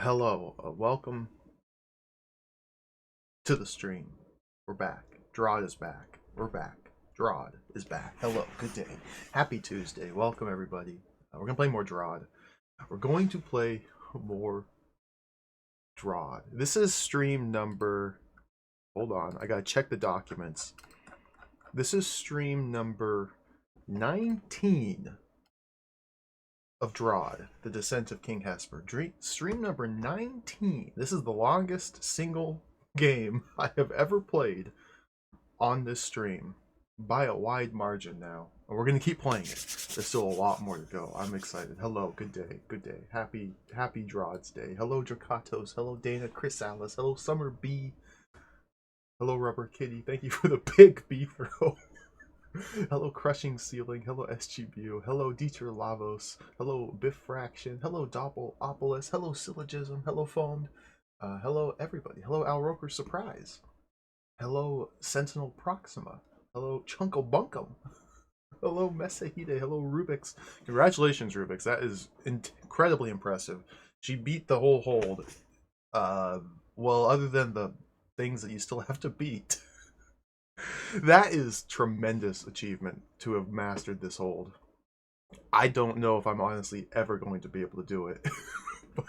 Hello, welcome to the stream. We're back. DROD is back. We're back. DROD is back. Hello, good day. Happy Tuesday. Welcome, everybody. We're going to play more DROD. We're going to play more DROD. This is stream number... Hold on, I got to check the documents. This is stream number 19 of DROD, The Descent of King Hesper. Stream number 19. This is the longest single game I have ever played on this stream by a wide margin now. And we're going to keep playing it. There's still a lot more to go. I'm excited. Hello, good day, good day. Happy DROD's Day. Hello, Dracatos. Hello, Dana, Chris Alice. Hello, Summer B. Hello, Rubber Kitty. Thank you for the big B throw. Hello, Crushing Ceiling. Hello, SGBU. Hello, Dieter Lavos. Hello, Biff Fraction. Hello, Doppelopoulos. Hello, Syllogism. Hello, Foamed. Hello, everybody. Hello, Al Roker Surprise. Hello, Sentinel Proxima. Hello, Chunkle Bunkum. Hello, Mesahide. Hello, Rubik's. Congratulations, Rubik's. That is incredibly impressive. She beat the whole hold. Well, other than the things that you still have to beat. That is tremendous achievement to have mastered this hold. I don't know if I'm honestly ever going to be able to do it. But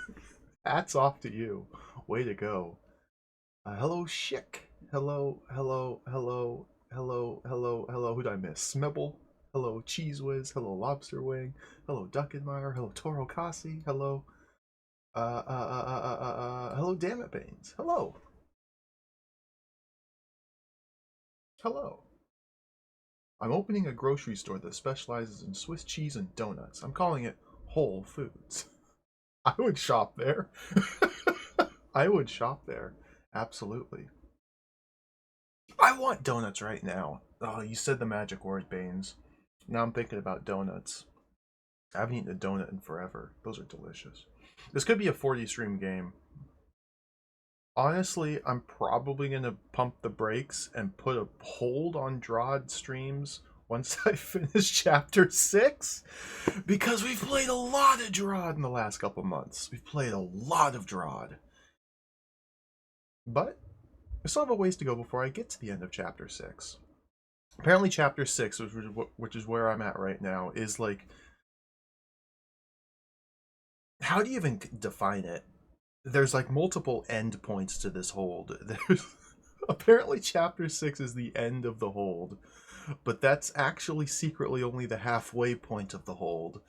hats off to you. Way to go. Hello, Schick. Hello. Who did I miss? Smibble. Hello, Cheese Whiz. Hello, Lobster Wing. Hello, Duckenmeyer. Hello, Toro Kasi. Hello. Hello, Dammit Baines. Hello. Hello. I'm opening a grocery store that specializes in Swiss cheese and donuts. I'm calling it Whole Foods. I would shop there. I would shop there. Absolutely. I want donuts right now. Oh, you said the magic word, Baines. Now I'm thinking about donuts. I haven't eaten a donut in forever. Those are delicious. This could be a 40 stream game. Honestly, I'm probably going to pump the brakes and put a hold on DROD streams once I finish Chapter 6. Because we've played a lot of DROD in the last couple months. We've played a lot of DROD. But I still have a ways to go before I get to the end of Chapter 6. Apparently Chapter 6, which is where I'm at right now, is like... How do you even define it? There's like multiple end points to this hold. There's apparently Chapter 6 is the end of the hold, but that's actually secretly only the halfway point of the hold.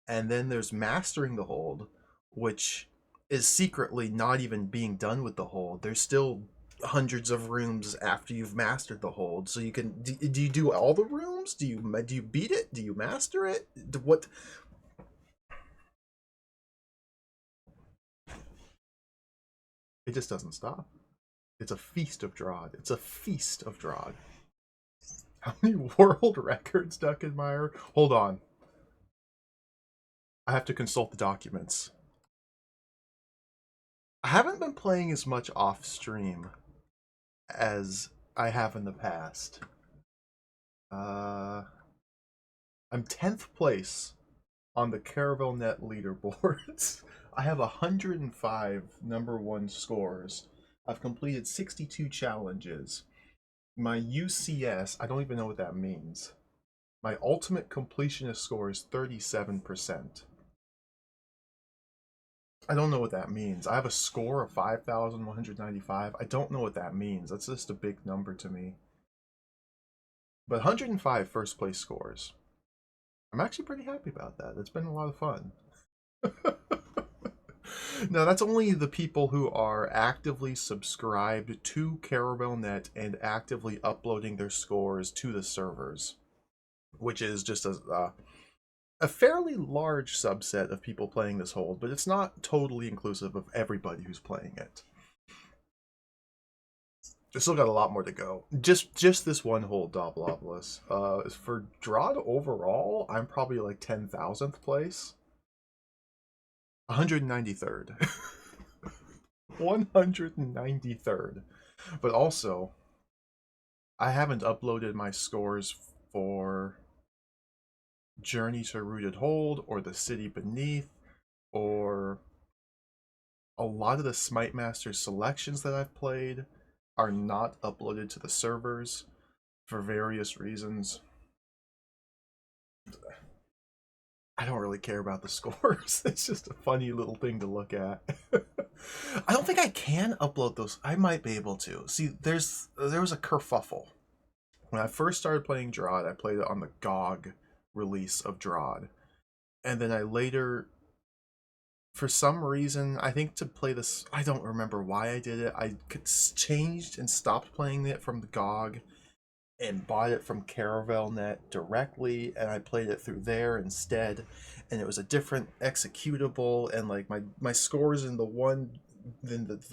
And then there's Mastering the Hold, which is secretly not even being done with the hold. There's still hundreds of rooms after you've mastered the hold. So you can do you do all the rooms? Do you beat it? Do you master it? What? It just doesn't stop. It's a feast of DROD. It's a feast of DROD. How many world records, Duckenmeyer? Hold on. I have to consult the documents. I haven't been playing as much off stream as I have in the past. I'm 10th place on the CaravelNet leaderboards. I have 105 number one scores. I've completed 62 challenges. My UCS, I don't even know what that means. My ultimate completionist score is 37%. I don't know what that means. I have a score of 5,195. I don't know what that means. That's just a big number to me. But 105 first place scores. I'm actually pretty happy about that. It's been a lot of fun. No, that's only the people who are actively subscribed to CaravelNet and actively uploading their scores to the servers, which is just a fairly large subset of people playing this hold, but it's not totally inclusive of everybody who's playing it. I've still got a lot more to go. Just this one hold, Doppelopoulos. For DROD overall, I'm probably like 10,000th place. 193rd. 193rd. But also, I haven't uploaded my scores for Journey to Rooted Hold, or The City Beneath, or a lot of the Smite Master selections that I've played are not uploaded to the servers for various reasons. I don't really care about the scores. It's just a funny little thing to look at. I don't think I can upload those. I might be able to. See, there was a kerfuffle. When I first started playing DROD, I played it on the GOG release of DROD. And then I later, for some reason, I think to play this, I don't remember why I did it. I changed and stopped playing it from the GOG and bought it from CaravelNet directly, and I played it through there instead, and it was a different executable, and like my scores in the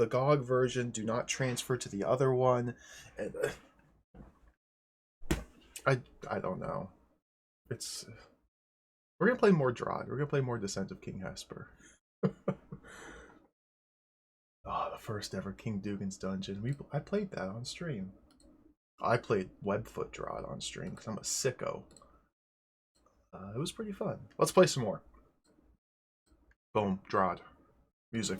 GOG version do not transfer to the other one, and I don't know. We're gonna play more DROD. We're gonna play more Descent of King Hesper. Oh, the first ever King Dugan's Dungeon. I played that on stream. I played Webfoot DROD on stream because I'm a sicko. It was pretty fun. Let's play some more. Boom, DROD. Music.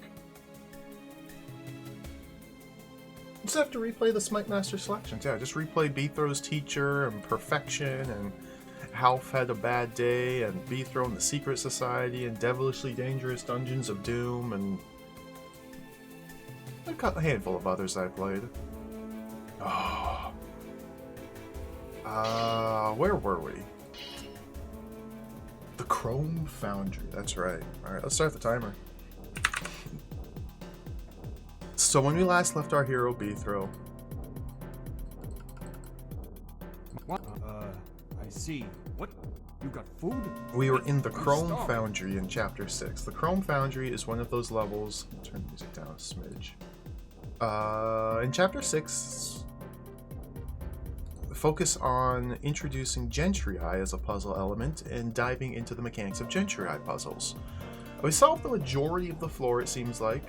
Just have to replay the Smite Master selections. Yeah, just replay Beathrow's Teacher and Perfection and Half Had a Bad Day and Beathrow and the Secret Society and Devilishly Dangerous Dungeons of Doom and a handful of others I played. Oh. Where were we? The Chrome Foundry, that's right. Alright, let's start the timer. So when we last left our hero Beathrow... What? I see. What? You got food? We were in the Chrome Foundry in Chapter 6. The Chrome Foundry is one of those levels... Turn the music down a smidge. In Chapter 6... focus on introducing Gentry Eye as a puzzle element and diving into the mechanics of Gentry Eye puzzles. We solved the majority of the floor, it seems like.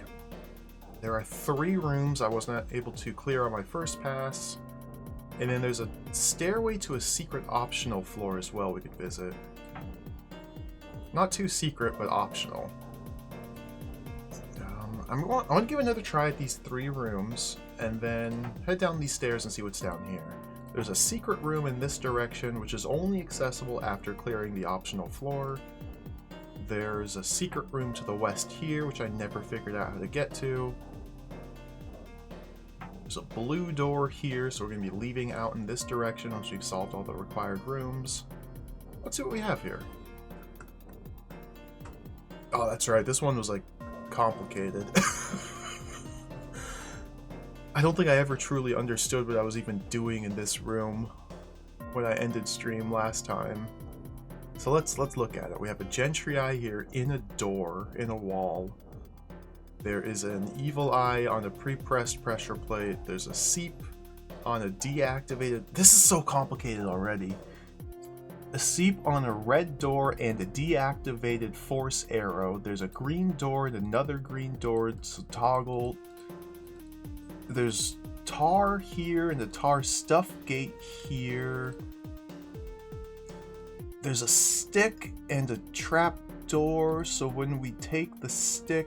There are 3 rooms I was not able to clear on my first pass. And then there's a stairway to a secret optional floor as well we could visit. Not too secret, but optional. I want to give another try at these 3 rooms, and then head down these stairs and see what's down here. There's a secret room in this direction, which is only accessible after clearing the optional floor. There's a secret room to the west here, which I never figured out how to get to. There's a blue door here, so we're going to be leaving out in this direction once we've solved all the required rooms. Let's see what we have here. Oh, that's right. This one was, like, complicated. I don't think I ever truly understood what I was even doing in this room when I ended stream last time. So let's look at it. We have a Gentry Eye here in a door, in a wall. There is an Evil Eye on a pre-pressed pressure plate. There's a Seep on a deactivated... This is so complicated already. A Seep on a red door and a deactivated Force Arrow. There's a green door and another green door to toggle. There's tar here and the tar stuff gate here. There's a stick and a trap door, so when we take the stick,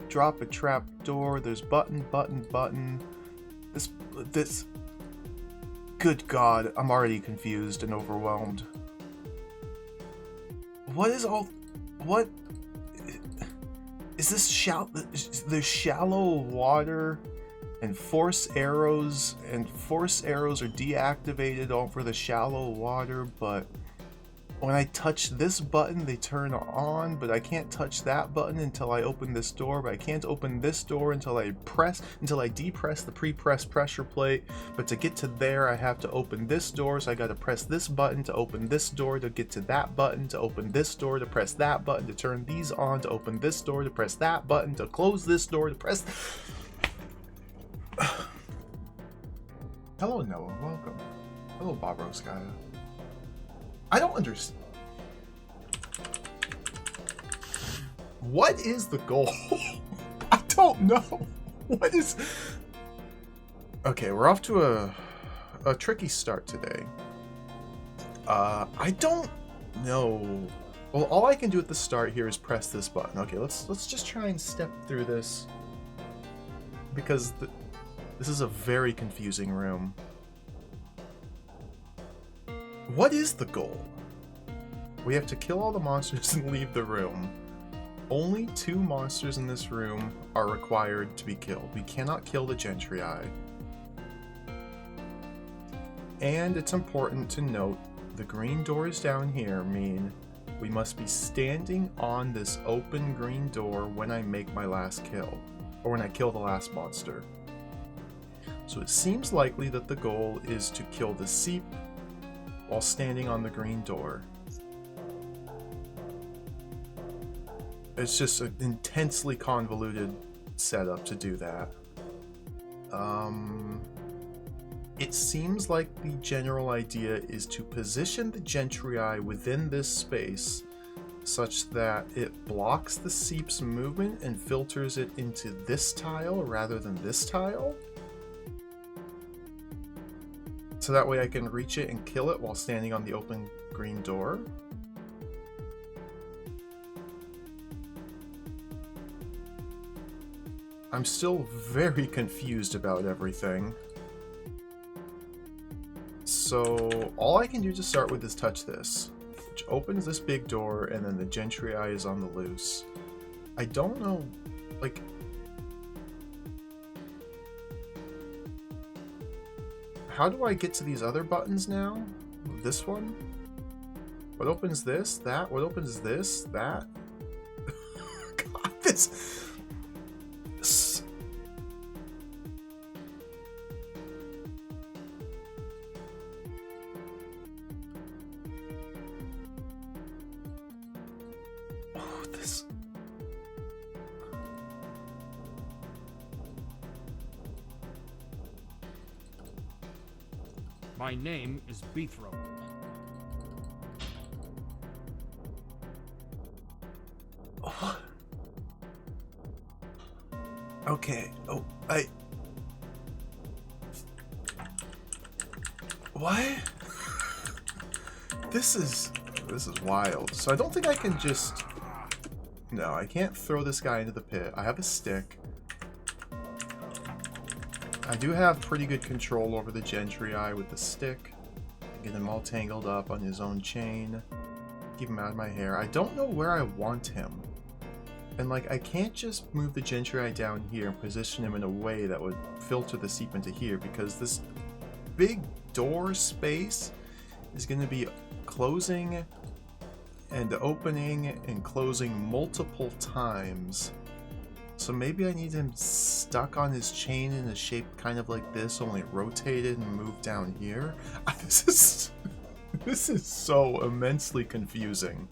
drop a trap door. There's button, button, button. This... Good God, I'm already confused and overwhelmed. What is all... What... Is this there's shallow water... and force arrows are deactivated over the shallow water, but when I touch this button they turn on, but I can't touch that button until I open this door, but I can't open this door until I depress the pre-pressed pressure plate, but to get to there I have to open this door, so I gotta press this button to open this door, to get to that button, to open this door, to press that button, to turn these on, to open this door, to press that button, to close this door, to press... Hello, Noah. Welcome. Hello, Bobrovskaya. I don't understand. What is the goal? I don't know. What is... Okay, we're off to a tricky start today. I don't know. Well, all I can do at the start here is press this button. Okay, let's just try and step through this because this is a very confusing room. What is the goal? We have to kill all the monsters and leave the room. Only 2 monsters in this room are required to be killed. We cannot kill the Gentrii. And it's important to note, the green doors down here mean we must be standing on this open green door when I make my last kill, or when I kill the last monster. So it seems likely that the goal is to kill the Seep while standing on the green door. It's just an intensely convoluted setup to do that. It seems like the general idea is to position the Gentrii within this space such that it blocks the Seep's movement and filters it into this tile rather than this tile. So that way I can reach it and kill it while standing on the open green door. I'm still very confused about everything. So all I can do to start with is touch this, which opens this big door, and then the Gentrii is on the loose. I don't know, like... How do I get to these other buttons now? This one? What opens this? That? What opens this? That? God, this... My name is Beethro. Okay. Oh, what? This is wild. So I don't think I can just... No, I can't throw this guy into the pit. I have a stick. I do have pretty good control over the Gentrii with the stick. Get him all tangled up on his own chain. Keep him out of my hair. I don't know where I want him. And like, I can't just move the Gentrii down here and position him in a way that would filter the Seep into here, because this big door space is going to be closing and opening and closing multiple times. So maybe I need him stuck on his chain in a shape kind of like this, only rotated and moved down here. This is so immensely confusing.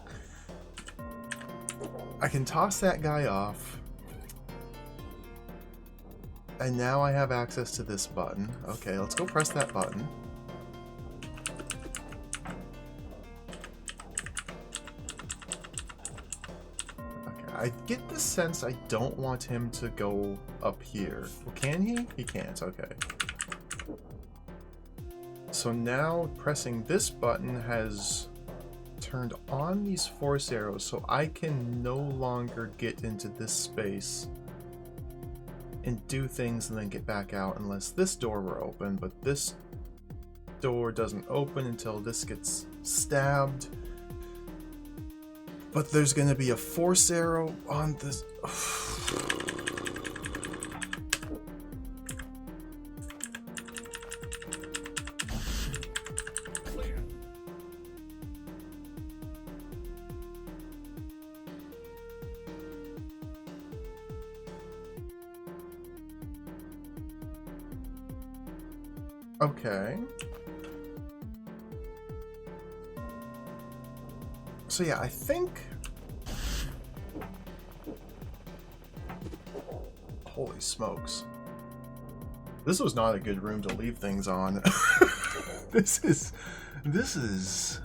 I can toss that guy off. And now I have access to this button. Okay, let's go press that button. I get the sense I don't want him to go up here. Well, can he? He can't, okay. So now pressing this button has turned on these force arrows, so I can no longer get into this space and do things and then get back out unless this door were open, but this door doesn't open until this gets stabbed. But there's going to be a force arrow on this. Okay. So yeah, I think... Holy smokes. This was not a good room to leave things on. This is...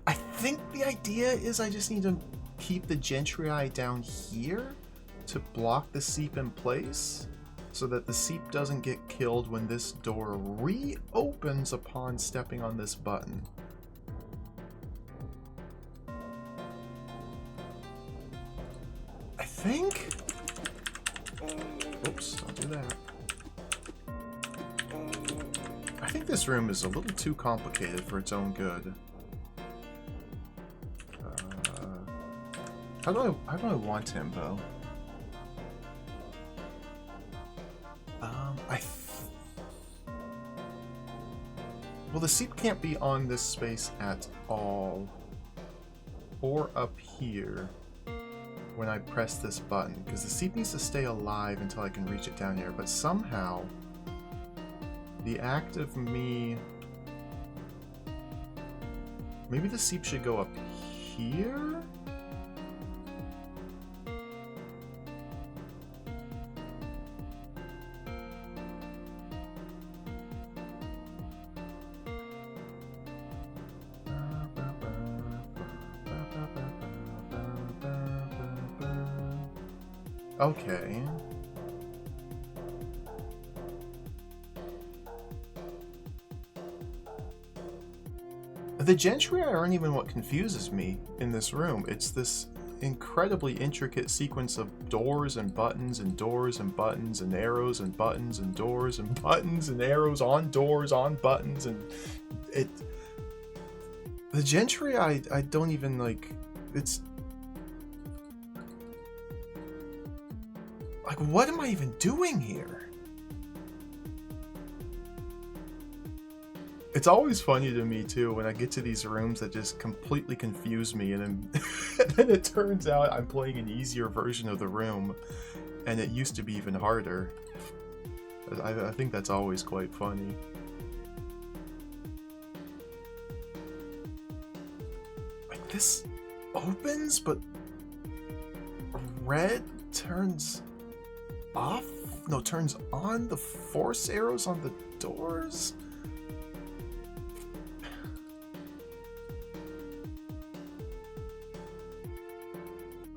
I think the idea is I just need to keep the Gentrii down here to block the Seep in place, so that the Seep doesn't get killed when this door reopens upon stepping on this button. I think... Oops, don't do that. I think this room is a little too complicated for its own good. How do I want Timbo? Well, the seep can't be on this space at all, or up here when I press this button, because the seep needs to stay alive until I can reach it down here. But somehow, the act of me... Maybe the seep should go up here? Okay. The gentry aren't even what confuses me in this room. It's this incredibly intricate sequence of doors and buttons and doors and buttons and arrows and buttons and doors and buttons and arrows on doors on buttons, and it... The gentry I don't even like... It's... Like, what am I even doing here? It's always funny to me, too, when I get to these rooms that just completely confuse me, and then, and then it turns out I'm playing an easier version of the room, and it used to be even harder. I think that's always quite funny. Like, this opens, but red turns... off? No, turns on the force arrows on the doors?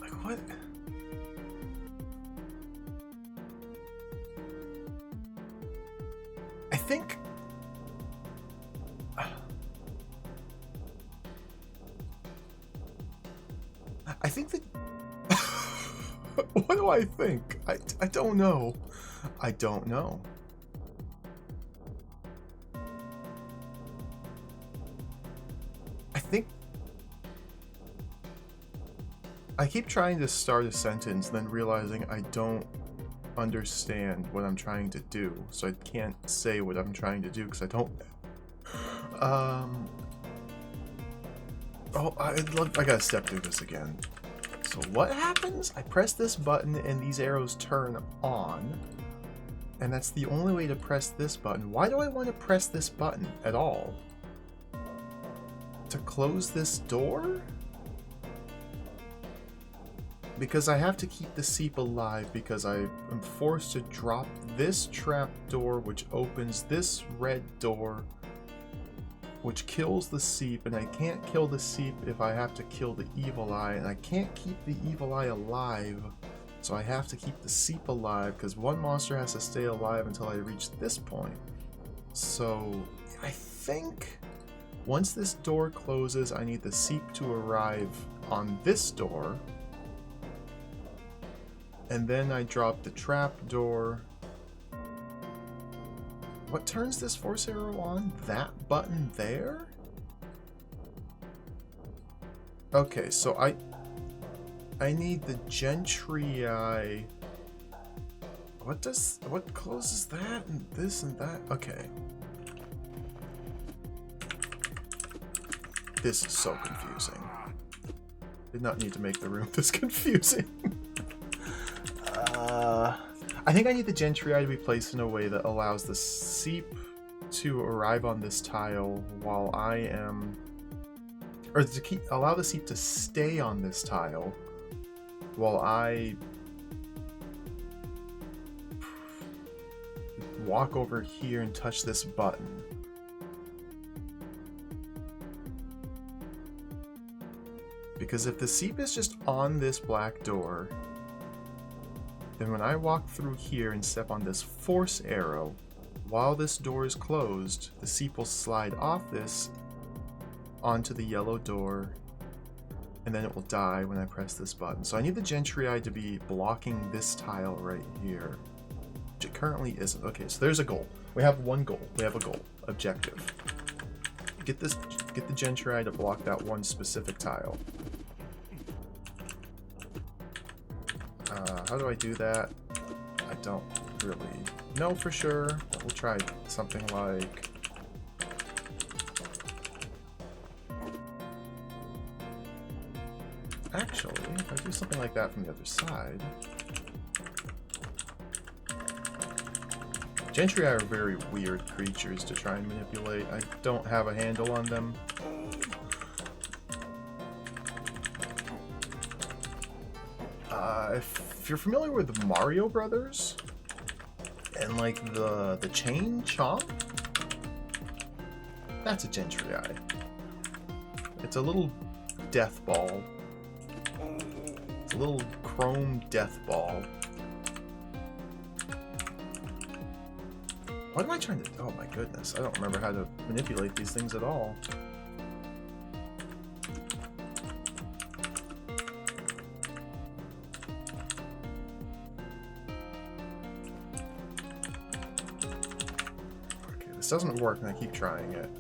Like, what? I think... I think that... What do I think? I don't know. I don't know. I think... I keep trying to start a sentence, then realizing I don't understand what I'm trying to do. So I can't say what I'm trying to do because I don't... Oh, I gotta step through this again. So what happens? I press this button and these arrows turn on. And that's the only way to press this button. Why do I want to press this button at all? To close this door? Because I have to keep the seep alive because I am forced to drop this trap door, which opens this red door, which kills the seep, and I can't kill the seep if I have to kill the evil eye, and I can't keep the evil eye alive, so I have to keep the seep alive, because one monster has to stay alive until I reach this point. So, I think once this door closes, I need the seep to arrive on this door, and then I drop the trap door. What turns this force arrow on? That button there? Okay, so I need the gentry eye. What closes that and this and that? Okay. This is so confusing. Did not need to make the room this confusing. I think I need the gentry eye to be placed in a way that allows the seep to arrive on this tile while I am... Or to allow the seep to stay on this tile while I walk over here and touch this button. Because if the seep is just on this black door, then when I walk through here and step on this force arrow, while this door is closed, the seep will slide off this onto the yellow door, and then it will die when I press this button. So I need the gentry eye to be blocking this tile right here. it currently isn't. Okay, so there's a goal. We have one goal. We have a goal. Objective. Get the Gentry to block that one specific tile. How do I do that? I don't really know for sure. But we'll try something like... Actually, if I do something like that from the other side... Gentry are very weird creatures to try and manipulate. I don't have a handle on them. If you're familiar with the Mario Brothers and like the chain chomp, that's a Gentry. It's a little death ball. It's a little chrome death ball. What am I trying to... Oh my goodness, I don't remember how to manipulate these things at all. Okay, this doesn't work and I keep trying it.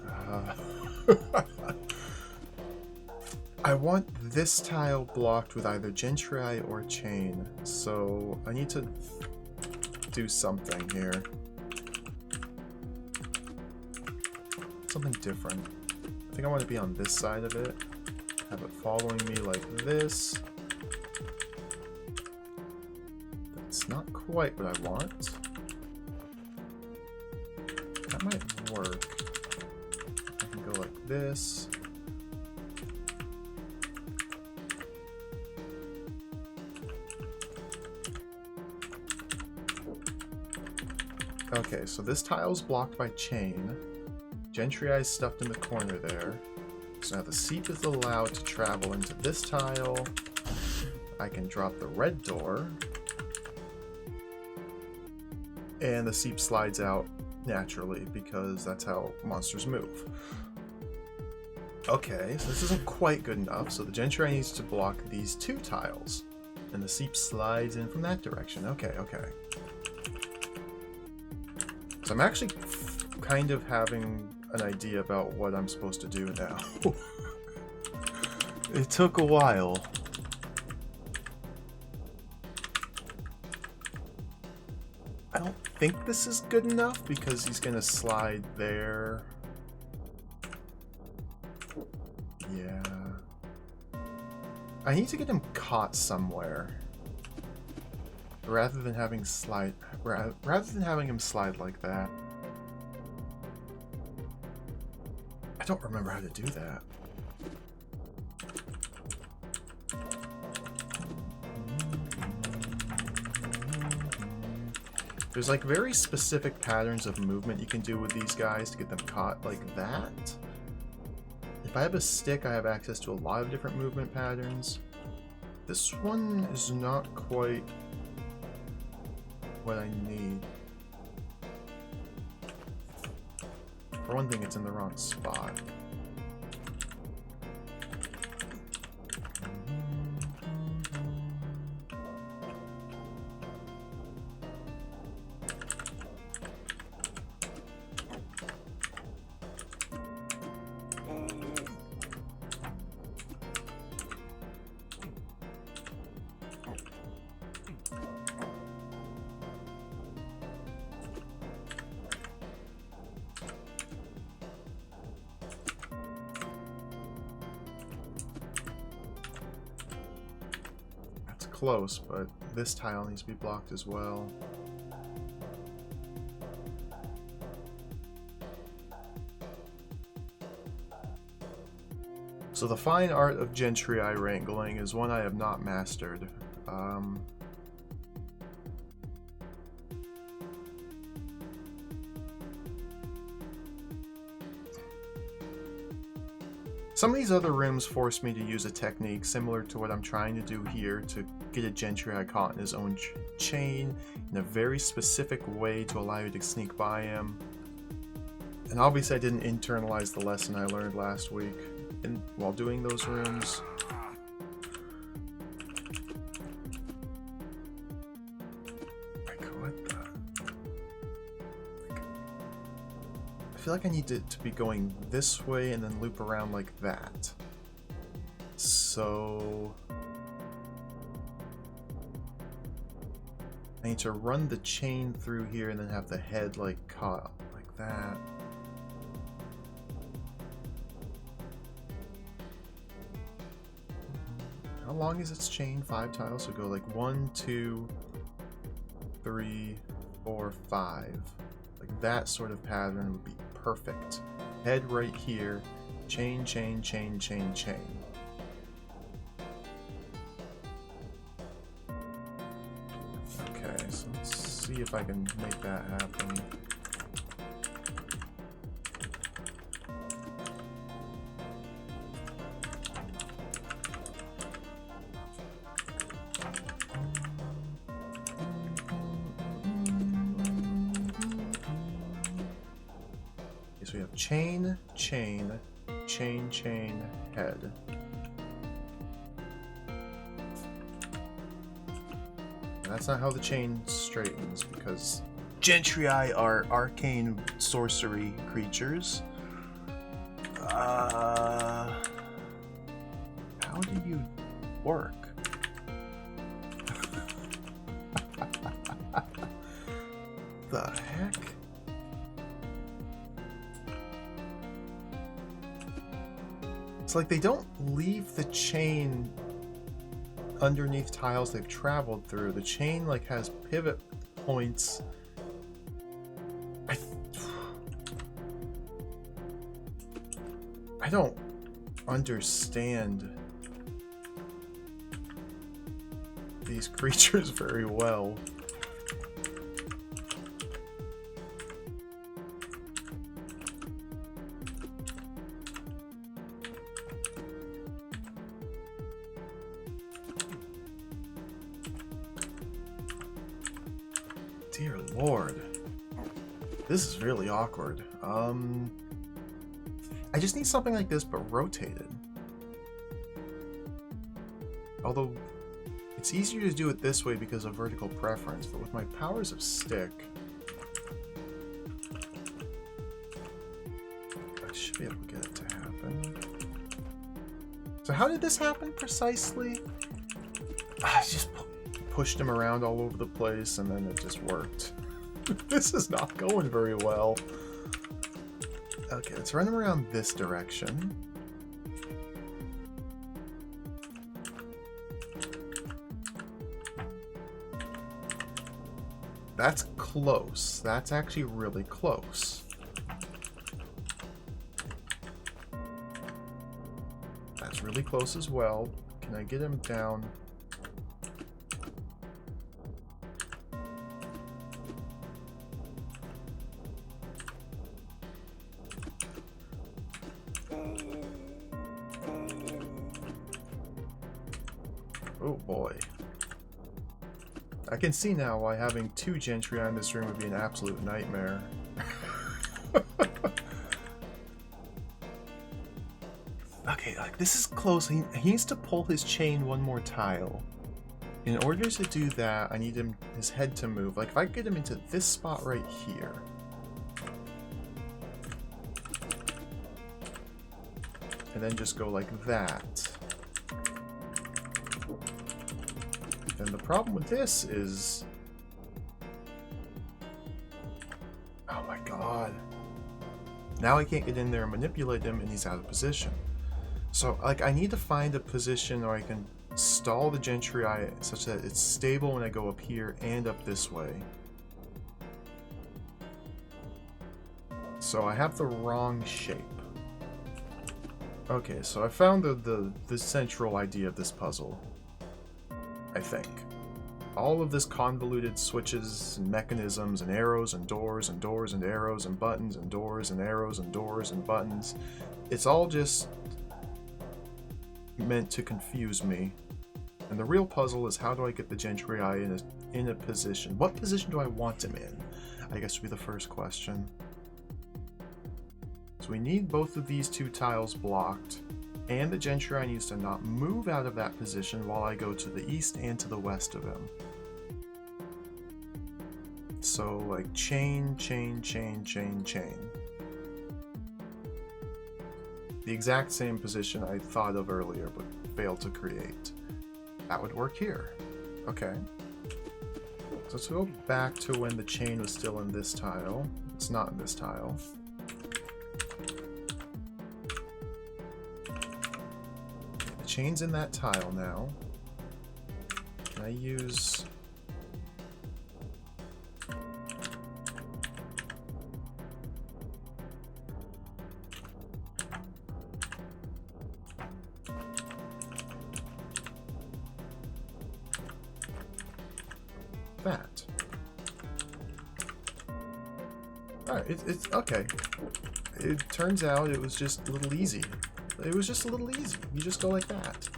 I want this tile blocked with either Gentry or chain, so I need to do something here. Something different. I think I want to be on this side of it. Have it following me like this. That's not quite what I want. That might work. I can go like this. Okay, so this tile's blocked by chain. Gentry is stuffed in the corner there. So now the seep is allowed to travel into this tile. I can drop the red door. And the seep slides out naturally because that's how monsters move. Okay, so this isn't quite good enough. So the Gentry needs to block these two tiles. And the seep slides in from that direction. Okay, okay. So I'm actually kind of having an idea about what I'm supposed to do now. It took a while. I don't think this is good enough because he's gonna slide there. Yeah. I need to get him caught somewhere. Rather than having him slide like that. I don't remember how to do that. There's like very specific patterns of movement you can do with these guys to get them caught like that. If I have a stick, I have access to a lot of different movement patterns. This one is not quite what I need. For one thing, it's in the wrong spot. Close, but this tile needs to be blocked as well. So the fine art of Gentry wrangling is one I have not mastered. Some of these other rooms force me to use a technique similar to what I'm trying to do here to get a Gentry caught in his own chain in a very specific way to allow you to sneak by him. And obviously I didn't internalize the lesson I learned last week while doing those rooms. Like, what the... feel like I need it to be going this way and then loop around like that. So I need to run the chain through here and then have the head like caught like that. How long is its chain? 5 tiles, so go like 1, 2, 3, 4, 5. Like that sort of pattern would be perfect. Head right here, chain, chain, chain, chain, chain. Okay, so let's see if I can make that happen. So we have chain, chain, chain, chain, head. And that's not how the chain straightens, because Gentrii are arcane sorcery creatures. How do you work? The heck? It's like they don't leave the chain underneath tiles they've traveled through. The chain like has pivot points. I don't understand these creatures very well. Dear Lord. This is really awkward. I just need something like this, but rotated. Although, it's easier to do it this way because of vertical preference, but with my powers of stick, I should be able to get it to happen. So how did this happen precisely? I just pushed him around all over the place and then it just worked. This is not going very well. Okay, let's run him around this direction. That's close. That's actually really close. That's really close as well. Can I get him down? Oh boy. I can see now why having 2 Gentry in this room would be an absolute nightmare. Okay, like this is close. He needs to pull his chain one more tile. In order to do that, I need his head to move. Like if I get him into this spot right here. And then just go like that. And the problem with this is... Oh my god. Now I can't get in there and manipulate him and he's out of position. So, like, I need to find a position where I can stall the Gentry such that it's stable when I go up here and up this way. So I have the wrong shape. Okay, so I found the central idea of this puzzle. I think. All of this convoluted switches and mechanisms and arrows and doors and doors and arrows and buttons and doors and arrows and doors and buttons. It's all just meant to confuse me. And the real puzzle is how do I get the Gentry in a position? What position do I want him in? I guess would be the first question. So we need both of these 2 tiles blocked. And the Gentry needs to not move out of that position while I go to the east and to the west of him. So, like, chain, chain, chain, chain, chain. the exact same position I thought of earlier but failed to create. That would work here. Okay. So let's go back to when the chain was still in this tile. It's not in this tile. The chain's in that tile now. Can I use... that. Alright, it's okay. It turns out it was just a little easy. It was just a little easy. You just go like that.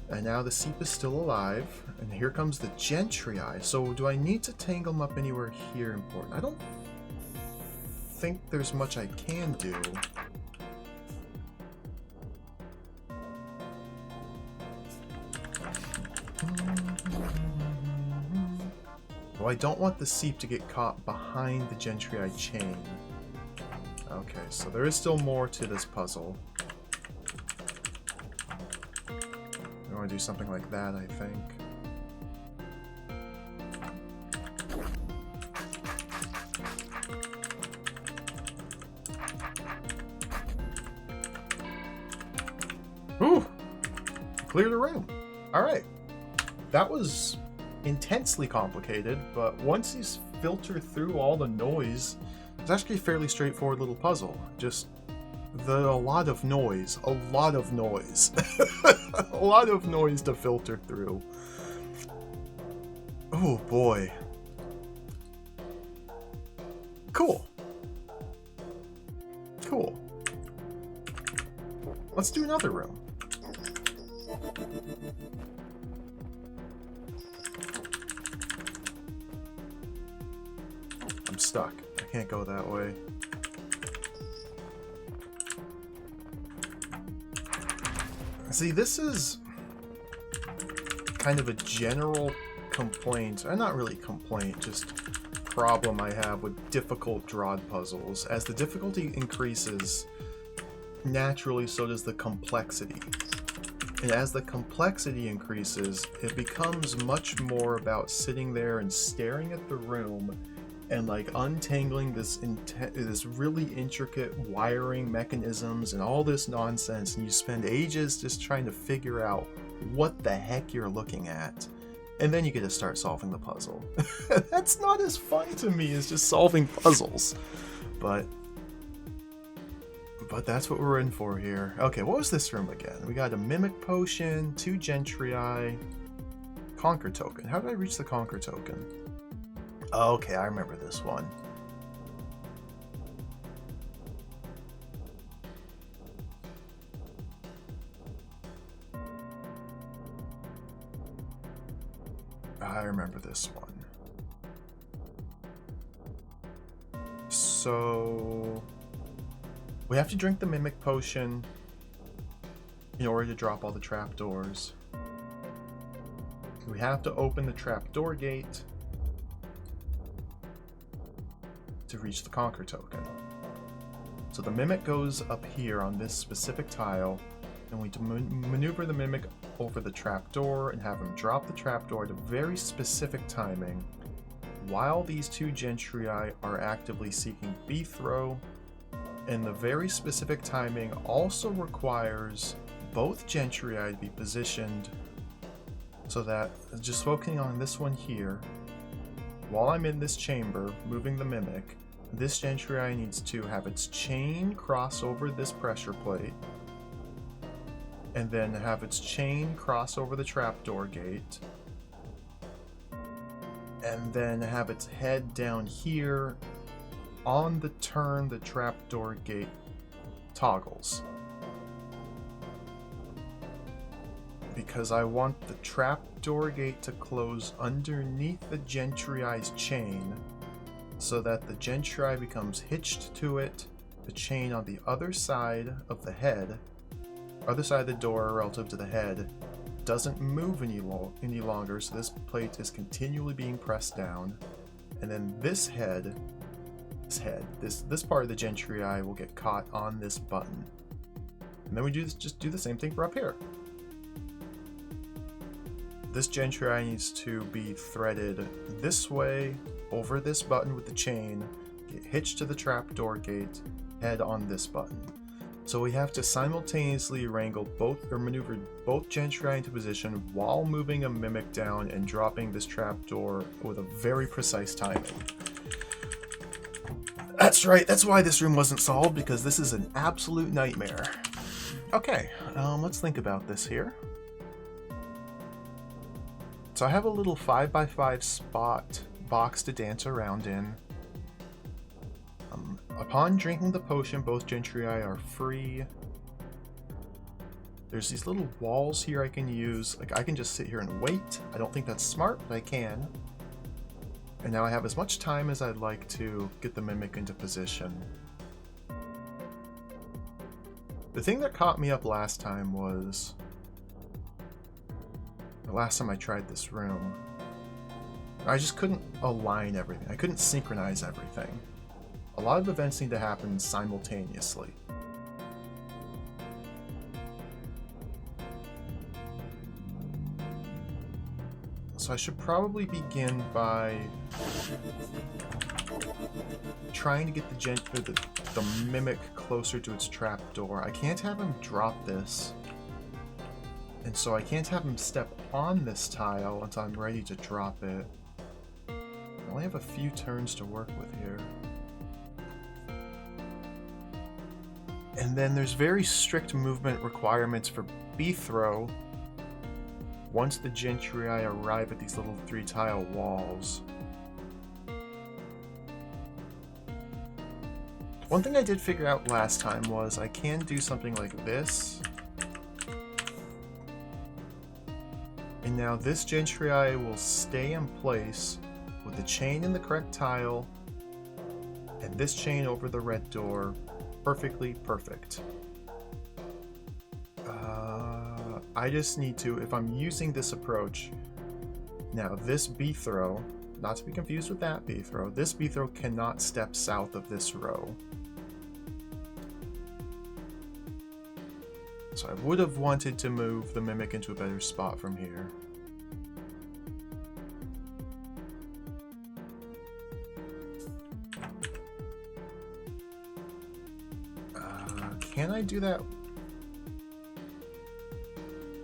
And now the seep is still alive, and here comes the gentry eye. So do I need to tangle them up anywhere here important? I don't think there's much I can do. Well, I don't want the seep to get caught behind the gentry eye chain. Okay, so there is still more to this puzzle. I want to do something like that, I think. Whew! Clear the room. Alright. That was intensely complicated, but once you filter through all the noise, it's actually a fairly straightforward little puzzle. Just a lot of noise. A lot of noise. A lot of noise to filter through. Oh boy. Cool. Cool. Let's do another room. I'm stuck. I can't go that way. See, this is kind of a general complaint, or not really complaint, just problem I have with difficult DROD puzzles. As the difficulty increases, naturally so does the complexity. And as the complexity increases, it becomes much more about sitting there and staring at the room and like untangling this really intricate wiring mechanisms and all this nonsense, and you spend ages just trying to figure out what the heck you're looking at, and then you get to start solving the puzzle. That's not as fun to me as just solving puzzles, but that's what we're in for here. Okay, what was this room again? We got a mimic potion, 2 gentry eye, conquer token. How did I reach the conquer token? Okay, I remember this one. I remember this one. So we have to drink the mimic potion in order to drop all the trapdoors. We have to open the trapdoor gate to reach the conquer token. So the mimic goes up here on this specific tile, and we maneuver the mimic over the trapdoor and have him drop the trapdoor at a very specific timing, while these 2 gentry are actively seeking B-throw. And the very specific timing also requires both gentry to be positioned so that, just focusing on this one here, while I'm in this chamber moving the mimic, this gentry needs to have its chain cross over this pressure plate, and then have its chain cross over the trapdoor gate, and then have its head down here on the turn the trapdoor gate toggles. Because I want the trapdoor gate to close underneath the gentry's chain, so that the gentry becomes hitched to it, the chain on the other side of the head, other side of the door relative to the head, doesn't move any longer, so this plate is continually being pressed down, and then this head its head. This part of the Gentry Eye will get caught on this button. And then we just do the same thing for up here. This Gentry Eye needs to be threaded this way, over this button with the chain, get hitched to the trapdoor gate, head on this button. So we have to simultaneously wrangle both, or maneuver both Gentry Eye into position while moving a Mimic down and dropping this trapdoor with a very precise timing. That's right, that's why this room wasn't solved, because this is an absolute nightmare. Okay, let's think about this here. So I have a little 5x5 spot box to dance around in. Upon drinking the potion, both Gentry Eye are free. There's these little walls here I can use. Like, I can just sit here and wait. I don't think that's smart, but I can. And now I have as much time as I'd like to get the Mimic into position. The thing that caught me up last time was... the last time I tried this room, I just couldn't align everything. I couldn't synchronize everything. A lot of events need to happen simultaneously. So I should probably begin by trying to get the Mimic closer to its trapdoor. I can't have him drop this. And so I can't have him step on this tile until I'm ready to drop it. I only have a few turns to work with here. And then there's very strict movement requirements for B-throw once the Gentry Eye arrive at these little 3-tile walls. One thing I did figure out last time was I can do something like this. And now this Gentry Eye will stay in place with the chain in the correct tile and this chain over the red door. Perfectly perfect. I just need to, if I'm using this approach, now this B-throw, not to be confused with that B-throw, this B-throw cannot step south of this row. So I would have wanted to move the Mimic into a better spot from here. Can I do that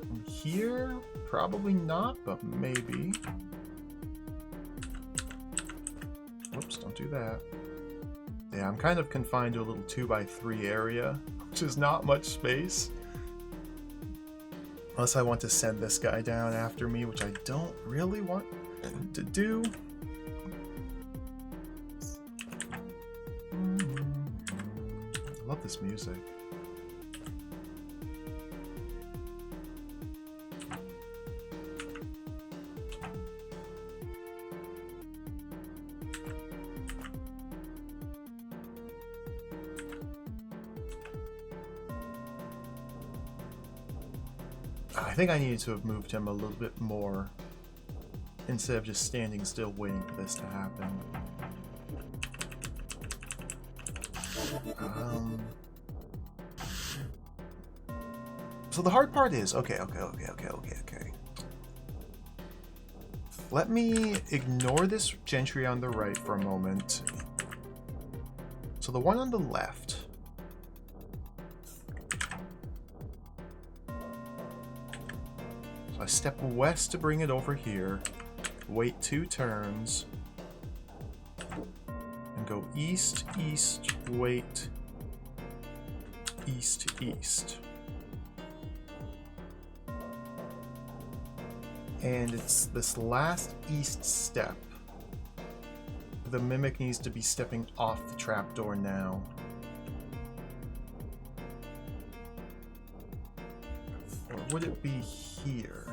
from here? Probably not, but maybe. Whoops, don't do that. Yeah, I'm kind of confined to a little 2x3 area, which is not much space. Unless I want to send this guy down after me, which I don't really want to do. I love this music. I think I needed to have moved him a little bit more instead of just standing still waiting for this to happen. So the hard part is, okay. Let me ignore this Gentry on the right for a moment. So the one on the left. So I step west to bring it over here, wait 2 turns, and go east, east, wait, east, east. And it's this last east step. The Mimic needs to be stepping off the trapdoor now. Or would it be here?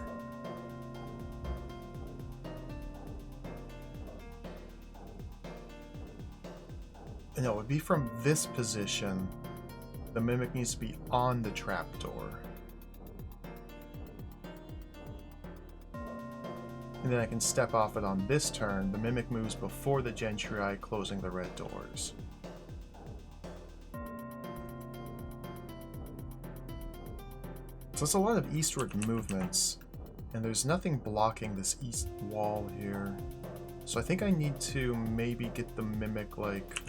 No, it would be from this position. The Mimic needs to be on the trapdoor. And then I can step off it on this turn. The Mimic moves before the Gentry Eye, closing the red doors. So it's a lot of eastward movements, and there's nothing blocking this east wall here. So I think I need to maybe get the Mimic, like...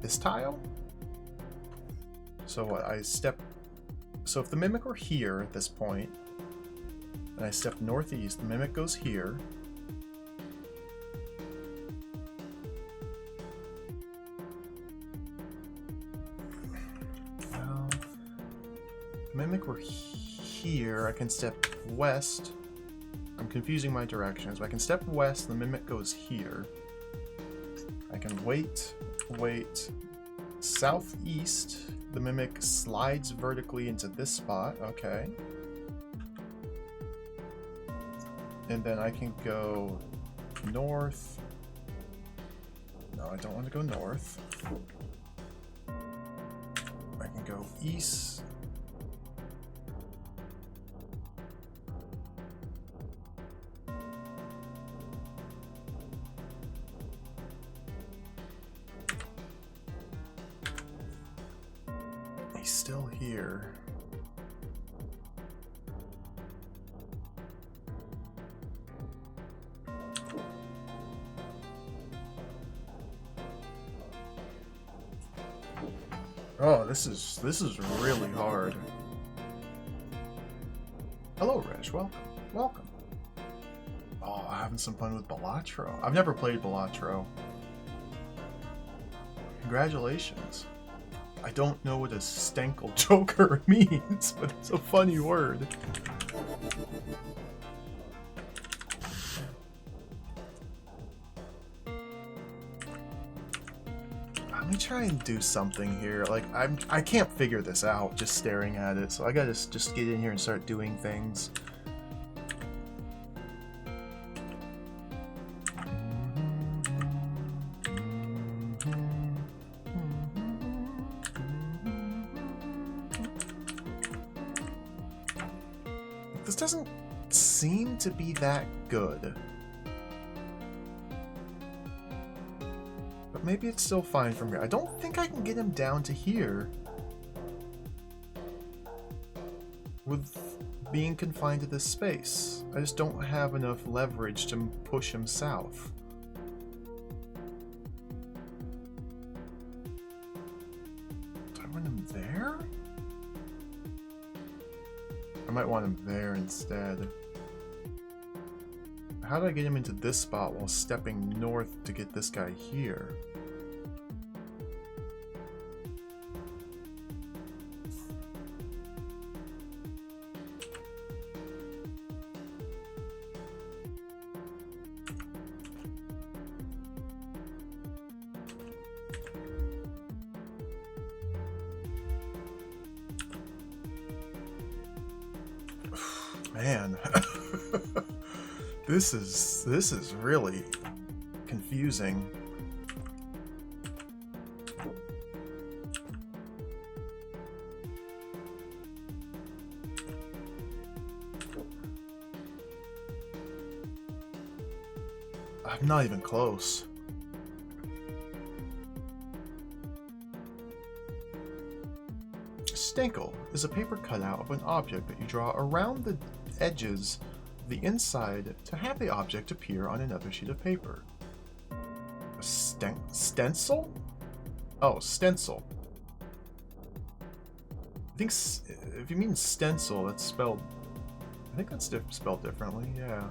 this tile? So what, so if the Mimic were here at this point, and I step northeast, the Mimic goes here. Well, if the Mimic were here, I can step west. I'm confusing my directions, but I can step west, the Mimic goes here. I can wait, southeast, the Mimic slides vertically into this spot, okay. And then I can go north. No, I don't want to go north. I can go east. He's still here. Oh, this is really hard. Hello, Resh. Welcome. Welcome. Oh, having some fun with Balatro. I've never played Balatro. Congratulations. I don't know what a Stenkel Joker means, but it's a funny word. Let me try and do something here. Like, I can't figure this out just staring at it, so I gotta just get in here and start doing things. This doesn't seem to be that good. But maybe it's still fine from here. I don't think I can get him down to here with being confined to this space. I just don't have enough leverage to push him south. Do I want him there? I might want him there instead. How do I get him into this spot while stepping north to get this guy here? Man, this is really confusing. I'm not even close. Stenkel is a paper cutout of an object that you draw around the edges of the inside to have the object appear on another sheet of paper. A stencil? Oh, stencil. I think if you mean stencil, that's spelled... I think that's spelled differently, yeah.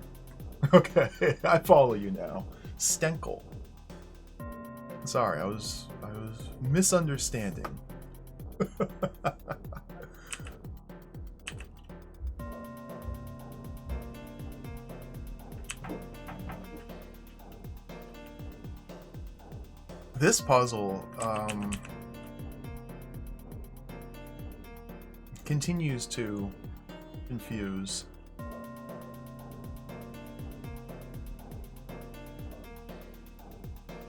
Okay, I follow you now. Stenkel. Sorry, I was misunderstanding. This puzzle continues to confuse.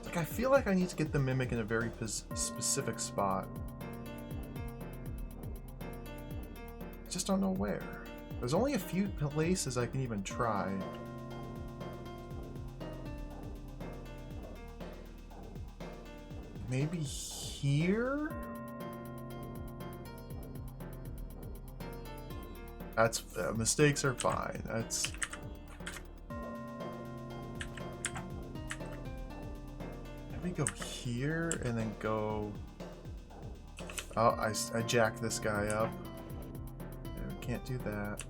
Like, I feel like I need to get the Mimic in a very specific spot. I just don't know where. There's only a few places I can even try. Maybe here. That's mistakes are fine. That's let me go here and then go. Oh, I jacked this guy up. Yeah, we can't do that.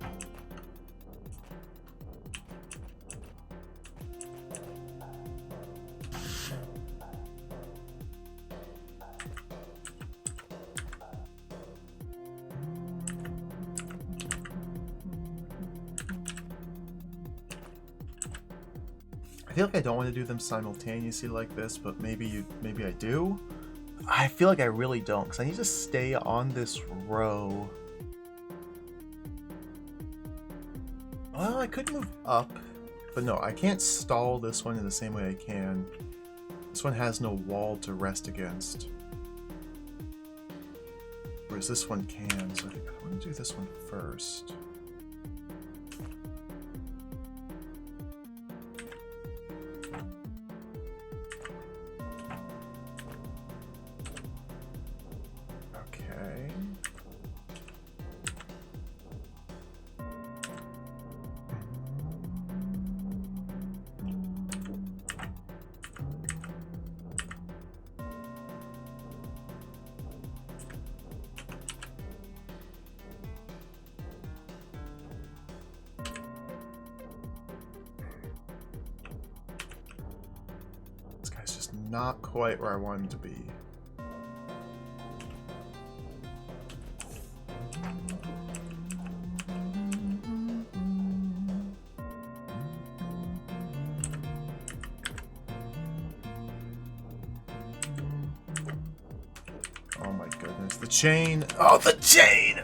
I feel like I don't want to do them simultaneously like this, but maybe I do. I feel like I really don't, because I need to stay on this row. Well, I could move up, but no, I can't stall this one in the same way I can. This one has no wall to rest against. Whereas this one can, so I think I want to do this one first. Okay. This guy's just not quite where I want him to be. Oh my goodness, the chain! Oh, the chain!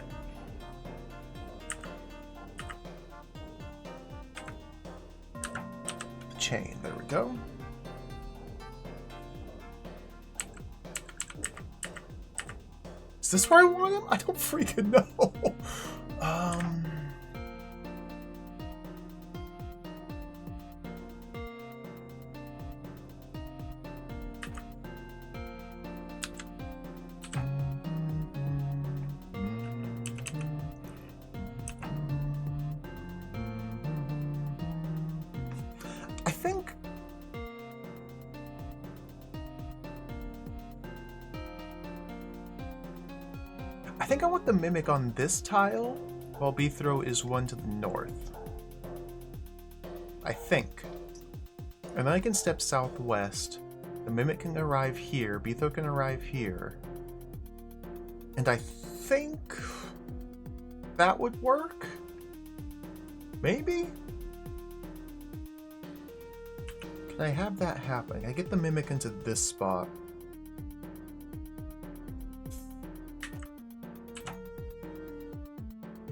The chain, there we go. Is this where I want him? I don't freaking know. I think I want the mimic on this tile, while B-throw is one to the north. I think. And then I can step southwest. The mimic can arrive here, B-throw can arrive here. And I think that would work? Maybe? Can I have that happen? I get the mimic into this spot.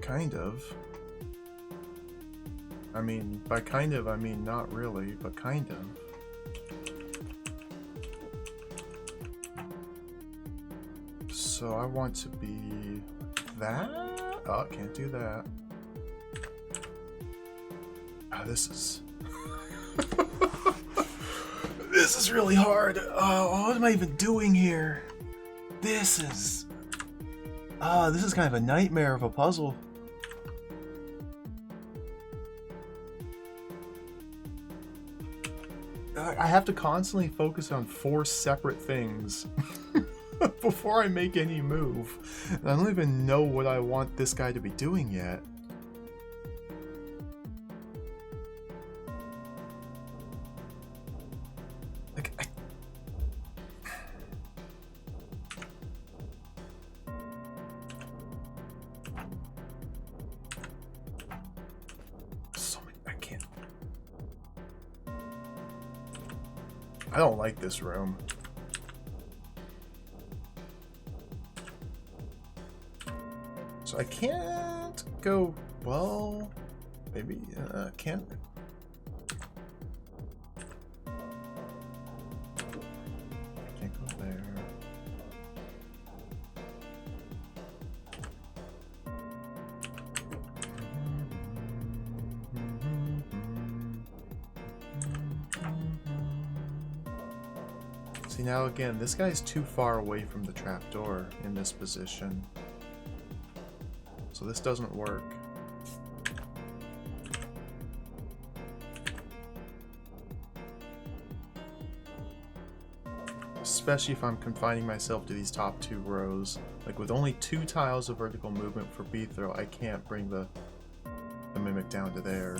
Kind of. I mean, by kind of, I mean not really, but kind of. So I want to be that? Oh, I can't do that. Oh, this is... This is really hard. Oh, what am I even doing here? This is kind of a nightmare of a puzzle. I have to constantly focus on 4 separate things before I make any move. And I don't even know what I want this guy to be doing yet. Like, I don't like this room. So I can't go, well, maybe, can't. Can't go there. See, now again, this guy's too far away from the trapdoor in this position. So this doesn't work. Especially if I'm confining myself to these top 2 rows. Like with only 2 tiles of vertical movement for B-throw, I can't bring the Mimic down to there.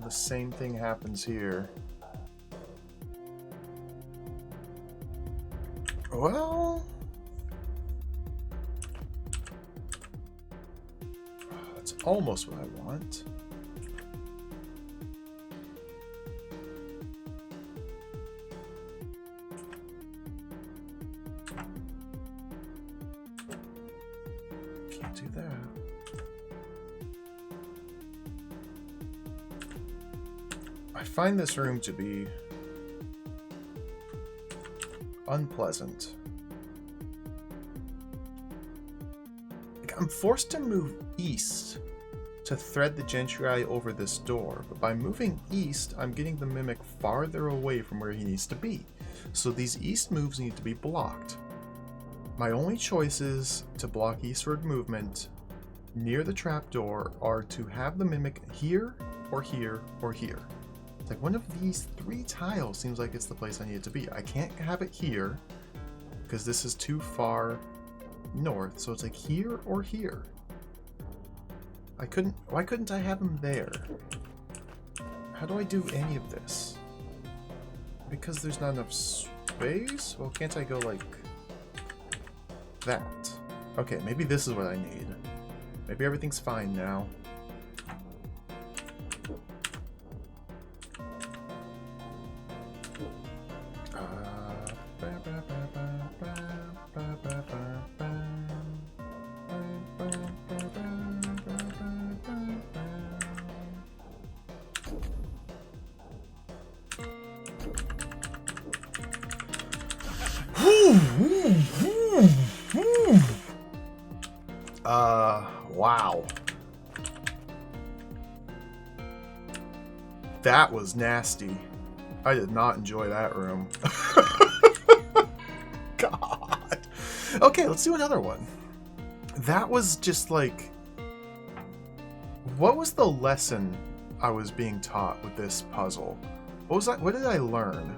The same thing happens here. Well, that's almost what I want. Can't do that. I find this room to be unpleasant. Like, I'm forced to move east to thread the Gentry over this door, but by moving east, I'm getting the Mimic farther away from where he needs to be. So these east moves need to be blocked. My only choices to block eastward movement near the trapdoor are to have the Mimic here, or here, or here. Like one of these 3 tiles seems like it's the place I need it to be. I can't have it here because this is too far north. So it's like here or here. Why couldn't I have him there? How do I do any of this? Because there's not enough space? Well, can't I go like that? Okay, maybe this is what I need. Maybe everything's fine now. Wow. That was nasty. I did not enjoy that room. God. Okay, let's do another one. That was just like... What was the lesson I was being taught with this puzzle? What did I learn?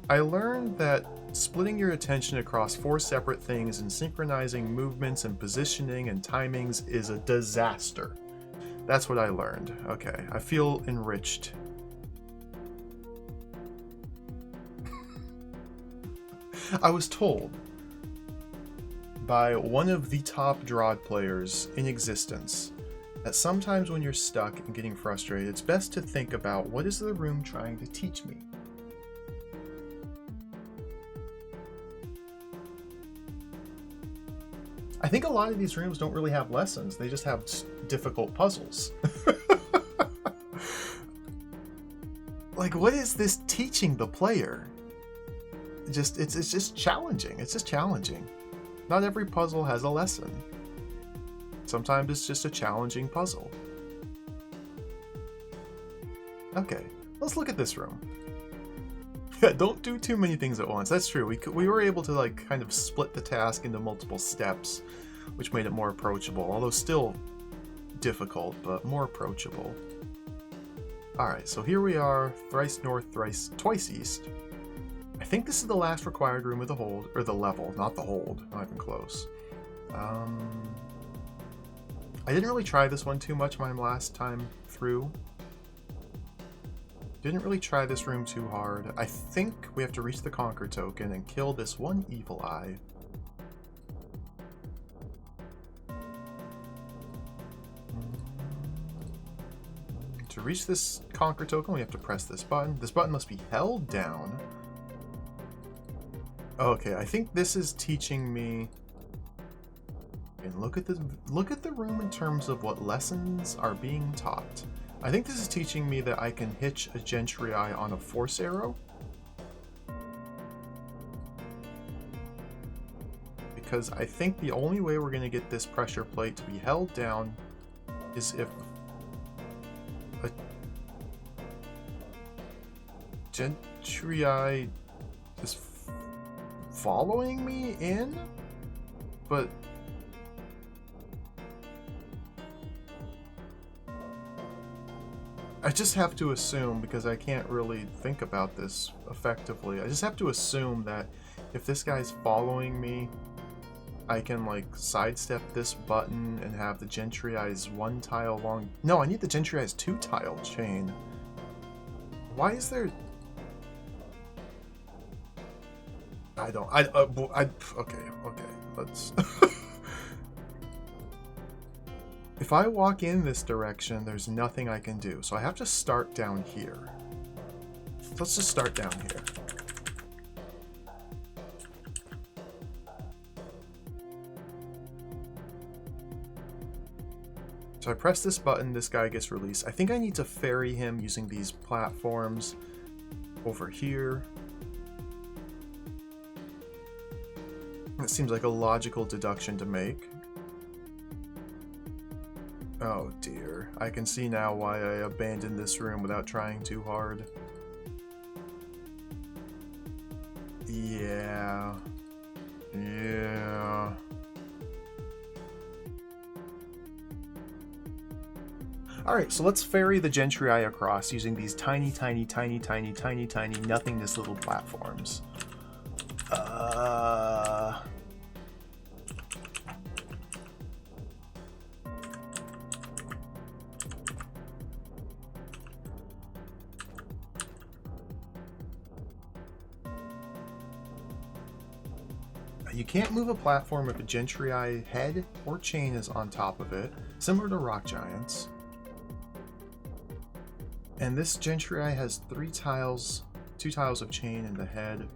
I learned that splitting your attention across 4 separate things and synchronizing movements and positioning and timings is a disaster. That's what I learned. Okay, I feel enriched. I was told by one of the top DROD players in existence that sometimes when you're stuck and getting frustrated, it's best to think about what is the room trying to teach me. I think a lot of these rooms don't really have lessons. They just have difficult puzzles. Like, what is this teaching the player? It's just challenging. It's just challenging. Not every puzzle has a lesson. Sometimes it's just a challenging puzzle. Okay, let's look at this room. Yeah, don't do too many things at once. That's true. We were able to like kind of split the task into multiple steps, which made it more approachable. Although still difficult, but more approachable. Alright, so here we are, thrice north, twice east. I think this is the last required room with the hold, or the level, not the hold, not even close. I didn't really try this one too much my last time through. Didn't really try this room too hard. I think we have to reach the Conquer token and kill this one evil eye. To reach this Conquer token, we have to press this button. This button must be held down. Okay, I think this is teaching me And look at the room in terms of what lessons are being taught. I think this is teaching me that I can hitch a Gentry Eye on a force arrow. Because I think the only way we're going to get this pressure plate to be held down is if a Gentry Eye is following me in, but I just have to assume, because I can't really think about this effectively, I just have to assume that if this guy's following me, I can like sidestep this button and have the Gentry Eye's 1 tile long. No, I need the Gentry Eye's 2 tile chain. Why is there? I don't. Okay. Let's. If I walk in this direction, there's nothing I can do, so I have to start down here. Let's just start down here. So I press this button, this guy gets released. I think I need to ferry him using these platforms over here. That seems like a logical deduction to make. Oh dear. I can see now why I abandoned this room without trying too hard. Yeah. Alright, so let's ferry the Gentry Eye across using these tiny nothingness little platforms. You can't move a platform if a Gentry Eye head or chain is on top of it, similar to rock giants. And this Gentry Eye has 3 tiles, 2 tiles of chain in the head.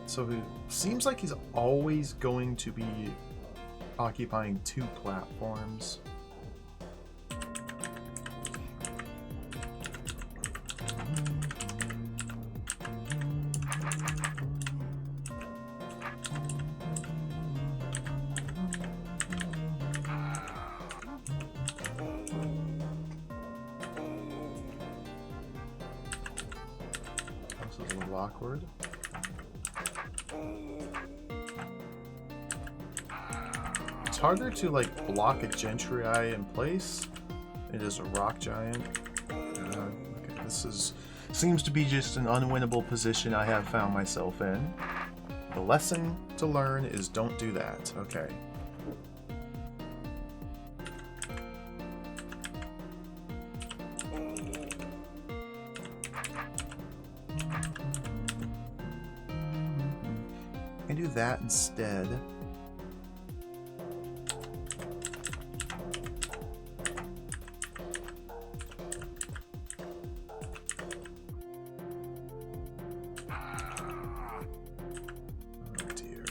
So it seems like he's always going to be occupying 2 platforms. Awkward. It's harder to like block a Gentry Eye in place. It is a rock giant. Okay, this seems to be just an unwinnable position I have found myself in. The lesson to learn is don't do that. Okay. Do that instead. Oh dear.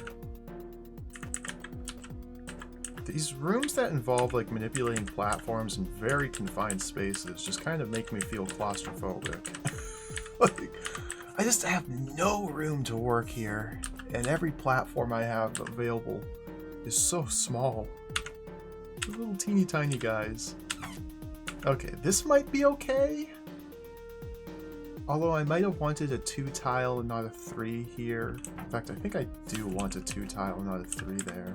These rooms that involve like manipulating platforms in very confined spaces just kind of make me feel claustrophobic. Like, I just have no room to work here. And every platform I have available is so small. The little teeny tiny guys. Okay, this might be okay. Although I might have wanted a 2 tile and not a 3 here. In fact, I think I do want a 2 tile and not a 3 there.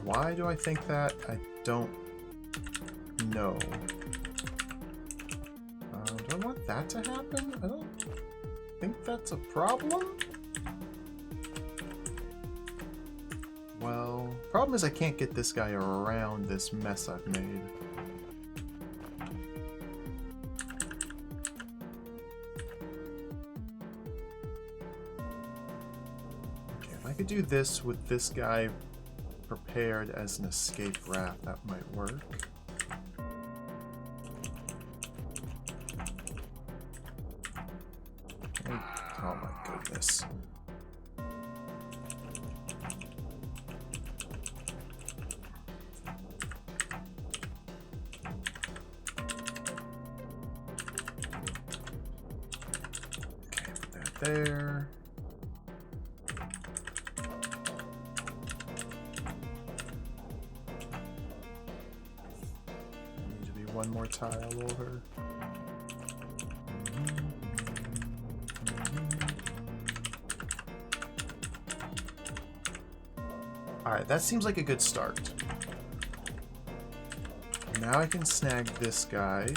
Why do I think that? I don't know. Do I want that to happen? I don't think that's a problem. Well, problem is I can't get this guy around this mess I've made. Okay, if I could do this with this guy prepared as an escape wrath, that might work. Oh my goodness. Okay, put that there. Need to be one more tile over. Alright, that seems like a good start. Now I can snag this guy.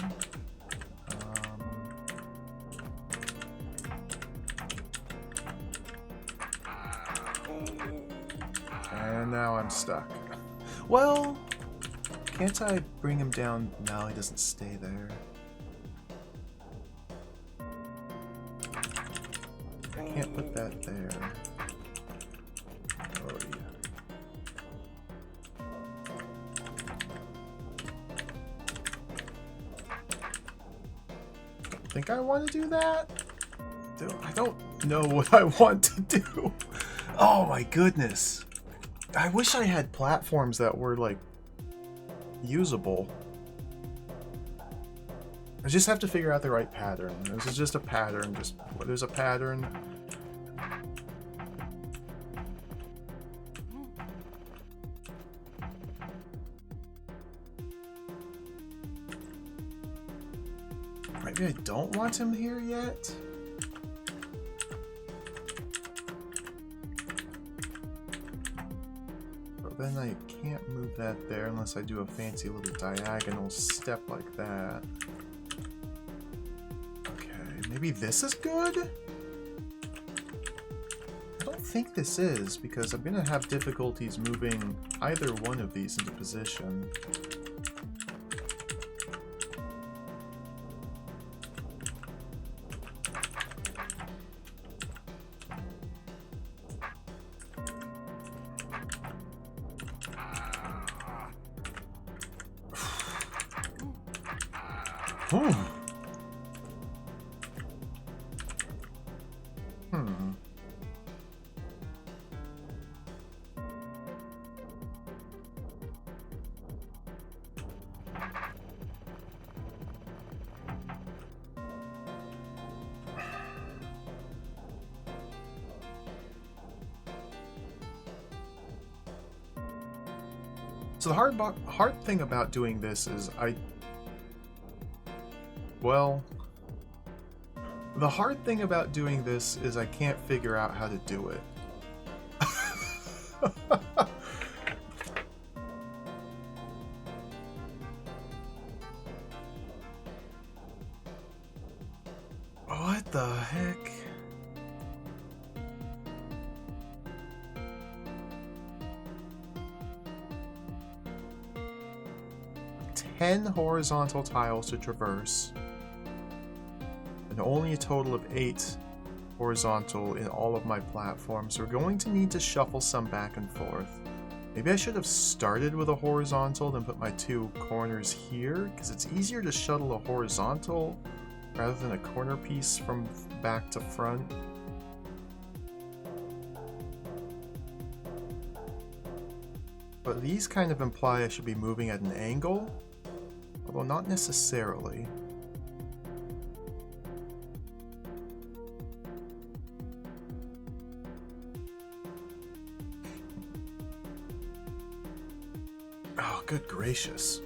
And now I'm stuck. Well, can't I bring him down? No, he doesn't stay there. I can't put that there. Oh, yeah. I think I want to do that. I don't know what I want to do. Oh my goodness. I wish I had platforms that were like usable. I just have to figure out the right pattern. This is just a pattern. Just there's a pattern. Maybe I don't want him here yet. But then I can't move that there unless I do a fancy little diagonal step like that. Okay, maybe this is good? I don't think this is, because I'm gonna have difficulties moving either one of these into position. So the hard thing about doing this is the hard thing about doing this is I can't figure out how to do it. What the heck? 10 horizontal tiles to traverse, and only a total of 8 horizontal in all of my platforms. So we're going to need to shuffle some back and forth. Maybe I should have started with a horizontal, then put my 2 corners here, because it's easier to shuttle a horizontal rather than a corner piece from back to front. But these kind of imply I should be moving at an angle, although not necessarily. Oh, good gracious.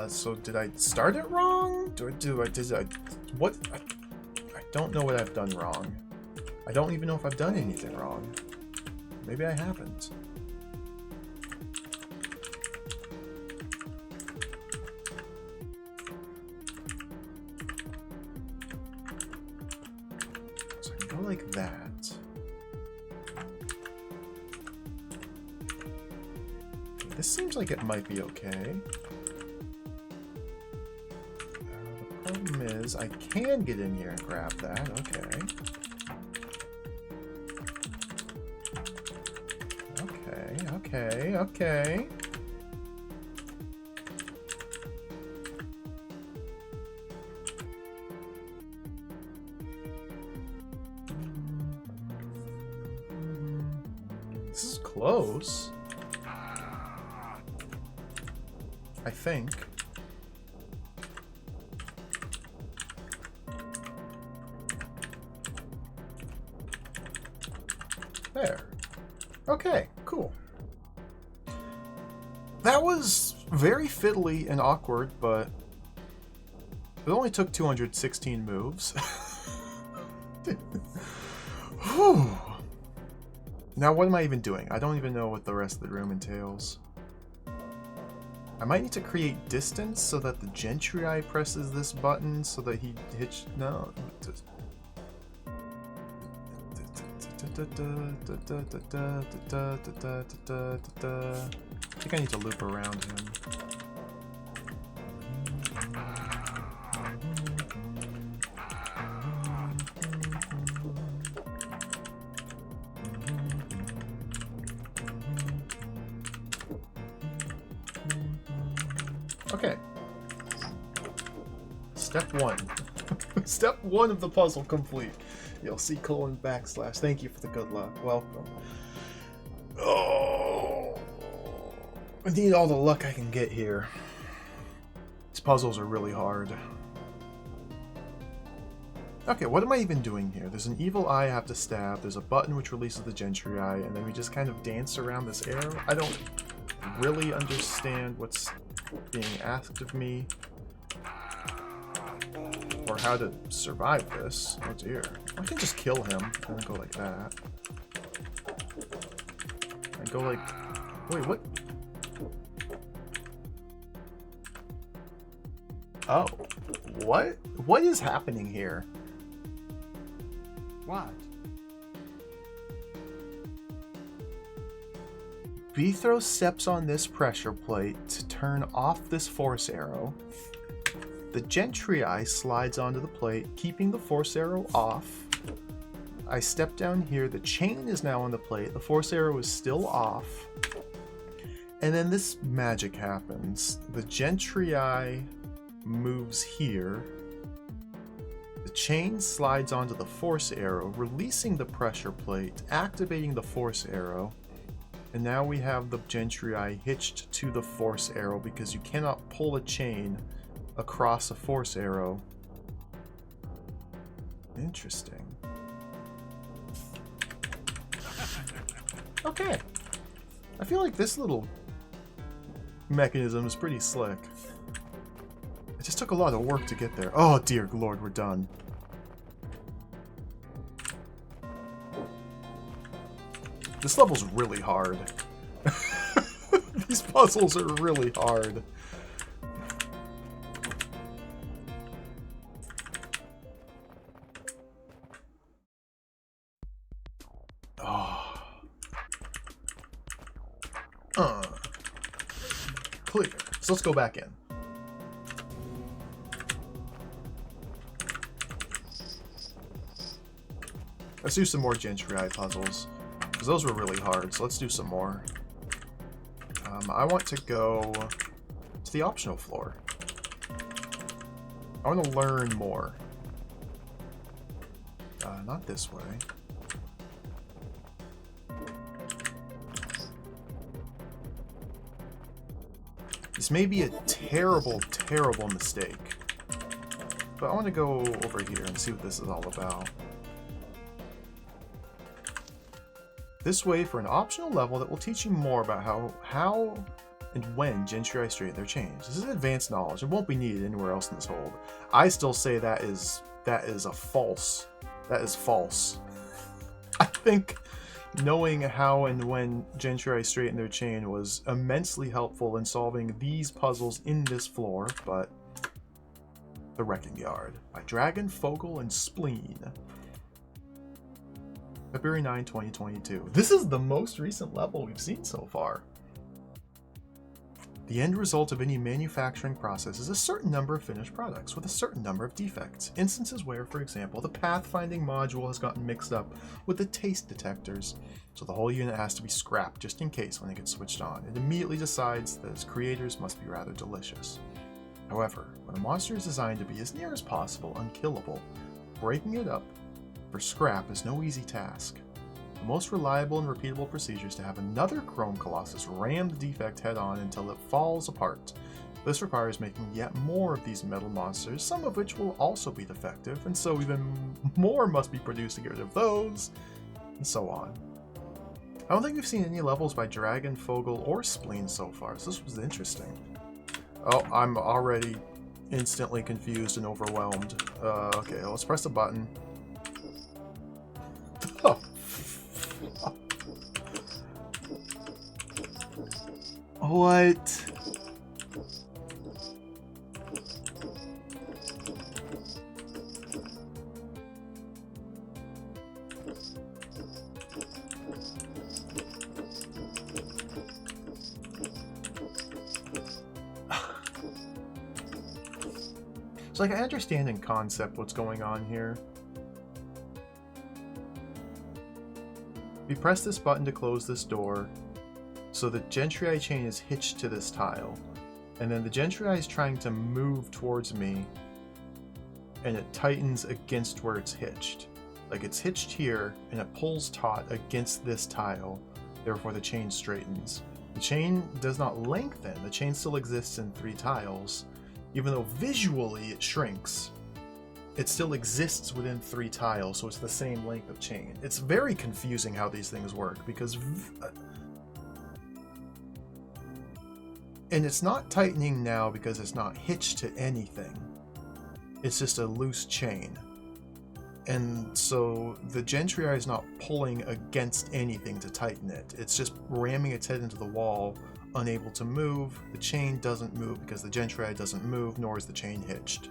So did I start it wrong? What? I don't know what I've done wrong. I don't even know if I've done anything wrong. Maybe I haven't. So I can go like that. This seems like it might be okay. The problem is I can get in here and grab that. Okay. Okay. close. I think. There. Okay, cool. That was very fiddly and awkward, but it only took 216 moves. Whew. Now what am I even doing? I don't even know what the rest of the room entails. I might need to create distance so that the Gentry presses this button so that he hits... No. I think I need to loop around him. Okay. Step 1. Step 1 of the puzzle complete. You'll see : /. Thank you for the good luck. Welcome. Oh, I need all the luck I can get here. These puzzles are really hard. Okay, what am I even doing here? There's an evil eye I have to stab. There's a button which releases the Gentry eye, and then we just kind of dance around this arrow. I don't really understand what's being asked of me, or how to survive this. Oh dear. I can just kill him and then go like that. And go like... Wait, what? Oh. What? What is happening here? What? Bethro steps on this pressure plate to turn off this force arrow. The Gentry eye slides onto the plate, keeping the force arrow off. I step down here, the chain is now on the plate, the force arrow is still off. And then this magic happens. The Gentry eye moves here. The chain slides onto the force arrow, releasing the pressure plate, activating the force arrow. And now we have the Gentry eye hitched to the force arrow because you cannot pull a chain across a force arrow. Interesting. Okay. I feel like this little mechanism is pretty slick. It just took a lot of work to get there. Oh dear lord, we're done. This level's really hard. These puzzles are really hard. Clear. So let's go back in. Let's do some more Gentry eye puzzles, because those were really hard, so let's do some more. I want to go to the optional floor. I want to learn more. Not this way. This may be a terrible, terrible mistake, but I want to go over here and see what this is all about. This way for an optional level that will teach you more about how and when Gentry straighten their chains. This is advanced knowledge. It won't be needed anywhere else in this hold. I still say that is a false. That is false. I think knowing how and when Gentry straighten their chain was immensely helpful in solving these puzzles in this floor, but The Wrecking Yard by Dragon, Fogel, and Spleen. February 9, 2022. This is the most recent level we've seen so far. The end result of any manufacturing process is a certain number of finished products with a certain number of defects. Instances where, for example, the pathfinding module has gotten mixed up with the taste detectors, so the whole unit has to be scrapped just in case when it gets switched on. It immediately decides that its creators must be rather delicious. However, when a monster is designed to be as near as possible unkillable, breaking it up for scrap is no easy task. The most reliable and repeatable procedure is to have another Chrome Colossus ram the defect head-on until it falls apart. This requires making yet more of these metal monsters, some of which will also be defective, and so even more must be produced to get rid of those, and so on. I don't think we've seen any levels by Dragon, Fogel, or Spleen so far, so this was interesting. Oh, I'm already instantly confused and overwhelmed. Okay, let's press the button. Oh. What? So, like, I understand in concept what's going on here. We press this button to close this door, so the Gentrii chain is hitched to this tile. And then the Gentrii is trying to move towards me, and it tightens against where it's hitched. Like, it's hitched here, and it pulls taut against this tile, therefore the chain straightens. The chain does not lengthen, the chain still exists in 3 tiles. Even though visually it shrinks, it still exists within 3 tiles, so it's the same length of chain. It's very confusing how these things work, because... And it's not tightening now because it's not hitched to anything. It's just a loose chain. And so the Gentrii is not pulling against anything to tighten it. It's just ramming its head into the wall, unable to move. The chain doesn't move because the Gentrii doesn't move, nor is the chain hitched.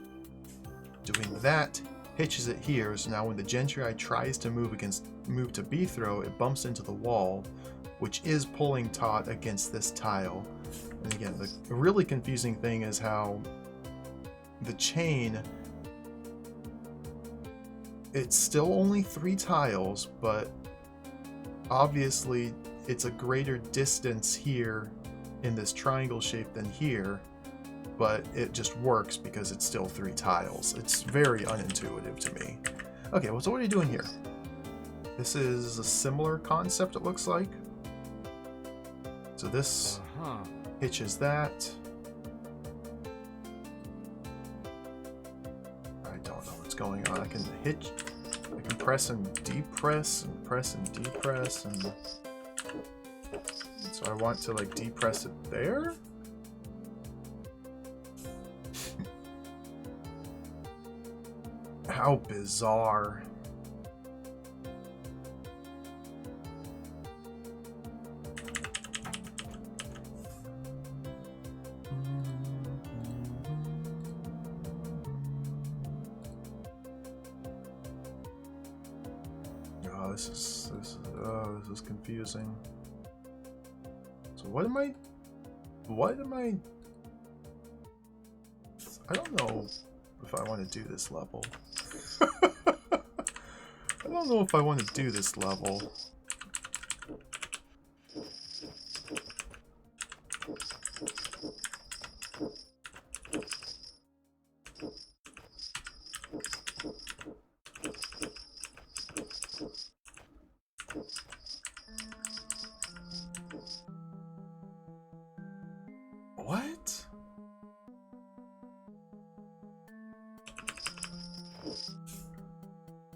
Doing that hitches it here, so now when the Gentrii tries to move to B-throw, it bumps into the wall, which is pulling taut against this tile. And again, the really confusing thing is how the chain, it's still only 3 tiles, but obviously it's a greater distance here in this triangle shape than here, but it just works because it's still 3 tiles. It's very unintuitive to me. Okay, well, so what are you doing here? This is a similar concept, it looks like. So this hitches that. I don't know what's going on. I can press and depress and press and depress, and so I want to like depress it there. How bizarre. This is confusing. So what am I don't know if I want to do this level. I don't know if I want to do this level. What?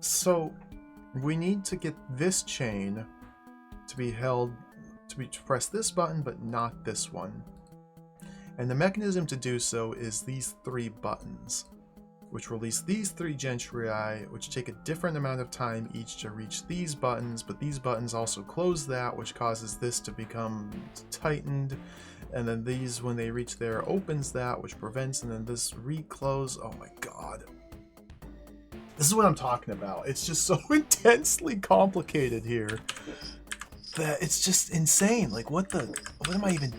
So we need to get this chain to be held, to press this button but not this one. And the mechanism to do so is these 3 buttons, which release these 3 Gentrii, which take a different amount of time each to reach these buttons, but these buttons also close that, which causes this to become tightened, and then these, when they reach there, opens that, which prevents, and then this reclose. Oh my god. This is what I'm talking about. It's just so intensely complicated here that it's just insane. Like, what am I even...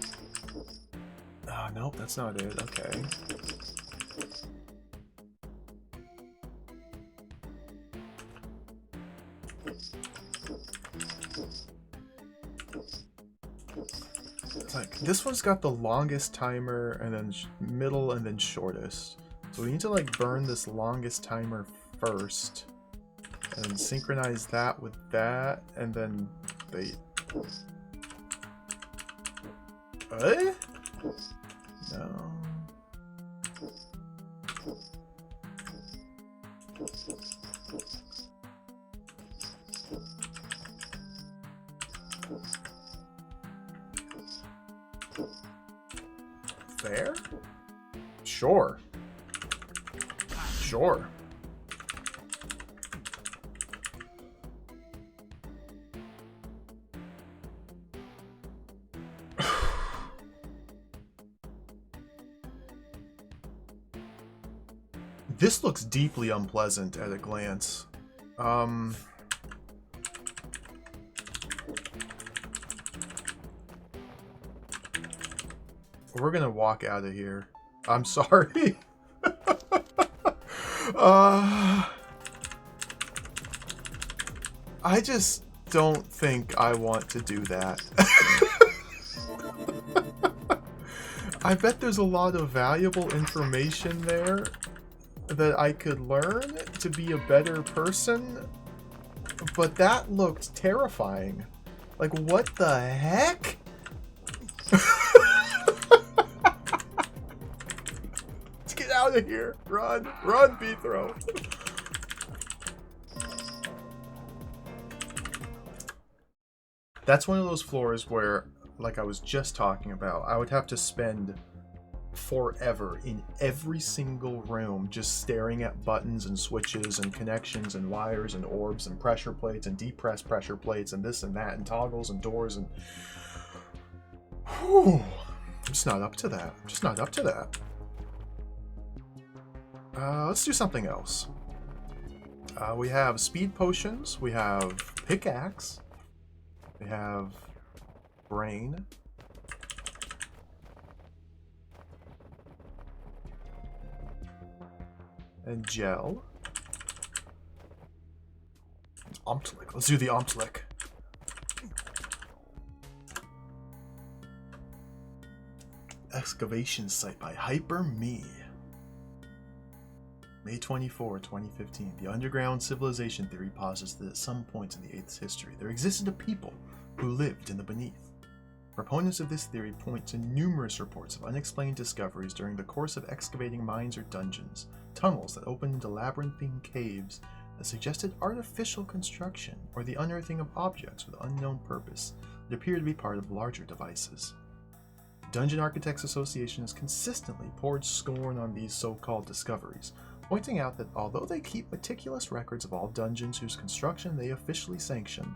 Oh, nope, that's not it. Okay. It's like, this one's got the longest timer, and then middle, and then shortest. So we need to, like, burn this longest timer first. And synchronize that with that, and then they... Eh? No. Fair? Sure. Sure. This looks deeply unpleasant at a glance. We're gonna walk out of here. I'm sorry. I just don't think I want to do that. I bet there's a lot of valuable information there that I could learn to be a better person, but that looked terrifying. Like, what the heck? Let's get out of here. Run. Run, Beethro. That's one of those floors where, like I was just talking about, I would have to spend forever in every single room just staring at buttons and switches and connections and wires and orbs and pressure plates and depressed pressure plates and this and that and toggles and doors and... Whew. I'm just not up to that. I'm just not up to that. Let's do something else. We have speed potions. We have pickaxe. We have brain. And gel. Omtlick. Let's do the Omtlick. Excavation site by Hyper Me. May 24, 2015. The underground civilization theory posits that at some points in the 8th's history, there existed a people who lived in the beneath. Proponents of this theory point to numerous reports of unexplained discoveries during the course of excavating mines or dungeons, tunnels that opened into labyrinthine caves that suggested artificial construction or the unearthing of objects with unknown purpose that appear to be part of larger devices. The Dungeon Architects Association has consistently poured scorn on these so-called discoveries, pointing out that although they keep meticulous records of all dungeons whose construction they officially sanction,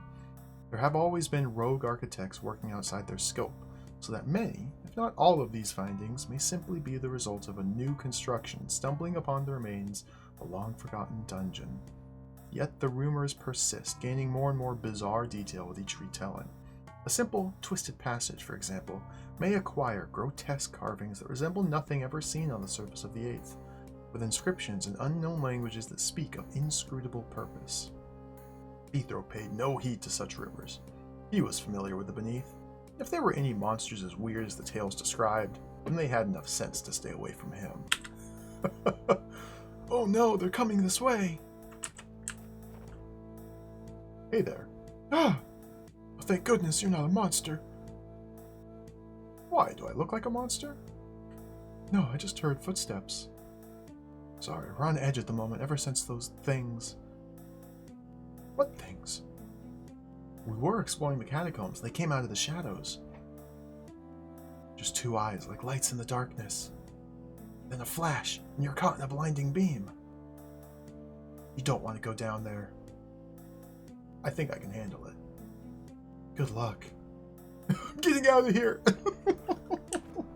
there have always been rogue architects working outside their scope, so that many, if not all of these findings, may simply be the result of a new construction stumbling upon the remains of a long-forgotten dungeon. Yet the rumors persist, gaining more and more bizarre detail with each retelling. A simple, twisted passage, for example, may acquire grotesque carvings that resemble nothing ever seen on the surface of the 8th, with inscriptions in unknown languages that speak of inscrutable purpose. Beethro paid no heed to such rumors. He was familiar with the Beneath. If there were any monsters as weird as the tales described, then they had enough sense to stay away from him. Oh no, they're coming this way! Hey there. Ah! Well, thank goodness you're not a monster. Why, do I look like a monster? No, I just heard footsteps. Sorry, we're on edge at the moment ever since those things... What things? We were exploring the catacombs. They came out of the shadows. Just two eyes like lights in the darkness. Then a flash, and you're caught in a blinding beam. You don't want to go down there. I think I can handle it. Good luck. I'm getting out of here.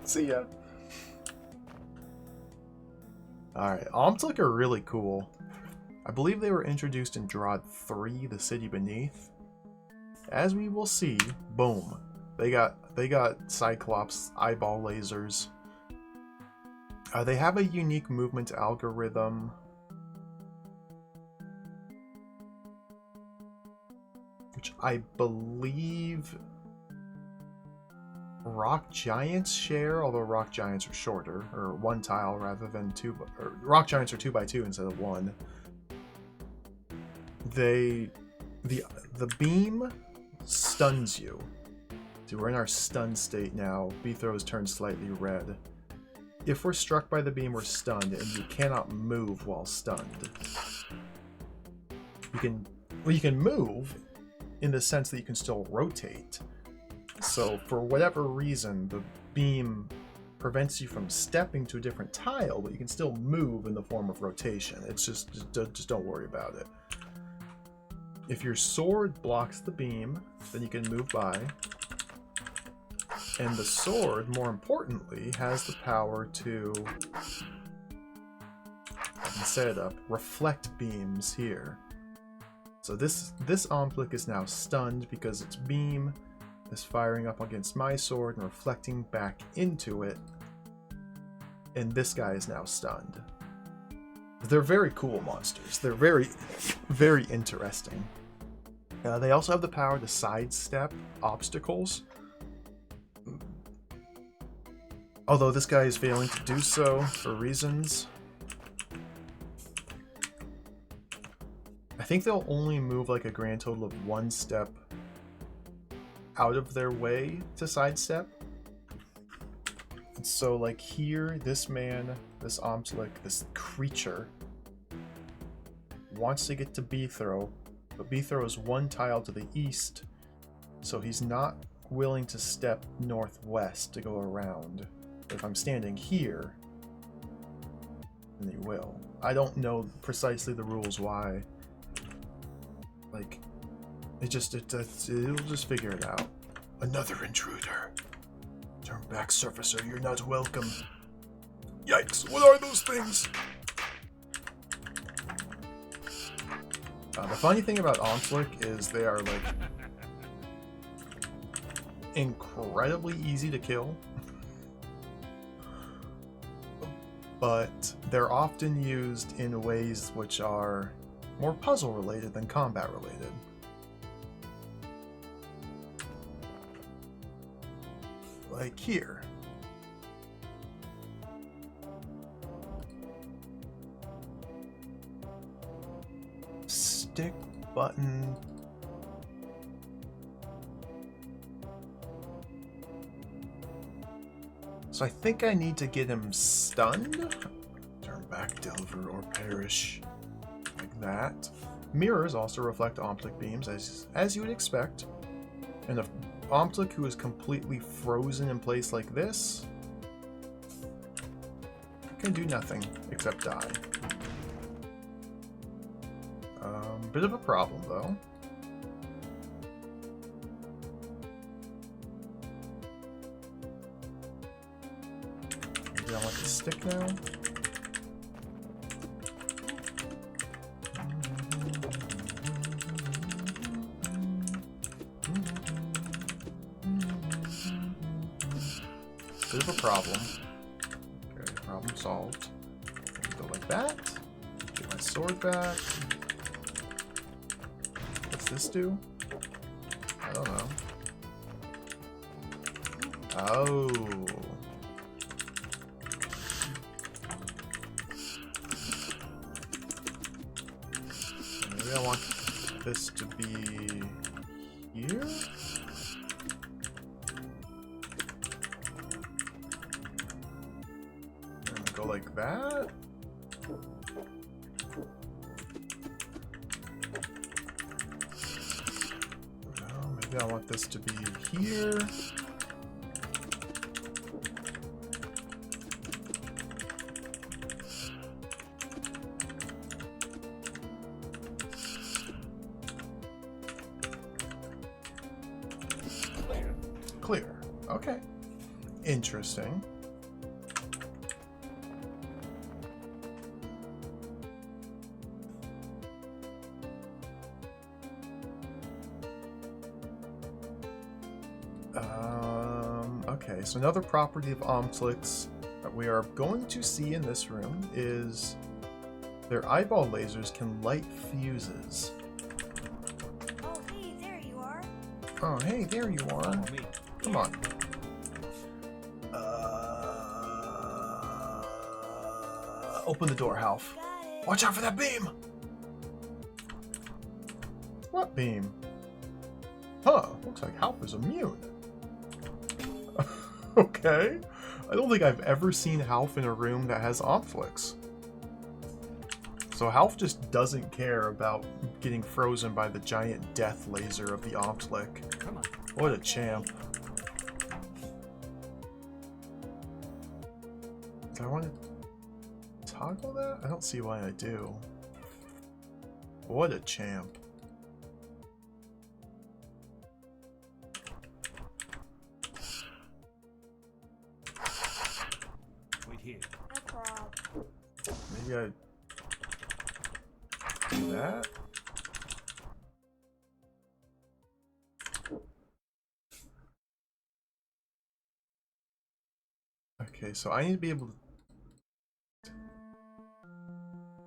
See ya. Alright, Omtlick are really cool. I believe they were introduced in DROD 3, The City Beneath. As we will see, boom. They got Cyclops eyeball lasers. They have a unique movement algorithm. Which I believe rock giants share, although rock giants are shorter, or one tile rather than two, or rock giants are 2x2 instead of one. the beam stuns you. So we're in our stun state now. B-throw has turned slightly red. If we're struck by the beam, we're stunned, and you cannot move while stunned. You can move in the sense that you can still rotate. So for whatever reason, the beam prevents you from stepping to a different tile, but you can still move in the form of rotation. It's just don't worry about it. If your sword blocks the beam, then you can move by. And the sword, more importantly, has the power to, I can set it up, reflect beams here. So this Omplic is now stunned because its beam is firing up against my sword and reflecting back into it. And this guy is now stunned. They're very cool monsters. They're very, very interesting. They also have the power to sidestep obstacles. Although this guy is failing to do so for reasons. I think they'll only move like a grand total of 1 step out of their way to sidestep. And so like here, this man, this Omplic, this creature wants to get to B-throw, but B-throw is 1 tile to the east, so he's not willing to step northwest to go around. If I'm standing here, then he will. I don't know precisely the rules why. Like, it'll just figure it out. Another intruder. Turn back, surfacer, you're not welcome. Yikes, what are those things? The funny thing about Omplic is they are, like, incredibly easy to kill. But they're often used in ways which are more puzzle related than combat related. Like here. Stick button. So I think I need to get him stunned. Turn back, Delver, or perish. Like that. Mirrors also reflect Omplic beams, as you would expect. And a Omplic who is completely frozen in place like this can do nothing except die. Bit of a problem, though. Maybe I want the stick now. Bit of a problem. Okay, problem solved. Go like that. Get my sword back. What's this do? I don't know. Oh. Maybe I want this to be here? And go like that? Well, maybe I want this to be here. Clear. Okay. Interesting. Okay, so another property of Omplics that we are going to see in this room is their eyeball lasers can light fuses. Oh, hey, there you are. Oh, hey, there you are. Me. Come on. Open the door, Half. Got it. Watch out for that beam! What beam? Huh, looks like Half is immune. Okay. I don't think I've ever seen Half in a room that has Omflix. So Half just doesn't care about getting frozen by the giant death laser of the Omflick. Come on. What a champ. Do I want to toggle that? I don't see why I do. What a champ. Wait here. No problem. Maybe I do that? Okay, so I need to be able to...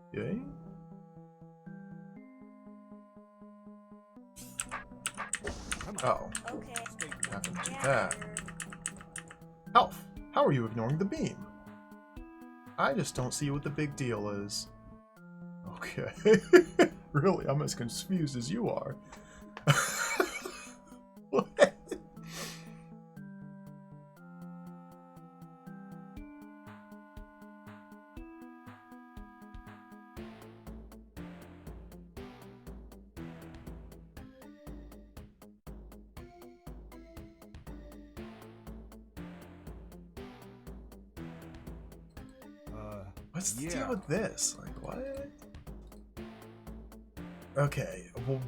Okay. Come on. Oh, Okay. have to do Yeah, that. Elf, how are you ignoring the beam? I just don't see what the big deal is. Okay. Really, I'm as confused as you are. What? What's the deal with this? Like, what? Okay, well...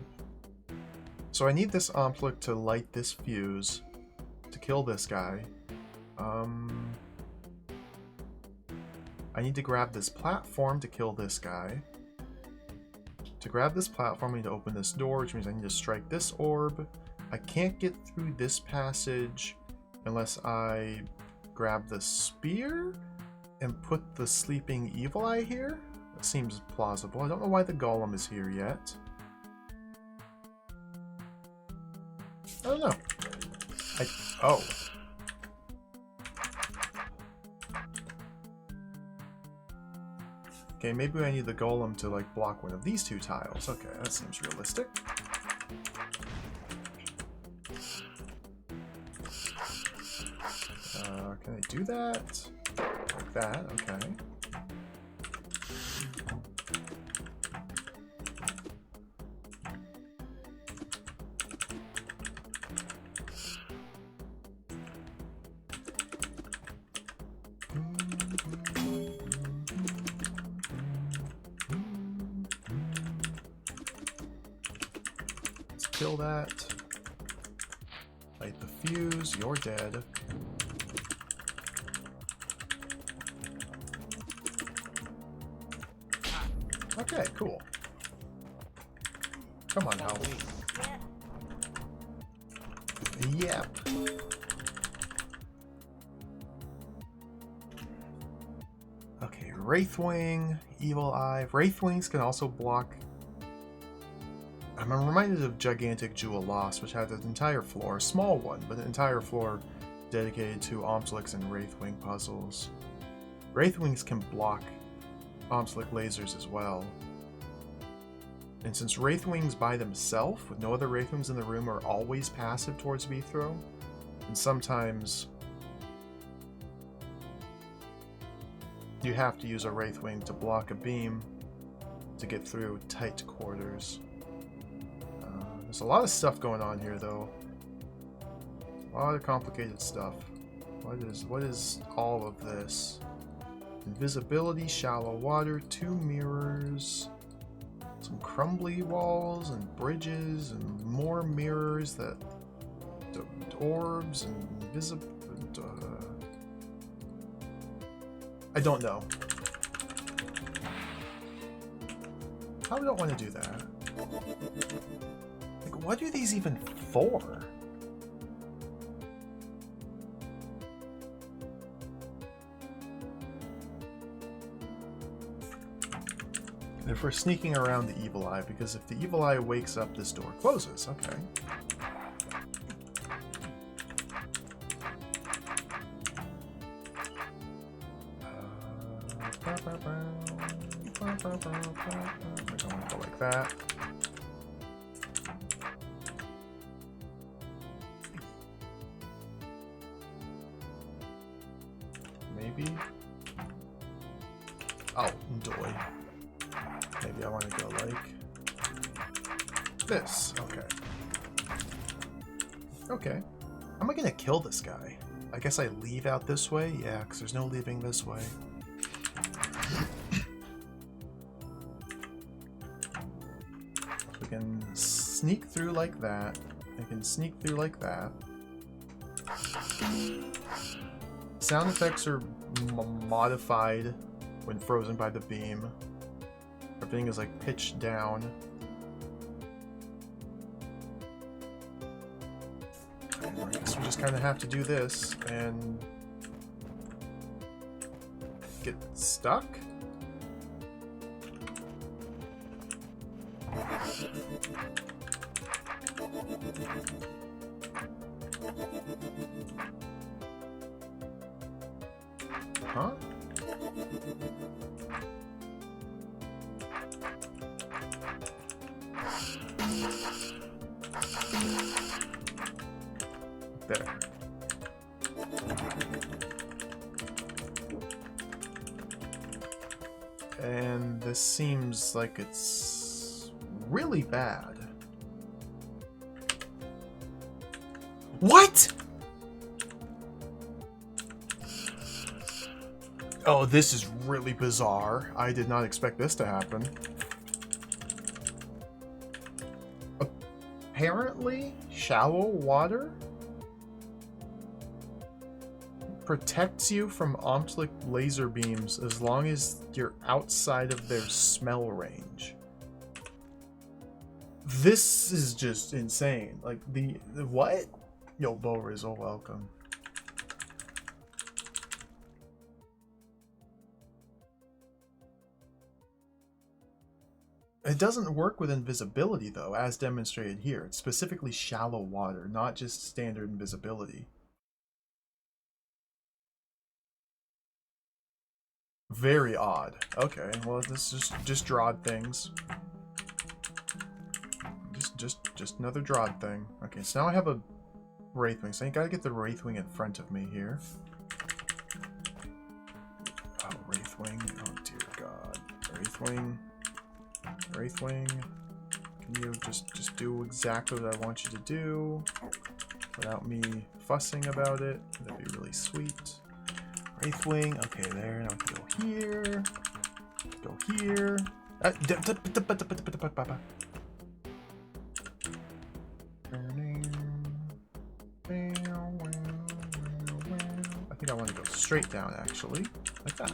So I need this Omflick to light this fuse to kill this guy. I need to grab this platform to kill this guy. To grab this platform, I need to open this door, which means I need to strike this orb. I can't get through this passage unless I grab the spear and put the sleeping evil eye here. That seems plausible. I don't know why the golem is here yet. I don't know. Oh. Okay, maybe I need the golem to like block one of these two tiles. Okay, that seems realistic. Can I do that? Like that, okay. Let's kill that. Light the fuse, you're dead. Okay, cool. Come on, Hal. Yeah. Yep. Okay, Wraithwing, Evil Eye. Wraithwings can also block... I'm reminded of Gigantic Jewel Lost, which had an entire floor, a small one, but an entire floor dedicated to Omflix and Wraithwing puzzles. Wraithwings can block Omflick lasers as well. And since Wraithwings by themselves, with no other Wraithwings in the room, are always passive towards V-Throw, and sometimes you have to use a Wraithwing to block a beam to get through tight quarters. There's a lot of stuff going on here, though. A lot of complicated stuff. What is all of this? Invisibility, shallow water, 2 mirrors, some crumbly walls and bridges, and more mirrors that... orbs and invisible... I don't know. I don't want to do that. Like, what are these even for? If we're sneaking around the evil eye, because if the evil eye wakes up, this door closes. Okay. We're going to go like that. Oh, doy. Maybe I want to go like this. Okay. Okay. How am I gonna kill this guy? I guess I leave out this way? Yeah, because there's no leaving this way. We can sneak through like that. I can sneak through like that. Sound effects are modified when frozen by the beam. Everything is like pitched down. I guess we just kind of have to do this and get stuck. Huh? There. And this seems like it's really bad. What? Oh, this is really bizarre. I did not expect this to happen. Apparently, shallow water protects you from Omtlik laser beams as long as you're outside of their smell range. This is just insane. Like, the what? Yo, Bo Rizzle, welcome. It doesn't work with invisibility, though, as demonstrated here. It's specifically shallow water, not just standard invisibility. Very odd. Okay, well, this is just DROD things. Just another DROD thing. Okay, so now I have a Wraithwing, so I gotta get the Wraithwing in front of me here. Oh, Wraithwing. Oh, dear God. Wraithwing. Wraithwing. Can you just do exactly what I want you to do without me fussing about it? That'd be really sweet. Wraithwing. Okay, there. Now we can go here. Go here. I think I want to go straight down, actually. Like that.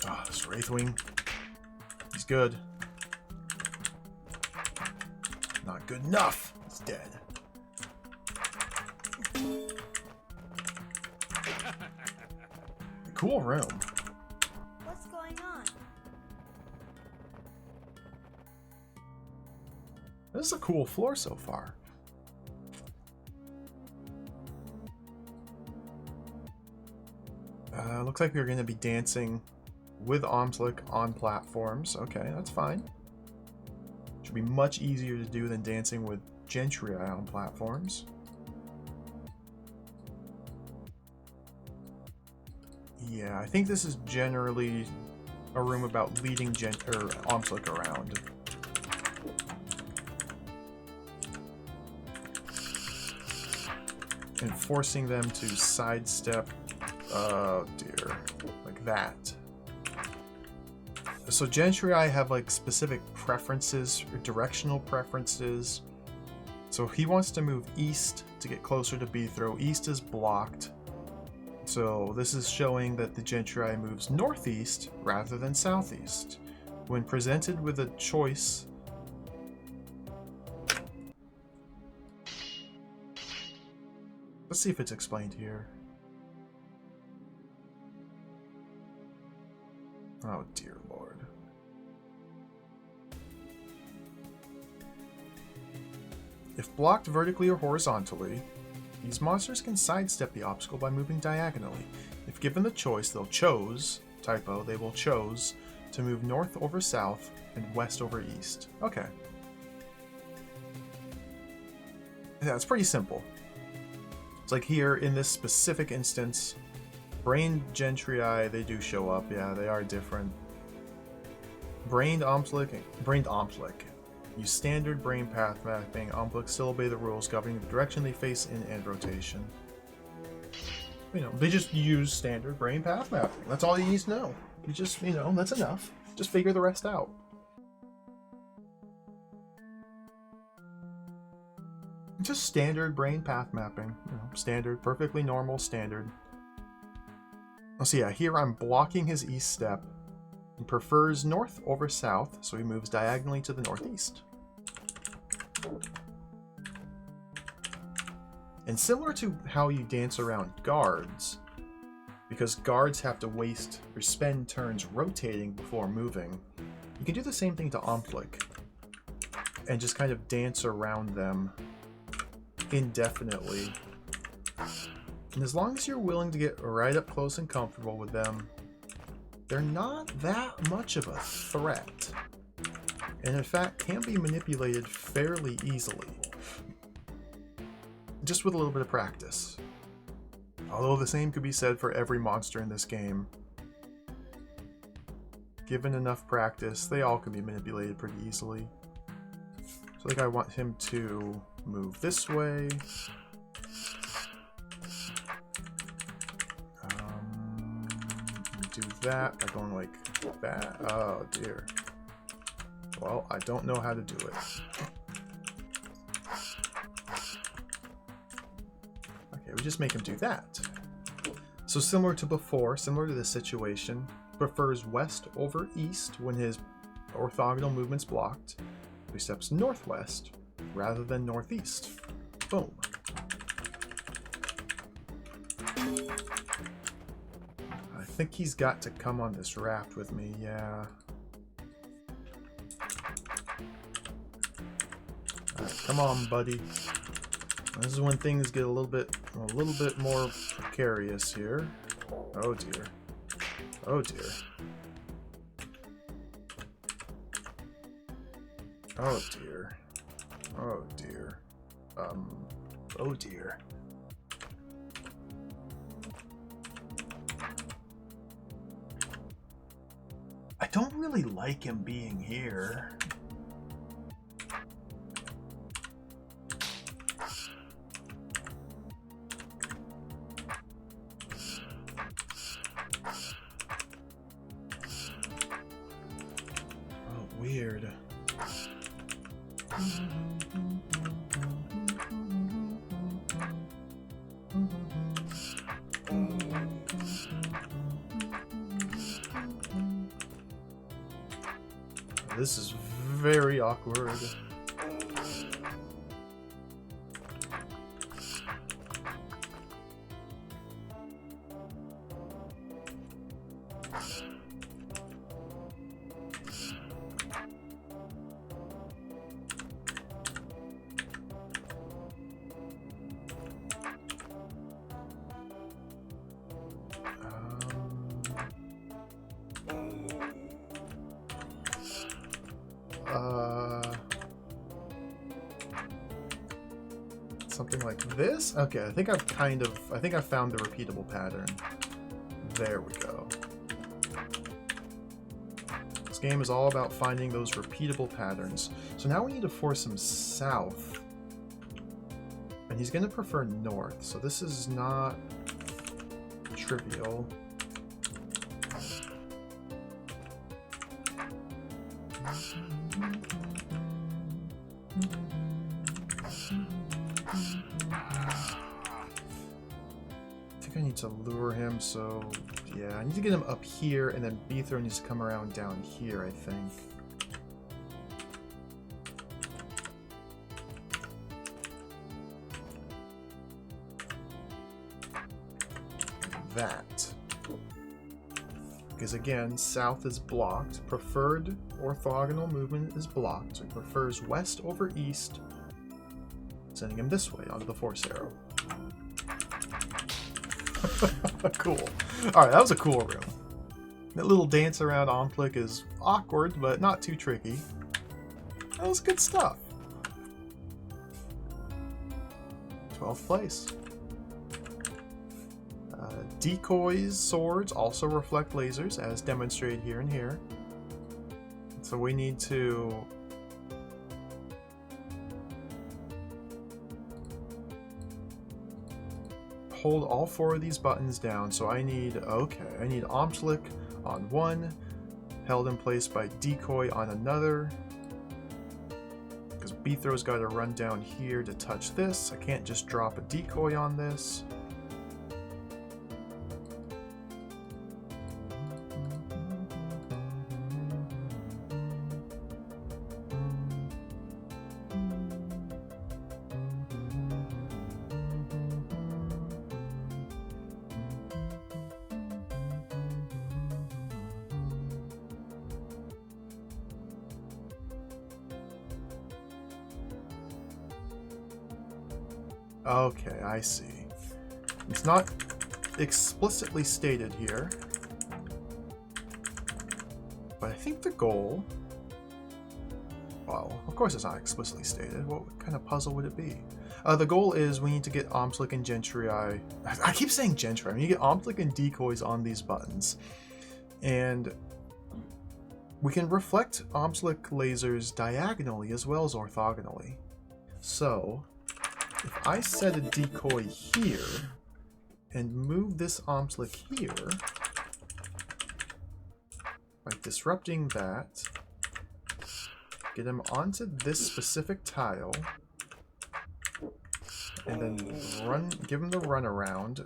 Ah, this Wraithwing. He's good. Not good enough. He's dead. Cool room. What's going on? This is a cool floor so far. Looks like we're going to be dancing with Omtlik on platforms. Okay, that's fine. Should be much easier to do than dancing with Gentry on platforms. Yeah, I think this is generally a room about leading Omtlik around. And forcing them to sidestep, oh dear, like that. So Gentry have like specific preferences, or directional preferences. So he wants to move east to get closer to B-throw. East is blocked. So this is showing that the Gentry moves northeast rather than southeast. When presented with a choice, let's see if it's explained here. Oh dear Lord. If blocked vertically or horizontally, These monsters can sidestep the obstacle by moving diagonally. If given the choice, they will choose to move north over south and west over east. Okay. Yeah, it's pretty simple. It's like here in this specific instance, brain gentrii, they do show up. Yeah, they are different. Brained Omplic. Use standard brain path mapping. Omplics still obey the rules governing the direction they face in and rotation. You know, they just use standard brain path mapping. That's all you need to know. You just, you know, that's enough. Just figure the rest out. Just standard brain path mapping. You know, standard, perfectly normal standard. Oh, so yeah, here I'm blocking his east step. He prefers north over south, so he moves diagonally to the northeast. And similar to how you dance around guards, because guards have to waste or spend turns rotating before moving, you can do the same thing to Omplic and just kind of dance around them indefinitely. And as long as you're willing to get right up close and comfortable with them, they're not that much of a threat, and in fact can be manipulated fairly easily, just with a little bit of practice. Although the same could be said for every monster in this game. Given enough practice, they all can be manipulated pretty easily. So like I want him to move this way. Do that by going like that. Oh dear. Well, I don't know how to do it. Okay, we just make him do that. So similar to before, similar to this situation, prefers west over east when his orthogonal movement's blocked. He steps northwest rather than northeast. Boom. I think he's got to come on this raft with me, yeah. Alright, come on, buddy. This is when things get a little bit more precarious here. Oh dear. Oh dear. Oh dear. Oh dear. Oh dear. I don't really like him being here. Oh, weird. This is very awkward. Something like this? Okay, I think I've found the repeatable pattern. There we go. This game is all about finding those repeatable patterns. So now we need to force him south. And he's going to prefer north, so this is not trivial. I need to lure him, so yeah, I need to get him up here, and then Beethro needs to come around down here, I think. That. Because again, south is blocked. Preferred orthogonal movement is blocked, so he prefers west over east, sending him this way onto the force arrow. Cool. Alright, that was a cool room. That little dance around Omplic is awkward, but not too tricky. That was good stuff. 12th place. Decoys swords also reflect lasers, as demonstrated here and here. So we need to hold all 4 of these buttons down. So I need Omplic on one, held in place by decoy on another. Because Beethrow's got to run down here to touch this. I can't just drop a decoy on this. Okay, I see. It's not explicitly stated here, but I think the goal... Well, of course it's not explicitly stated. What kind of puzzle would it be? The goal is we need to get Omplic and Gentry. I keep saying Gentry. I mean, you get Omplic and decoys on these buttons, and we can reflect Omplic lasers diagonally as well as orthogonally. So if I set a decoy here and move this Omplic here by disrupting that, get him onto this specific tile, and then give him the runaround.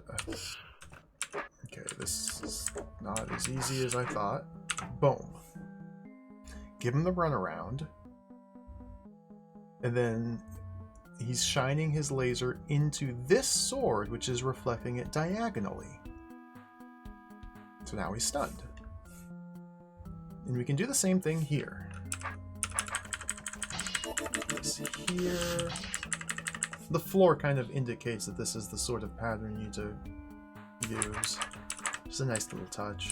Okay, this is not as easy as I thought. Boom. Give him the runaround, and then he's shining his laser into this sword, which is reflecting it diagonally. So now he's stunned. And we can do the same thing here. This here. The floor kind of indicates that this is the sort of pattern you need to use. Just a nice little touch.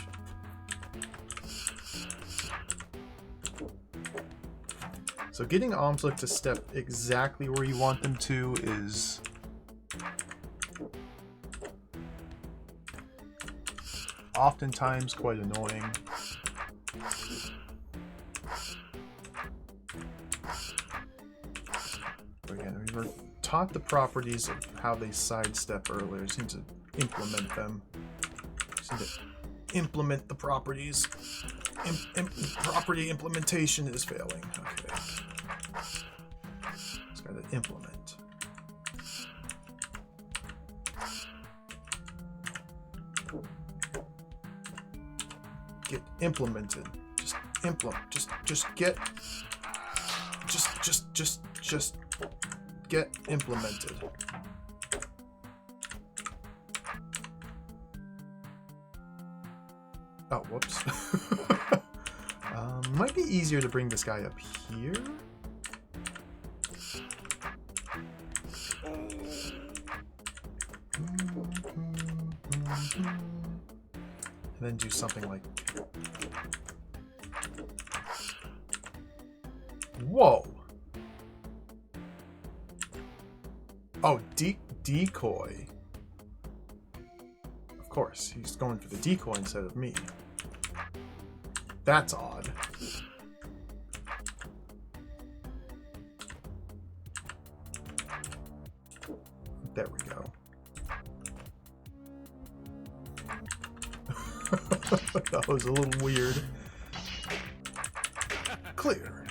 So getting Omplic to step exactly where you want them to is oftentimes quite annoying. But again, we were taught the properties of how they sidestep earlier. Just need to implement them. Just need to implement the properties. Property implementation is failing. Okay. Just gotta implement. Get implemented. Just implement. Just get. Just get implemented. Oh, whoops. Might be easier to bring this guy up here. And then do something like... Whoa! Oh, decoy. Of course, he's going for the decoy instead of me. That's odd. There we go. That was a little weird. Clear.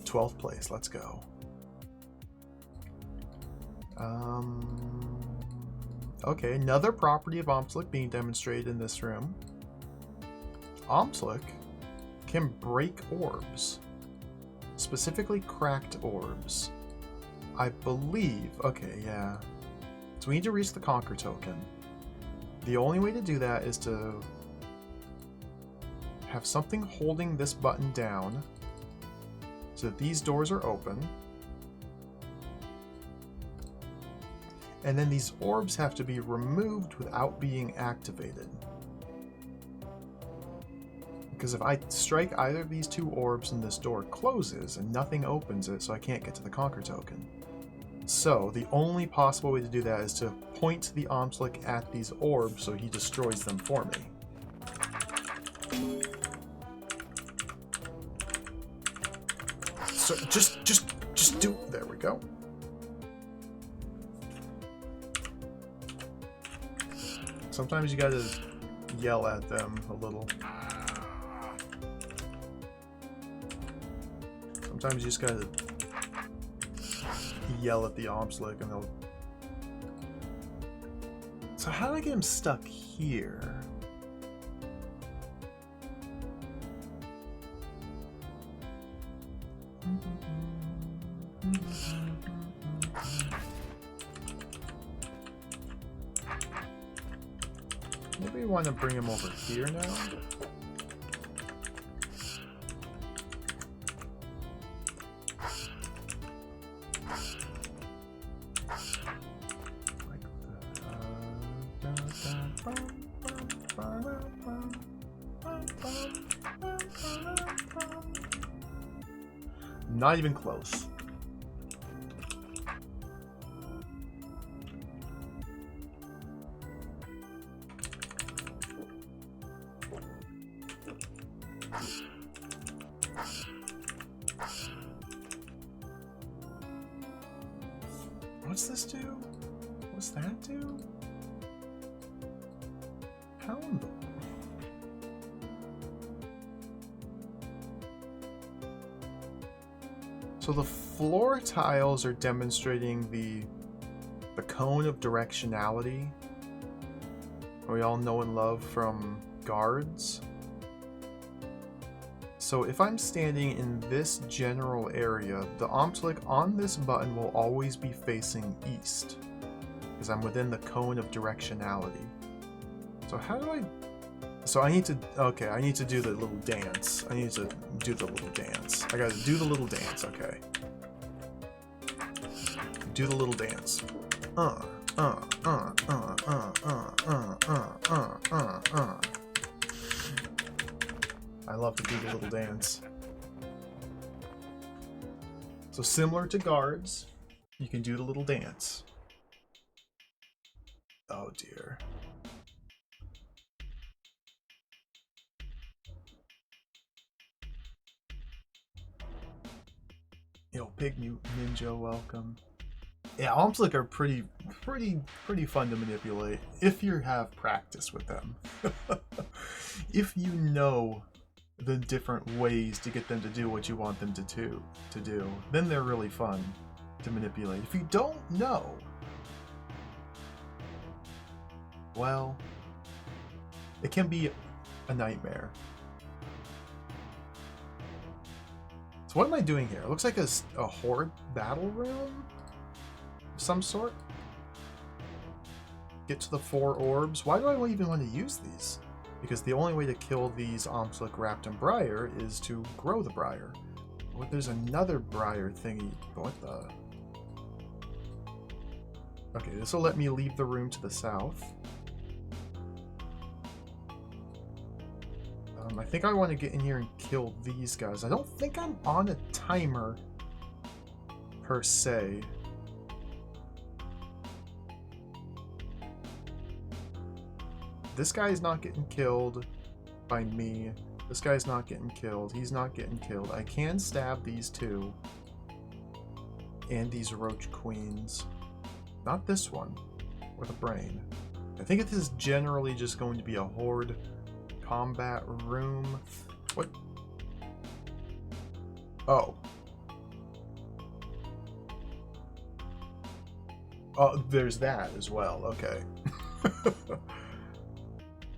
12th place, let's go. Okay, another property of Omplic being demonstrated in this room. Omplic can break orbs. Specifically cracked orbs. I believe... Okay, yeah. So we need to reach the Conquer token. The only way to do that is to have something holding this button down so that these doors are open. And then these orbs have to be removed without being activated. Because if I strike either of these two orbs and this door closes and nothing opens it, so I can't get to the Conquer token. So the only possible way to do that is to point the Omslick at these orbs so he destroys them for me. So just do, there we go. Sometimes you gotta yell at them a little. Sometimes you just gotta yell at the Omslick and they'll... So how do I get him stuck here? Maybe we want to bring him over here now. Not even close. What's this do? What's that do? How in the... So the floor tiles are demonstrating the cone of directionality we all know and love from guards. So if I'm standing in this general area, the Omslick on this button will always be facing east, because I'm within the cone of directionality. So how do I... So I need to... Okay, I need to do the little dance. I need to do the little dance. I gotta do the little dance, okay. Do the little dance. I love to do the little dance. So similar to guards, you can do the little dance. Oh dear. Yo, Pygmy Ninja, welcome. Yeah, Omslick are pretty fun to manipulate if you have practice with them. If you know the different ways to get them to do what you want them to do, then they're really fun to manipulate. If you don't know, well, it can be a nightmare. So what am I doing here? It looks like a horde battle room of some sort. Get to the 4 orbs. Why do I even want to use these? Because the only way to kill these Omslick wrapped in Briar is to grow the Briar. But there's another Briar thingy. What the? Okay, this will let me leave the room to the south. I think I want to get in here and kill these guys. I don't think I'm on a timer per se. This guy's not getting killed by me. This guy's not getting killed. He's not getting killed. I can stab these two. And these roach queens. Not this one. Or the brain. I think it is generally just going to be a horde combat room. What? Oh. Oh, there's that as well. Okay.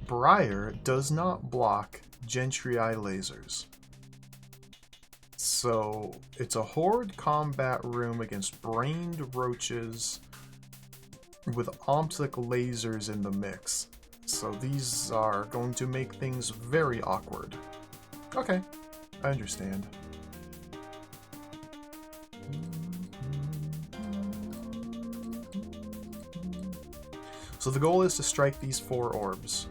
Briar does not block Gentry Eye lasers. So it's a horde combat room against brained roaches with Omslick lasers in the mix. So these are going to make things very awkward. Okay, I understand. So the goal is to strike these 4 orbs,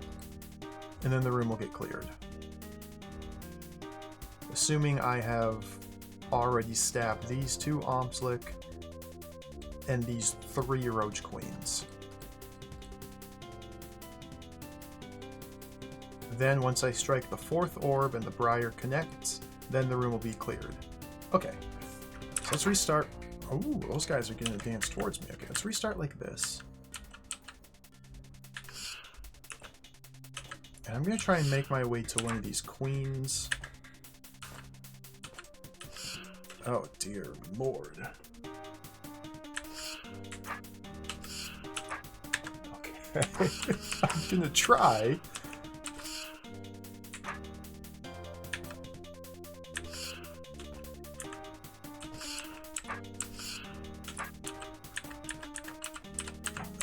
and then the room will get cleared. Assuming I have already stabbed these 2 Omslick and these 3 Roach Queens. Then once I strike the 4th orb and the Briar connects, then the room will be cleared. Okay, so let's restart. Oh, those guys are going to advance towards me. Okay, let's restart like this. And I'm going to try and make my way to one of these queens. Oh dear lord. Okay, I'm going to try.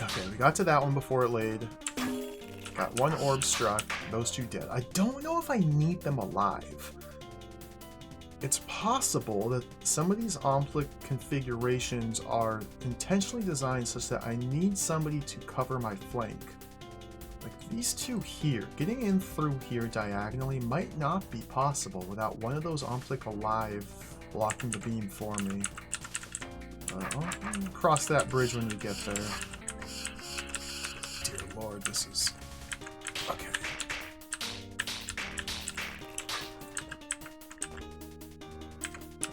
Okay, we got to that one before it laid. Got 1 orb struck, those 2 dead. I don't know if I need them alive. It's possible that some of these Omplic configurations are intentionally designed such that I need somebody to cover my flank. Like these 2 here, getting in through here diagonally might not be possible without one of those Omplic alive blocking the beam for me. I'll cross that bridge when we get there. Dear lord, this is... okay.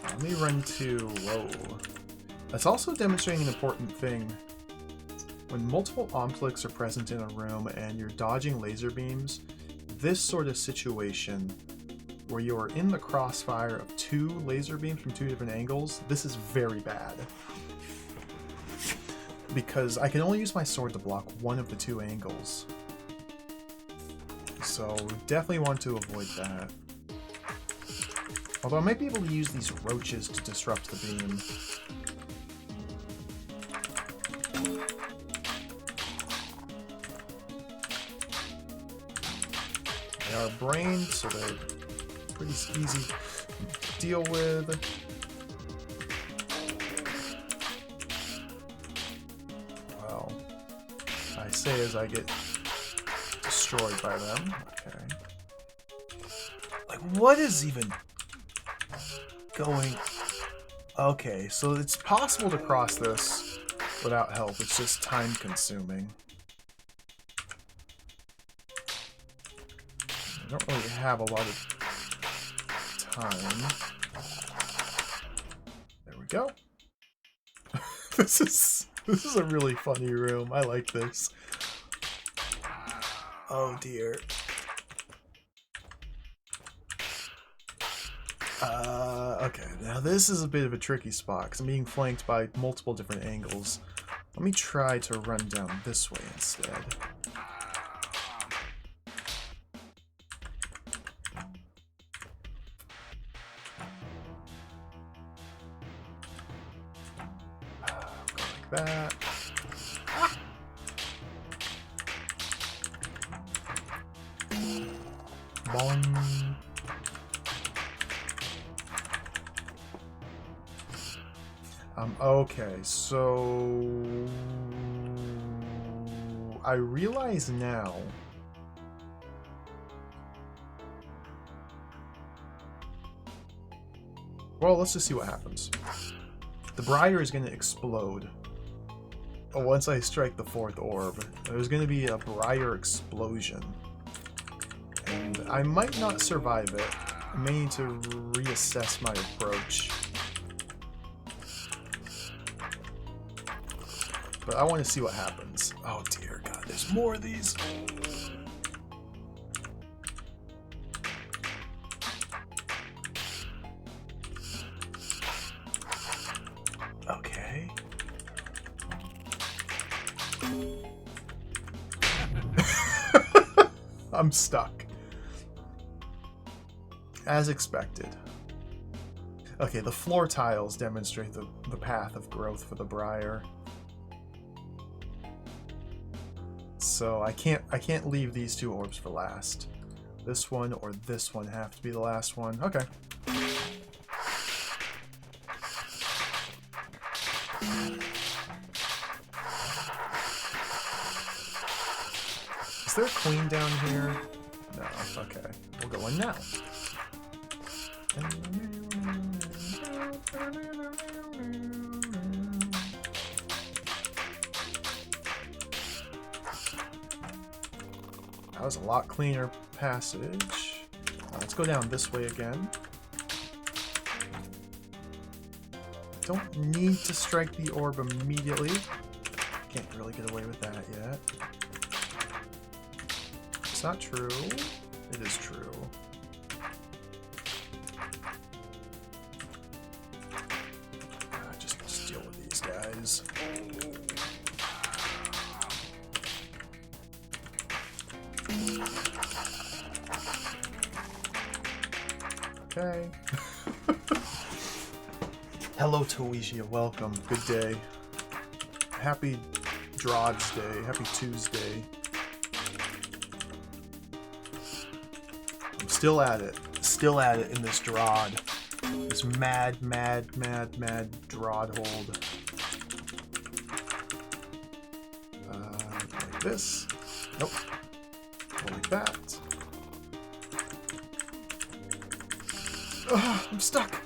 Let me run to... whoa. That's also demonstrating an important thing. When multiple Omplics are present in a room and you're dodging laser beams, this sort of situation where you are in the crossfire of 2 laser beams from 2 different angles, this is very bad. Because I can only use my sword to block one of the 2 angles. So we definitely want to avoid that. Although I might be able to use these roaches to disrupt the beam. They are brained, so they're pretty easy to deal with. Well, I say as I get destroyed by them. Okay. Like, what is even going... Okay, so it's possible to cross this without help. It's just time consuming. I don't really have a lot of time. There we go. This is a really funny room. I like this. Oh dear. Okay, now this is a bit of a tricky spot because I'm being flanked by multiple different angles. Let me try to run down this way instead. Go like that. Boing. Okay, so I realize now well, let's just see what happens. The Briar is going to explode once I strike the 4th orb. There's going to be a Briar explosion, and I might not survive it. I may need to reassess my approach. But I want to see what happens. Oh dear god, there's more of these. Okay. I'm stuck. As expected. Okay, the floor tiles demonstrate the path of growth for the Briar. So I can't leave these 2 orbs for last. This one or this one have to be the last one. Okay. there a queen down here? No. Okay. We'll go in now. That was a lot cleaner passage. Let's go down this way again. Don't need to strike the orb immediately. Can't really get away with that yet. It's not true. It is true. Just deal with these guys. Okay. Hello, Toisia. Welcome. Good day. Happy DROD's Day. Happy Tuesday. I'm still at it. Still at it in this DROD. This mad DROD hold. Like this. Nope. Like that. Ugh, I'm stuck.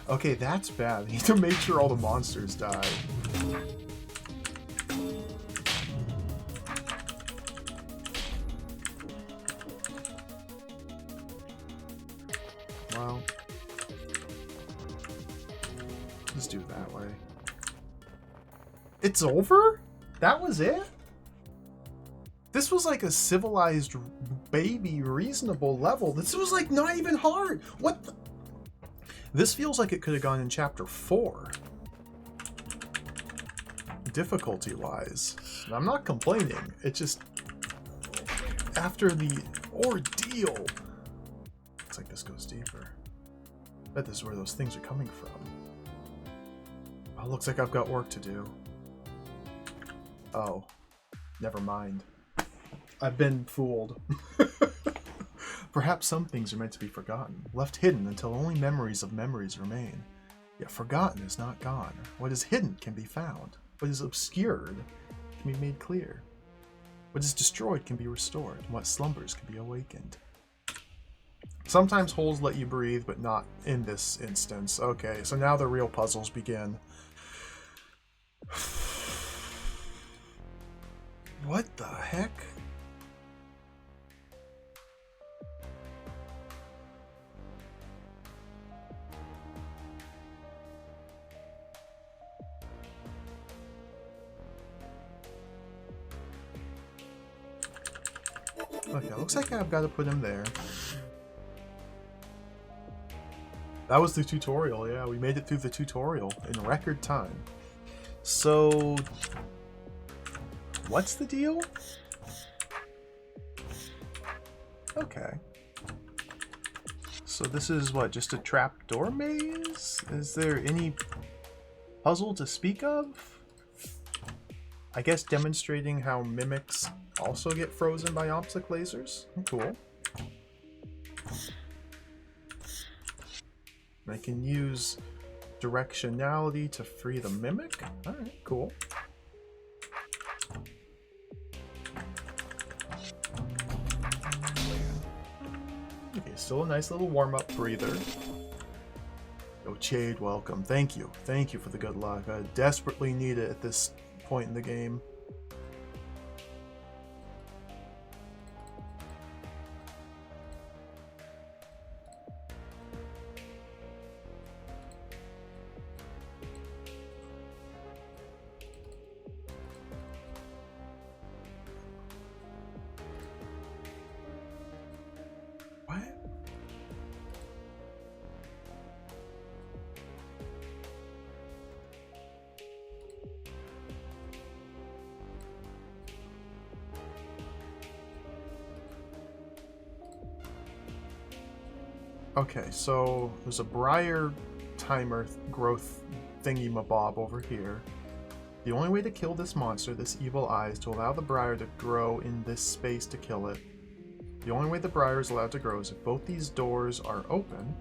Okay, that's bad. I need to make sure all the monsters die. Well, let's do it that way. It's over? That was it? This was like a civilized baby reasonable level. This was like not even hard. What the? This feels like it could have gone in chapter 4. Difficulty-wise. I'm not complaining. It just... After the ordeal... Looks like this goes deeper. Bet this is where those things are coming from. Oh, looks like I've got work to do. Oh. Never mind. I've been fooled. Perhaps some things are meant to be forgotten, left hidden until only memories of memories remain. Yet forgotten is not gone. What is hidden can be found. What is obscured can be made clear. What is destroyed can be restored. And what slumbers can be awakened. Sometimes holes let you breathe, but not in this instance. Okay, so now the real puzzles begin. What the heck? Okay, looks like I've got to put him there. That was the tutorial, yeah. We made it through the tutorial in record time. So... what's the deal? Okay. So this is what, just a trapdoor maze? Is there any puzzle to speak of? I guess demonstrating how mimics also get frozen by optic lasers. Cool. I can use directionality to free the mimic. Alright, cool. Okay, still a nice little warm-up breather. Oh, Chade, welcome. Thank you. Thank you for the good luck. I desperately need it at this point in the game. Okay, so there's a briar timer growth thingy-mabob over here. The only way to kill this monster, this evil eye, is to allow the briar to grow in this space to kill it. The only way the briar is allowed to grow is if both these doors are open,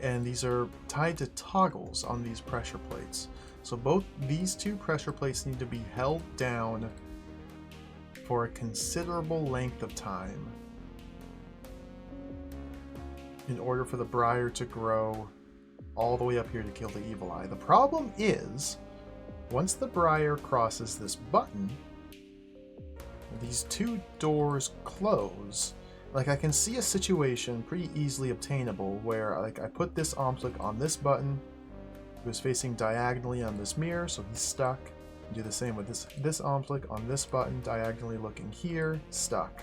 and these are tied to toggles on these pressure plates. So both these two pressure plates need to be held down for a considerable length of time in order for the briar to grow all the way up here to kill the evil eye. The problem is, once the briar crosses this button, these two doors close. Like, I can see a situation pretty easily obtainable where, like, I put this Omslick on this button, it was facing diagonally on this mirror, so he's stuck. Do the same with this Omslick on this button, diagonally looking here, stuck.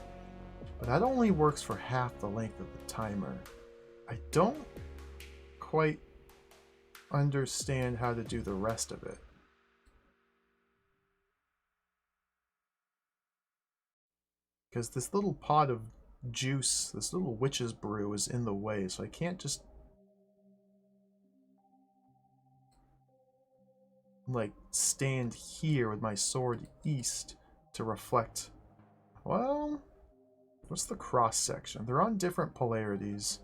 But that only works for half the length of the timer. I don't quite understand how to do the rest of it. Because this little pot of juice, this little witch's brew is in the way, so I can't just like stand here with my sword east to reflect. Well, what's the cross section? They're on different polarities.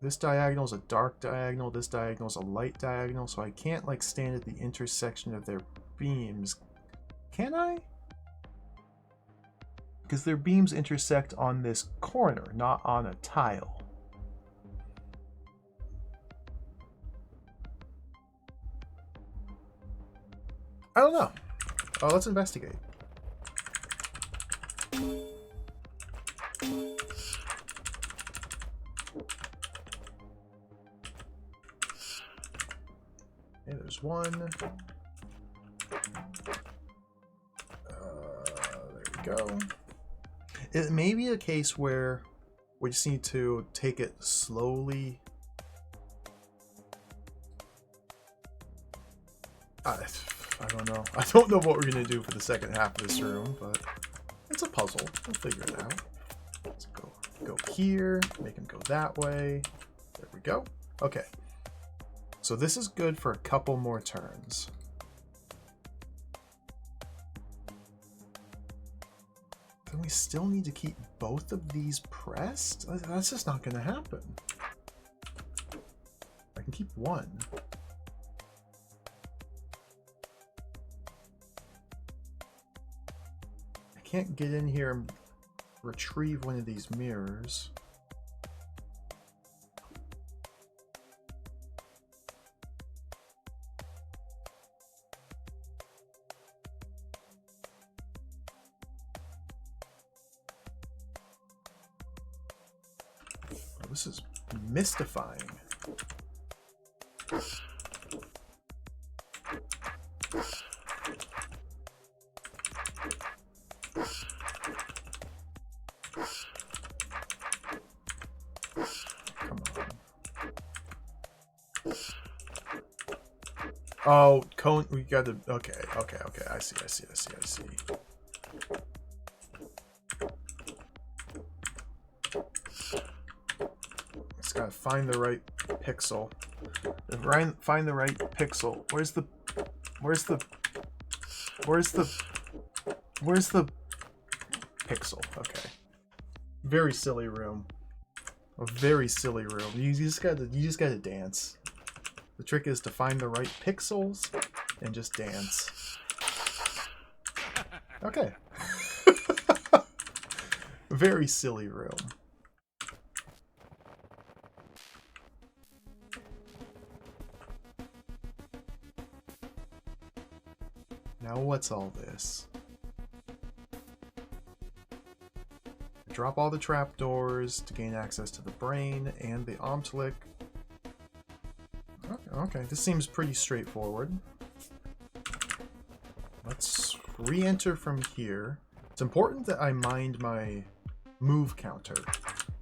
This diagonal is a dark diagonal, this diagonal is a light diagonal, so I can't like stand at the intersection of their beams. Can I? Because their beams intersect on this corner, not on a tile. I don't know. Oh, let's investigate. Okay, there's one. There we go. It may be a case where we just need to take it slowly. I don't know. I don't know what we're going to do for the second half of this room, but it's a puzzle. We'll figure it out. Let's go here, make him go that way. There we go. Okay. So this is good for a couple more turns. Then we still need to keep both of these pressed? That's just not going to happen. I can keep one. I can't get in here and retrieve one of these mirrors. This is mystifying. Come on. Oh, cone. We got to. Okay. I see. Gotta find the right pixel. Find the right pixel. Where's the pixel? Okay. Very silly room. A very silly room. You just gotta dance. The trick is to find the right pixels and just dance. Okay. Very silly room. Now what's all this? Drop all the trapdoors to gain access to the brain and the Omtlick. Okay, this seems pretty straightforward. Let's re-enter from here. It's important that I mind my move counter.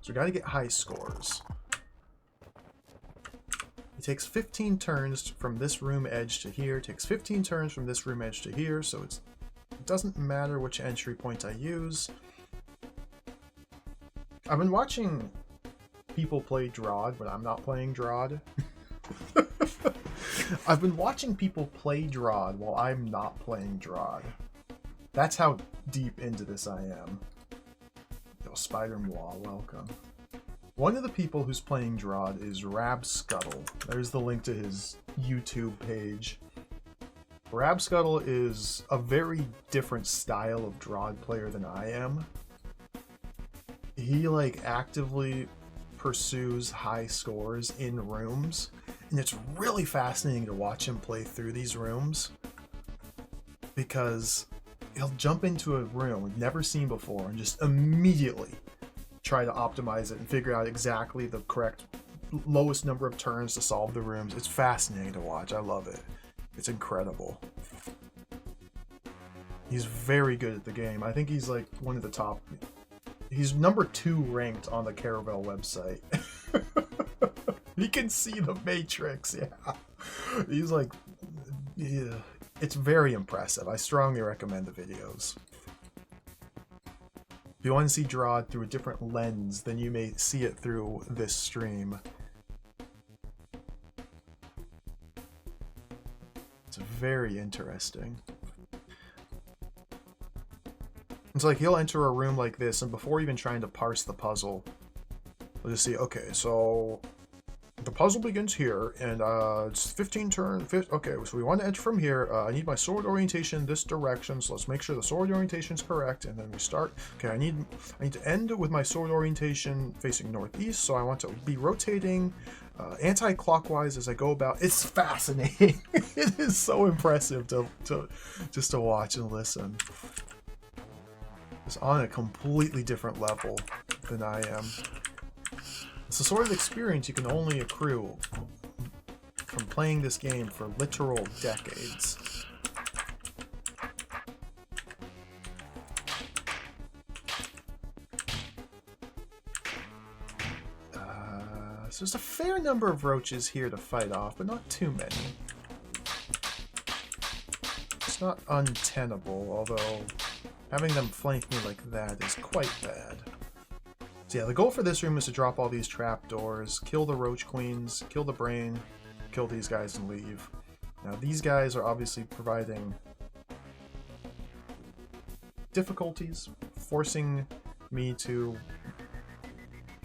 So we gotta get high scores. It takes 15 turns from this room edge to here, takes 15 turns from this room edge to here, so it doesn't matter which entry point I use. I've been watching people play DROD when I'm not playing DROD. I've been watching people play DROD while I'm not playing DROD. That's how deep into this I am. Yo, Spider Moi, welcome. One of the people who's playing DROD is Rabscuttle. There's the link to his YouTube page. Rabscuttle is a very different style of DROD player than I am. He like actively pursues high scores in rooms, and it's really fascinating to watch him play through these rooms because he'll jump into a room we've never seen before and just immediately try to optimize it and figure out exactly the correct lowest number of turns to solve the rooms. It's fascinating to watch. I love it. It's incredible. He's very good at the game. I think he's like one of the top. He's number 2 ranked on the Caravel website. He can see the Matrix, yeah. He's like, yeah. It's very impressive. I strongly recommend the videos. If you want to see DROD through a different lens than you may see it through this stream, it's very interesting. It's like he'll enter a room like this, and before even trying to parse the puzzle, we'll just see, okay, so the puzzle begins here, and it's 15 turns. Okay, so we want to enter from here. I need my sword orientation this direction, so let's make sure the sword orientation is correct, and then we start. Okay, I need to end with my sword orientation facing northeast, so I want to be rotating anti-clockwise as I go about. It's fascinating. It is so impressive to just to watch and listen. It's on a completely different level than I am. It's the sort of experience you can only accrue from playing this game for literal decades. So there's a fair number of roaches here to fight off, but not too many. It's not untenable, although having them flank me like that is quite bad. So yeah, the goal for this room is to drop all these trapdoors, kill the roach queens, kill the brain, kill these guys and leave. Now these guys are obviously providing difficulties, forcing me to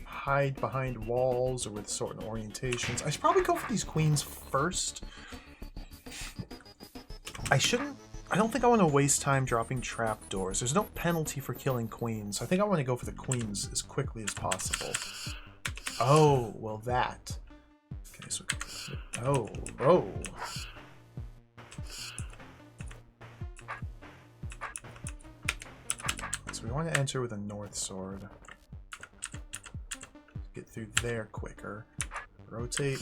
hide behind walls or with certain orientations. I should probably go for these queens first. I don't think I want to waste time dropping trapdoors. There's no penalty for killing queens. I think I want to go for the queens as quickly as possible. Oh, well that. Okay, so... Oh. So we want to enter with a north sword. Get through there quicker. Rotate.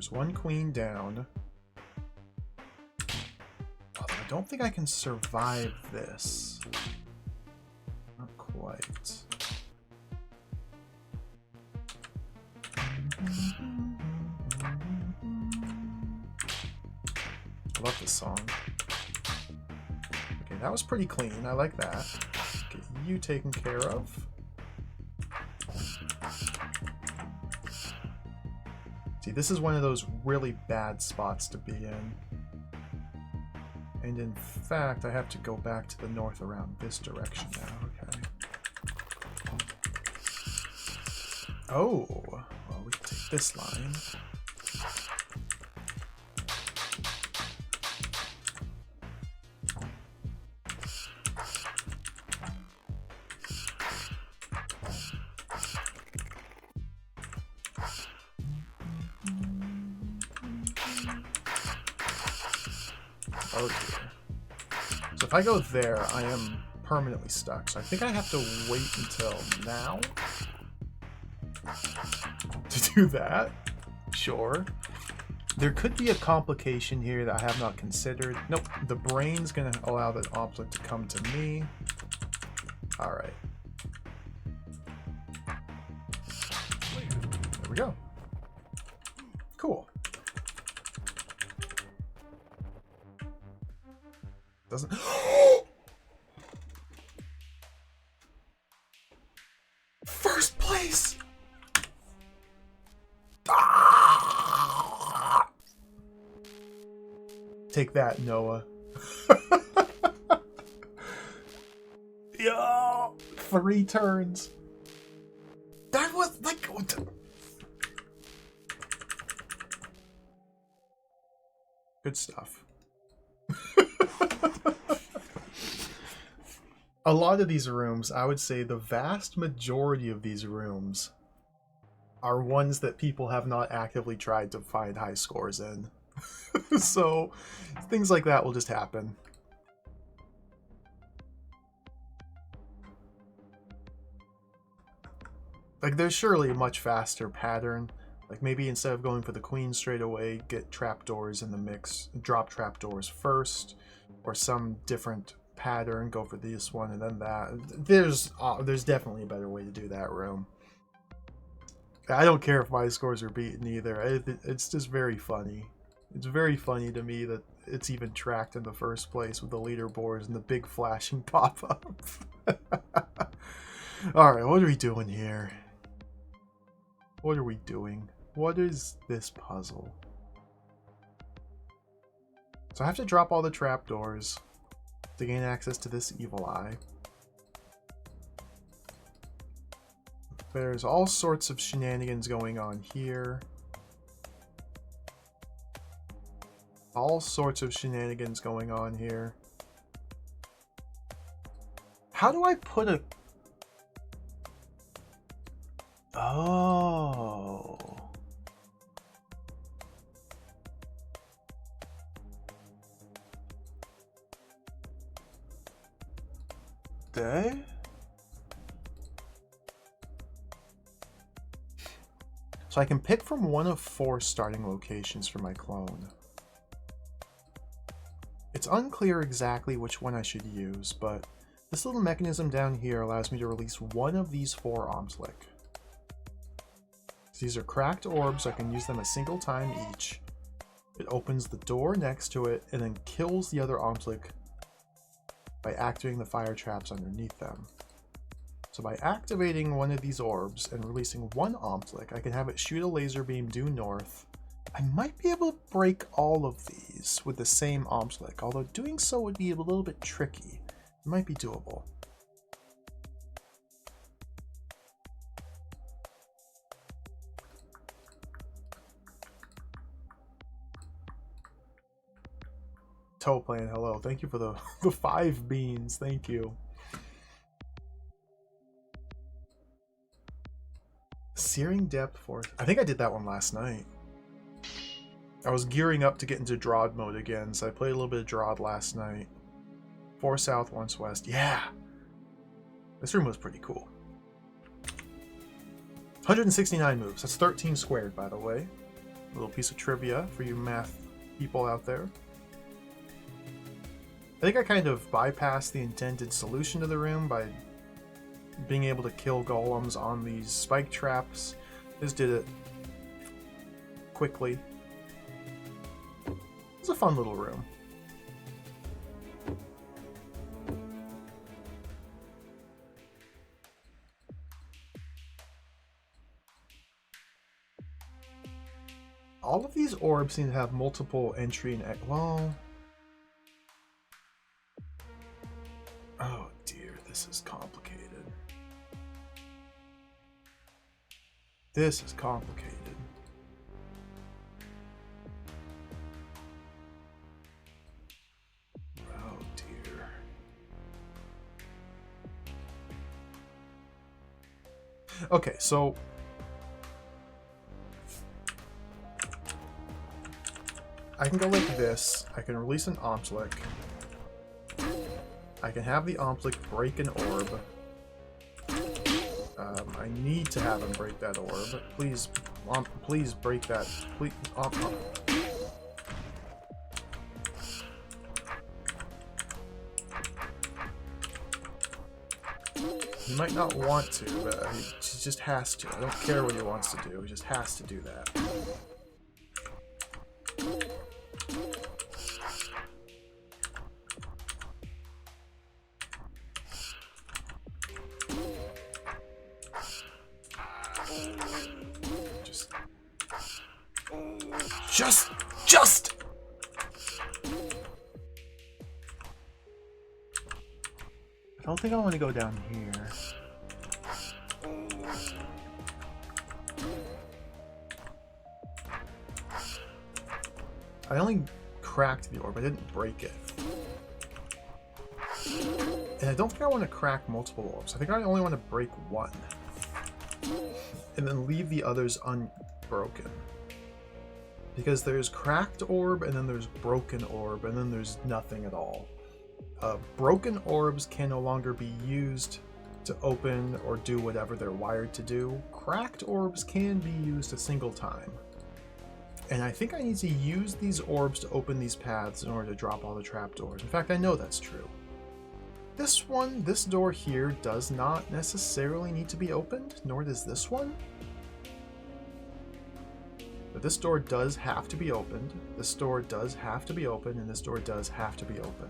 One queen down. Although I don't think I can survive this. Not quite. I love this song. Okay, that was pretty clean. I like that. Get you taken care of. See, this is one of those really bad spots to be in. And in fact, I have to go back to the north around this direction now. Okay. Oh, well, we can take this line. Oh dear. So if I go there, I am permanently stuck. So I think I have to wait until now to do that. Sure. There could be a complication here that I have not considered. Nope, the brain's gonna allow the object to come to me. Alright. There we go. Cool. Doesn't... First place! Ah! Take that, Noah. Yeah, 3 turns. That was like... Good stuff. A lot of these rooms, I would say the vast majority of these rooms are ones that people have not actively tried to find high scores in. So things like that will just happen. Like, there's surely a much faster pattern. Like, maybe instead of going for the queen straight away, get trapdoors in the mix, drop trapdoors first, or some different pattern, go for this one and then that. There's definitely a better way to do that room. I don't care if my scores are beaten either. It's just very funny. It's very funny to me that it's even tracked in the first place with the leaderboards and the big flashing pop-up. Alright, what are we doing here? What are we doing? What is this puzzle? So I have to drop all the trapdoors to gain access to this evil eye. There's all sorts of shenanigans going on here. All sorts of shenanigans going on here. How do I put a... Oh. There? So I can pick from one of 4 starting locations for my clone. It's unclear exactly which one I should use, but this little mechanism down here allows me to release one of these 4 Omslick. These are cracked orbs, I can use them a single time each. It opens the door next to it and then kills the other Omslick by activating the fire traps underneath them. So by activating one of these orbs and releasing one Omslick, I can have it shoot a laser beam due north. I might be able to break all of these with the same Omslick, although doing so would be a little bit tricky. It might be doable. Toeplan, hello. Thank you for the 5 beans. Thank you. Searing Depth Force. I think I did that one last night. I was gearing up to get into DROD mode again, so I played a little bit of DROD last night. 4 south, 1 west. Yeah! This room was pretty cool. 169 moves. That's 13 squared, by the way. A little piece of trivia for you math people out there. I think I kind of bypassed the intended solution to the room by being able to kill golems on these spike traps. Just did it quickly. It's a fun little room. All of these orbs seem to have multiple entry and well... Oh dear, this is complicated. This is complicated. Oh dear. Okay, so I can go like this. I can release an Omslick. I can have the Omslick break an orb. I need to have him break that orb. Please, please break that. Please, He might not want to, but he just has to. I don't care what he wants to do. He just has to do that. Just! I don't think I want to go down here. I only cracked the orb, I didn't break it. And I don't think I want to crack multiple orbs. I think I only want to break one. And then leave the others unbroken. Because there's cracked orb, and then there's broken orb, and then there's nothing at all. Broken orbs can no longer be used to open or do whatever they're wired to do. Cracked orbs can be used a single time. And I think I need to use these orbs to open these paths in order to drop all the trapdoors. In fact, I know that's true. This door here does not necessarily need to be opened, nor does this one. But this door does have to be opened, this door does have to be opened, and this door does have to be open.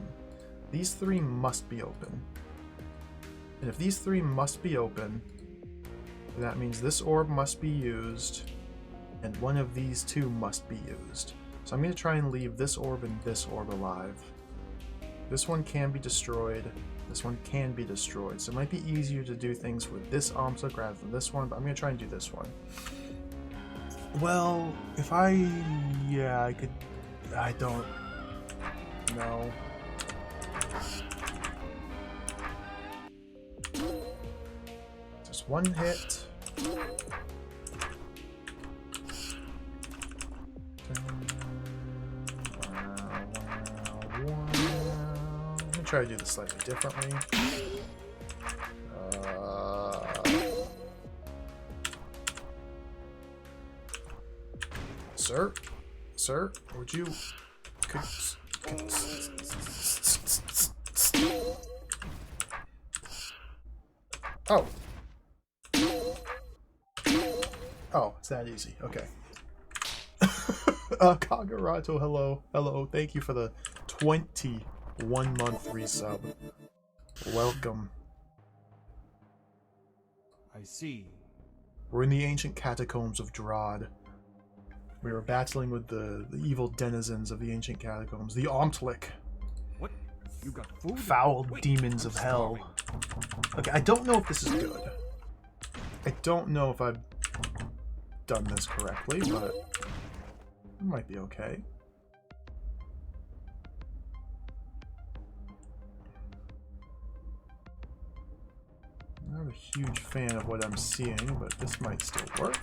These three must be open. And if these three must be open, then that means this orb must be used, and one of these two must be used. So I'm going to try and leave this orb and this orb alive. This one can be destroyed. This one can be destroyed. So it might be easier to do things with this Omslick rather than this one, but I'm going to try and do this one. Well, if yeah, I could, I don't know. Just one hit. Let me try to do this slightly differently. Sir, would you... Oh. Oh, it's that easy. Okay. Kagurato, hello. Hello. Thank you for the 21-month resub. Welcome. I see. We're in the ancient catacombs of DROD. We were battling with the evil denizens of the ancient catacombs, the Omtlik. What? You got food? Foul Wait, demons of hell. Okay, I don't know if this is good. I don't know if I've done this correctly, but it might be okay. I'm not a huge fan of what I'm seeing, but this might still work.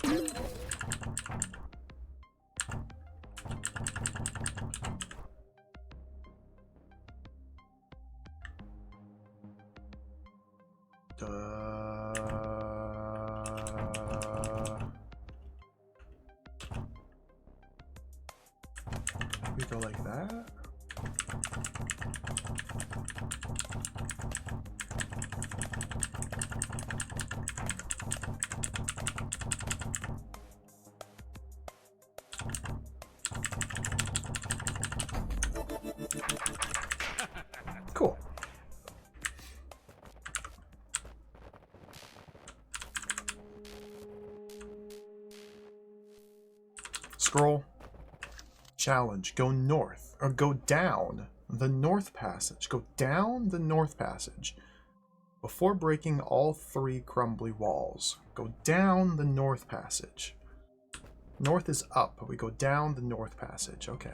We go like that. Cool. Scroll. Challenge. Go north. Or go down the north passage. Go down the north passage. Before breaking all three crumbly walls. Go down the north passage. North is up, but we go down the north passage. Okay.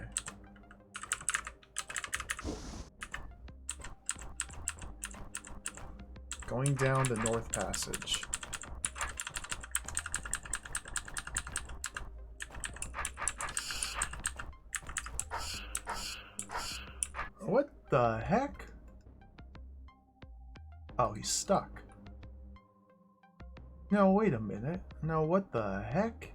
Going down the north passage. What the heck? Oh, he's stuck. No, wait a minute. No, what the heck?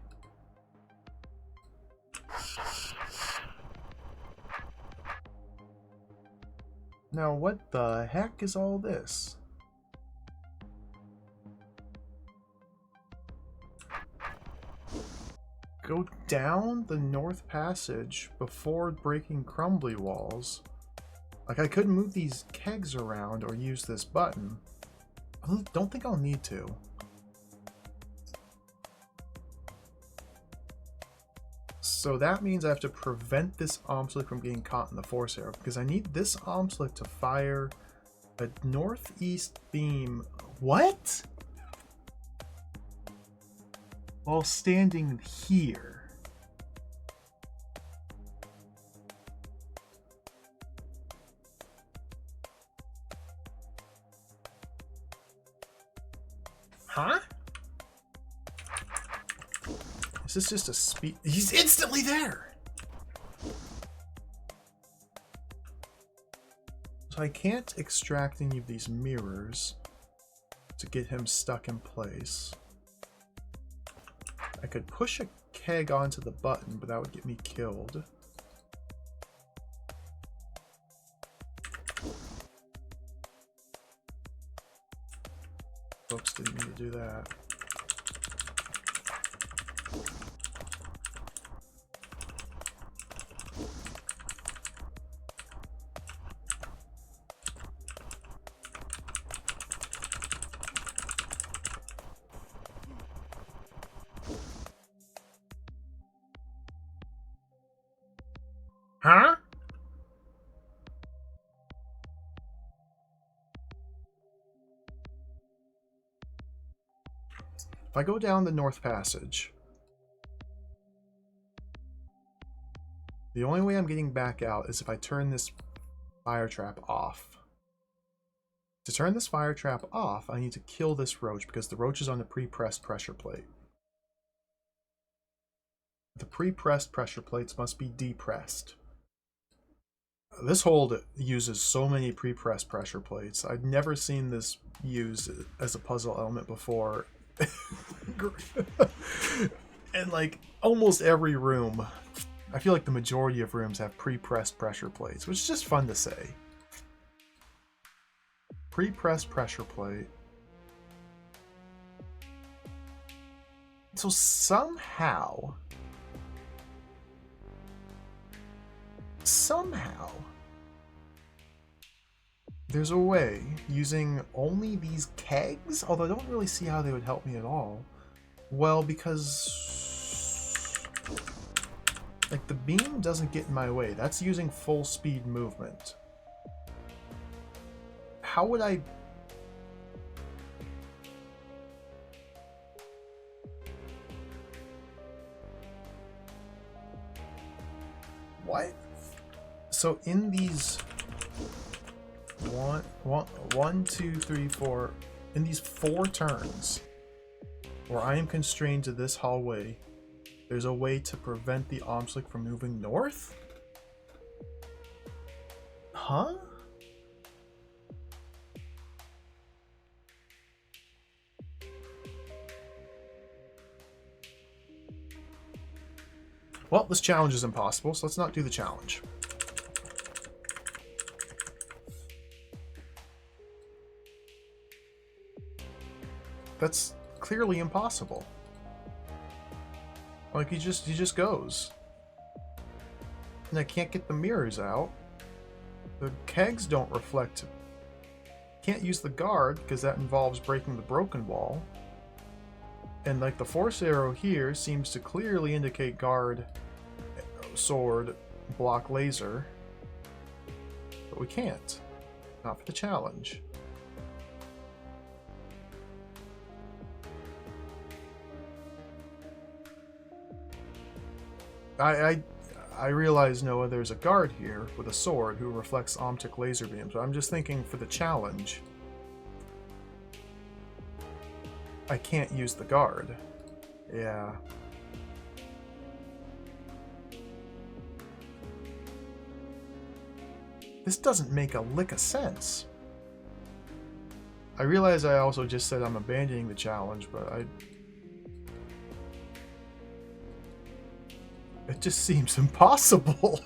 Now, what the heck is all this? Go down the north passage before breaking crumbly walls. Like, I could move these kegs around or use this button. I don't think I'll need to. So that means I have to prevent this Omslick from getting caught in the force arrow, because I need this Omslick to fire A northeast beam. What? While standing here. Huh? Is this just a speed? He's instantly there! So I can't extract any of these mirrors to get him stuck in place. I could push a keg onto the button, but that would get me killed. Oops, didn't mean to do that. Huh? If I go down the North Passage, the only way I'm getting back out is if I turn this fire trap off. To turn this fire trap off, I need to kill this roach because the roach is on the pre-pressed pressure plate. The pre-pressed pressure plates must be depressed. This hold uses so many pre-pressed pressure plates. I've never seen this used as a puzzle element before. And like almost every room, I feel like the majority of rooms have pre-pressed pressure plates, which is just fun to say. Pre-pressed pressure plate. So somehow there's a way using only these kegs, although I don't really see how they would help me at all. Well, because like the beam doesn't get in my way. That's using full speed movement. How would I... What? So in these one, two, three, four, in these 4 turns where I am constrained to this hallway, there's a way to prevent the Omslick from moving north? Huh? Well, this challenge is impossible, so let's not do the challenge. That's clearly impossible. Like he just goes. And I can't get the mirrors out. The kegs don't reflect. Can't use the guard because that involves breaking the broken wall. And like the force arrow here seems to clearly indicate guard, sword, block laser. But we can't. Not for the challenge. I realize, Noah, there's a guard here with a sword who reflects optic laser beams, but I'm just thinking for the challenge, I can't use the guard. Yeah. This doesn't make a lick of sense. I realize I also just said I'm abandoning the challenge, but it just seems impossible.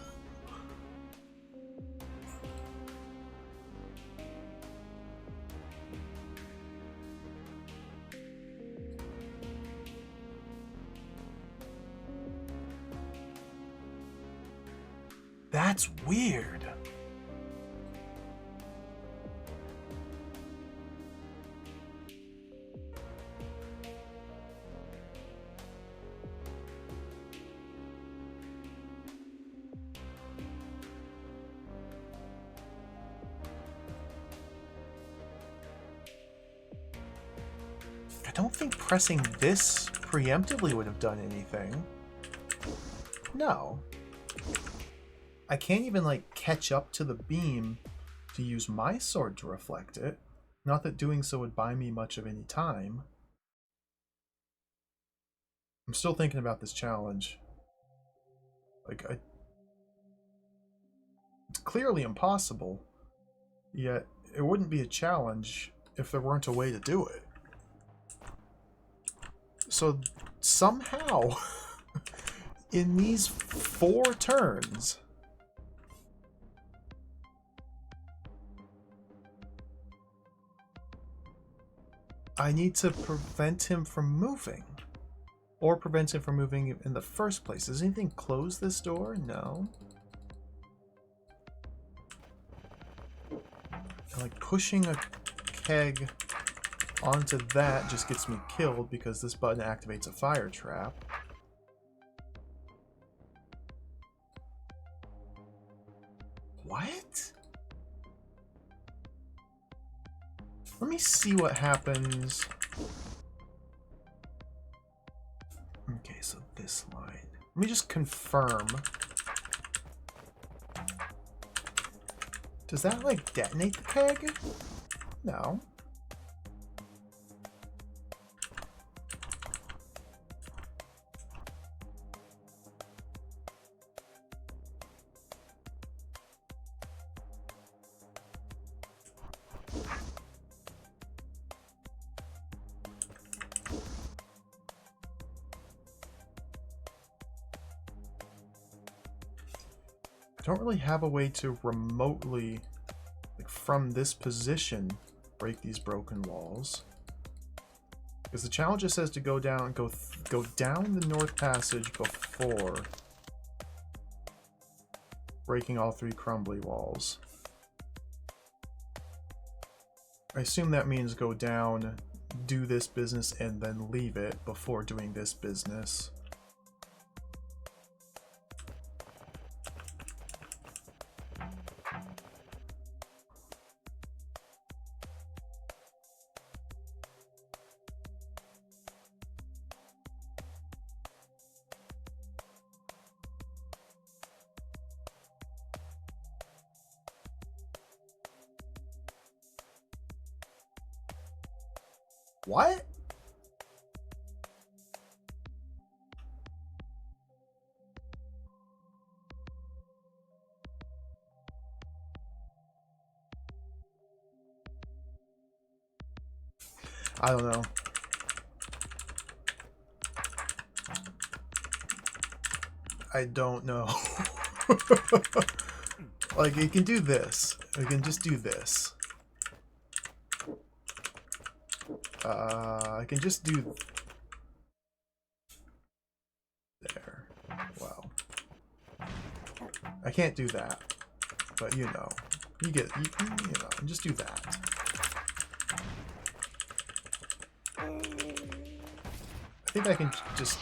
That's weird. don't think pressing this preemptively would have done anything. No. I can't even, like, catch up to the beam to use my sword to reflect it. Not that doing so would buy me much of any time. I'm still thinking about this challenge. Like, it's clearly impossible, yet it wouldn't be a challenge if there weren't a way to do it. So, somehow, in these 4 turns, I need to prevent him from moving. Or prevent him from moving in the first place. Does anything close this door? No. And like pushing a keg onto that just gets me killed because this button activates a fire trap. What? Let me see what happens. Okay, so this line. Let me just confirm. Does that, like, detonate the keg? No. I don't really have a way to remotely, like from this position, break these broken walls. Because the challenge just says to go down, go down the north passage before breaking all 3 crumbly walls. I assume that means go down, do this business, and then leave it before doing this business. What? I don't know. I don't know. Like, it can do this. It can just do this. I can just do... There. Wow. I can't do that. But, you know. You get... You know, just do that. I think I can just...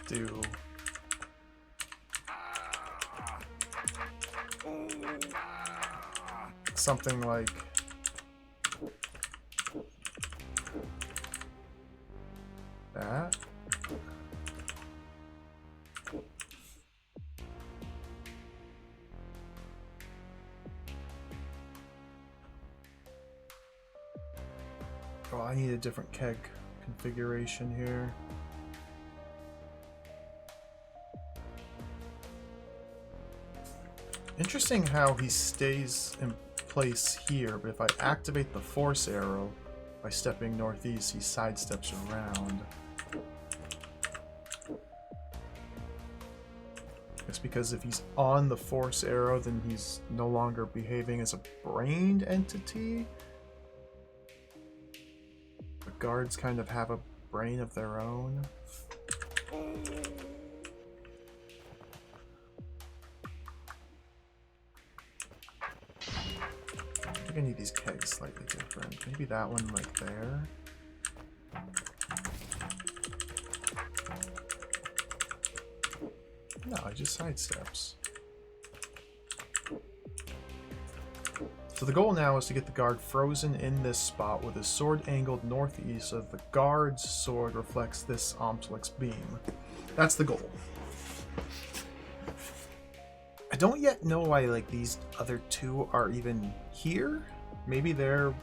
do... something like that. Oh, I need a different keg configuration here. Interesting how he stays in place here, but if I activate the force arrow by stepping northeast, he sidesteps around. It's because if he's on the force arrow, then he's no longer behaving as a brained entity. The guards kind of have a brain of their own. I need these kegs slightly different. Maybe that one like there. No, it just sidesteps. So the goal now is to get the guard frozen in this spot with his sword angled northeast so that the guard's sword reflects this Omtlik's beam. That's the goal. I don't yet know why like these other two are even here. Maybe they're...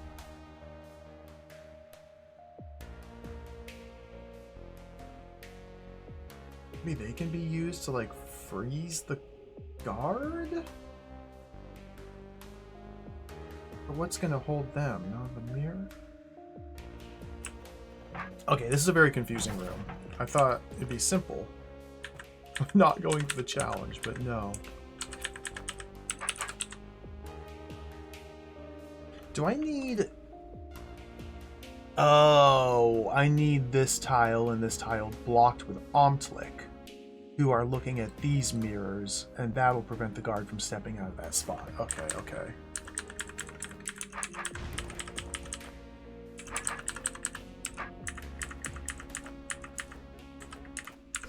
Maybe they can be used to like freeze the guard? But what's gonna hold them? No, the mirror? Okay, this is a very confusing room. I thought it'd be simple. Not going for the challenge, but no. Do I need... Oh, I need this tile and this tile blocked with Omtlik, who are looking at these mirrors, and that'll prevent the guard from stepping out of that spot. Okay, okay.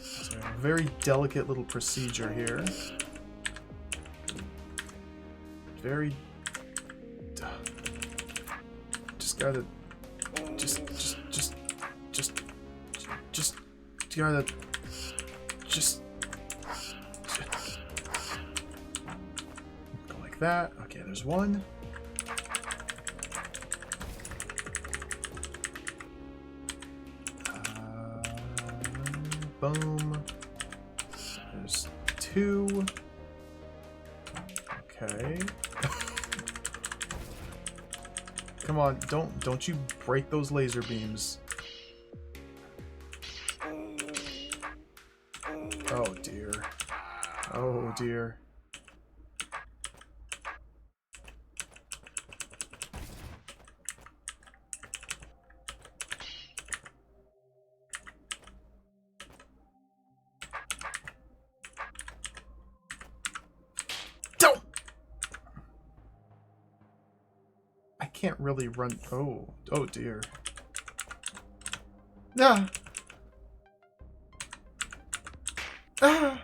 So a very delicate little procedure here. Very... Just gotta... Just gotta... Just... Go like that. Okay, there's one. Boom. There's two. Okay. Come on, don't you break those laser beams. Oh dear. Oh dear. Don't! I can't really run. Oh dear. Ah! Ah!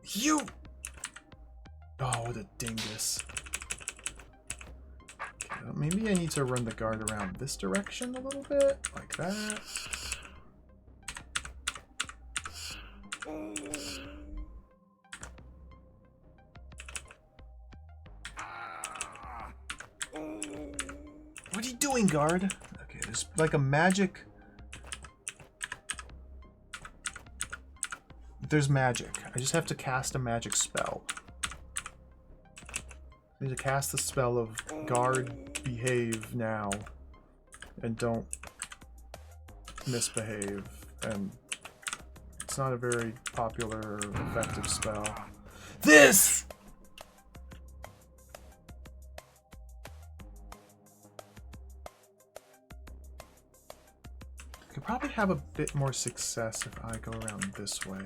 You! Oh, what a dingus. Okay, well, maybe I need to run the guard around this direction a little bit, like that. What are you doing, guard? Okay, there's like a magic... There's magic. I just have to cast a magic spell. I need to cast the spell of guard behave now. And don't misbehave. And it's not a very popular or effective spell. This! I could probably have a bit more success if I go around this way.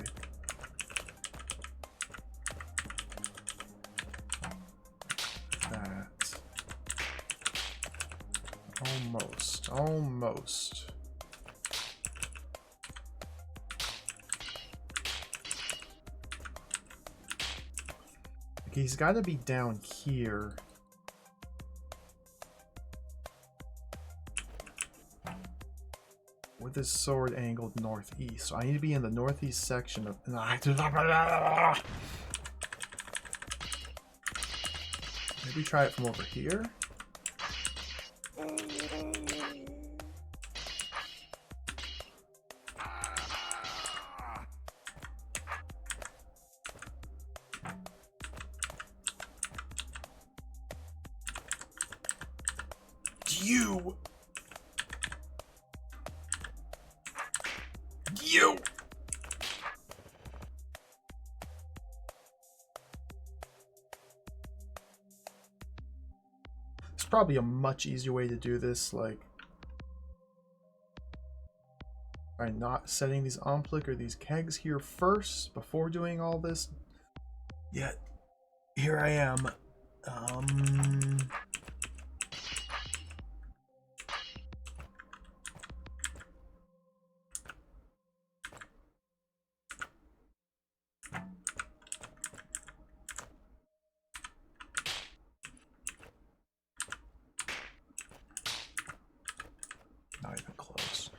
That. Almost. Almost. Okay, he's got to be down here. With his sword angled northeast. So I need to be in the northeast section of... Maybe try it from over here? You! You! There's probably a much easier way to do this, like by not setting these Omtlik or these kegs here first before doing all this. Yet here I am. Not even close.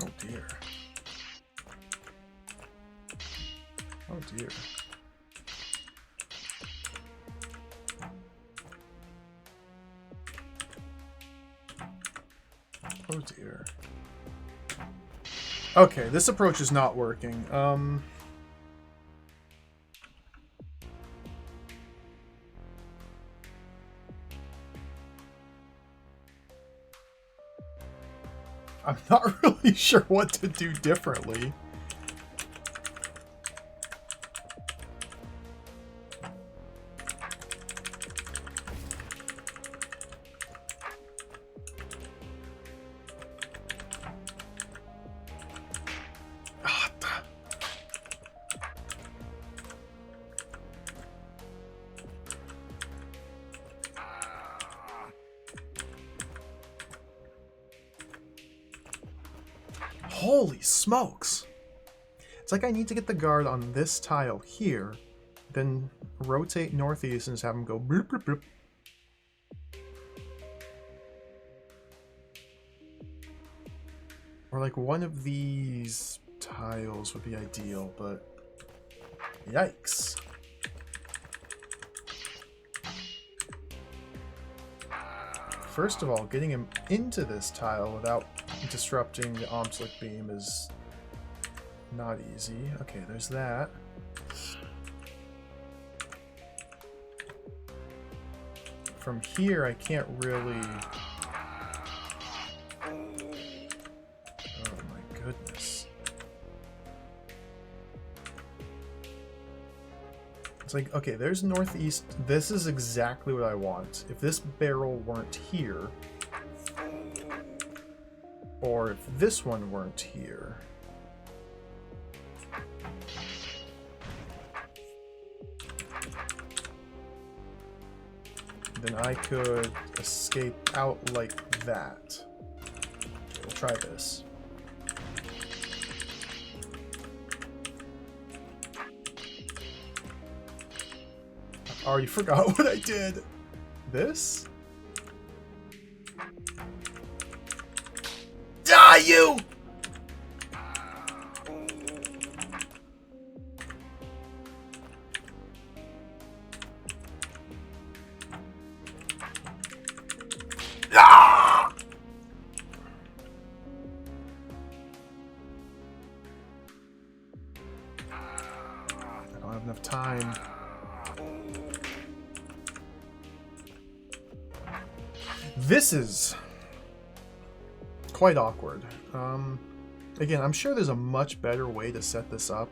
Oh dear. Oh dear. Oh dear. Okay, this approach is not working. I'm not really sure what to do differently. Holy smokes! It's like I need to get the guard on this tile here, then rotate northeast and just have him go bloop bloop bloop. Or like one of these tiles would be ideal, but yikes. First of all, getting him into this tile without disrupting the Omslick beam is not easy. Okay, there's that. From here, I can't really... Oh my goodness. It's like, okay, there's northeast. This is exactly what I want. If this barrel weren't here, or if this one weren't here, then I could escape out like that. We'll try this. I already forgot what I did. This? Die, you! Ah! I don't have enough time. This is quite awkward. Again, I'm sure there's a much better way to set this up.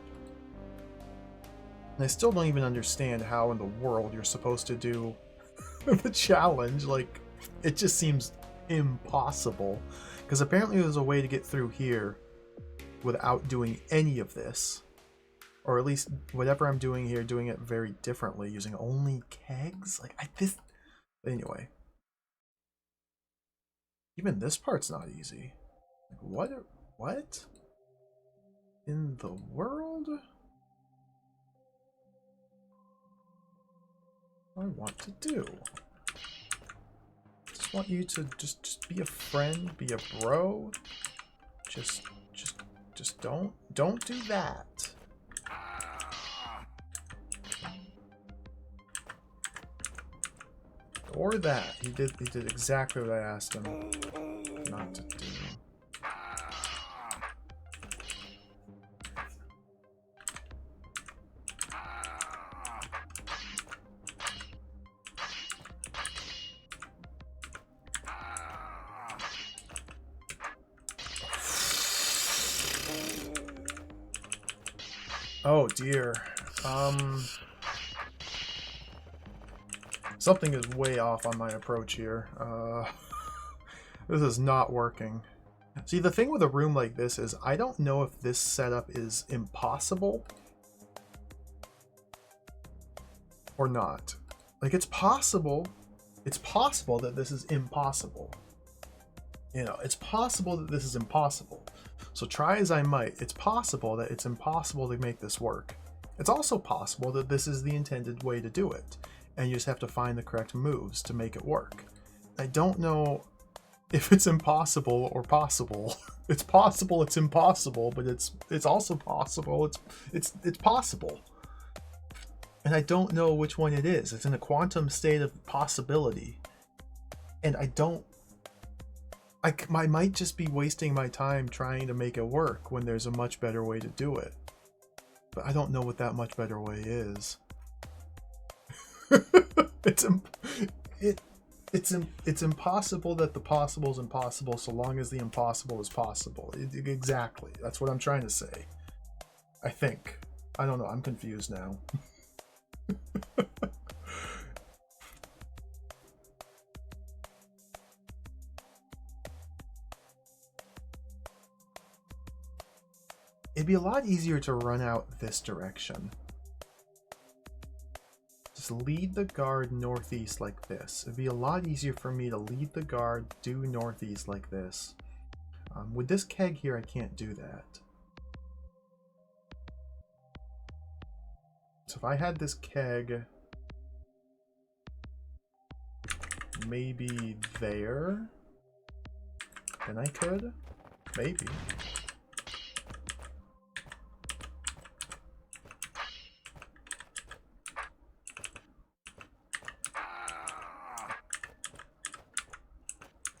And I still don't even understand how in the world you're supposed to do the challenge. Like, it just seems impossible. Because apparently there's a way to get through here without doing any of this. Or at least whatever I'm doing here, doing it very differently, using only kegs. Like, anyway. Even this part's not easy. Like, what in the world? What do I want to do? Just want you to just be a friend, be a bro. Just don't do that. Or that. He did exactly what I asked him not to do. Oh dear. Something is way off on my approach here. This is not working. See, the thing with a room like this is I don't know if this setup is impossible or not. Like, it's possible. It's possible that this is impossible. You know, it's possible that this is impossible. So try as I might, it's possible that it's impossible to make this work. It's also possible that this is the intended way to do it, and you just have to find the correct moves to make it work. I don't know if it's impossible or possible. It's possible it's impossible, but it's also possible it's possible. And I don't know which one it is. It's in a quantum state of possibility. And I might just be wasting my time trying to make it work when there's a much better way to do it. But I don't know what that much better way is. It's impossible that the possible is impossible so long as the impossible is possible. Exactly. That's what I'm trying to say. I think. I don't know. I'm confused now. It'd be a lot easier to run out this direction. Just lead the guard northeast like this. It'd be a lot easier for me to lead the guard due northeast like this. With this keg here, I can't do that. So if I had this keg maybe there, then I could. Maybe.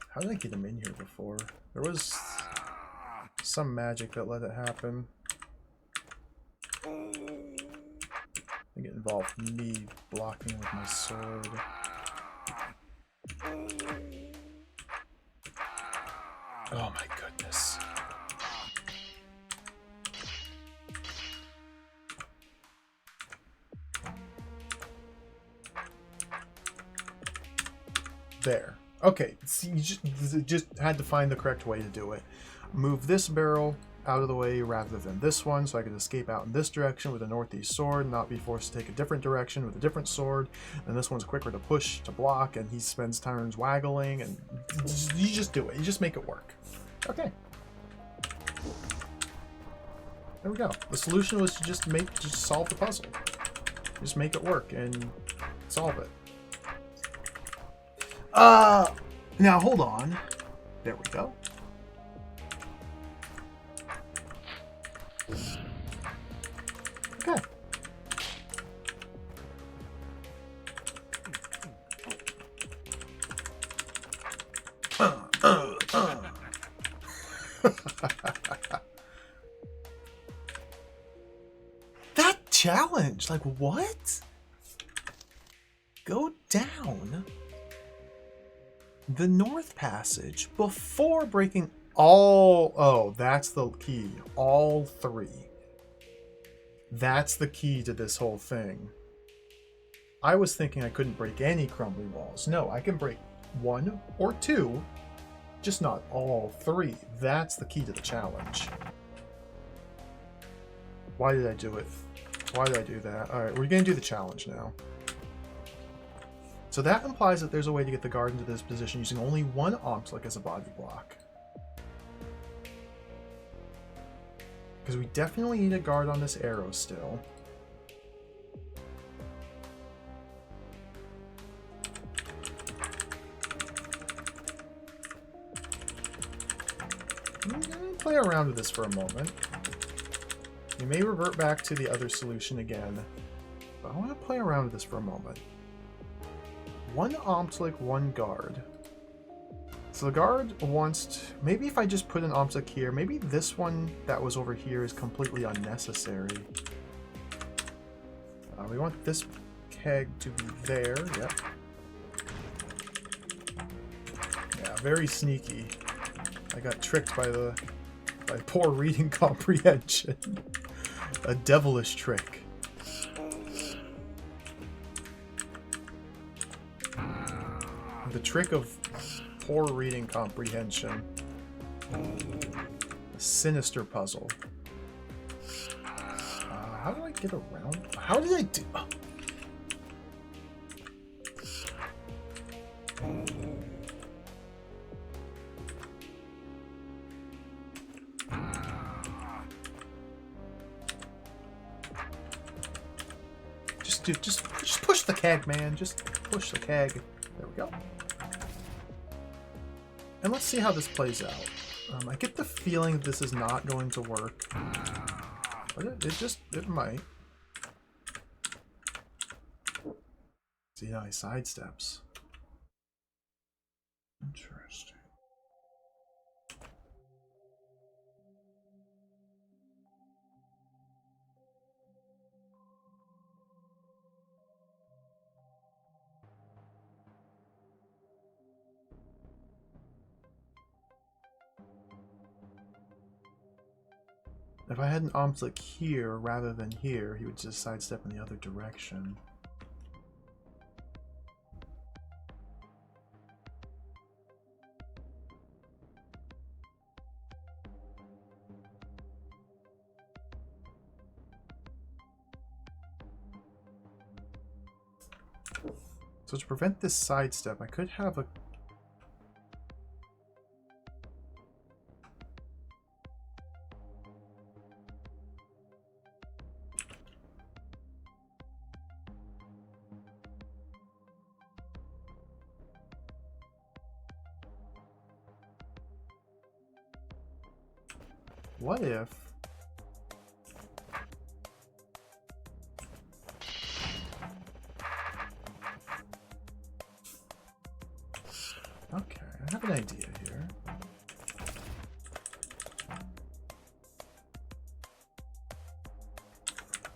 How did I get him in here before? There was some magic that let it happen. I think it involved me blocking with my sword. Oh my goodness. There. Okay, see, you just had to find the correct way to do it. Move this barrel out of the way rather than this one, so I could escape out in this direction with a northeast sword, not be forced to take a different direction with a different sword. And this one's quicker to push, to block, and he spends turns waggling, and you just do it. You just make it work. Okay. There we go. The solution was to just solve the puzzle. Just make it work and solve it. Now hold on. There we go. Okay. That challenge, like what? Go down the North Passage before breaking all... Oh, that's the key. All three. That's the key to this whole thing. I was thinking I couldn't break any crumbly walls. No, I can break one or two, just not all three. That's the key to the challenge. Why did I do it? Why did I do that? Alright, we're going to do the challenge now. So that implies that there's a way to get the guard into this position using only one Omtlik as a body block. Because we definitely need a guard on this arrow still. I'm going to play around with this for a moment. We may revert back to the other solution again, but I want to play around with this for a moment. One Omtlik, one guard. So the guard wants to... Maybe if I just put an Omtlik here, maybe this one that was over here is completely unnecessary. We want this keg to be there. Yep. Yeah, very sneaky. I got tricked by poor reading comprehension. A devilish trick. The trick of poor reading comprehension. A sinister puzzle. How do I get around? How did I do? just push the keg, man. Just push the keg. There we go. And let's see how this plays out. I get the feeling this is not going to work, but it might. See how he sidesteps. Interesting. If I had an Omslick here rather than here, he would just sidestep in the other direction. So to prevent this sidestep, I could have a... What if... Okay, I have an idea here.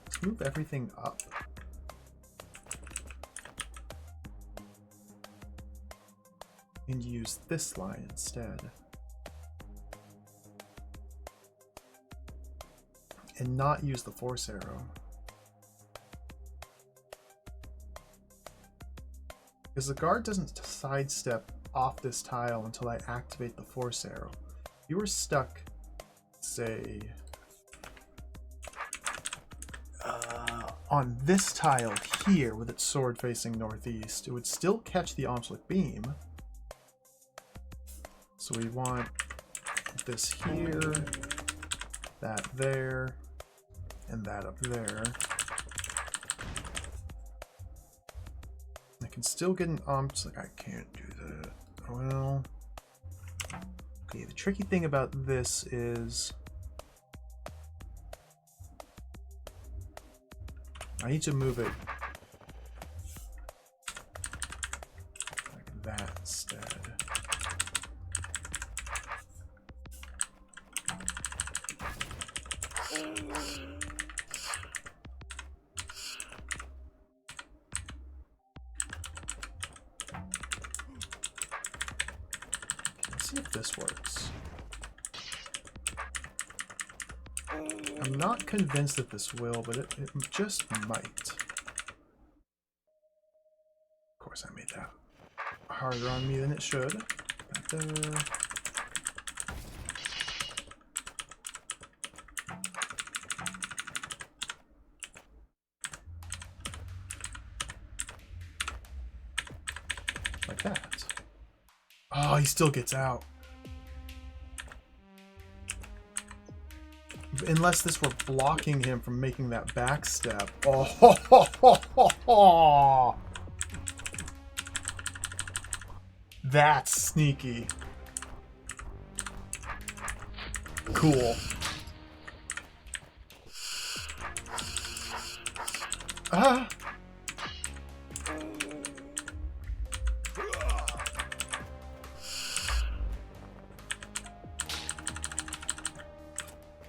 Let's move everything up. And use this line instead. And not use the force arrow. Because the guard doesn't sidestep off this tile until I activate the force arrow. If you were stuck, say, on this tile here with its sword facing northeast, it would still catch the Omslick beam. So we want this here, that there, and that up there. I can still get an Omslick. I can't do that. Well, okay, the tricky thing about this is I need to move it like that instead. Let's see if this works. I'm not convinced that this will, but it just might. Of course, I made that harder on me than it should. Like that. Oh, he still gets out. Unless this were blocking him from making that back step. Oh, ho, ho, ho, ho, ho. That's sneaky. Cool. Ah.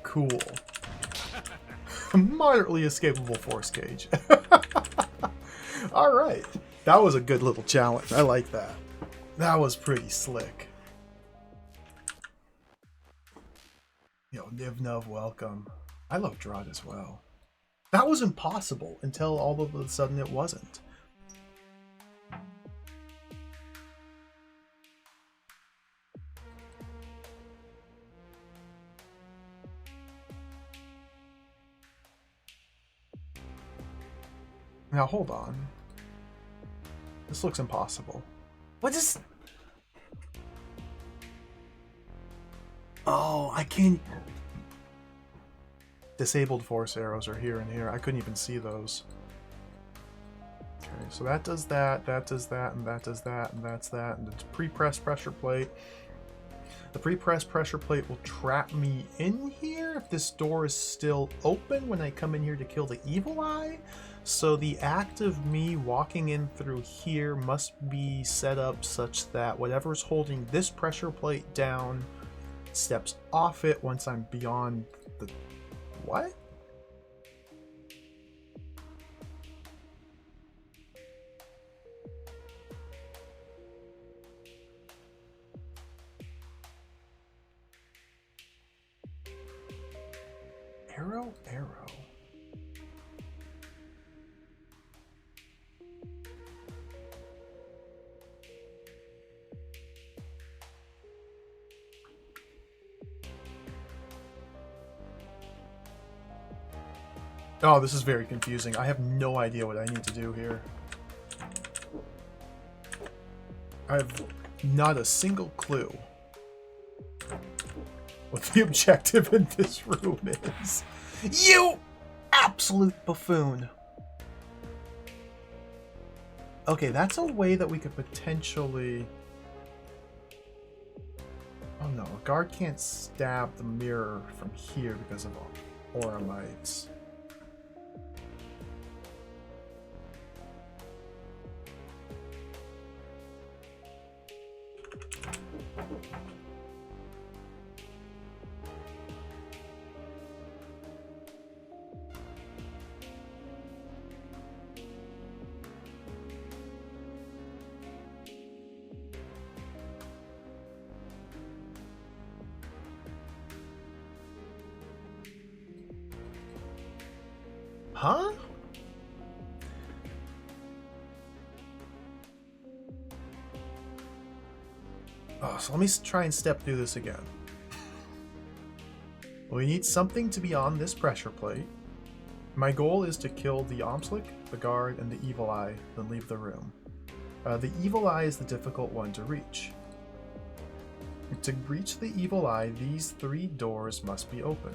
Cool. Moderately escapable force cage. Alright. That was a good little challenge. I like that. That was pretty slick. Yo, Nivnov, welcome. I love DROD as well. That was impossible until all of a sudden it wasn't. Now hold on. This looks impossible. What is... Oh, I can't... Disabled force arrows are here and here. I couldn't even see those. so that does that, that does that, and that does that, and that's that, and it's pre-pressed pressure plate. The pre-pressed pressure plate will trap me in here if this door is still open when I come in here to kill the evil eye. So the act of me walking in through here must be set up such that whatever's holding this pressure plate down steps off it once I'm beyond the... What? Arrow, arrow. Oh, this is very confusing. I have no idea what I need to do here. I have not a single clue what the objective in this room is. You absolute buffoon! Okay, that's a way that we could potentially... Oh no, a guard can't stab the mirror from here because of aura mites. Huh? Oh, so let me try and step through this again. We need something to be on this pressure plate. My goal is to kill the Omslick, the guard, and the evil eye, then leave the room. The evil eye is the difficult one to reach. To reach the evil eye, these 3 doors must be open.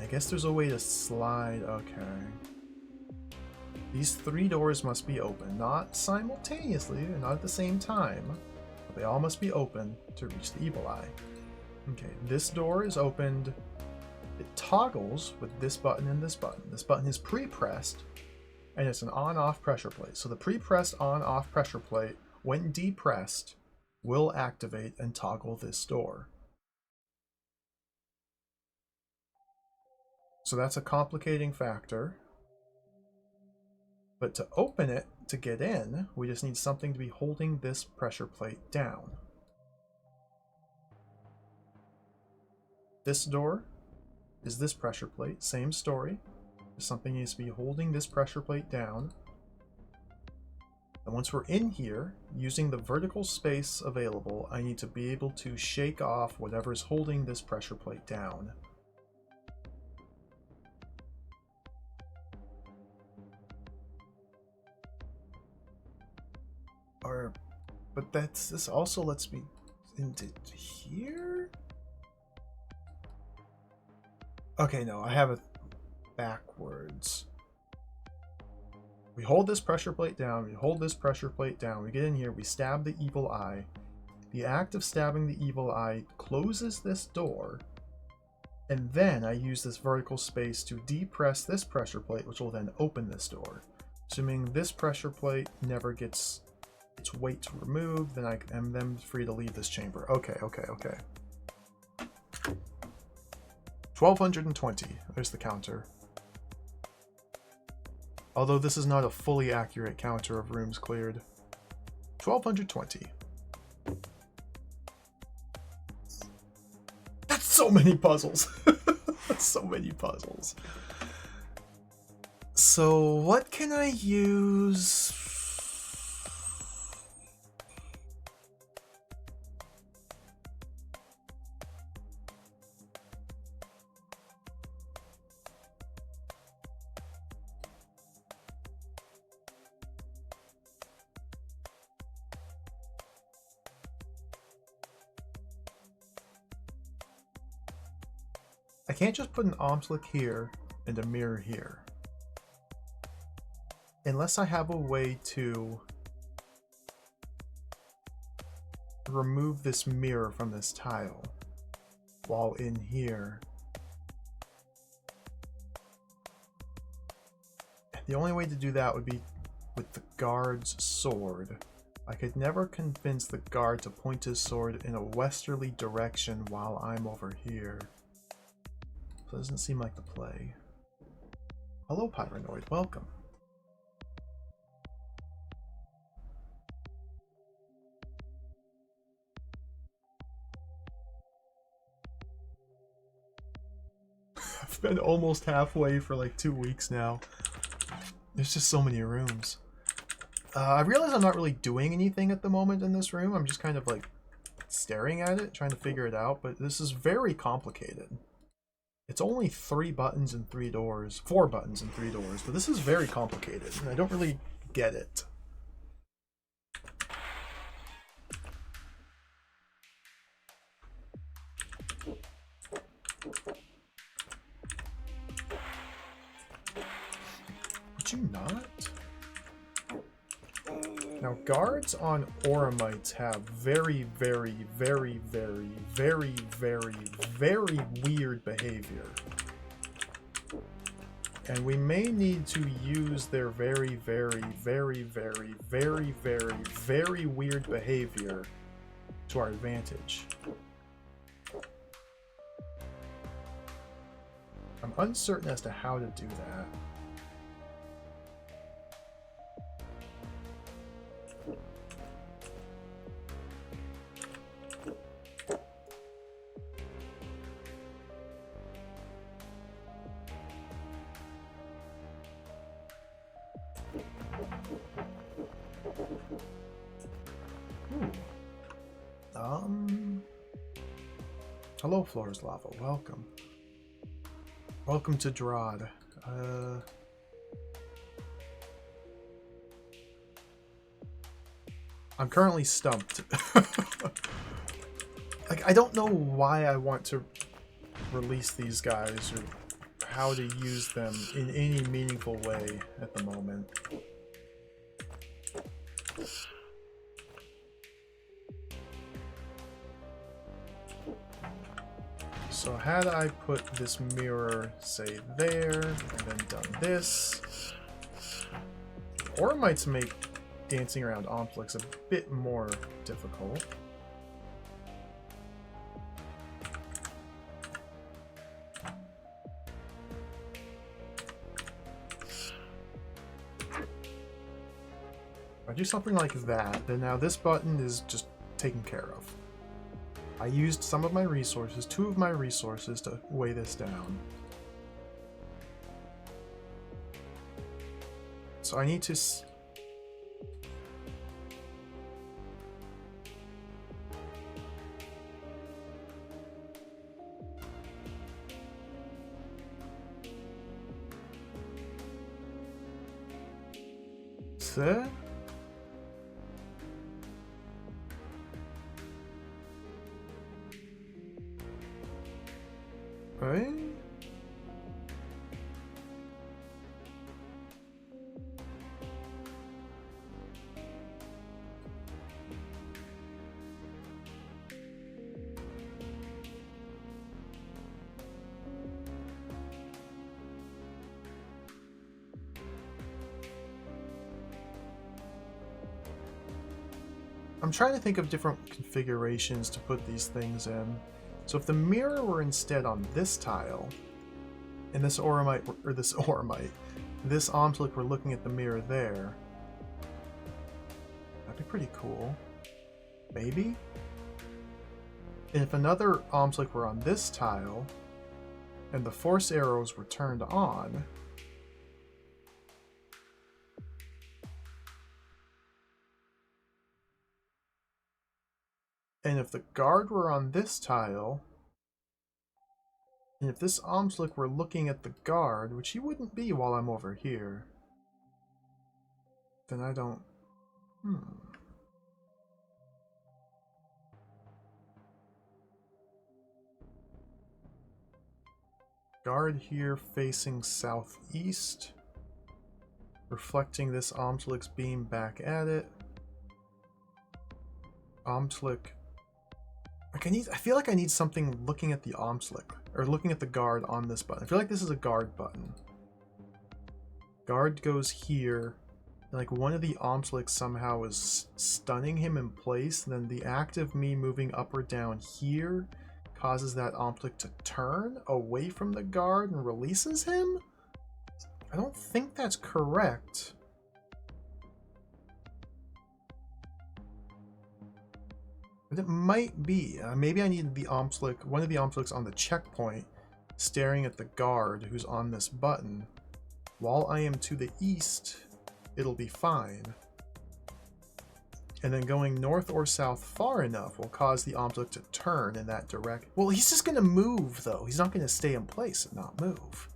I guess there's a way to slide. Okay. These 3 doors must be open, not simultaneously, or not at the same time, but they all must be open to reach the evil eye. Okay, this door is opened. It toggles with this button and this button. This button is pre-pressed, and it's an on-off pressure plate. So the pre-pressed on-off pressure plate, when depressed, will activate and toggle this door. So that's a complicating factor. But to open it, to get in, we just need something to be holding this pressure plate down. This door is this pressure plate, same story. Something needs to be holding this pressure plate down. And once we're in here, using the vertical space available, I need to be able to shake off whatever's holding this pressure plate down. But this also lets me into here? Okay, no, I have it backwards. We hold this pressure plate down, we hold this pressure plate down, we get in here, we stab the evil eye. The act of stabbing the evil eye closes this door, and then I use this vertical space to depress this pressure plate, which will then open this door. Assuming this pressure plate never gets its weight removed, then I am then free to leave this chamber. Okay. 1220. There's the counter. Although this is not a fully accurate counter of rooms cleared. 1220. That's so many puzzles. That's so many puzzles. So what can I use? I can't just put an Omslick here and a mirror here. unless I have a way to remove this mirror from this tile while in here. The only way to do that would be with the guard's sword. I could never convince the guard to point his sword in a westerly direction while I'm over here. So it doesn't seem like the play. Hello, Pyranoid. Welcome. I've been almost halfway for like 2 weeks now. There's just so many rooms. I realize I'm not really doing anything at the moment in this room. I'm just kind of like staring at it, trying to figure it out, but this is very complicated. It's only 3 buttons and 3 doors. 4 buttons and 3 doors, but this is very complicated, and I don't really get it. Would you not? Now, guards on Oramites have very, very, very, very, very, very, very weird behavior. And we may need to use their very, very, very, very, very, very, very weird behavior to our advantage. I'm uncertain as to how to do that. Hello, Floors Lava. Welcome. Welcome to DROD. I'm currently stumped. Like, I don't know why I want to release these guys or how to use them in any meaningful way at the moment. So had I put this mirror, say, there, and then done this, Oramites make dancing around Omplix a bit more difficult. If I do something like that, then now this button is just taken care of. I used some of my resources, 2 of my resources, to weigh this down. So I need to... Sir? Right? I'm trying to think of different configurations to put these things in. So if the mirror were instead on this tile, and this Oramite, or this Omplic were looking at the mirror there, that'd be pretty cool. Maybe? And if another Omplic were on this tile, and the force arrows were turned on, and if the guard were on this tile, and if this Omslick were looking at the guard, which he wouldn't be while I'm over here, then I don't... Guard here facing southeast. reflecting this Omslick's beam back at it. Omslick. Like I feel like I need something looking at the Omslick, or looking at the guard on this button. I feel like this is a guard button. Guard goes here. Like one of the Omslicks somehow is stunning him in place, and then the act of me moving up or down here causes that Omslick to turn away from the guard and releases him? I don't think that's correct. But it might be. Maybe I need the Omslick, one of the Omslicks on the checkpoint, staring at the guard who's on this button. While I am to the east, it'll be fine. And then going north or south far enough will cause the Omslick to turn in that direction. Well, he's just going to move, though. He's not going to stay in place and not move.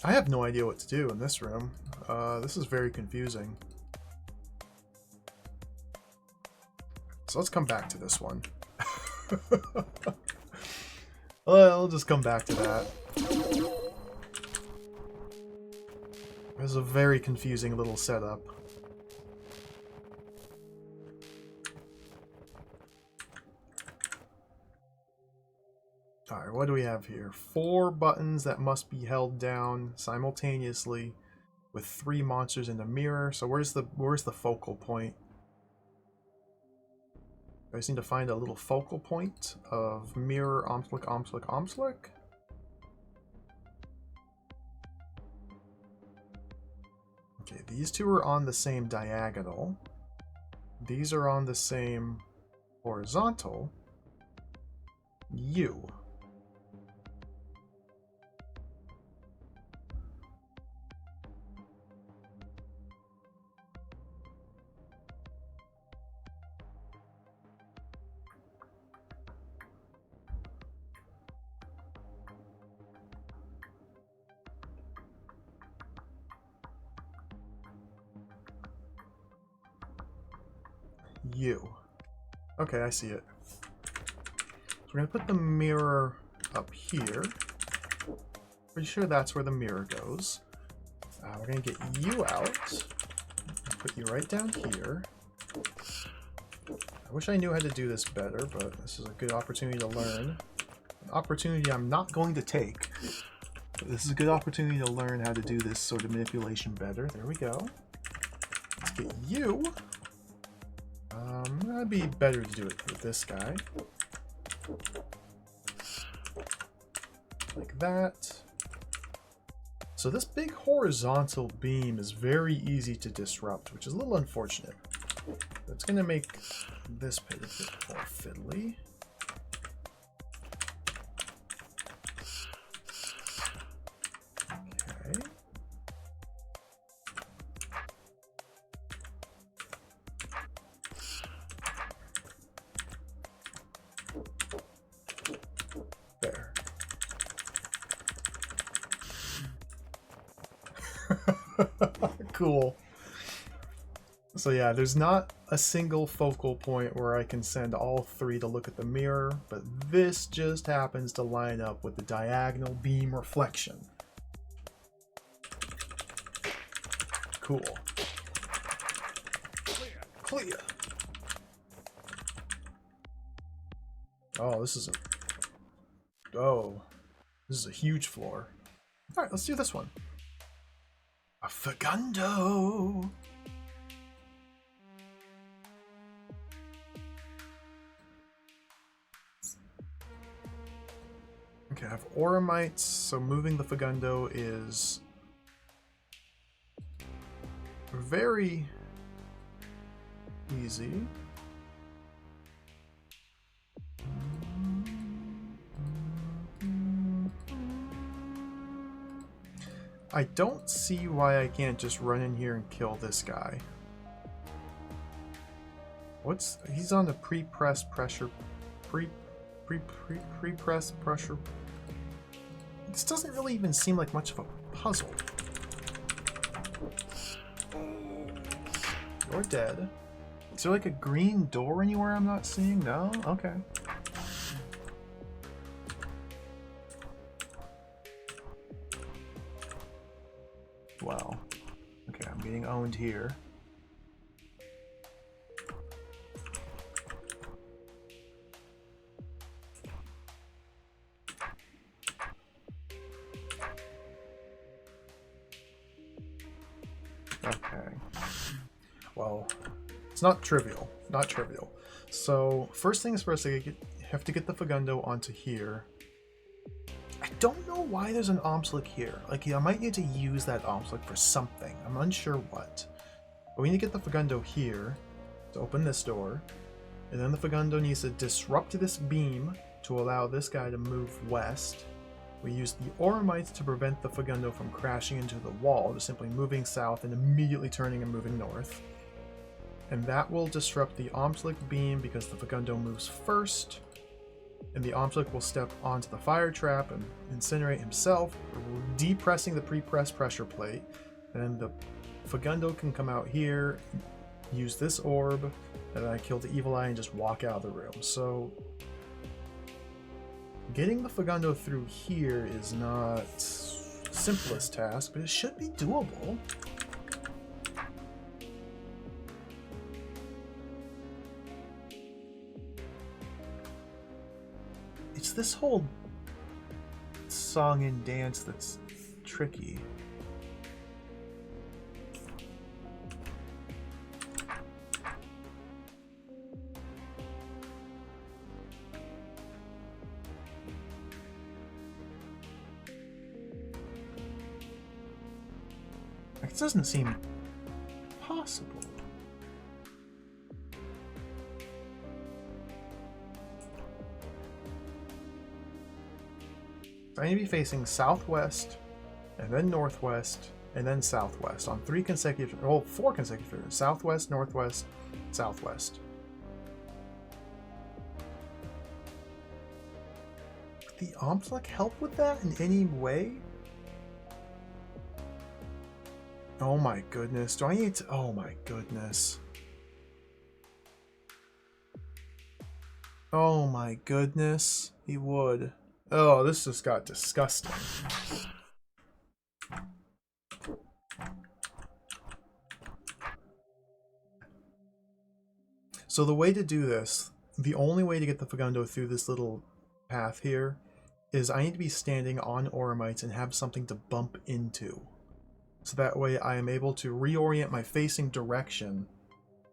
I have no idea what to do in this room. This is very confusing. So let's come back to this one. Well, I'll just come back to that. It was a very confusing little setup. Alright, what do we have here? 4 buttons that must be held down simultaneously with 3 monsters in a mirror. So where's the focal point? I just need to find a little focal point of mirror, Omslick, Omslick, Omslick. Okay, these 2 are on the same diagonal. These are on the same horizontal. U. U. Okay, I see it. So we're going to put the mirror up here. Pretty sure that's where the mirror goes. We're going to get you out. Put you right down here. I wish I knew how to do this better, but this is a good opportunity to learn. An opportunity I'm not going to take. But this is a good opportunity to learn how to do this sort of manipulation better. There we go. Let's get you. That'd be better to do it with this guy. Like that. So this big horizontal beam is very easy to disrupt, which is a little unfortunate. It's going to make this bit a bit more fiddly. Okay. There. Cool. So yeah, there's not a single focal point where I can send all 3 to look at the mirror, but this just happens to line up with the diagonal beam reflection. Cool. Clear. Oh, this is a huge floor. All right, let's do this one. A Fagundo. Okay, I have Oramites, so moving the Fagundo is very easy. I don't see why I can't just run in here and kill this guy. He's on the pre-press pressure, pre-press pressure. This doesn't really even seem like much of a puzzle. You're dead. Is there like a green door anywhere I'm not seeing? No? Okay. Wow. Okay, I'm getting owned here. Okay. Well, it's not trivial. Not trivial. So, first things first, I have to get the Fagundo onto here. I don't know why there's an Omslick here. Like, I might need to use that Omslick for something. I'm unsure what. But we need to get the Fagundo here to open this door. And then the Fagundo needs to disrupt this beam to allow this guy to move west. We use the Oramites to prevent the Fagundo from crashing into the wall, just simply moving south and immediately turning and moving north. And that will disrupt the Omslick beam because the Fagundo moves first. And the Omslick will step onto the fire trap and incinerate himself, depressing the pre-pressed pressure plate. And then the Fagundo can come out here, use this orb, and then I kill the evil eye and just walk out of the room. So getting the Fagundo through here is not simplest task, but it should be doable. It's this whole song and dance that's tricky. It doesn't seem possible. I need to be facing southwest, and then northwest, and then southwest on 4 consecutive southwest, northwest, southwest. Would the Omslick help with that in any way? Oh my goodness, do I need to... Oh my goodness. Oh my goodness, he would. Oh, this just got disgusting. So the way to do this, the only way to get the Fagundo through this little path here, is I need to be standing on Oramites and have something to bump into. So that way I am able to reorient my facing direction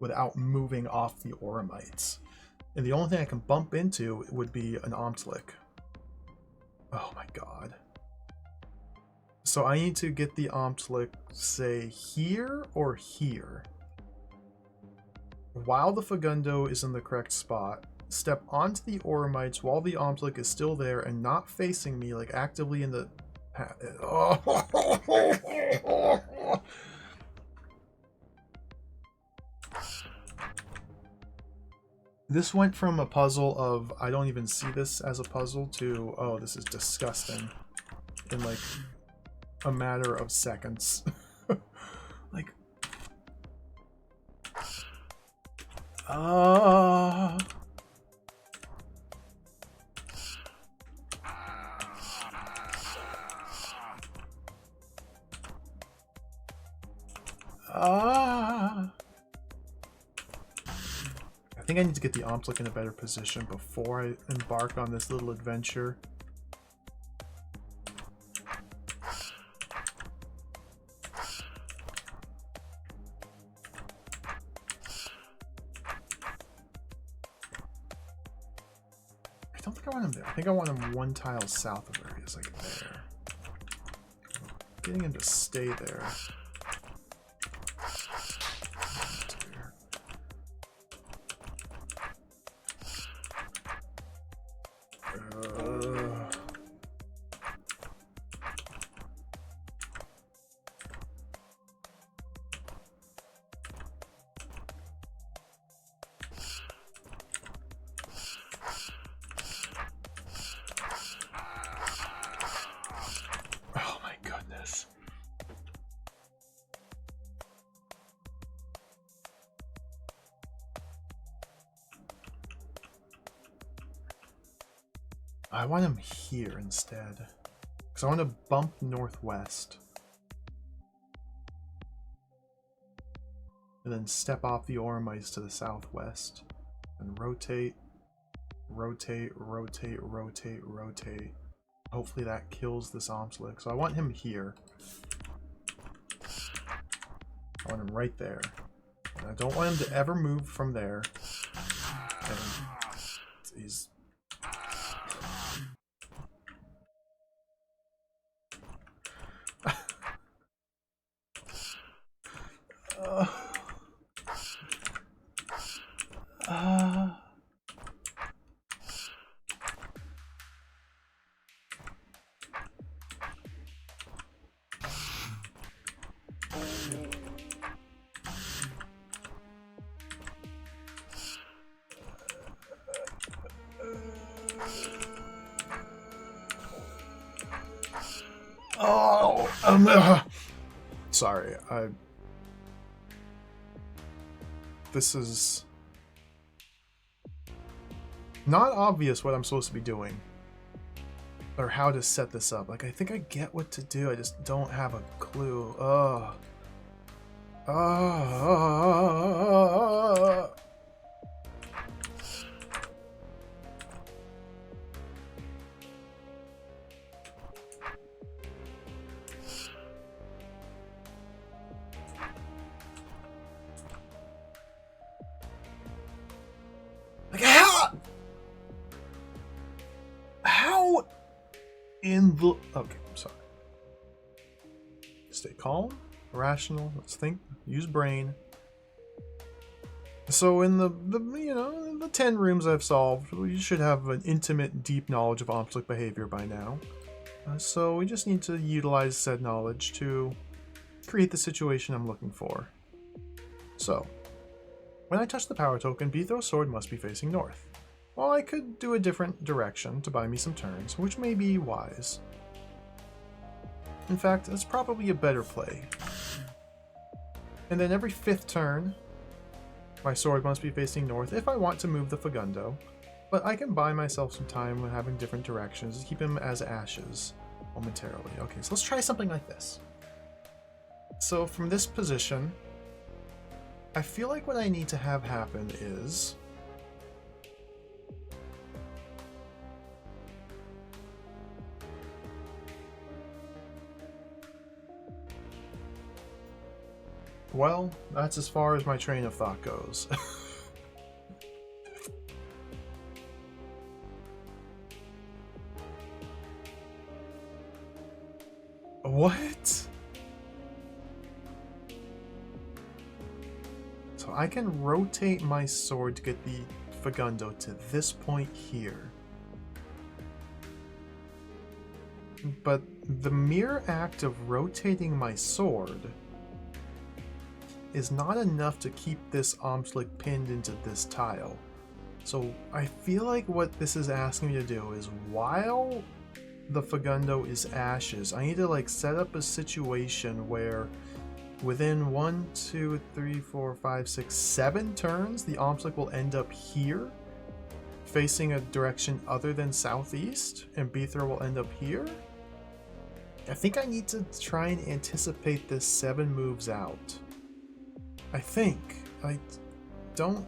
without moving off the Oramites. And the only thing I can bump into would be an Omslick. Oh my god. So I need to get the Omslick, say, here or here. While the Fagundo is in the correct spot, step onto the Oramites while the Omslick is still there and not facing me, like actively in the... This went from a puzzle of I don't even see this as a puzzle to oh, this is disgusting in like a matter of seconds. Like I think I need to get the Omslick in a better position before I embark on this little adventure. I don't think I want him there. I think I want him one tile south of where he is, like there. Getting him to stay there. I want him here instead. Because I want to bump northwest. And then step off the Ormites to the southwest. And rotate, rotate, rotate, rotate, rotate. Hopefully that kills this Omslick. So I want him here. I want him right there. And I don't want him to ever move from there. And he's... sorry, this is not obvious what I'm supposed to be doing or how to set this up. Like, I think I get what to do, I just don't have a clue. Like, how in the... Okay, I'm sorry. Stay calm, rational, let's think, use brain. So in the 10 rooms I've solved, you should have an intimate, deep knowledge of Omslick behavior by now. So we just need to utilize said knowledge to create the situation I'm looking for. So, when I touch the power token, Beethro's sword must be facing north. Well, I could do a different direction to buy me some turns, which may be wise. In fact, that's probably a better play. And then every 5th turn, my sword must be facing north if I want to move the Fagundo. But I can buy myself some time when having different directions to keep him as ashes momentarily. Okay, so let's try something like this. So from this position, I feel like what I need to have happen is... Well, that's as far as my train of thought goes. What? So I can rotate my sword to get the Fagundo to this point here. But the mere act of rotating my sword is not enough to keep this Omslick pinned into this tile. So I feel like what this is asking me to do is, while the Fagundo is ashes, I need to like set up a situation where within 1, 2, 3, 4, 5, 6, 7 turns, the Omslick will end up here, facing a direction other than southeast, and Beethro will end up here. I think I need to try and anticipate this 7 moves out. I think. I don't...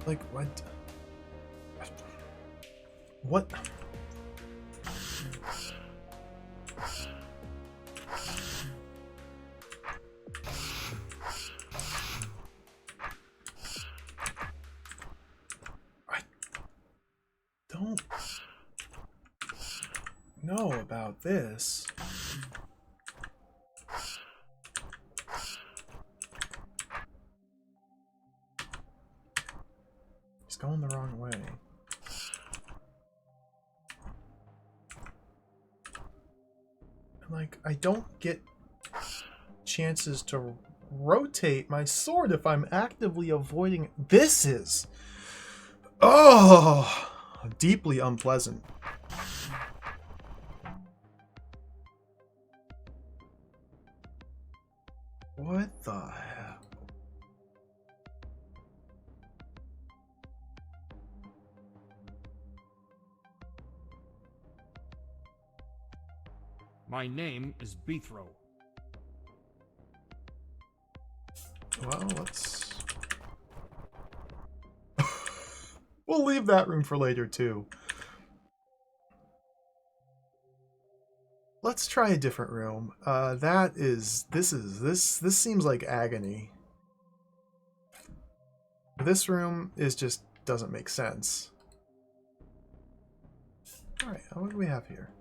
Like, what? What? I don't know about this. He's going the wrong way. Like, I don't get chances to rotate my sword if I'm actively avoiding... This is... Oh! Deeply unpleasant. What the hell? My name is Bethro. Well, let's... We'll leave that room for later, too. Let's try a different room. This seems like agony. This room just doesn't make sense. Alright, what do we have here?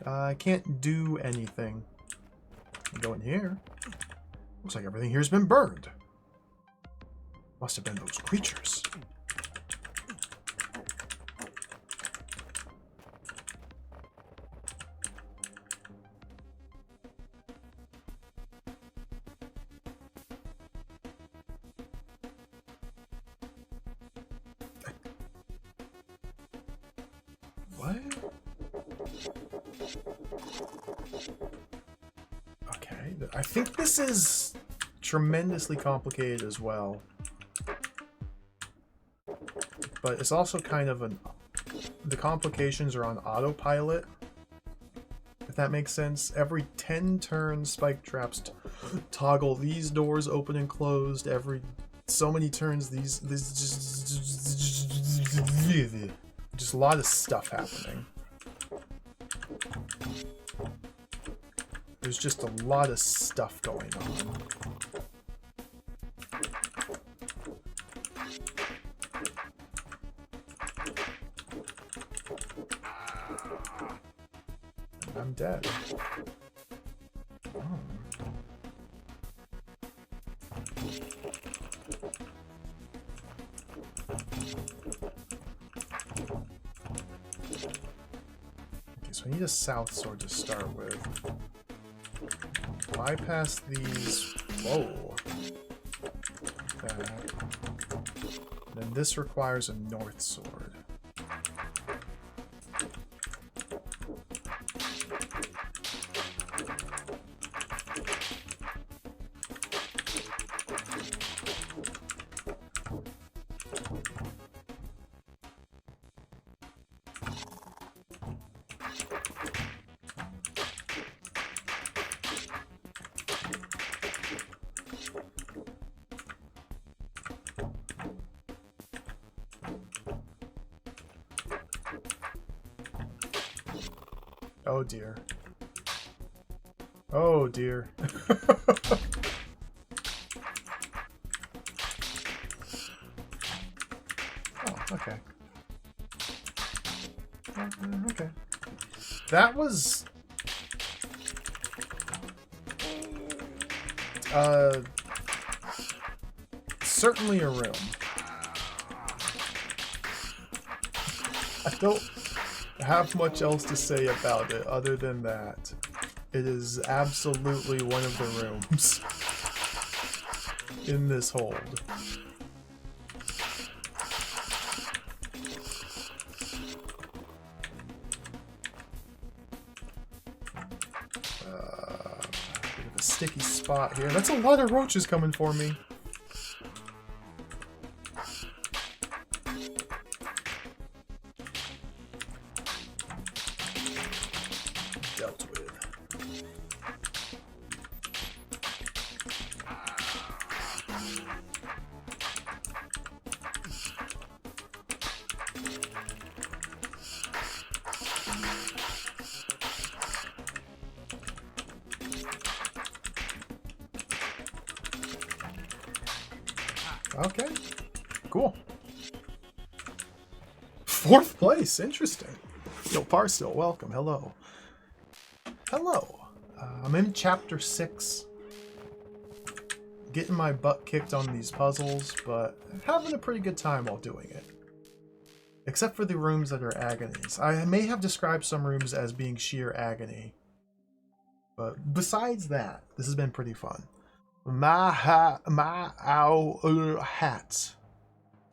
I can't do anything. Go in here. Looks like everything here's been burned. Must have been those creatures. What? Okay, I think this is tremendously complicated as well. But it's also kind of the complications are on autopilot, if that makes sense. Every 10 turns, spike traps toggle these doors open and closed. Every so many turns, these just a lot of stuff happening. There's just a lot of stuff going on. I'm dead. Oh. Okay, so I need a south sword to start with. Bypass these. Whoa. That. Then this requires a north sword. Oh dear. Oh dear. Oh, okay. Okay. That was... certainly a room. I don't have much else to say about it other than that it is absolutely one of the rooms in this hold. Bit of a sticky spot here. That's a lot of roaches coming for me. Dealt with. Okay, cool. 4th place, interesting. Yo, Parcel, welcome, hello. Hello. I'm in chapter 6. Getting my butt kicked on these puzzles, but having a pretty good time while doing it. Except for the rooms that are agonies. I may have described some rooms as being sheer agony. But besides that, this has been pretty fun. Hats.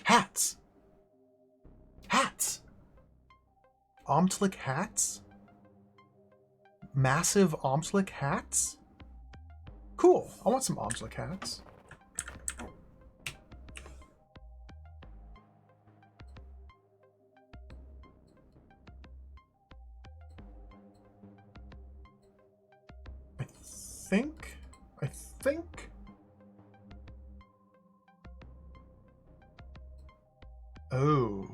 Hats! Hats! Omtlik hats? Massive Omtlik hats? Cool. I want some Omtlik hats. think. Oh.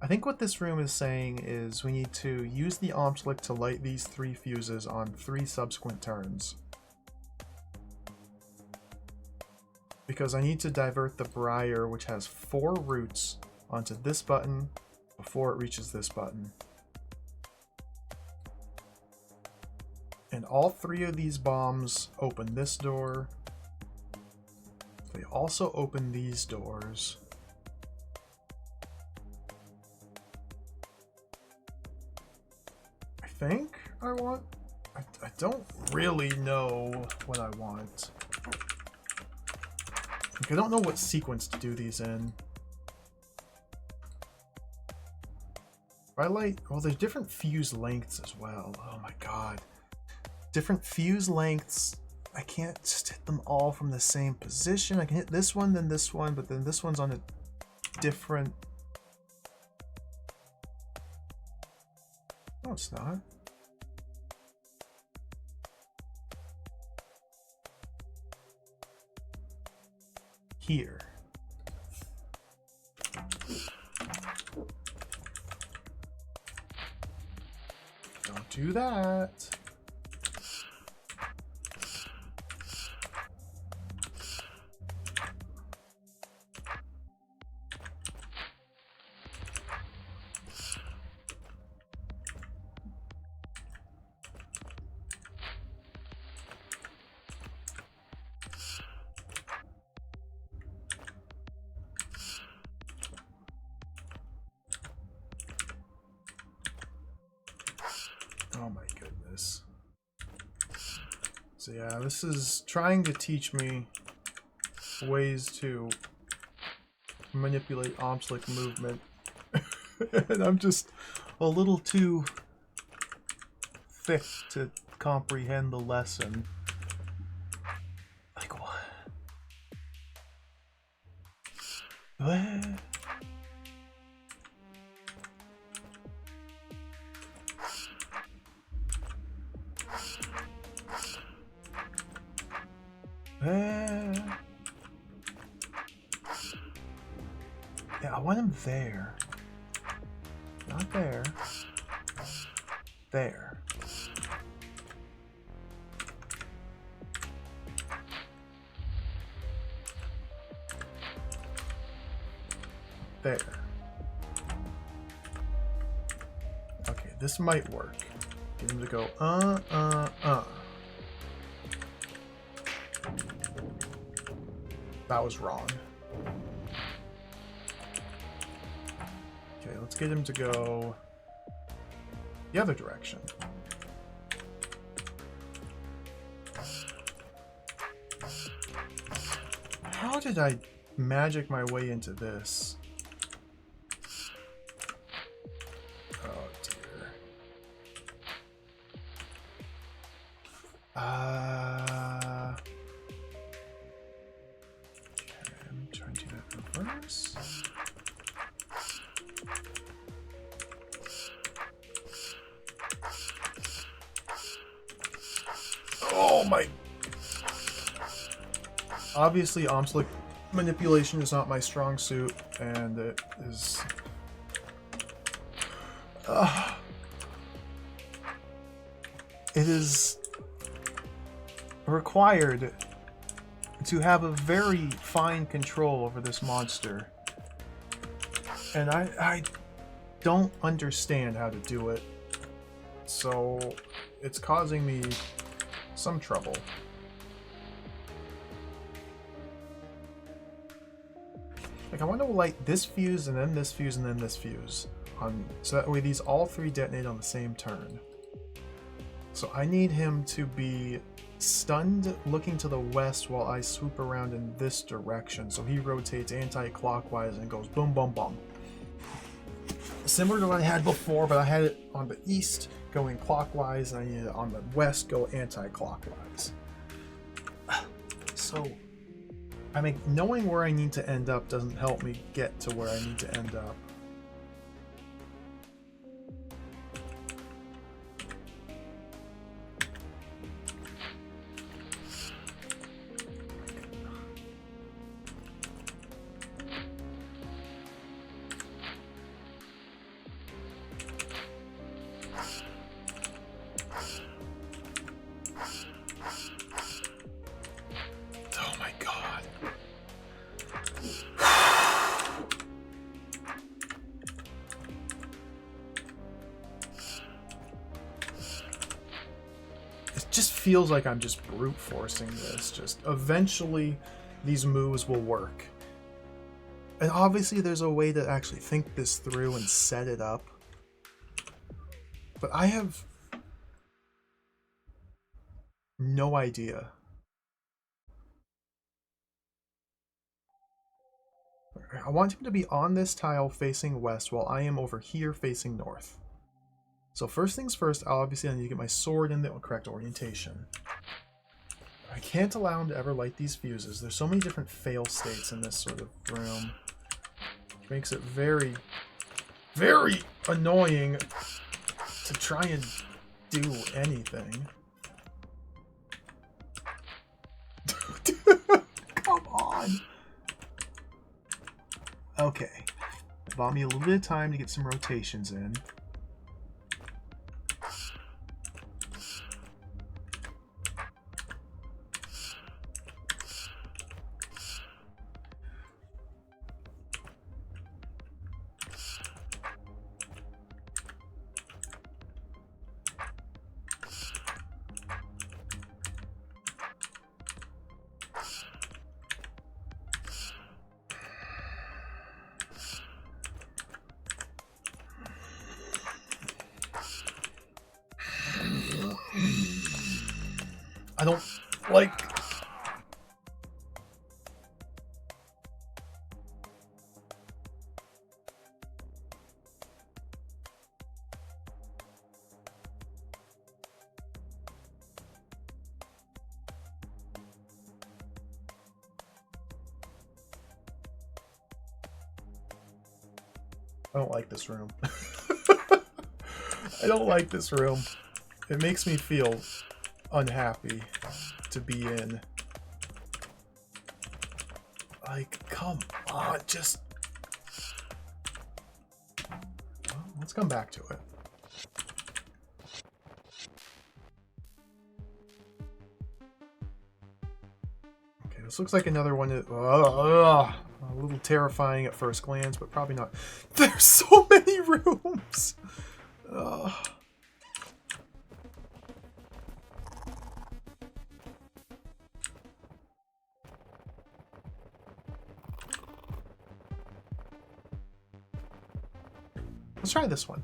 I think what this room is saying is we need to use the Omslick to light these 3 fuses on 3 subsequent turns. Because I need to divert the Briar, which has 4 roots, onto this button before it reaches this button. And all 3 of these bombs open this door. They also open these doors. I think I want... I don't really know what I want. Like, I don't know what sequence to do these in. If I light... Well, there's different fuse lengths as well. Oh my god. Different fuse lengths. I can't just hit them all from the same position. I can hit this one, then this one, but then this one's on a different... No, it's not. Here. Don't do that. Oh my goodness. So yeah, this is trying to teach me ways to manipulate Omslick movement. And I'm just a little too thick to comprehend the lesson. Like what? What? Yeah, I want him there. Not there. There. There. Okay, this might work. Get him to go, That was wrong. Okay, let's get him to go the other direction. How did I magic my way into this? Oh dear. Okay, I'm trying to do that in reverse. Oh my... Obviously, Omslick manipulation is not my strong suit, and it is... it is required to have a very fine control over this monster. And I don't understand how to do it. So it's causing me some trouble. Like, I want to light this fuse and then this fuse and then this fuse on, so that way these all 3 detonate on the same turn. So I need him to be stunned looking to the west while I swoop around in this direction. So he rotates anti-clockwise and goes boom, boom, boom. similar to what I had before, but I had it on the east going clockwise, and I needed it on the west go anti-clockwise. So, I mean, knowing where I need to end up doesn't help me get to where I need to end up. Oh my god. It just feels like I'm just brute forcing this. Just eventually these moves will work. And obviously there's a way to actually think this through and set it up. But I have no idea. I want him to be on this tile facing west while I am over here facing north. So first things first, obviously I need to get my sword in the correct orientation. I can't allow him to ever light these fuses. There's so many different fail states in this sort of room. Which makes it very, very annoying to try and do anything. Come on! Okay. Bought me a little bit of time to get some rotations in. I don't like... I don't like this room. I don't like this room. It makes me feel unhappy to be in. Like, come on, just... Well, let's come back to it. Okay, this looks like another one that... a little terrifying at first glance, but probably not. There's so many rooms! Let's try this one.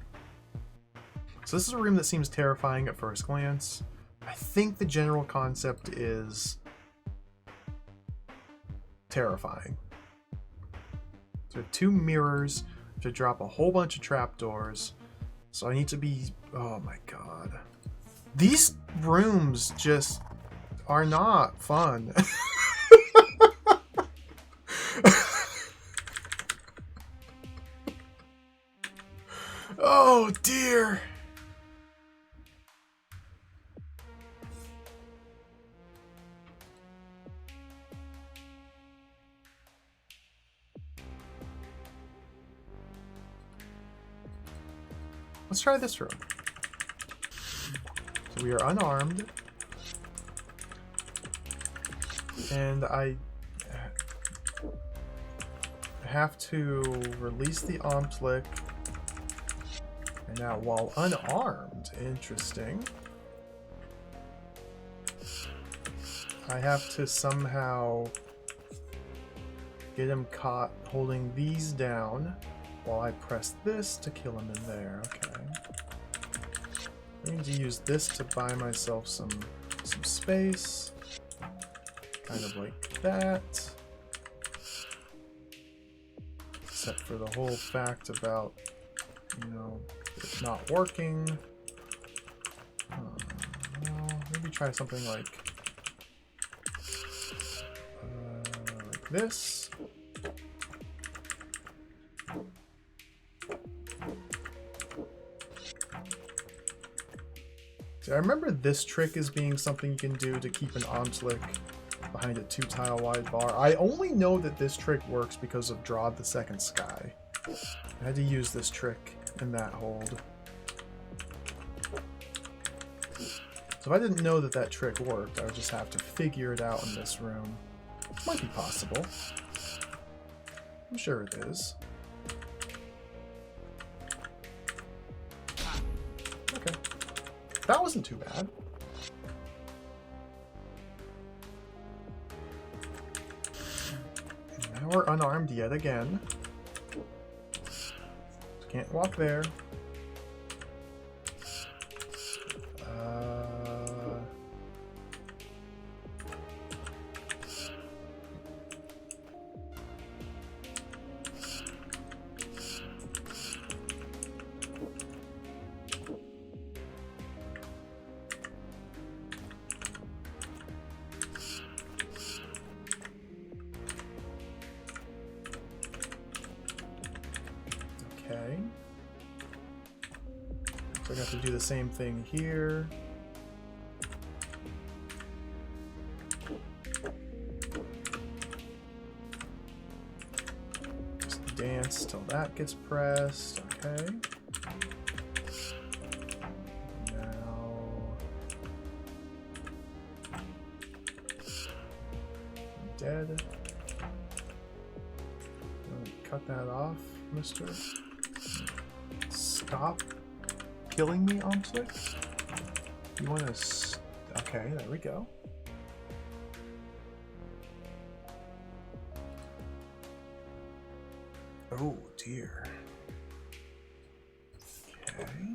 So this is a room that seems terrifying at first glance. I think the general concept is terrifying. So we have two mirrors to drop a whole bunch of trapdoors. So I need to be... Oh my god. These rooms just are not fun. Oh dear. Let's try this room. So we are unarmed. And I have to release the Omtlik. And now while unarmed, interesting. I have to somehow get him caught holding these down while I press this to kill him in there. Okay. I need to use this to buy myself some space. Kind of like that. Except for the whole fact about you know, it's not working. Well, maybe try something like this. See, I remember this trick as being something you can do to keep an Omslick behind a 2-tile wide bar. I only know that this trick works because of DROD the Second Sky. I had to use this trick in that hold. So if I didn't know that that trick worked, I would just have to figure it out in this room. Might be possible. I'm sure it is. Okay. That wasn't too bad. And now we're unarmed yet again. Can't walk there. Okay. So I got to do the same thing here. Just dance till that gets pressed. Okay. Now I'm dead. Cut that off, mister. Stop killing me, Omslick? You want to... Okay, there we go. Oh, dear. Okay.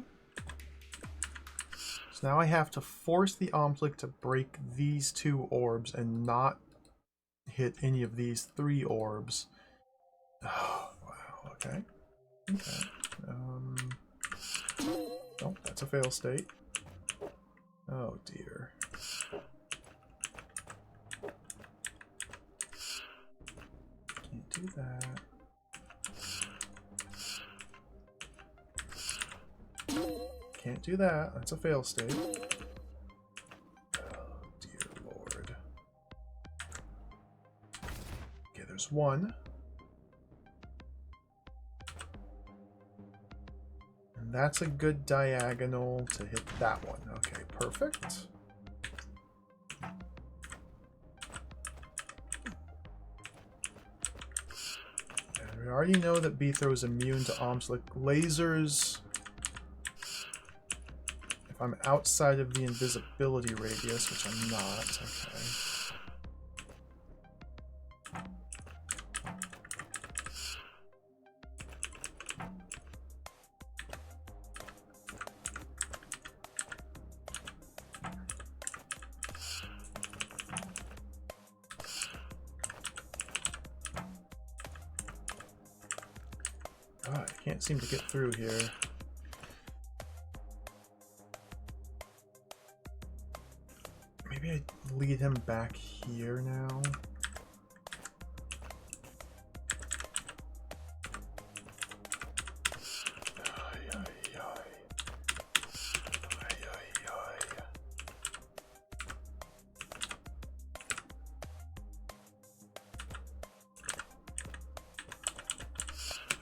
So now I have to force the Omslick to break these 2 orbs and not hit any of these 3 orbs. Oh, wow, okay. Okay. Oh, that's a fail state. Oh dear. Can't do that. Can't do that. That's a fail state. Oh dear lord. Okay, there's 1. That's a good diagonal to hit that one. Okay, perfect. And we already know that Beethro is immune to Omslick lasers. If I'm outside of the invisibility radius, which I'm not, okay. Can't seem to get through here. Maybe I lead him back here now.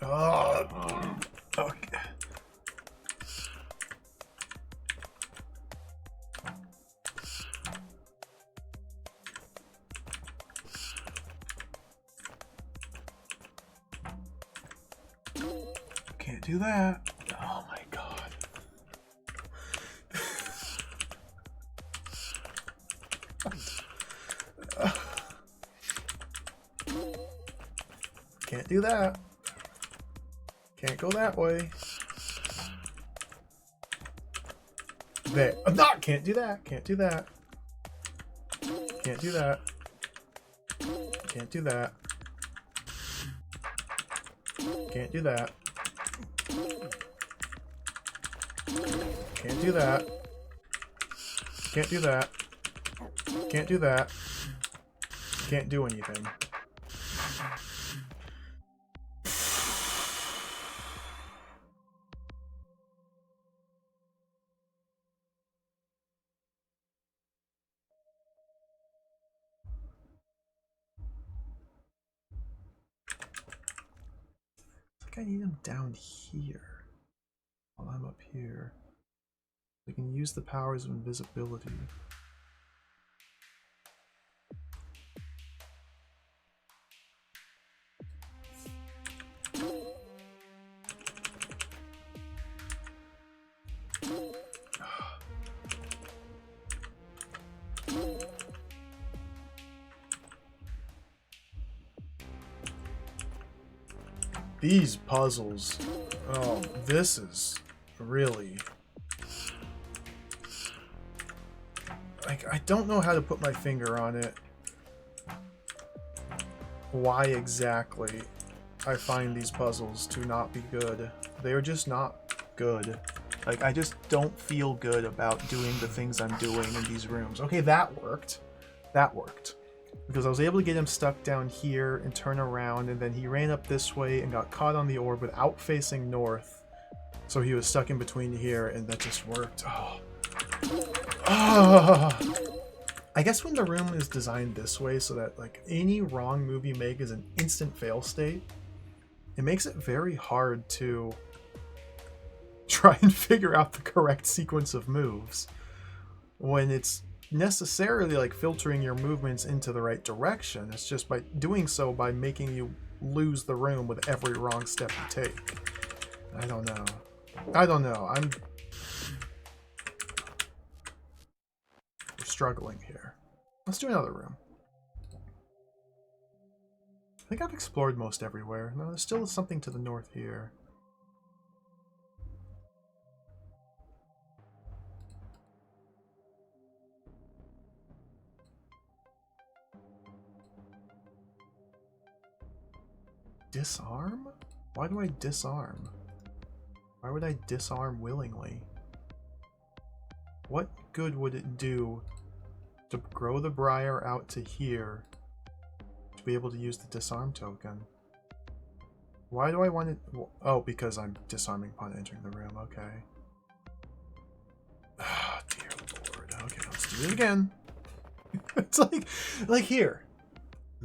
Oh, okay. Can't do that. Oh my god. Can't do that. Can't go that way. There. I'm not. Can't do that. Can't do that. Can't do that. Can't do that. Can't do that. Can't do that. Can't do that. Can't do that. Can't do anything. I need him down here while I'm up here. We can use the powers of invisibility. These puzzles, oh, this is really, like, I don't know how to put my finger on it. Why exactly I find these puzzles to not be good. They are just not good. Like, I just don't feel good about doing the things I'm doing in these rooms. Okay, that worked. That worked. Because I was able to get him stuck down here and turn around, and then he ran up this way and got caught on the orb without facing north. So he was stuck in between here, and that just worked. Oh. Oh. I guess when the room is designed this way so that like any wrong move you make is an instant fail state, it makes it very hard to try and figure out the correct sequence of moves when it's necessarily like filtering your movements into the right direction. It's just by doing so by making you lose the room with every wrong step you take. I don't know. I don't know. We're struggling here. Let's do another room. I think I've explored most everywhere. No, there's still something to the north here. Disarm? Why do I disarm? Why would I disarm willingly? What good would it do to grow the briar out to here to be able to use the disarm token? Why do I want it? Oh, because I'm disarming upon entering the room. Okay. Ah, dear Lord. Okay, let's do it again. It's like here.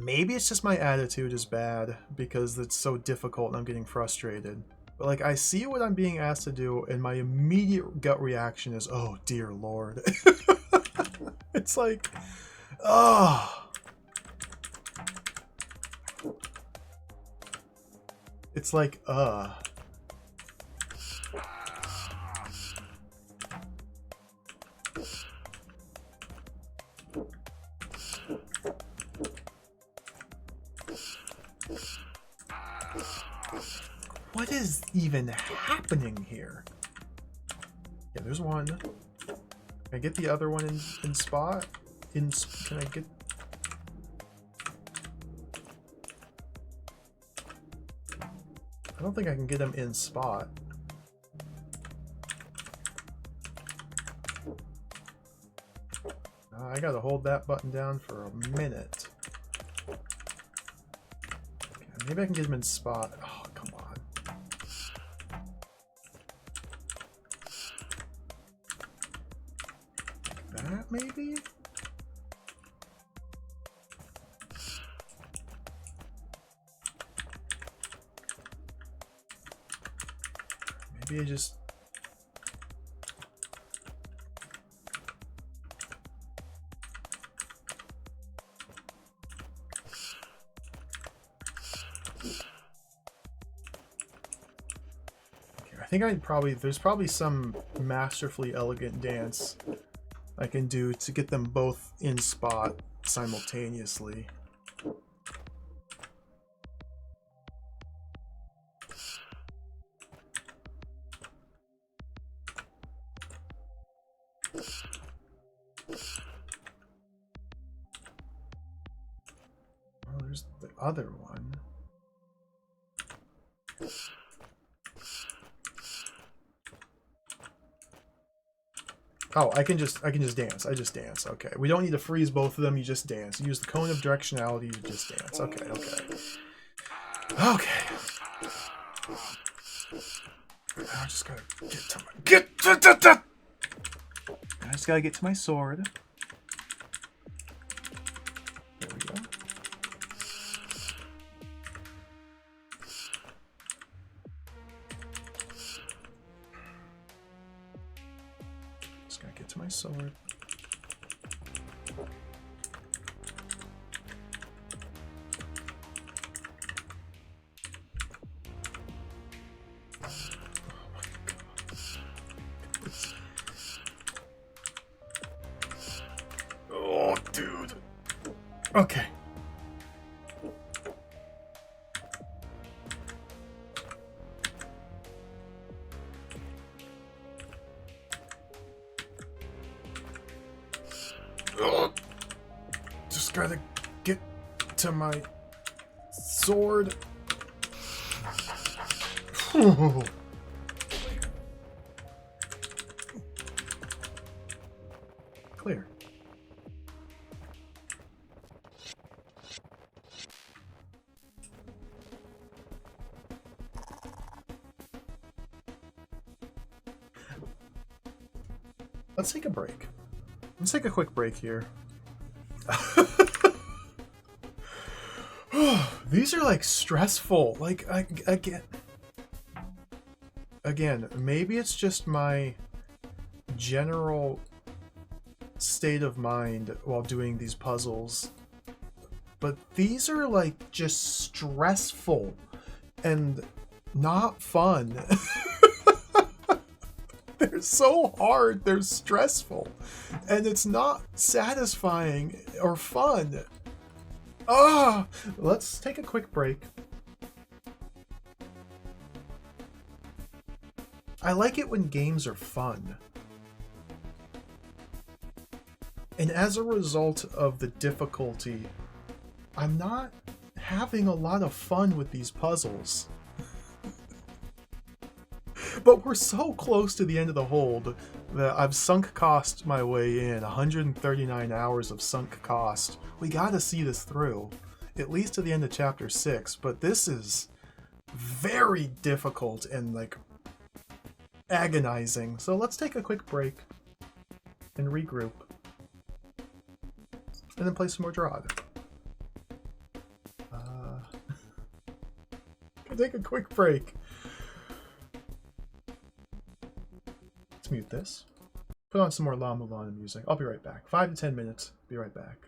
Maybe it's just my attitude is bad because it's so difficult and I'm getting frustrated. But like, I see what I'm being asked to do and my immediate gut reaction is, oh dear Lord. It's like, oh. It's like, What is even happening here? Yeah, there's one. Can I get the other one in spot? Can I get... I don't think I can get him in spot. I gotta hold that button down for a minute. Okay, maybe I can get him in spot. Oh, come on. That maybe? Maybe I just... I think there's probably some masterfully elegant dance I can do to get them both in spot simultaneously. Oh, there's the other one. Oh, I can just dance. I just dance. Okay. We don't need to freeze both of them. You just dance. You use the cone of directionality to just dance. Okay, okay. Okay. I just gotta get to my I just gotta get to my sword. There we go. Just gotta get to my sword. Oh, dude. Okay. Oh, just gotta get to my sword. Clear. Let's take a break. Let's take a quick break here. These are like stressful. Like again, maybe it's just my general state of mind while doing these puzzles, but these are like just stressful and not fun. They're so hard, they're stressful, and it's not satisfying or fun. Ah, let's take a quick break. I like it when games are fun. And as a result of the difficulty, I'm not having a lot of fun with these puzzles. But we're so close to the end of the hold that I've sunk cost my way in. 139 hours of sunk cost. We gotta see this through. At least to the end of chapter 6. But this is very difficult and like agonizing. So let's take a quick break and regroup. And then play some more DROD. Take a quick break. Let's mute this. Put on some more La Mulana music. I'll be right back. 5 to 10 minutes. Be right back.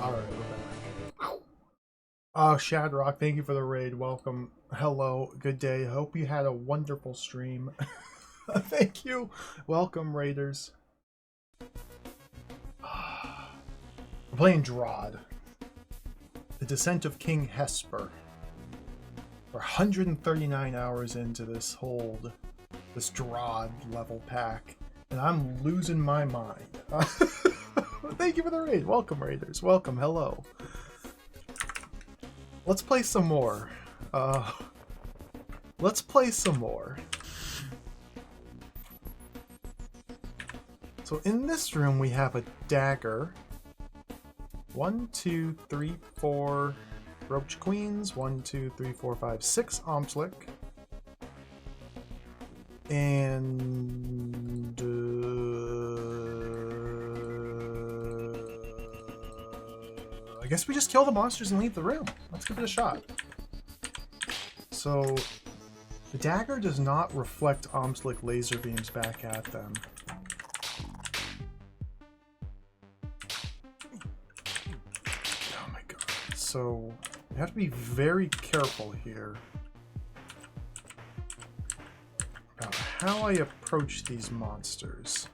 Alright, we're back. Oh, Shadrock, thank you for the raid. Welcome. Hello. Good day. Hope you had a wonderful stream. Thank you. Welcome, Raiders. We're playing DROD. The Descent of King Hesper. We're 139 hours into this hold. This DROD level pack. And I'm losing my mind. Thank you for the raid. Welcome, Raiders. Welcome. Hello. Let's play some more. Let's play some more. So in this room we have a dagger. 1, 2, 3, 4 roach queens. 1, 2, 3, 4, 5, 6 Omslick. And I guess we just kill the monsters and leave the room. Let's give it a shot. So the dagger does not reflect Omslick laser beams back at them. Oh my god. So you have to be very careful here about how I approach these monsters.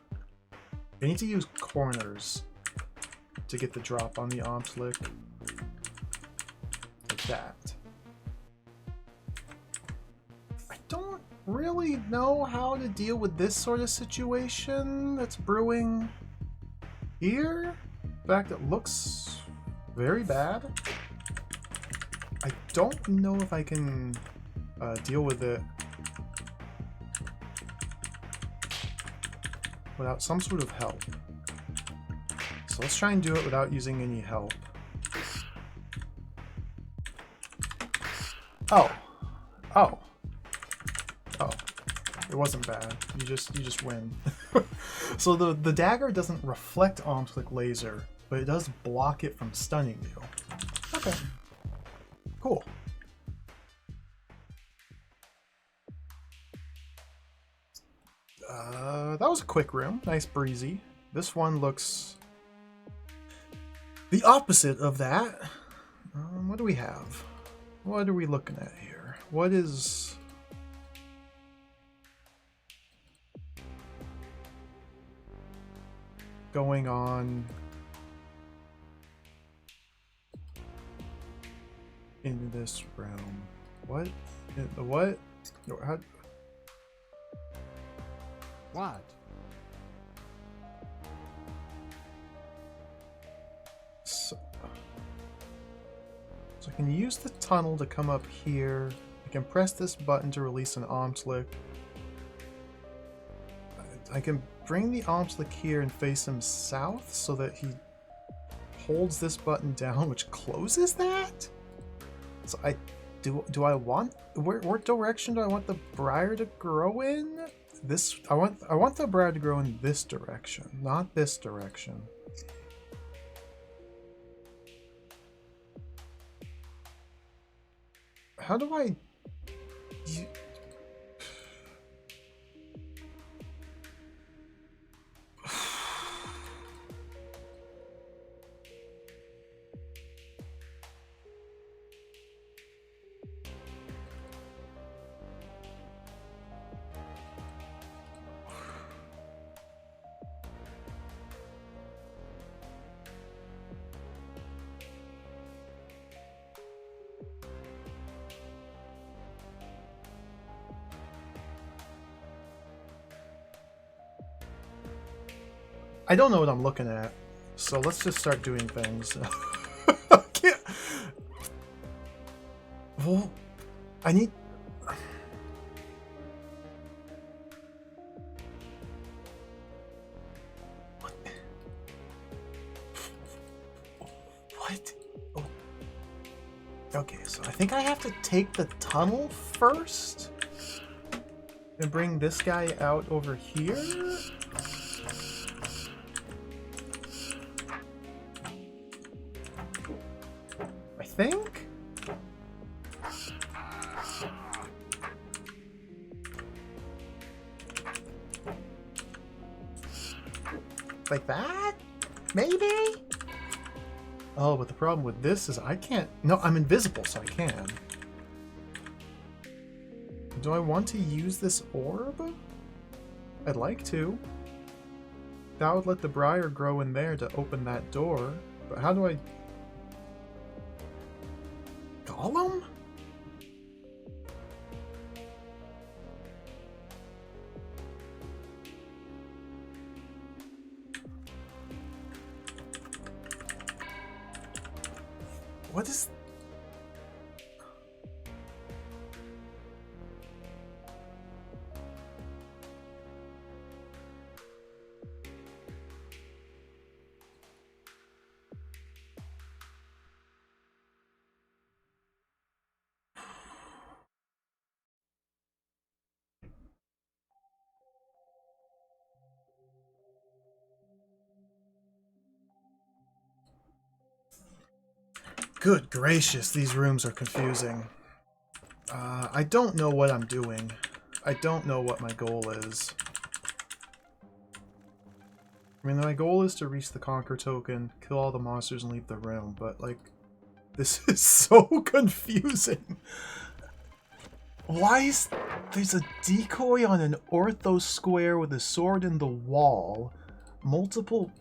I need to use corners to get the drop on the Omslick. Like that. I don't really know how to deal with this sort of situation that's brewing here. In fact, it looks very bad. I don't know if I can deal with it without some sort of help. So let's try and do it without using any help. Oh. Oh. Oh. It wasn't bad. You just win. So the dagger doesn't reflect Omslick laser, but it does block it from stunning you. Okay. Cool. That was a quick room. Nice breezy. This one looks the opposite of that. What do we have? What are we looking at here? What is... going on in this realm? What? What? How... What? So I can use the tunnel to come up here. I can press this button to release an Omslick. I can bring the Omslick here and face him south so that he holds this button down, which closes that? So do I want... What direction do I want the briar to grow in? This... I want the briar to grow in this direction, not this direction. How do I... I don't know what I'm looking at, so let's just start doing things. I can't... Well, I need... What? What? Oh. Okay, so I think I have to take the tunnel first and bring this guy out over here? I think? Like that? Maybe? Oh, but the problem with this is I can't... No, I'm invisible, so I can. Do I want to use this orb? I'd like to. That would let the briar grow in there to open that door. But how do I... Golem? What is... Good gracious, these rooms are confusing. I don't know what I'm doing. I don't know what my goal is. I mean, my goal is to reach the Conquer token, kill all the monsters, and leave the room, but, like, this is so confusing. Why is... There's a decoy on an ortho square with a sword in the wall. Multiple...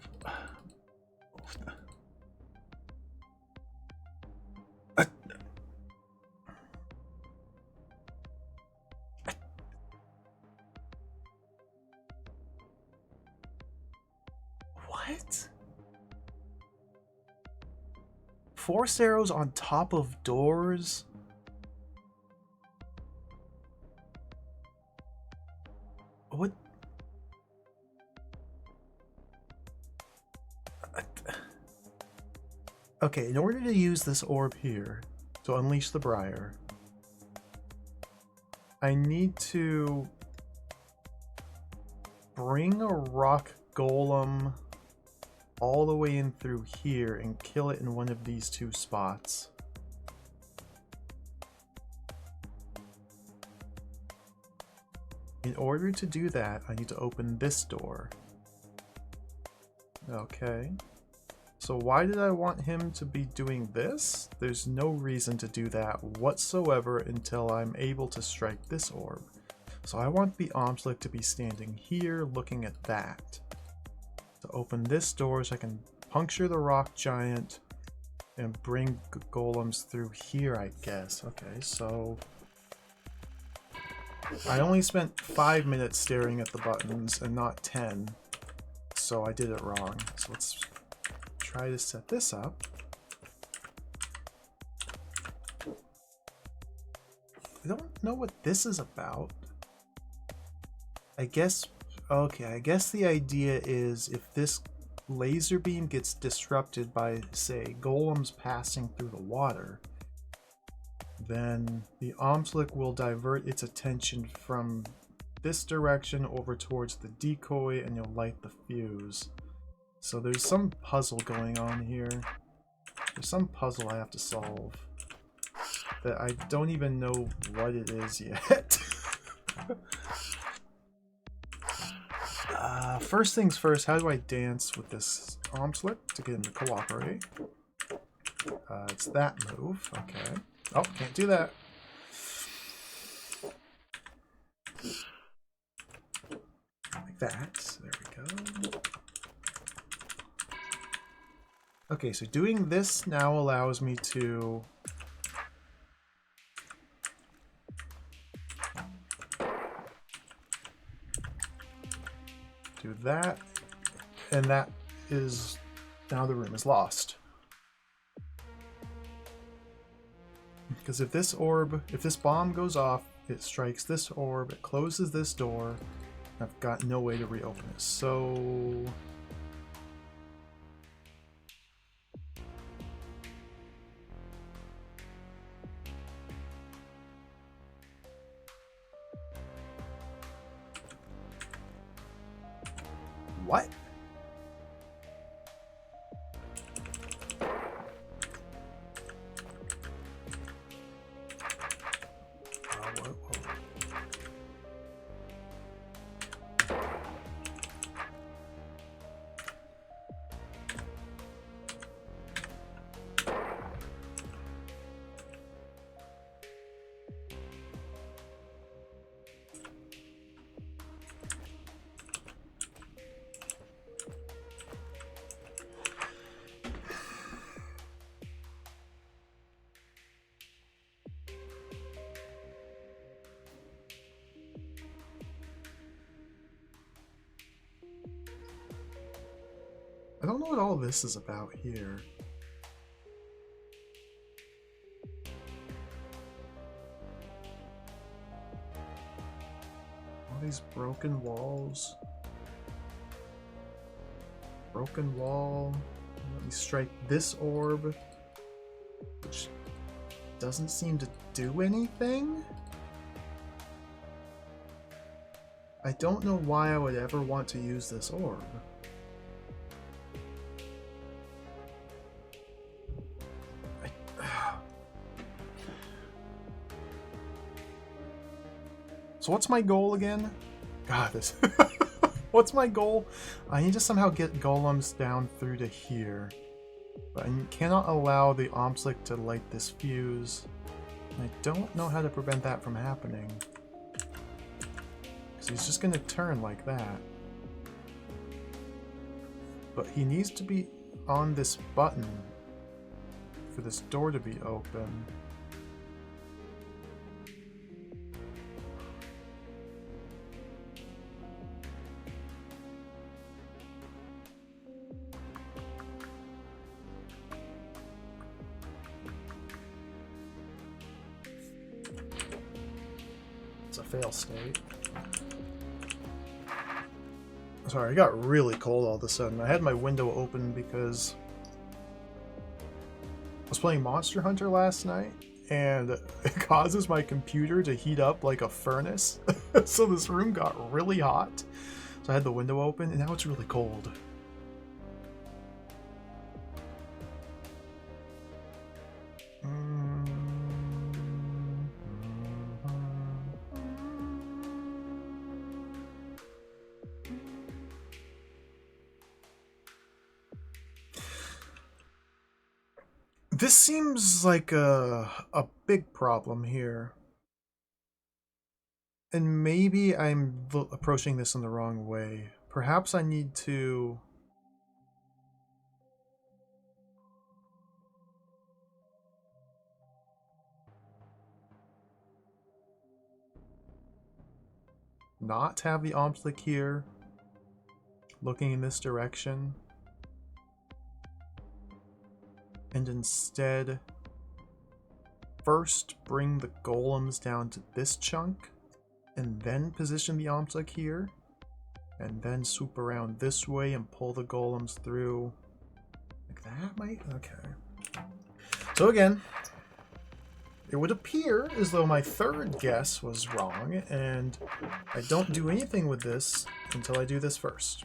What? Force arrows on top of doors? What? Okay, in order to use this orb here, to unleash the briar, I need to bring a rock golem all the way in through here and kill it in one of these two spots. In order to do that, I need to open this door. Okay. So why did I want him to be doing this? There's no reason to do that whatsoever until I'm able to strike this orb. So I want the Omslick to be standing here looking at that. To open this door so I can puncture the rock giant and bring golems through here, I guess. Okay, so I only spent 5 minutes staring at the buttons and not 10, so I did it wrong. So let's try to set this up. I don't know what this is about. I guess... Okay, I guess the idea is if this laser beam gets disrupted by, say, golems passing through the water, then the Omslick will divert its attention from this direction over towards the decoy and you'll light the fuse. So there's some puzzle going on here. There's some puzzle I have to solve that I don't even know what it is yet. First things first, how do I dance with this Omslick to get him to cooperate? It's that move. Okay. Oh, can't do that. Like that. There we go. Okay, so doing this now allows me to... do that, and that is... now the room is lost. Because if this orb, if this bomb goes off, it strikes this orb, it closes this door, and I've got no way to reopen it. So... what? don't know what all this is about here. All these broken walls. Broken wall. Let me strike this orb, which doesn't seem to do anything. I don't know why I would ever want to use this orb. So what's my goal again? God, this... What's my goal? I need to somehow get golems down through to here. But I cannot allow the Omslick to light this fuse. And I don't know how to prevent that from happening. Because he's just going to turn like that. But he needs to be on this button for this door to be open. Fail state. Sorry, I got really cold all of a sudden. I had my window open because I was playing Monster Hunter last night and it causes my computer to heat up like a furnace. So this room got really hot. So I had the window open and now it's really cold. This seems like a big problem here. And maybe I'm approaching this in the wrong way. Perhaps I need to... not have the Omslick here, looking in this direction. And instead, first bring the golems down to this chunk, and then position the Omslick here, and then swoop around this way and pull the golems through. Like that might? Okay. So again, it would appear as though my third guess was wrong, and I don't do anything with this until I do this first.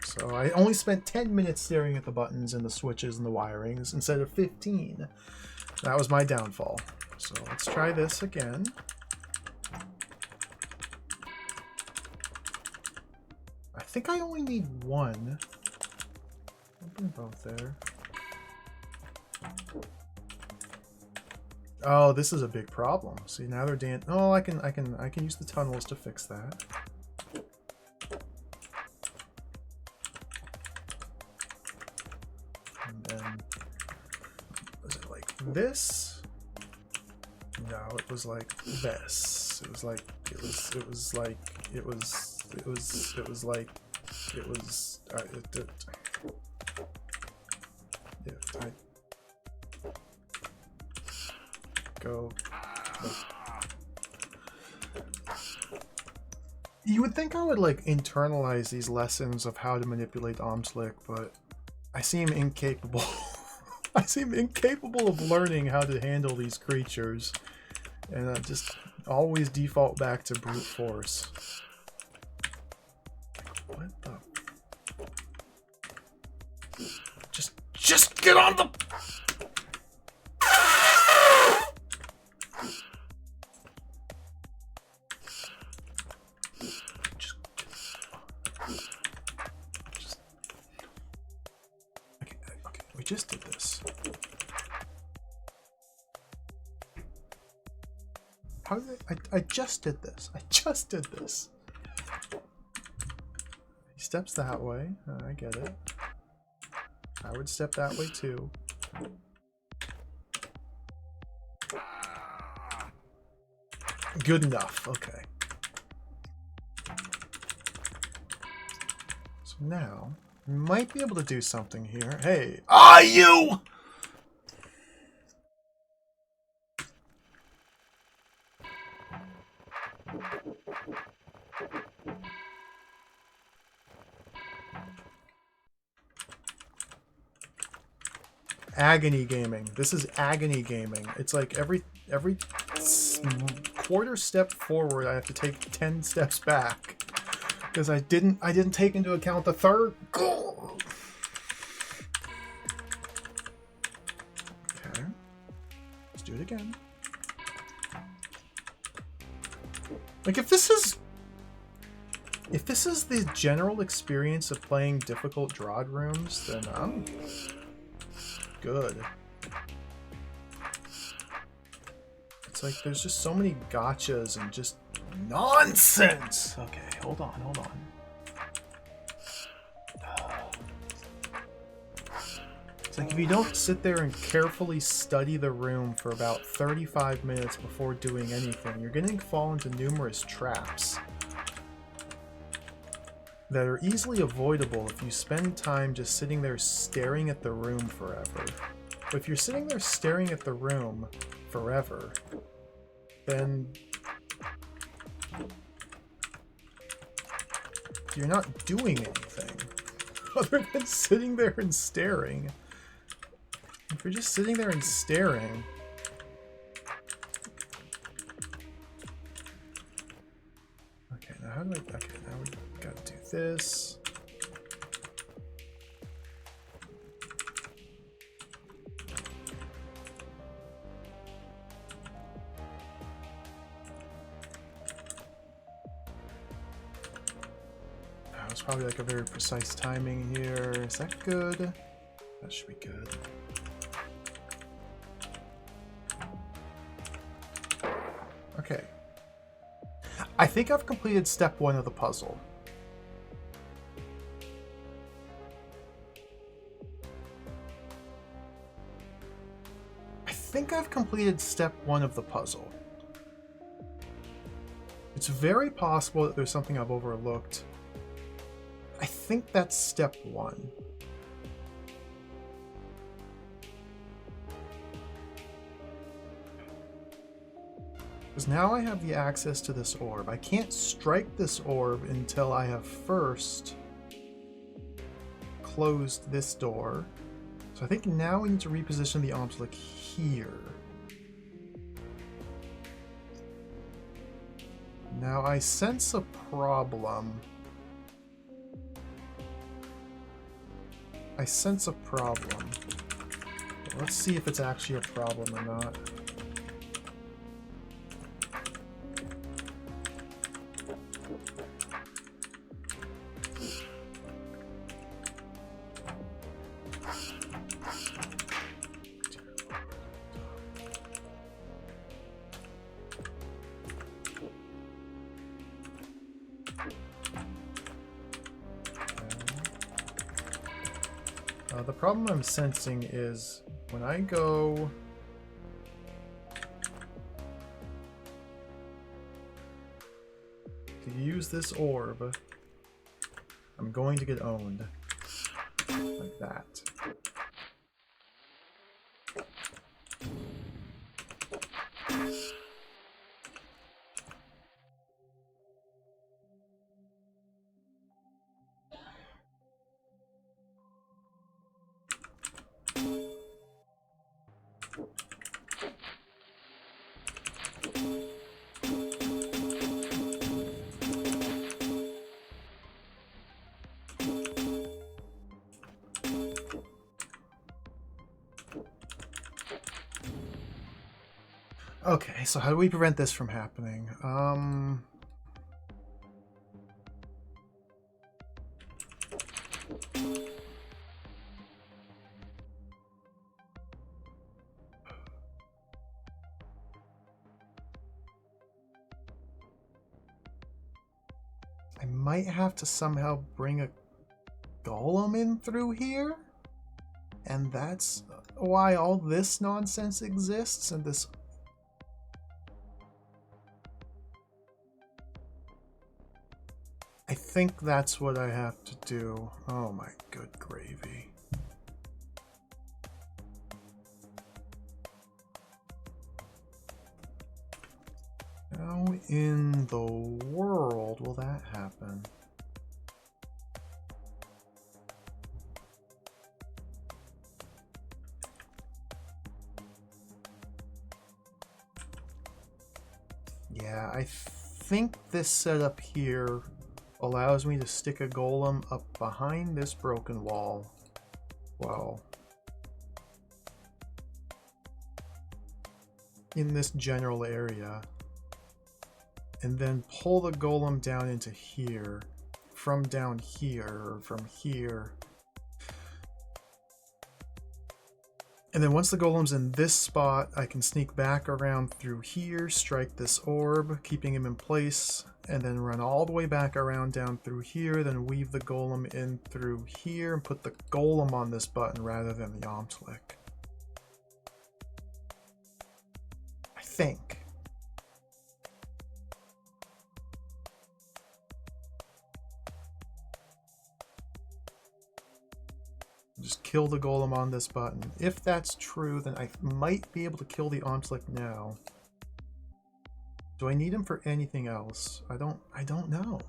So I only spent 10 minutes staring at the buttons and the switches and the wirings instead of 15. That was my downfall. So let's try this again. I think I only need one. Open both there. Oh, this is a big problem. See, now they're oh, I can use the tunnels to fix that. And then was it like this? No, it was like this. It was like go. You would think I would like internalize these lessons of how to manipulate Omslick, but I seem incapable. I seem incapable of learning how to handle these creatures, and I just always default back to brute force. What the? Just get on the. Okay, we just did this. How did I just did this. I just did this. He steps that way. I get it. I would step that way too. Good enough. Okay. So now Might be able to do something here. Hey. Ah, you! Agony gaming. This is agony gaming. It's like every quarter step forward, I have to take 10 steps back because I didn't take into account the third. Okay, let's do it again. Like if this is the general experience of playing difficult DROD rooms, then I'm good. It's like there's just so many gotchas and just nonsense. Okay, hold on. It's like if you don't sit there and carefully study the room for about 35 minutes before doing anything, you're going to fall into numerous traps that are easily avoidable if you spend time just sitting there staring at the room forever. But if you're sitting there staring at the room forever, then you're not doing anything other than sitting there and staring. If you're just sitting there and staring, okay, now how do I, okay, now we gotta do this. It's probably like a very precise timing here. Is that good? That should be good. Okay. I think I've completed step 1 of the puzzle. It's very possible that there's something I've overlooked. I think that's step 1. Because now I have the access to this orb. I can't strike this orb until I have first closed this door. So I think now we need to reposition the arms like here. Now I sense a problem. Let's see if it's actually a problem or not. The problem I'm sensing is when I go to use this orb, I'm going to get owned like that. Okay, so how do we prevent this from happening? I might have to somehow bring a golem in through here? And that's why all this nonsense exists, and this... I think that's what I have to do. Oh my good gravy. How in the world will that happen? Yeah, I think this setup here allows me to stick a golem up behind this broken wall. Well, in this general area, and then pull the golem down into here, from down here, or from here. And then once the golem's in this spot, I can sneak back around through here, strike this orb, keeping him in place, and then run all the way back around down through here, then weave the golem in through here, and put the golem on this button rather than the Omslick. I think. Just kill the golem on this button. If that's true, then I might be able to kill the Omslick now. Do I need him for anything else? I don't know.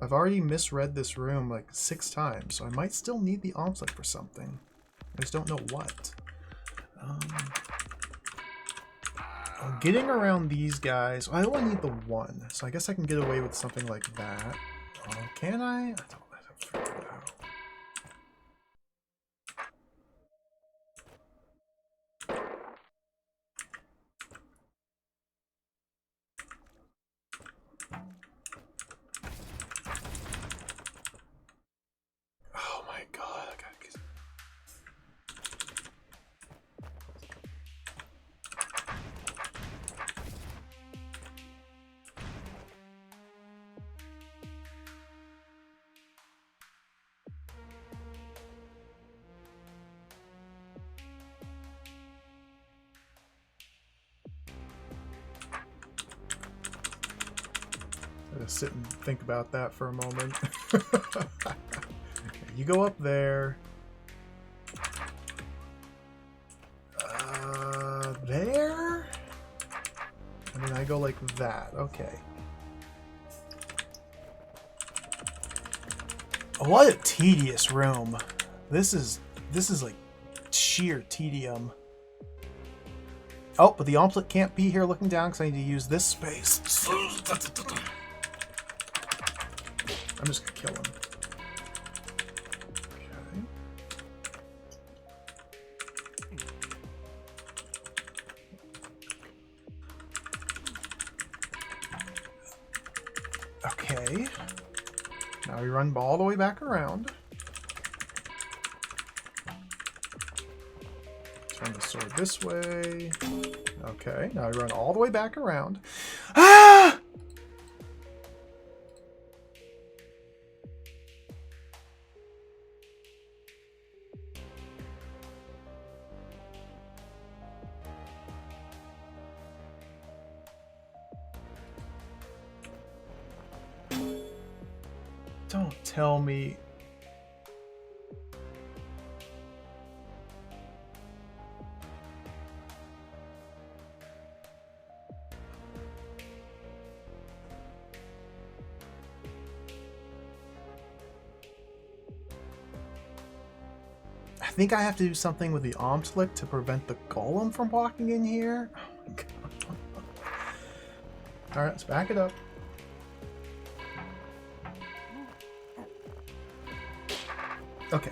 I've already misread this room like 6 times, so I might still need the Omslick for something. I just don't know what. Getting around these guys, I only need the one, so I guess I can get away with something like that. Can I? I don't figure it out. Oh my god, I gotta get... I'm gonna sit and think about that for a moment. Okay, you go up there. There? And then I go like that. Okay. Oh, what a tedious room. This is like sheer tedium. Oh, but the Omslick can't be here looking down because I need to use this space. I'm just gonna kill him. Okay. Now we run all the way back around. Turn the sword this way. Okay, now we run all the way back around. Ah! Don't tell me. I think I have to do something with the Omslick to prevent the golem from walking in here. Oh my god. Alright, let's back it up. Okay.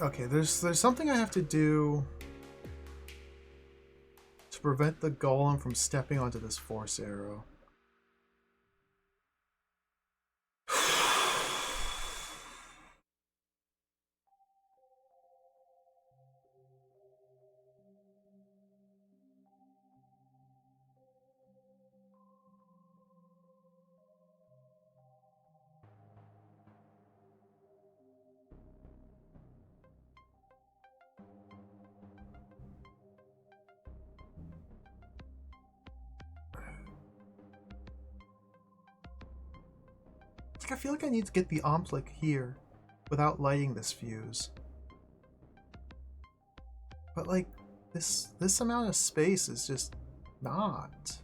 Okay, there's something I have to do to prevent the golem from stepping onto this force arrow. I feel like I need to get the Omplic here without lighting this fuse. But like, this amount of space is just not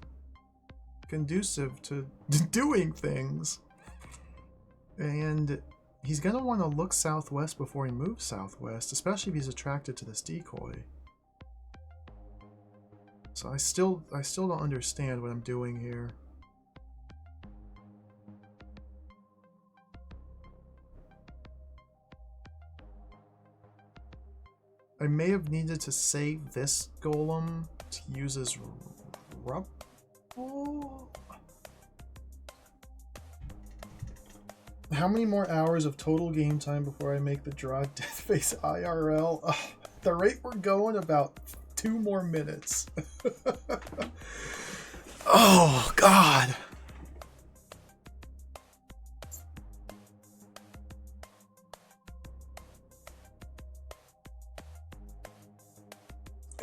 conducive to doing things. And he's gonna want to look southwest before he moves southwest, especially if he's attracted to this decoy. So I still don't understand what I'm doing here. I may have needed to save this golem to use as rubble. How many more hours of total game time before I make the DROD Death Face IRL? Ugh, at the rate we're going, about 2 more minutes. Oh, God.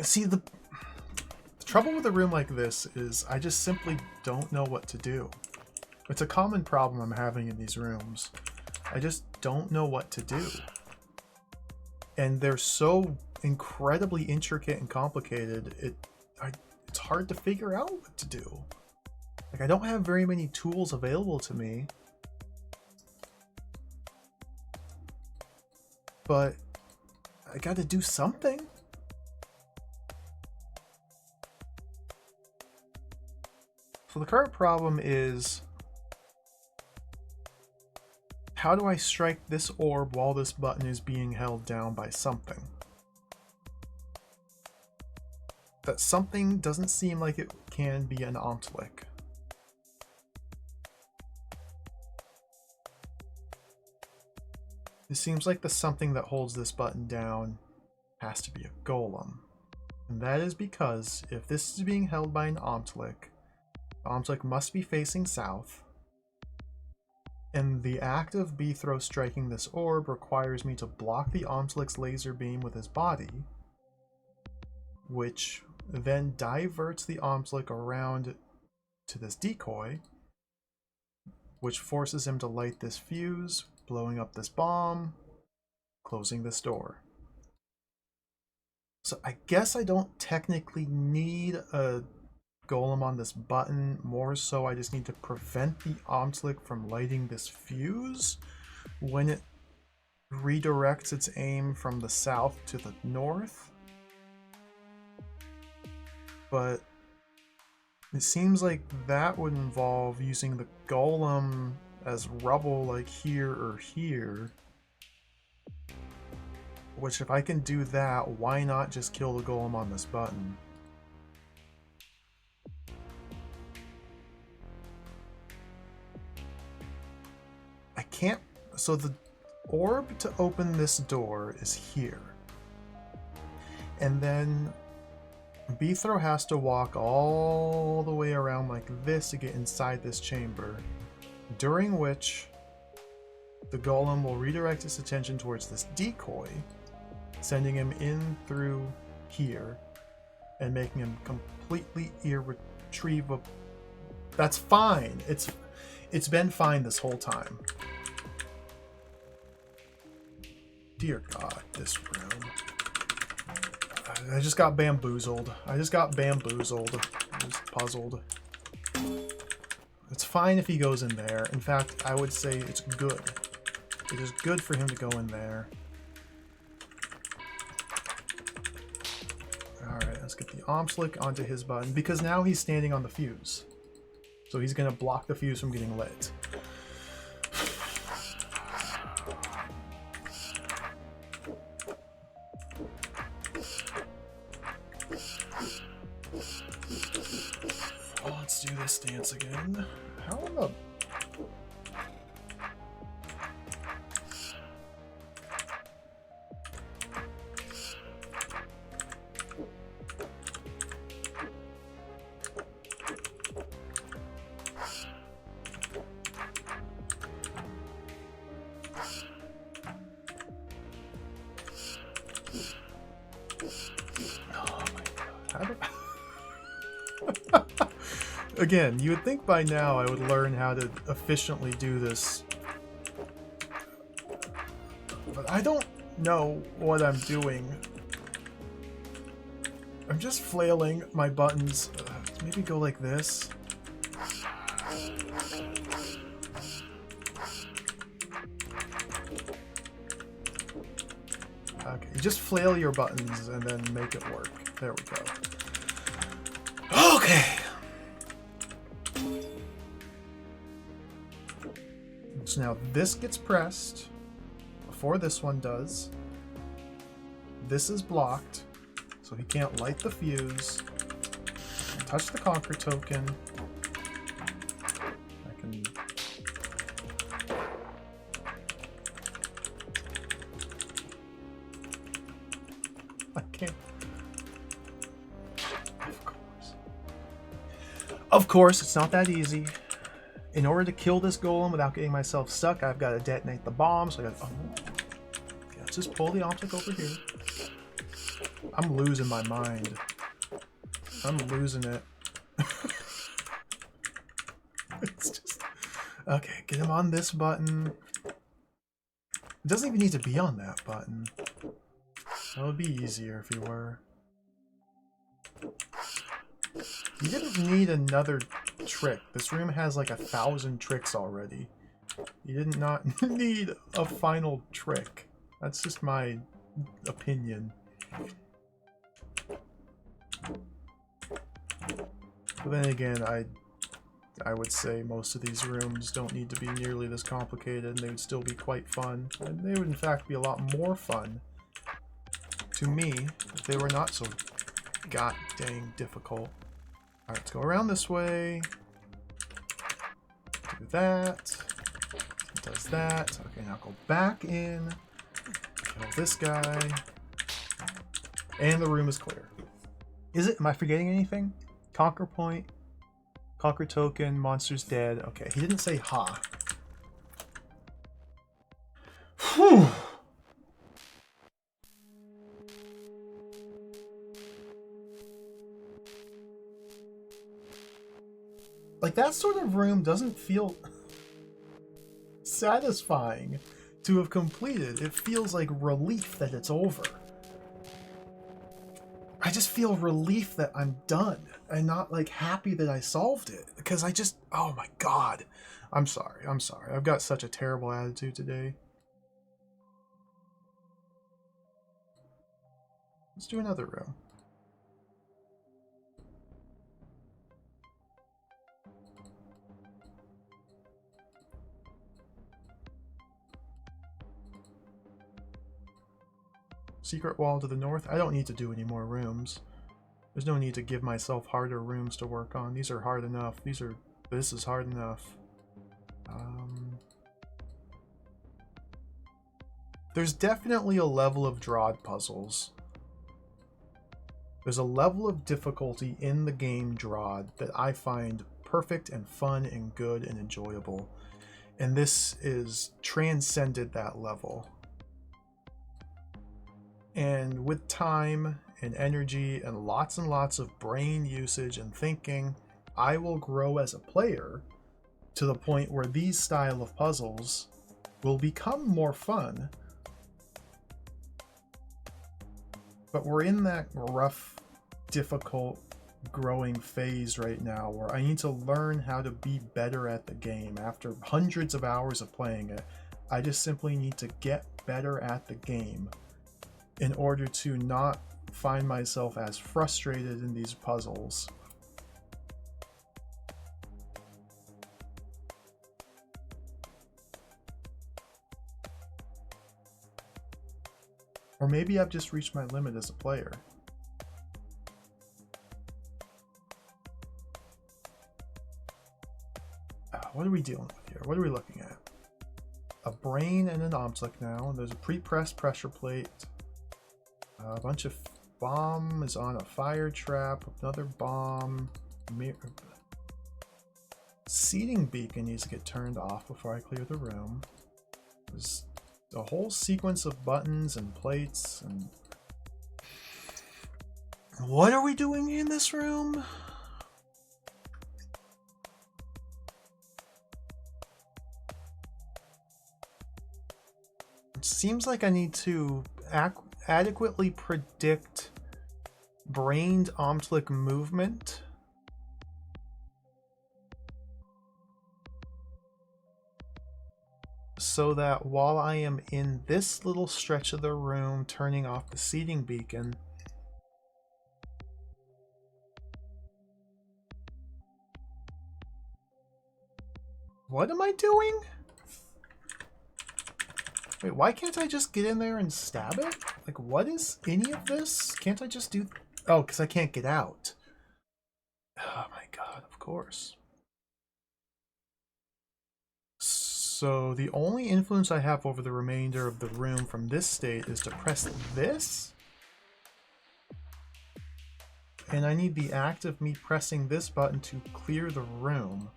See, the trouble with a room like this is I just simply don't know what to do. It's a common problem I'm having in these rooms. I just don't know what to do. And they're so incredibly intricate and complicated, it's hard to figure out what to do. Like, I don't have very many tools available to me. But I gotta do something. So the current problem is, how do I strike this orb while this button is being held down by something? That something doesn't seem like it can be an Omtlic. It seems like the something that holds this button down has to be a golem. And that is because if this is being held by an Omtlic, the Omtlic must be facing south. And the act of Bthro striking this orb requires me to block the Omtlic's laser beam with his body, which then diverts the Omtlic around to this decoy, which forces him to light this fuse, blowing up this bomb, closing this door. So I guess I don't technically need a golem on this button, more so I just need to prevent the Omtlic from lighting this fuse when it redirects its aim from the south to the north. But it seems like that would involve using the golem as rubble, like here or here. Which, if I can do that, why not just kill the golem on this button? I can't... So the orb to open this door is here. And then Bthro has to walk all the way around like this to get inside this chamber, during which the golem will redirect its attention towards this decoy, sending him in through here and making him completely irretrievable. That's fine. It's been fine this whole time. Dear God, this room. I just got bamboozled. I just puzzled. It's fine if he goes in there. In fact, I would say it's good. It is good for him to go in there. Alright, let's get the Omtlic onto his button, because now he's standing on the fuse. So he's going to block the fuse from getting lit. once again. How in the... Again, you would think by now I would learn how to efficiently do this. But I don't know what I'm doing. I'm just flailing my buttons. Maybe go like this. Okay, you just flail your buttons and then make it work. There we go. Okay. So now this gets pressed before this one does. This is blocked, so he can't light the fuse. Touch the conquer token. I can... I can't... Of course. Of course, it's not that easy. In order to kill this golem without getting myself stuck, I've got to detonate the bomb. So I got. Oh, okay, let's just pull the optic over here. I'm losing my mind. I'm losing it. It's just okay. Get him on this button. It doesn't even need to be on that button. That would be easier if he were. You didn't need another trick. This room has like 1,000 tricks already. You did not need a final trick. That's just my opinion. But then again, I would say most of these rooms don't need to be nearly this complicated, and they would still be quite fun. And they would in fact be a lot more fun to me if they were not so god dang difficult. Alright, let's go around this way. Do that. It does that. Okay, now go back in. Kill this guy. And the room is clear. Is it? Am I forgetting anything? Conquer point. Conquer token. Monster's dead. Okay, he didn't say ha. Whew. Like, that sort of room doesn't feel satisfying to have completed. It feels like relief that it's over. I just feel relief that I'm done and not like happy that I solved it, because I just, oh my god. I'm sorry. I've got such a terrible attitude today. Let's do another room. Secret wall to the north. I don't need to do any more rooms. There's no need to give myself harder rooms to work on. These are hard enough. This is hard enough. There's definitely a level of DROD puzzles. There's a level of difficulty in the game DROD that I find perfect and fun and good and enjoyable. And this is transcended that level. And with time and energy and lots of brain usage and thinking, I will grow as a player to the point where these style of puzzles will become more fun. But we're in that rough, difficult, growing phase right now where I need to learn how to be better at the game. After hundreds of hours of playing it, I just simply need to get better at the game in order to not find myself as frustrated in these puzzles. Or maybe I've just reached my limit as a player. What are we dealing with here? What are we looking at? A brain and an object now. There's a pre-pressed pressure plate. A bunch of bomb is on a fire trap. Another bomb. Seating beacon needs to get turned off before I clear the room. There's a whole sequence of buttons and plates and... What are we doing in this room? It seems like I need to adequately predict brained omtlic movement. So that while I am in this little stretch of the room turning off the seating beacon, what am I doing? Wait, why can't I just get in there and stab it? Like, what is any of this? Can't I just do... Oh, because I can't get out. Oh my god, of course. So the only influence I have over the remainder of the room from this state is to press this? And I need the act of me pressing this button to clear the room.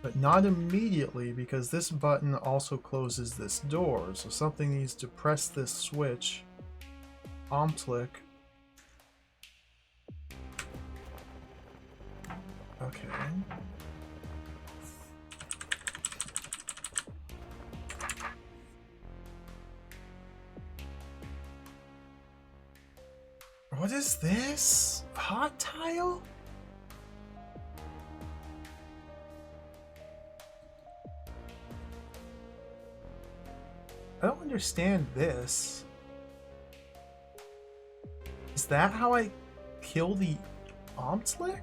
But not immediately, because this button also closes this door, so something needs to press this switch. Omtlic. Okay. What is this? Hot tile? I don't understand this. Is that how I kill the Omtlic?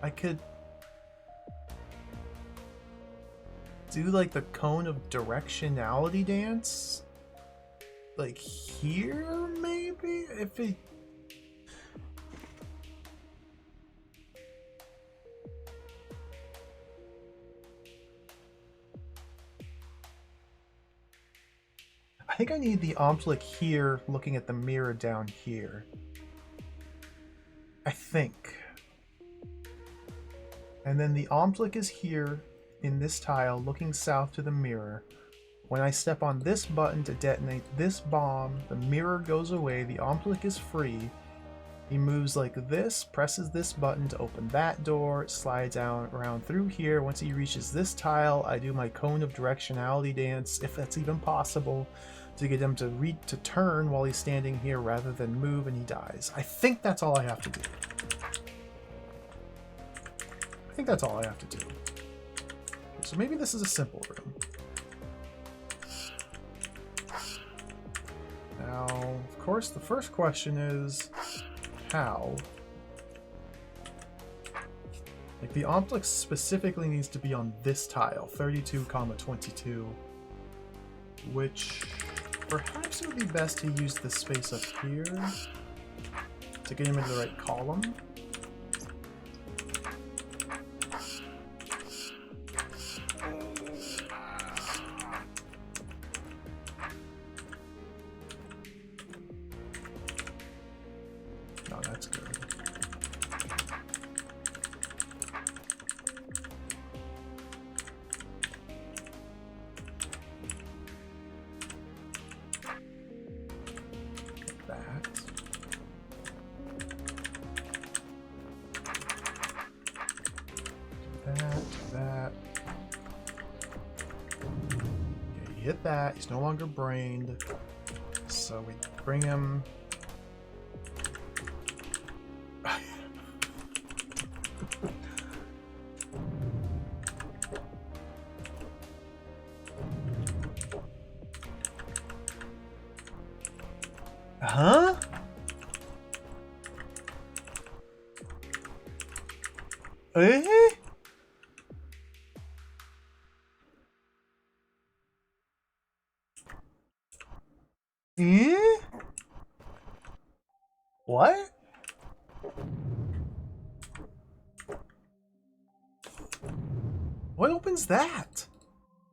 I could do like the cone of directionality dance? Like here, maybe? If it... I think I need the Omtlic here, looking at the mirror down here. I think. And then the Omtlic is here in this tile, looking south to the mirror. When I step on this button to detonate this bomb, the mirror goes away, the Omtlic is free. He moves like this, presses this button to open that door, slides down around through here. Once he reaches this tile, I do my cone of directionality dance, if that's even possible, to get him to turn while he's standing here rather than move, and he dies. I think that's all I have to do. I think that's all I have to do. So maybe this is a simple room. Now, of course, the first question is how? Like, the Omtlic specifically needs to be on this tile, 32,22, which perhaps it would be best to use this space up here to get him into the right column. No, that's good. Hit that. He's no longer brained. So we bring him... Huh? Eh? Eh? What? What opens that?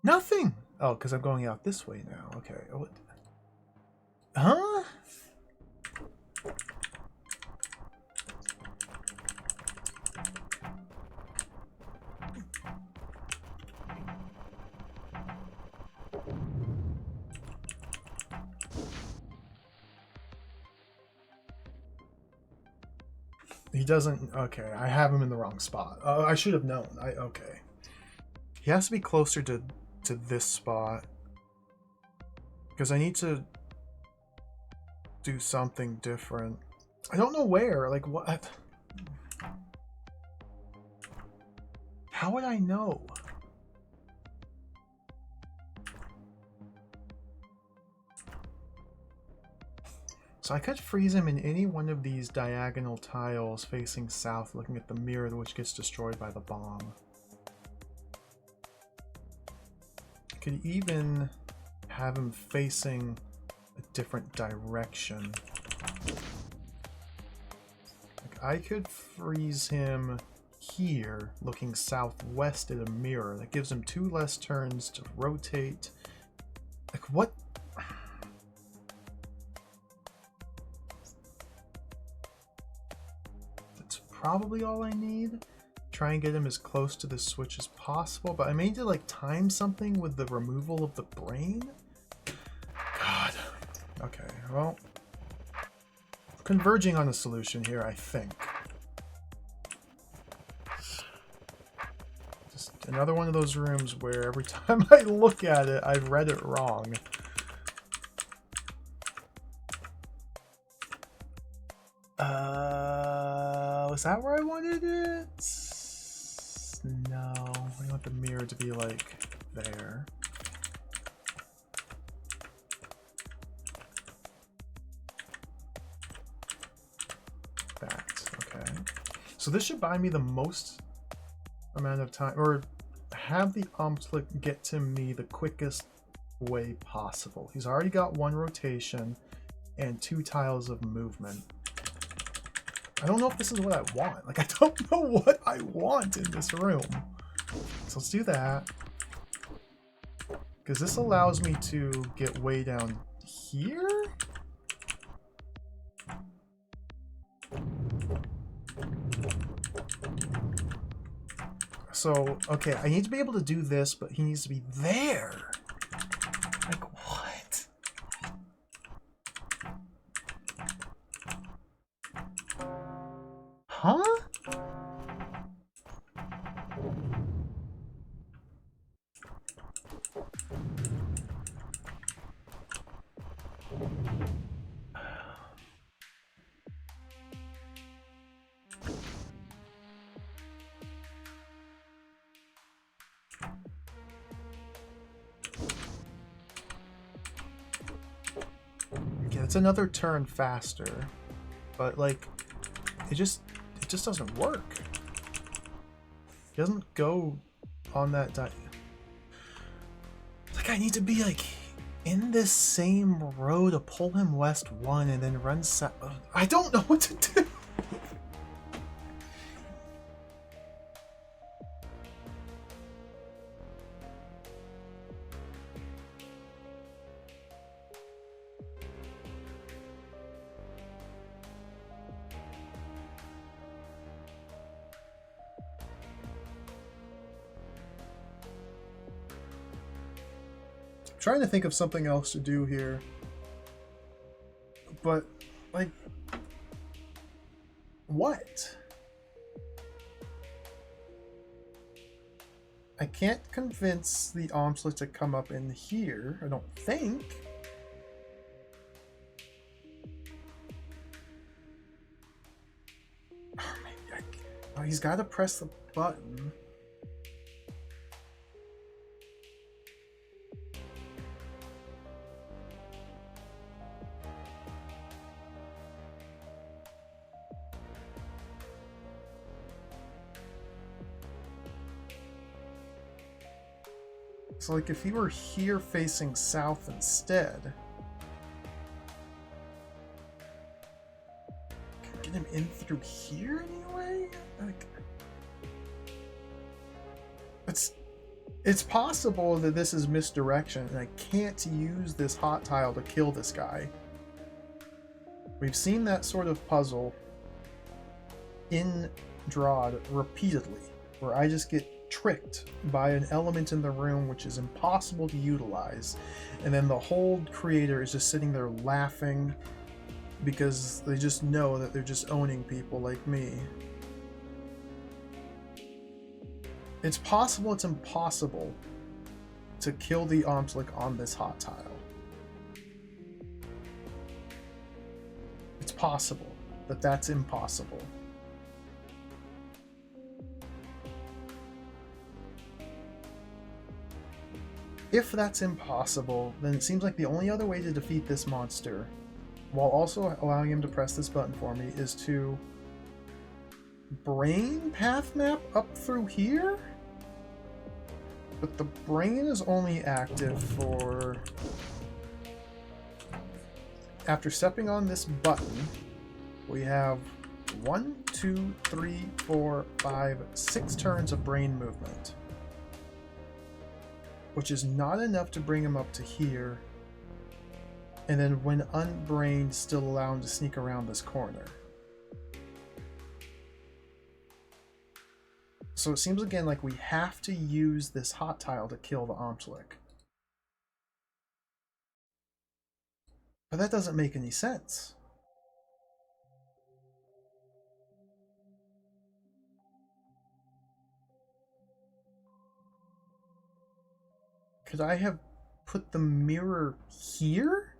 Nothing. Oh, because I'm going out this way now. Okay. What? Huh? He doesn't. Okay, I have him in the wrong spot. I should have known. Okay. He has to be closer to this spot because I need to do something different. I don't know where. Like what? How would I know? So I could freeze him in any one of these diagonal tiles facing south, looking at the mirror, which gets destroyed by the bomb. I could even have him facing a different direction. Like I could freeze him here, looking southwest at a mirror. That gives him 2 less turns to rotate. Like what? That's probably all I need. Try and get him as close to the switch as possible, but I may need to like time something with the removal of the brain. God. Okay, well, converging on a solution here, I think. Just another one of those rooms where every time I look at it, I've read it wrong. Was that where I wanted it? No, I want the mirror to be like there. That, okay. So this should buy me the most amount of time, or have the Omtlik get to me the quickest way possible. He's already got 1 rotation and 2 tiles of movement. I don't know if this is what I want. Like, I don't know what I want in this room. So let's do that. Because this allows me to get way down here? So, okay, I need to be able to do this, but he needs to be there. Like, what? Huh? Okay, it's another turn faster, but like, it just doesn't work. It doesn't go on that like, I need to be like in this same row to pull him west 1 and then run south. I don't know what to do. Trying to think of something else to do here, but like, what? I can't convince the Omslet to come up in here, I don't think. Oh, maybe oh, he's got to press the button. So like if he were here facing south instead, can I get him in through here anyway? Like, It's possible that this is misdirection and I can't use this hot tile to kill this guy. We've seen that sort of puzzle in DROD repeatedly, where I just get tricked by an element in the room which is impossible to utilize, and then the whole creator is just sitting there laughing because they just know that they're just owning people like me. It's possible, it's impossible to kill the Omslick on this hot tile. It's possible, but that's impossible. If that's impossible, then it seems like the only other way to defeat this monster, while also allowing him to press this button for me, is to brain path map up through here? But the brain is only active for... After stepping on this button, we have 1, 2, 3, 4, 5, 6 turns of brain movement, which is not enough to bring him up to here, and then when unbrained, still allow him to sneak around this corner. So it seems again like we have to use this hot tile to kill the Omslick. But that doesn't make any sense. Could I have put the mirror here?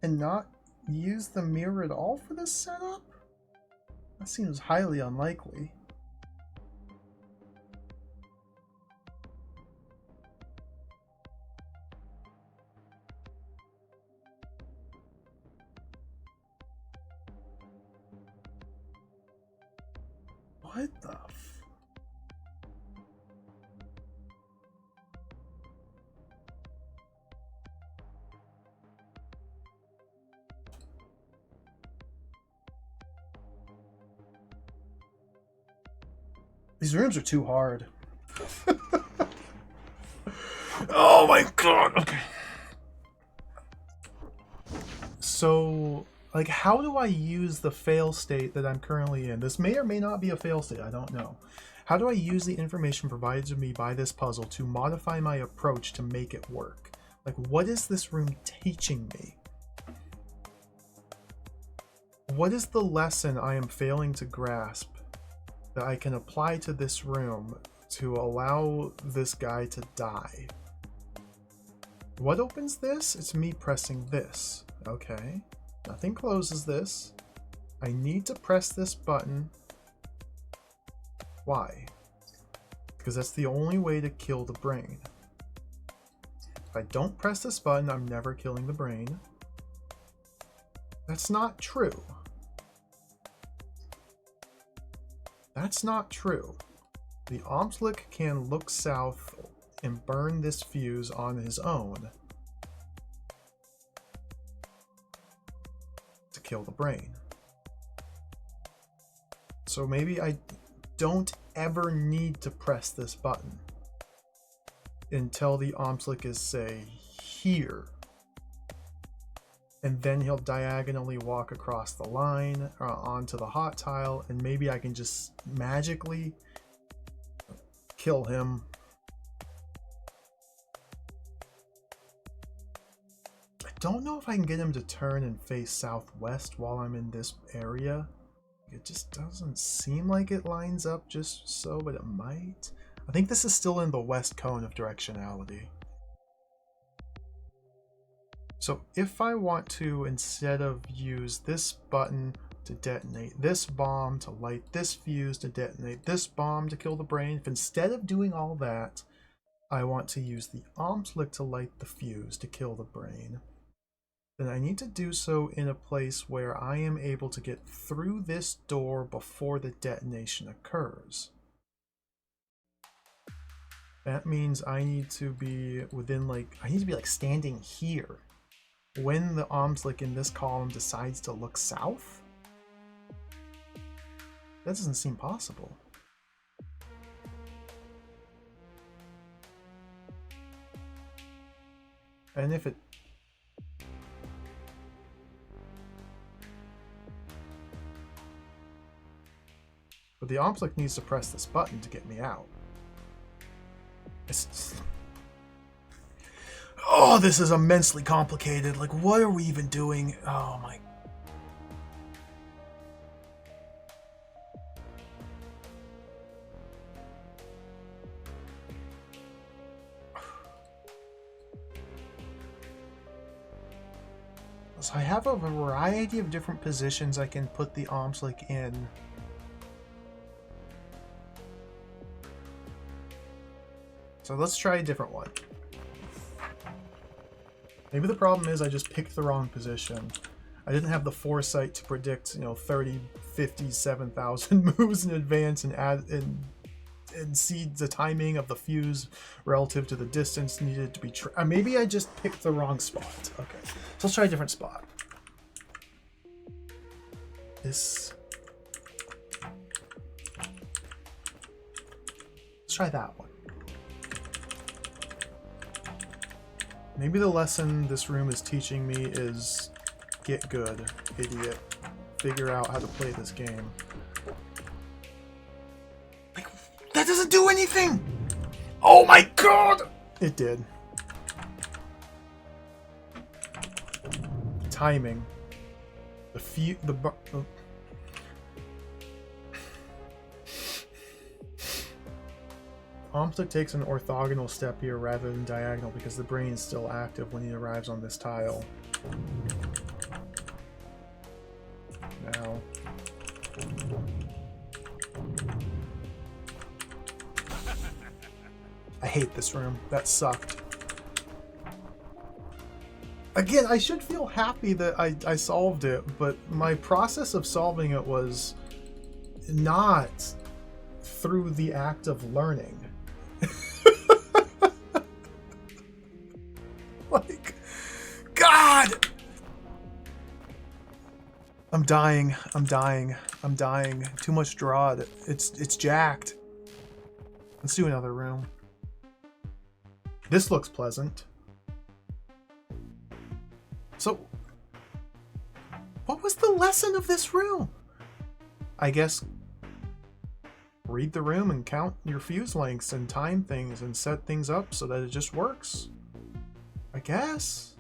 And not use the mirror at all for this setup? That seems highly unlikely. What the f... These rooms are too hard. Oh my god. Okay. So, like, how do I use the fail state that I'm currently in? This may or may not be a fail state, I don't know. How do I use the information provided to me by this puzzle to modify my approach to make it work? Like, what is this room teaching me? What is the lesson I am failing to grasp that I can apply to this room to allow this guy to die? What opens this? It's me pressing this. Okay. Nothing closes this. I need to press this button. Why? Because that's the only way to kill the brain. If I don't press this button, I'm never killing the brain. That's not true. That's not true. The Omslick can look south and burn this fuse on his own to kill the brain. So maybe I don't ever need to press this button until the Omslick is, say, here. And then he'll diagonally walk across the line onto the hot tile, and maybe I can just magically kill him. I don't know if I can get him to turn and face southwest while I'm in this area. It just doesn't seem like it lines up just so, but it might. I think this is still in the west cone of directionality. So if I want to, instead of use this button to detonate this bomb, to light this fuse, to detonate this bomb to kill the brain, if instead of doing all that, I want to use the Omslick to light the fuse to kill the brain, then I need to do so in a place where I am able to get through this door before the detonation occurs. That means I need to be within, like, I need to be like standing here when the Omslick in this column decides to look south. That doesn't seem possible. And if it... But the Omplic needs to press this button to get me out. Oh, this is immensely complicated. Like, what are we even doing? Oh my... So I have a variety of different positions I can put the Omplic in. So let's try a different one. Maybe the problem is I just picked the wrong position. I didn't have the foresight to predict, 30, 50, 7,000 moves in advance and add and see the timing of the fuse relative to the distance needed to be... maybe I just picked the wrong spot. Okay, so let's try a different spot. Let's try that one. Maybe the lesson this room is teaching me is get good, idiot. Figure out how to play this game. Like, that doesn't do anything! Oh my god! It did. Timing. Omplic takes an orthogonal step here rather than diagonal because the brain is still active when he arrives on this tile. Now. I hate this room. That sucked. Again, I should feel happy that I solved it, but my process of solving it was not through the act of learning. Like, God! I'm dying. I'm dying. I'm dying. Too much DROD. It's jacked. Let's do another room. This looks pleasant. So, what was the lesson of this room? I guess read the room and count your fuse lengths and time things and set things up so that it just works. I guess.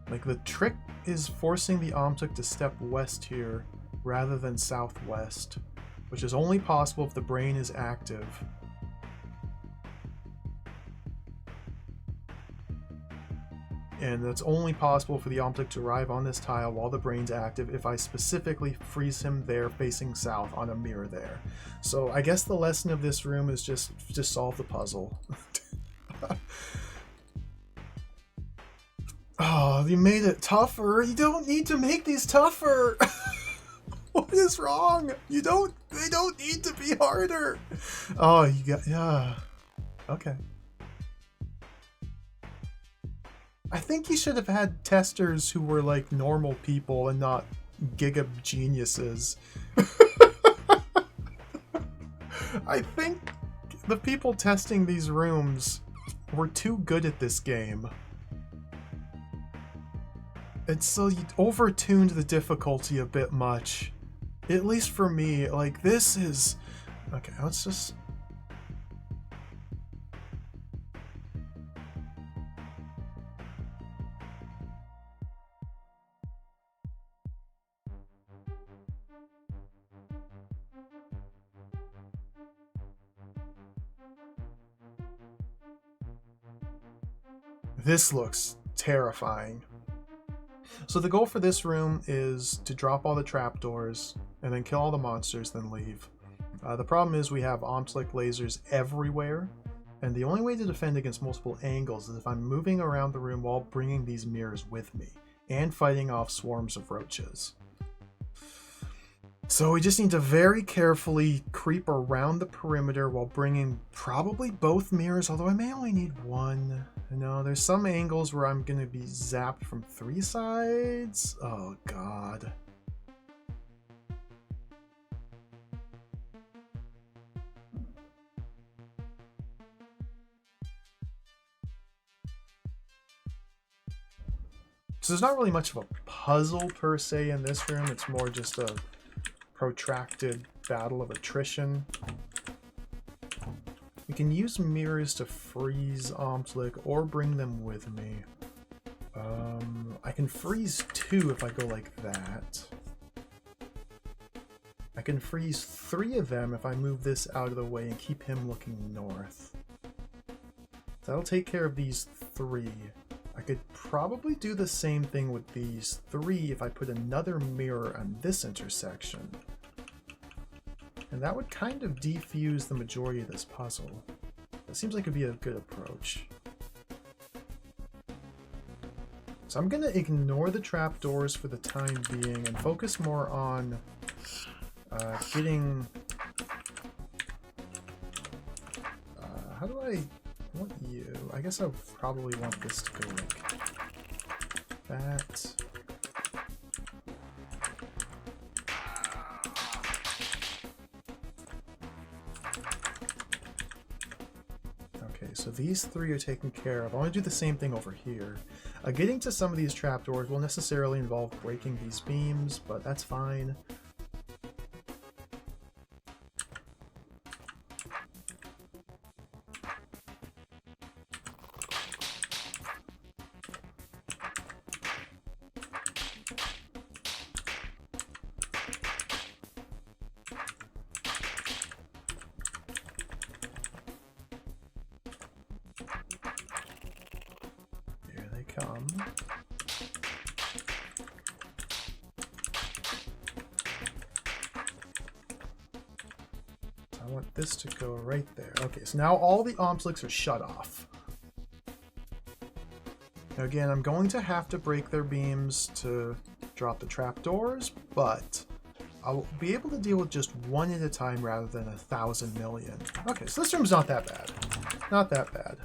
Like, the trick is forcing the Omplic to step west here rather than southwest, which is only possible if the brain is active. And that's only possible for the Omplic to arrive on this tile while the brain's active if I specifically freeze him there facing south on a mirror there. So I guess the lesson of this room is just to solve the puzzle. Oh, you made it tougher. You don't need to make these tougher. What is wrong? They don't need to be harder. Oh, you got, yeah. Okay. I think you should have had testers who were like normal people and not giga geniuses. I think the people testing these rooms were too good at this game. And so you overtuned the difficulty a bit much. At least for me, like, this is... Okay, let's just... This looks terrifying. So the goal for this room is to drop all the trapdoors and then kill all the monsters, then leave. The problem is we have Omplic lasers everywhere, and the only way to defend against multiple angles is if I'm moving around the room while bringing these mirrors with me and fighting off swarms of roaches. So we just need to very carefully creep around the perimeter while bringing probably both mirrors, although I may only need one. No, there's some angles where I'm gonna be zapped from 3 sides. Oh god. So there's not really much of a puzzle per se in this room. It's more just a protracted battle of attrition. You can use mirrors to freeze Omslick or bring them with me. I can freeze 2 if I go like that. I can freeze 3 of them if I move this out of the way and keep him looking north. That'll take care of these 3. I could probably do the same thing with these 3 if I put another mirror on this intersection. And that would kind of defuse the majority of this puzzle. That seems like it would be a good approach. So I'm going to ignore the trapdoors for the time being and focus more on getting... how do I want you? I guess I probably want this to go like that. Okay, so these 3 are taken care of. I want to do the same thing over here. Getting to some of these trapdoors will necessarily involve breaking these beams, but that's fine. Come. So I want this to go right there. Okay, so now all the Omslicks are shut off. Now again, I'm going to have to break their beams to drop the trapdoors, but I'll be able to deal with just 1 at a time rather than 1,000 million. Okay, so this room's not that bad. Not that bad.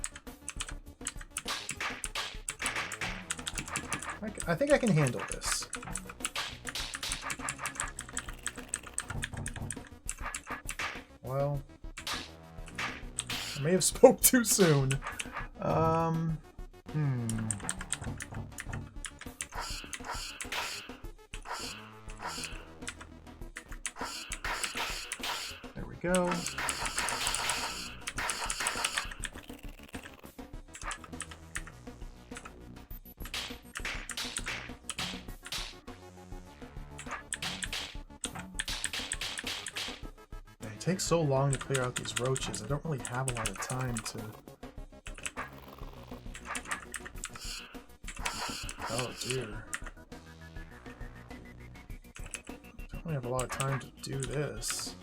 I think I can handle this. Well, I may have spoke too soon. There we go. It takes so long to clear out these roaches. I don't really have a lot of time to... Oh dear. Don't really have a lot of time to do this.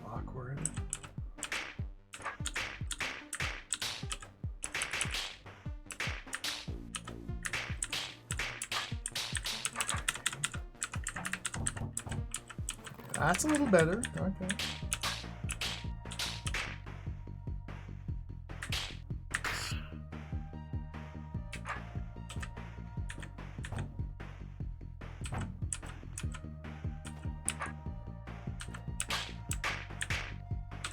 Awkward. That's a little better. Okay.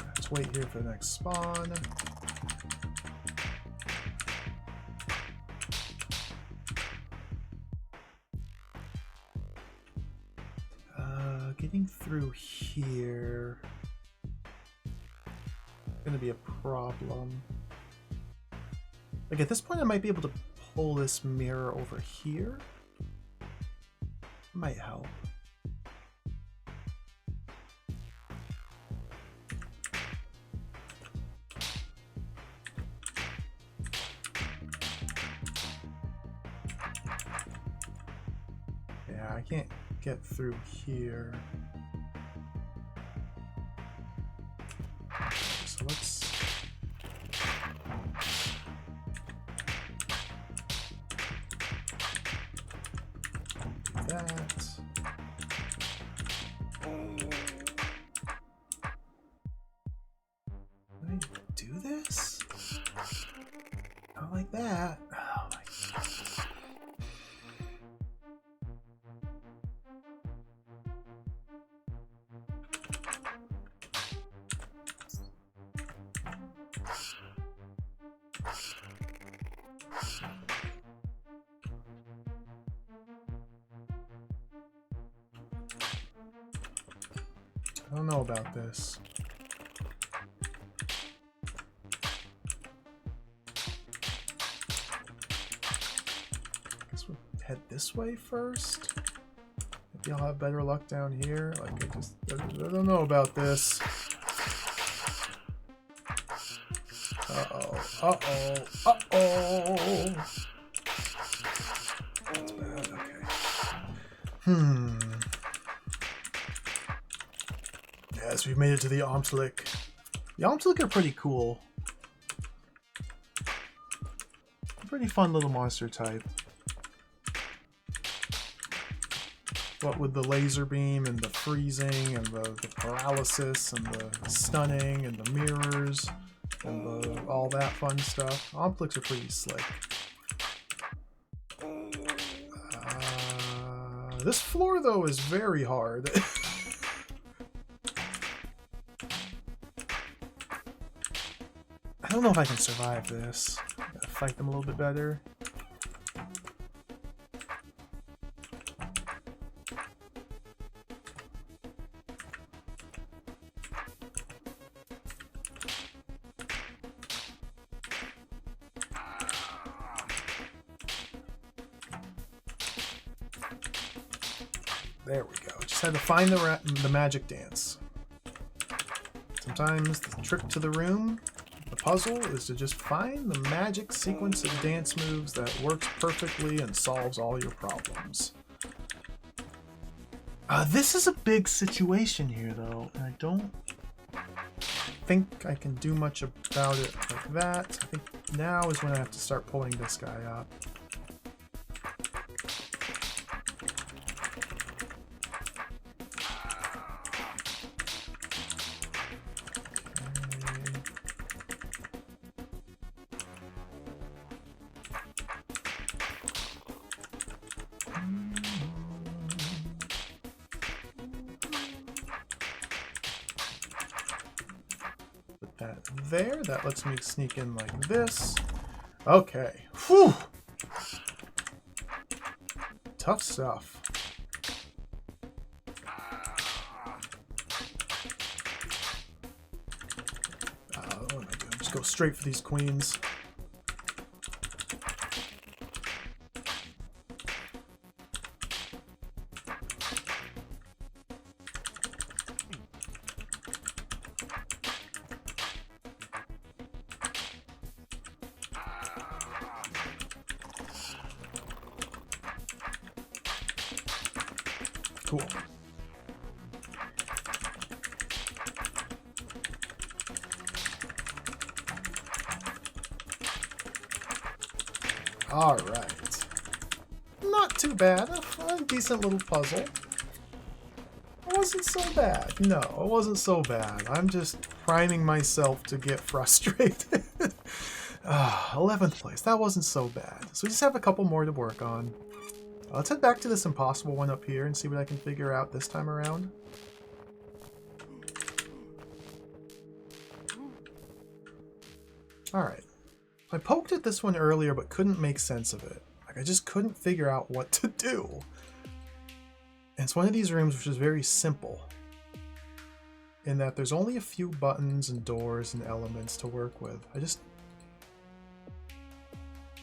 Let's wait here for the next spawn. Getting through here is going to be a problem. Like at this point I might be able to pull this mirror over here. Might help. Yeah, I can't get through here. So let's... do that. that. Oh my God. I don't know about this. Guess we'll head this way first. Maybe I'll have better luck down here. Like I don't know about this. Uh-oh. Uh-oh. Uh-oh. That's bad. Okay. Yes, we've made it to the Omslick. The Omslick are pretty cool. Pretty fun little monster type. What with the laser beam and the freezing and the paralysis and the stunning and the mirrors and all that fun stuff. Omslicks are pretty slick. This floor, though, is very hard. I don't know if I can survive this. Gotta fight them a little bit better. There we go. Just had to find the magic dance. Sometimes the trick to the room, the puzzle, is to just find the magic sequence of dance moves that works perfectly and solves all your problems. This is a big situation here, though, and I don't think I can do much about it like that. I think now is when I have to start pulling this guy up. There, that lets me sneak in like this. Okay. Whew! Tough stuff. What am I doing? Just go straight for these queens. Cool. All right. Not too bad. A decent little puzzle. It wasn't so bad. No, it wasn't so bad. I'm just priming myself to get frustrated. 11th place. That wasn't so bad. So we just have a couple more to work on. Let's head back to this impossible one up here and see what I can figure out this time around. Alright. I poked at this one earlier but couldn't make sense of it. Like, I just couldn't figure out what to do. And it's one of these rooms which is very simple, in that there's only a few buttons and doors and elements to work with. I just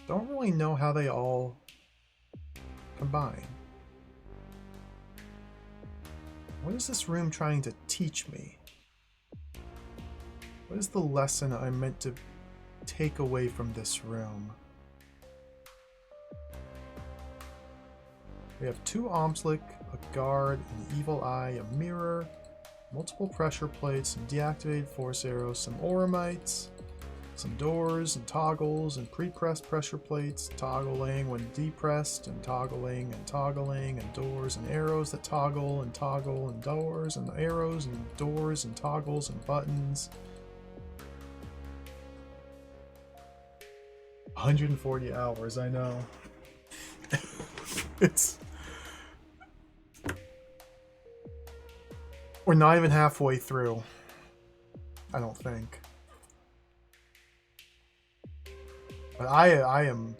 don't really know how they all combine. What is this room trying to teach me? What is the lesson I'm meant to take away from this room? We have 2 Omslick, a guard, an evil eye, a mirror, multiple pressure plates, some deactivated force arrows, some oramites, some doors and toggles and pre-pressed pressure plates, toggling when depressed, and toggling and doors and arrows that toggle and doors and arrows and doors and toggles and buttons. 140 hours, I know. It's... We're not even halfway through. I don't think. But I am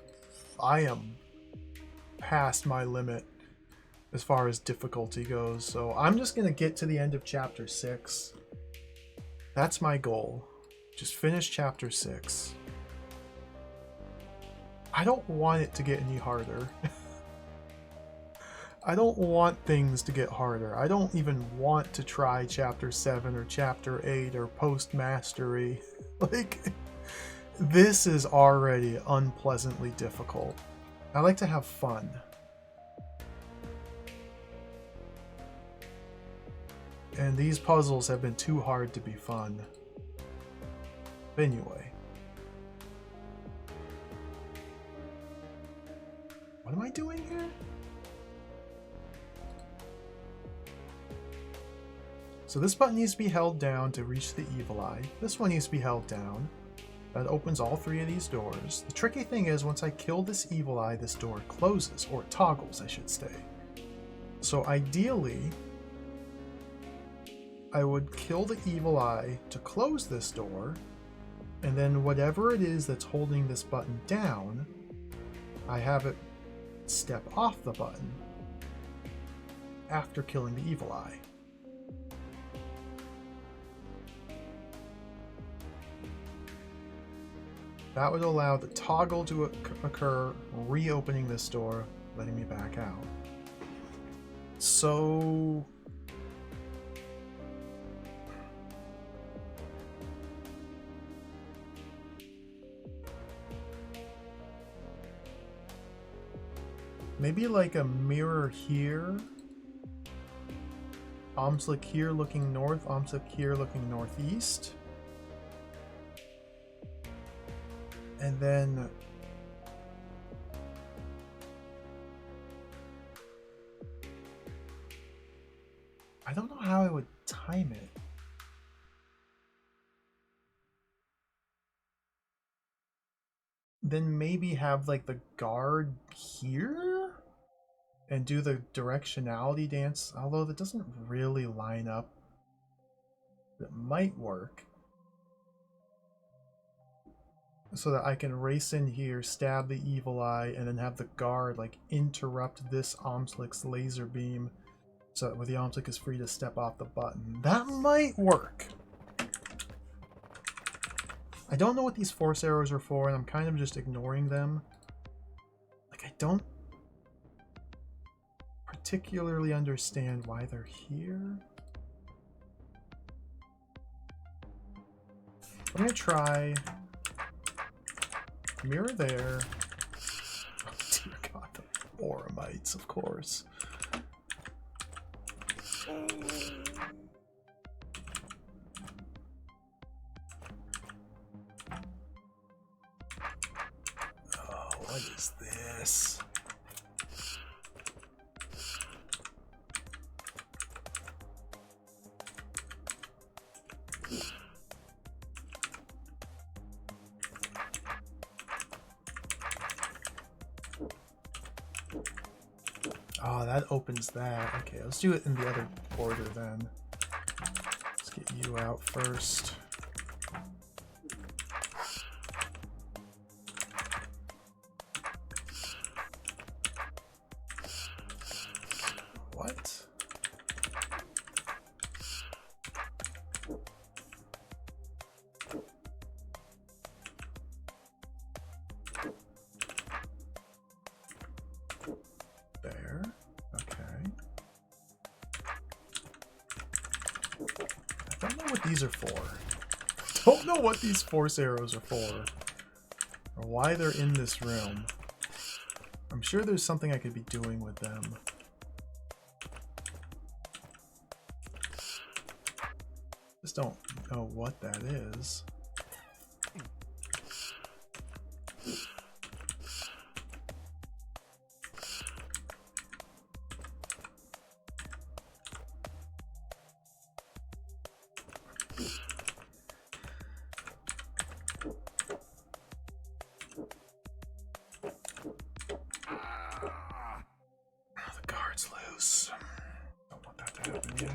past my limit as far as difficulty goes, so I'm just gonna get to the end of chapter 6. That's my goal. Just finish chapter 6. I don't want it to get any harder. I don't want things to get harder. I don't even want to try chapter 7 or chapter 8 or post mastery. Like, this is already unpleasantly difficult. I like to have fun. And these puzzles have been too hard to be fun. But anyway. What am I doing here? So this button needs to be held down to reach the evil eye. This one needs to be held down. That opens all 3 of these doors. The tricky thing is, once I kill this evil eye, this door closes, or it toggles, I should say. So ideally, I would kill the evil eye to close this door, and then whatever it is that's holding this button down, I have it step off the button after killing the evil eye. That would allow the toggle to occur, reopening this door, letting me back out. So... maybe like a mirror here. Omslick here looking north, Omslick here looking northeast. And then I don't know how I would time it. Then maybe have like the guard here and do the directionality dance, although that doesn't really line up. It might work. So that I can race in here, stab the evil eye, and then have the guard like interrupt this Omslick's laser beam so that the Omslick is free to step off the button. That might work. I don't know what these force arrows are for, and I'm kind of just ignoring them. Like, I don't particularly understand why they're here. I'm gonna try mirror there. Oh, dear God, the Oramites, of course. Oh, what is this? Oh, that opens that. Okay, let's do it in the other order then. Let's get you out first. What? There. Okay. I don't know what these are for. Don't know what these force arrows are for. Or why they're in this room. I'm sure there's something I could be doing with them. Just don't know what that is. happen yet.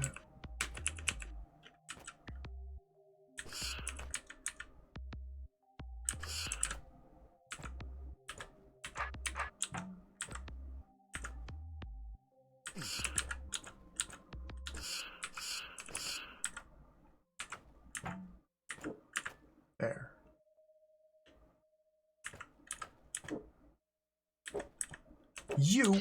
There. You.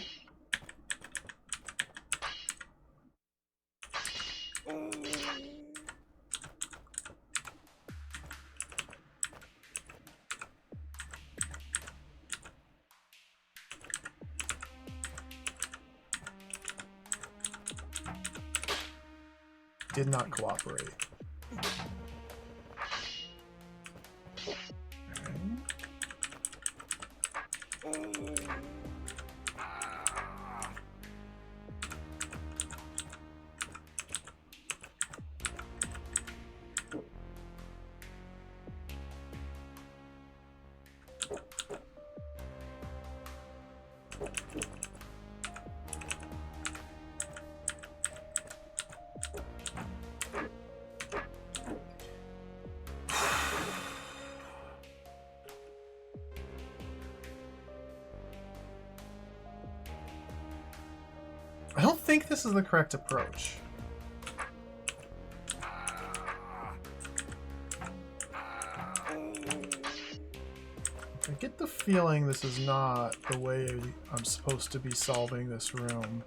Did not cooperate. I don't think this is the correct approach. I get the feeling this is not the way I'm supposed to be solving this room.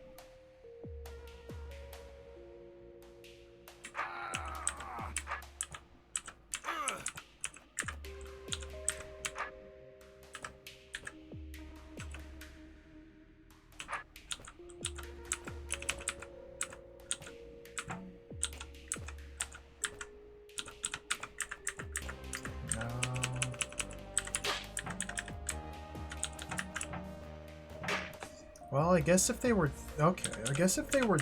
Well, I guess if they were... Okay, I guess if they were...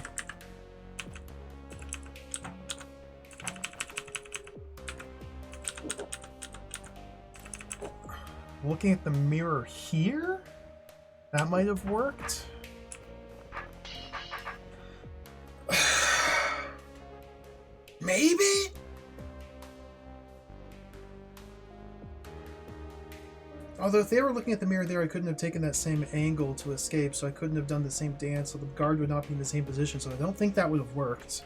looking at the mirror here? That might have worked. Maybe? Although if they were looking at the mirror there, I couldn't have taken that same angle to escape, so I couldn't have done the same dance, so the guard would not be in the same position, so I don't think that would have worked.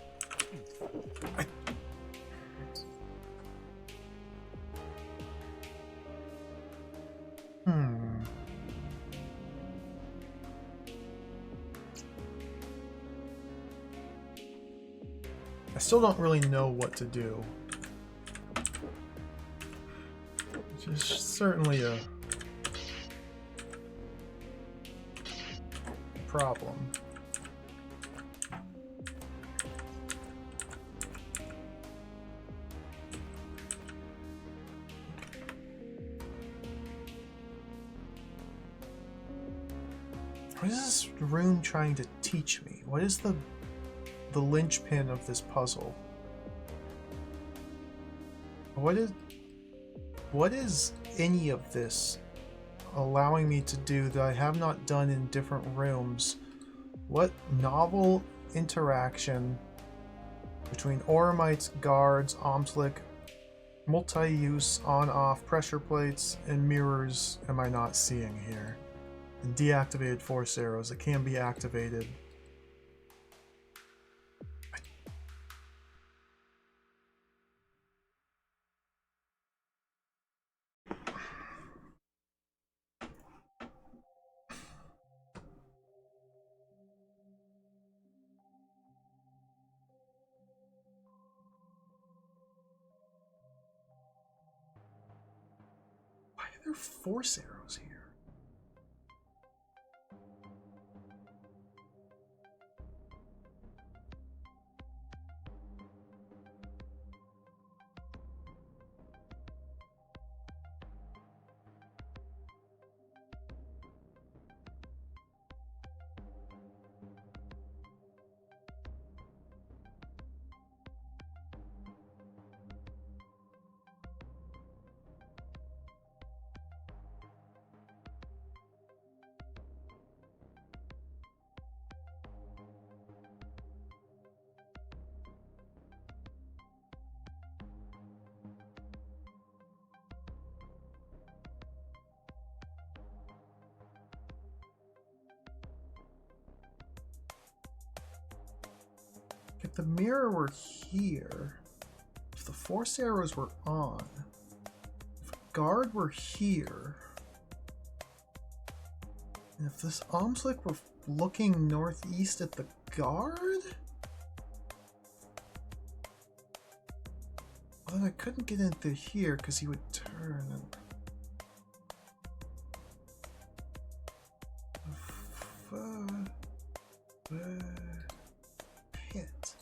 I still don't really know what to do. Which is certainly a problem. What is this rune trying to teach me? What is the linchpin of this puzzle? What is any of this allowing me to do that I have not done in different rooms? What novel interaction between Oramites, guards, Omslick, multi-use on-off pressure plates, and mirrors am I not seeing here? And deactivated force arrows that can be activated. There are force arrows here. the mirror were here, if the force arrows were on, if a guard were here, and if this Omslick were looking northeast at the guard, well, then I couldn't get into here because he would turn and pit.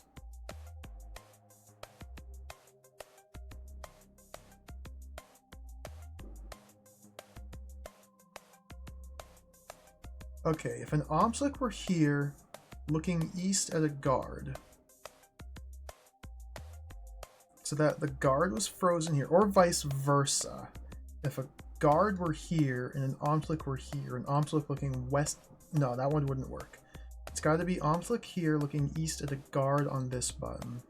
Okay, if an Omslick were here, looking east at a guard, so that the guard was frozen here, or vice versa. If a guard were here and an Omslick were here, an Omslick looking west, no, that one wouldn't work. It's got to be Omslick here looking east at a guard on this button.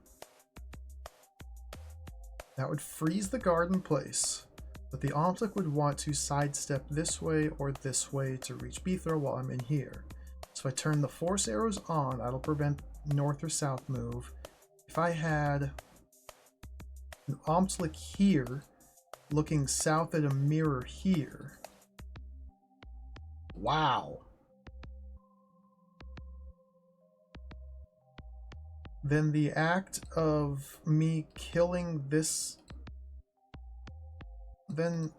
That would freeze the guard in place, but the Omslick would want to sidestep this way or this way to reach B-throw while I'm in here. So if I turn the force arrows on, that'll prevent north or south move. If I had an Omslick here looking south at a mirror here. Wow. Then the act of me killing this, then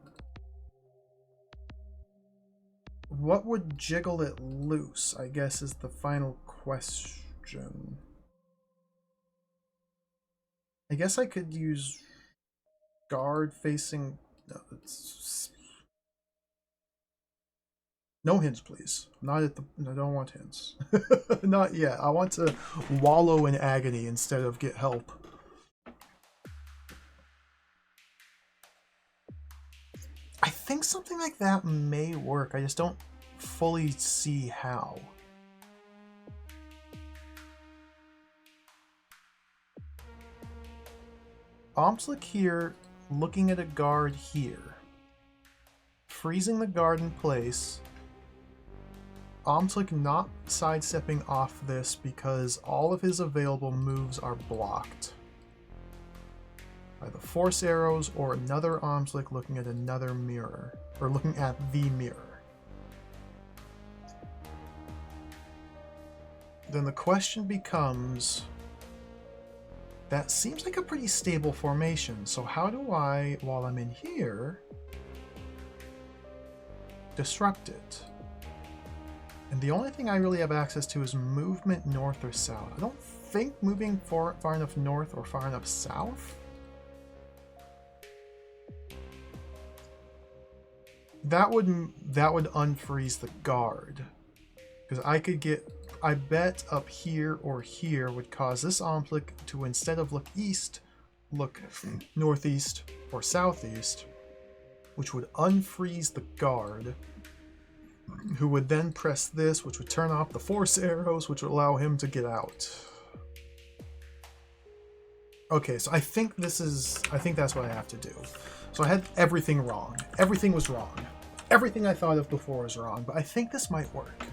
what would jiggle it loose, I guess, is the final question. I guess I could use guard facing, no hints, please. Not at the, I don't want hints. Not yet. I want to wallow in agony instead of get help. I think something like that may work. I just don't fully see how. Omslick here, looking at a guard here. Freezing the guard in place. Omslick not sidestepping off this because all of his available moves are blocked by the force arrows or another Omslick looking at another mirror, or looking at the mirror. Then the question becomes, that seems like a pretty stable formation, so how do I, while I'm in here, disrupt it? And the only thing I really have access to is movement north or south. I don't think moving far enough north or far enough south. That would unfreeze the guard. Because I could get, I bet up here or here would cause this Omslick to, instead of look east, look northeast or southeast, which would unfreeze the guard, who would then press this, which would turn off the force arrows, which would allow him to get out. Okay, so I think that's what I have to do. So I had everything wrong. Everything was wrong. Everything I thought of before was wrong, but I think this might work.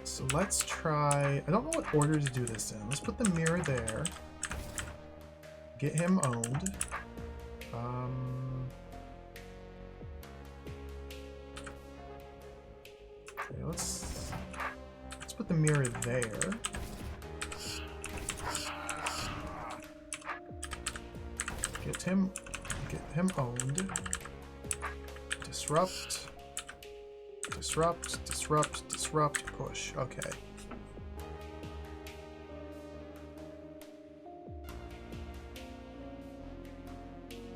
So let's try, I don't know what order to do this in. Let's put the mirror there. Get him owned. Okay, let's put the mirror there. Get him owned. Disrupt. Disrupt, disrupt, disrupt, push. Okay.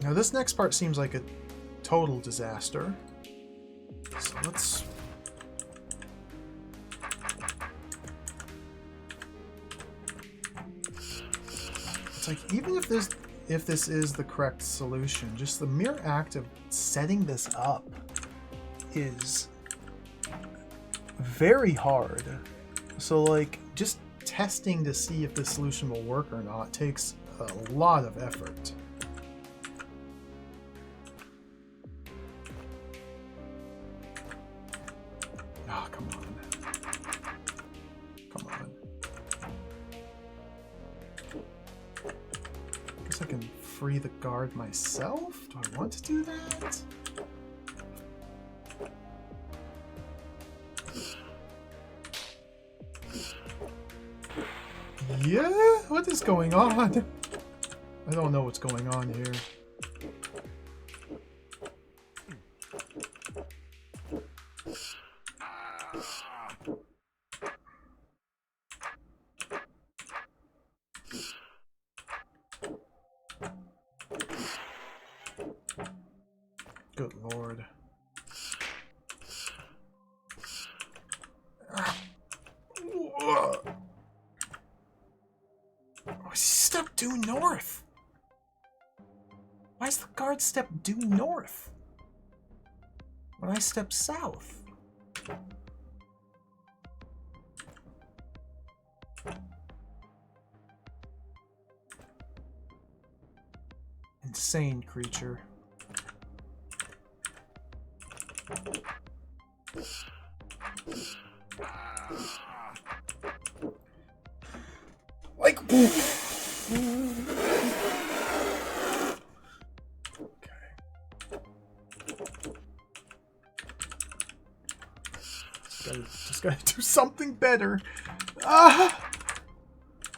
Now this next part seems like a total disaster. So let's... It's like, even if this is the correct solution, just the mere act of setting this up is very hard. So like, just testing to see if this solution will work or not takes a lot of effort. guess I can free the guard myself? Do I want to do that? Yeah? What is going on? I don't know what's going on here. Good lord. Step due north. Why is the guard step due north when I step south? Insane creature. Like, just gotta do something better. Ah!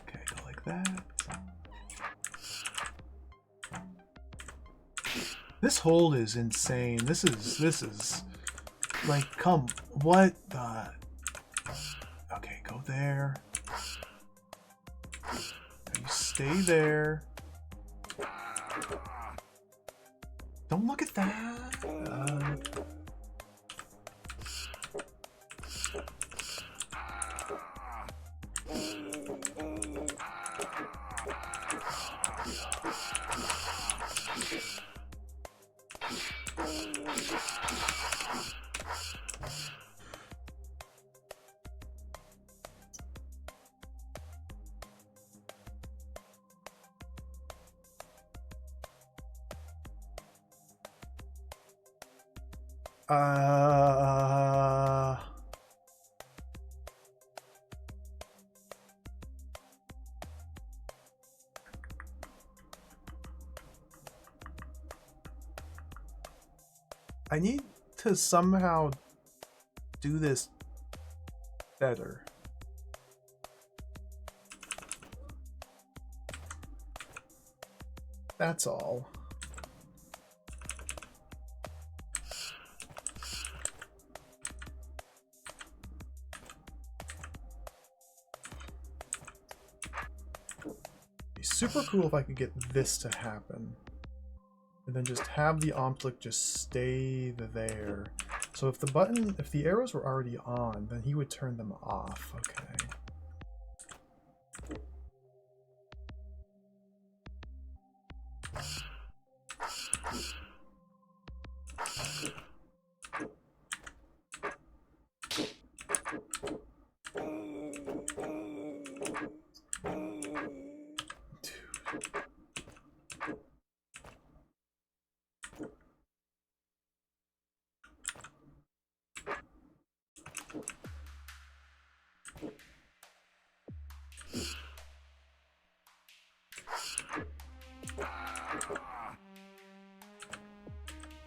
Okay, go like that. This hold is insane. This is like, come, what the? Okay, go there. You stay there. Don't look at that. I need to somehow do this better. That's all. It'd be super cool if I could get this to happen. And then just have the Omplic just stay there. So if the arrows were already on, then he would turn them off. Okay.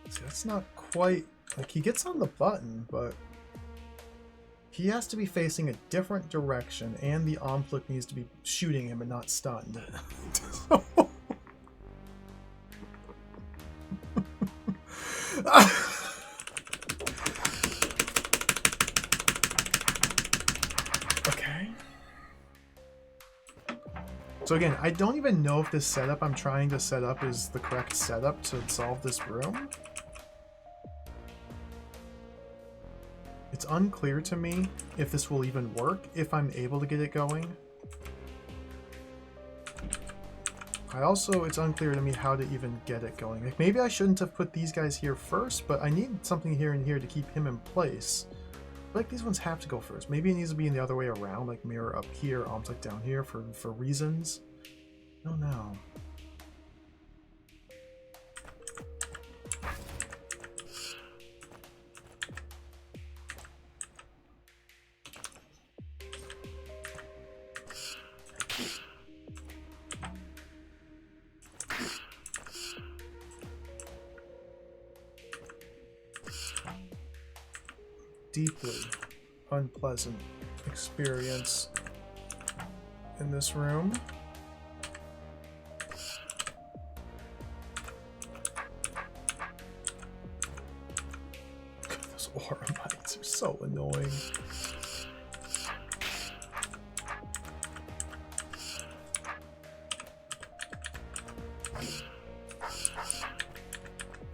See, that's not quite... Like, he gets on the button, but... he has to be facing a different direction, and the Omplic needs to be shooting him and not stunned. Okay. So again, I don't even know if this setup I'm trying to set up is the correct setup to solve this room. It's unclear to me if this will even work, if I'm able to get it going. It's unclear to me how to even get it going. Like, maybe I shouldn't have put these guys here first, but I need something here and here to keep him in place. Like, these ones have to go first. Maybe it needs to be in the other way around, like mirror up here, Omplic down here for reasons. I don't know. deeply unpleasant experience in this room. Those aura mites are so annoying.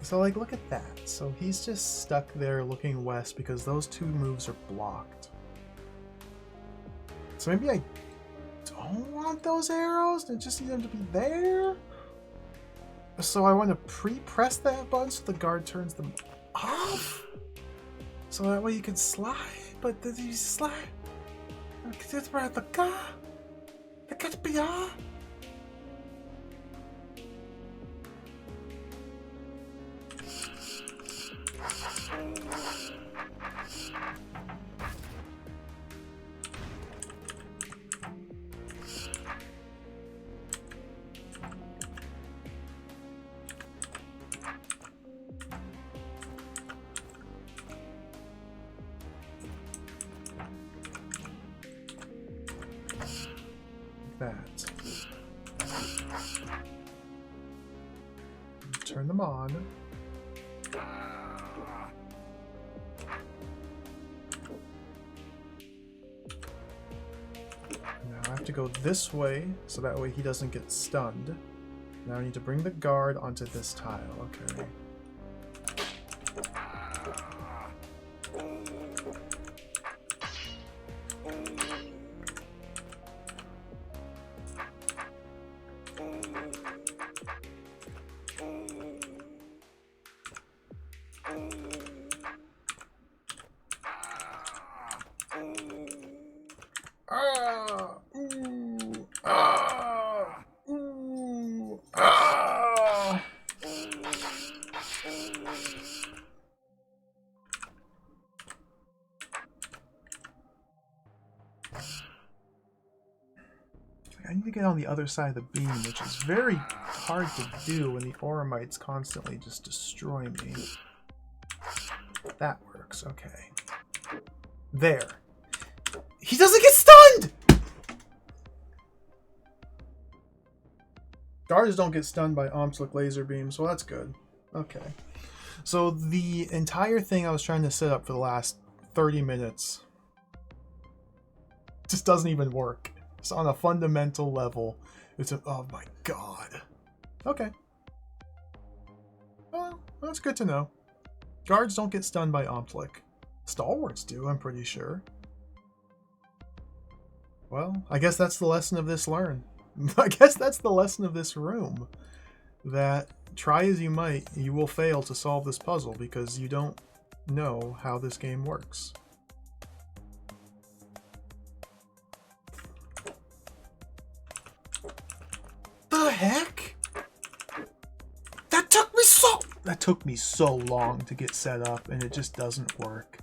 So, like, look at that. So he's just stuck there looking west because those two moves are blocked. So maybe I don't want those arrows. I just need them to be there. So I want to pre-press that button so the guard turns them off. So that way you can slide. But did you slide? That's where the guy. The catch be on. That. Turn them on. Now I have to go this way, so that way he doesn't get stunned. Now I need to bring the guard onto this tile. Okay. I need to get on the other side of the beam, which is very hard to do when the aura mites constantly just destroy me. That works, okay. There. He doesn't get stunned! Guards don't get stunned by Omslick laser beams, so that's good. Okay. So the entire thing I was trying to set up for the last 30 minutes just doesn't even work. So on a fundamental level, it's a, oh my god. Okay. Well, that's good to know. Guards don't get stunned by Omslick. Stalwarts do, I'm pretty sure. Well, I guess that's the lesson of this learn. I guess that's the lesson of this room. That try as you might, you will fail to solve this puzzle because you don't know how this game works. The heck? That took me so long to get set up and it just doesn't work.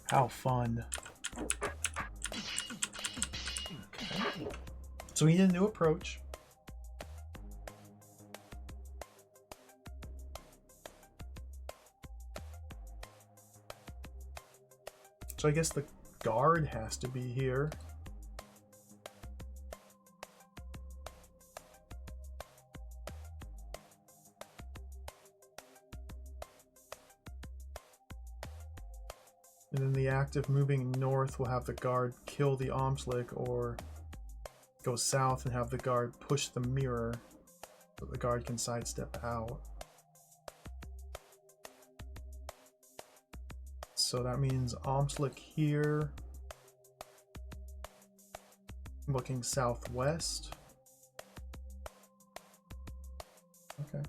How fun. Okay. So we need a new approach. So I guess the guard has to be here. And then the act of moving north will have the guard kill the Omslick, or go south and have the guard push the mirror so the guard can sidestep out. So that means Omslick here, looking southwest. Okay.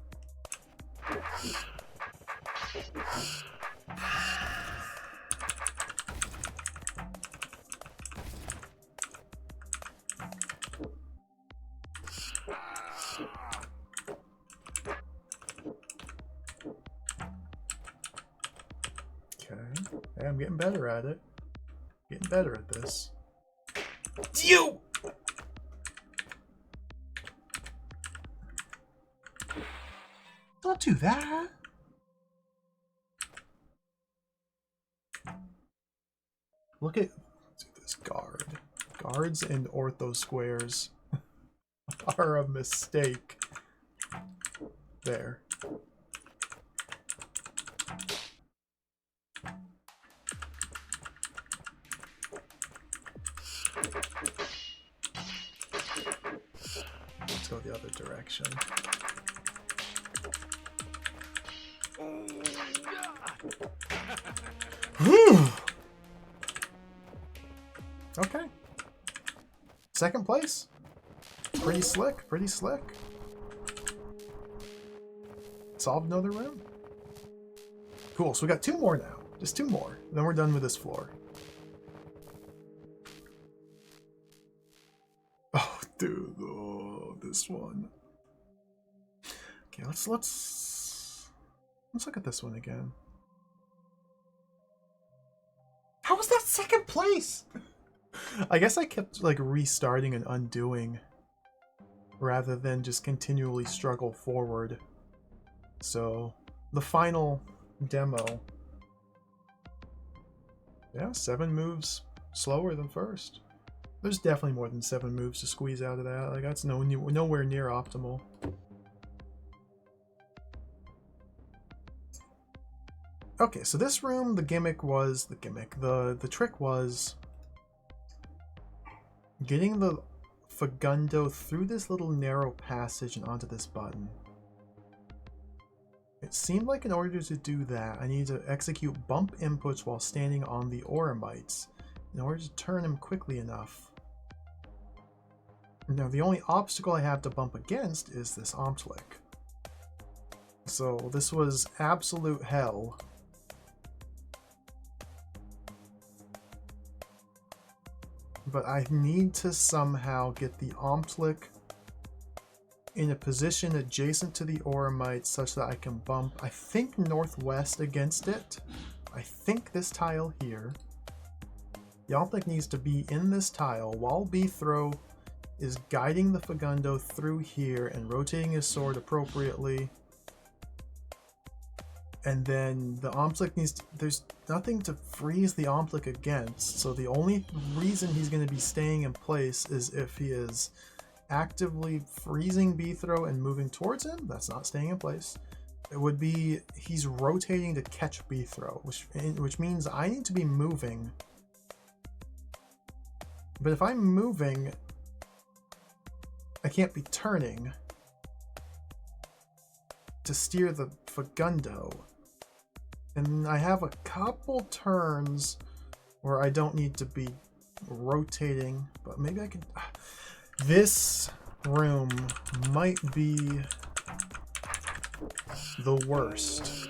Hey, I'm getting better at it. Getting better at this. You! Don't do that. Look at this guard. Guards and ortho squares are a mistake. There. Let's go the other direction. Okay. Second place. Pretty slick, pretty slick. Solved another room. Cool, so we got 2 more now. Just 2 more. Then we're done with this floor. Oh, dude. Oh, this one. Okay, let's look at this one again. How was that second place? I guess I kept like restarting and undoing rather than just continually struggle forward. So the final demo, yeah, 7 moves slower than first. There's definitely more than 7 moves to squeeze out of that. Like that's nowhere near optimal. Okay, so this room, the trick was getting the Fagundo through this little narrow passage and onto this button. It seemed like in order to do that, I needed to execute bump inputs while standing on the Oramites in order to turn them quickly enough. Now, the only obstacle I have to bump against is this Omtlik. So this was absolute hell. But I need to somehow get the Omtlik in a position adjacent to the Oramites such that I can bump, I think, northwest against it. I think this tile here. The Omtlik needs to be in this tile while B-Throw is guiding the Fagundo through here and rotating his sword appropriately. And then the Omtlik needs to, there's nothing to freeze the Omtlik against, so the only reason he's going to be staying in place is if he is actively freezing B-Throw and moving towards him. That's not staying in place. It would be he's rotating to catch B-Throw, which means I need to be moving. But if I'm moving, I can't be turning to steer the Fagundo. And I have a couple turns where I don't need to be rotating, but maybe I can... This room might be the worst.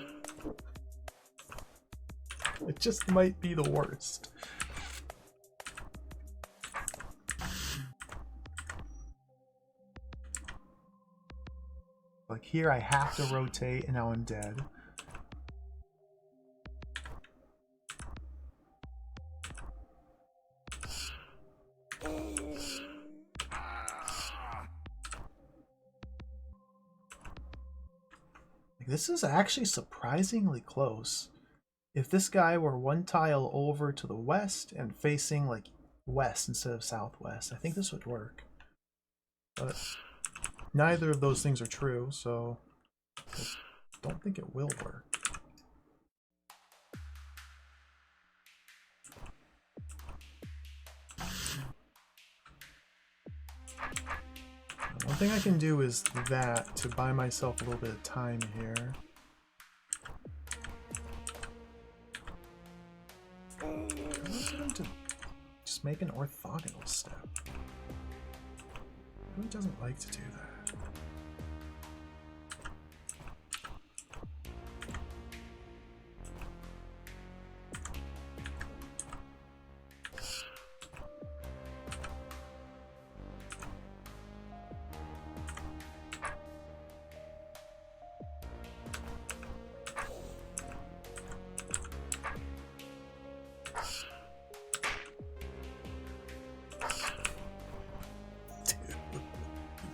It just might be the worst. Like here I have to rotate and now I'm dead. This is actually surprisingly close. If this guy were 1 tile over to the west and facing like west instead of southwest, I think this would work. But neither of those things are true, so I don't think it will work. One thing I can do is that to buy myself a little bit of time here. I'm going to just make an orthogonal step. Who doesn't like to do that?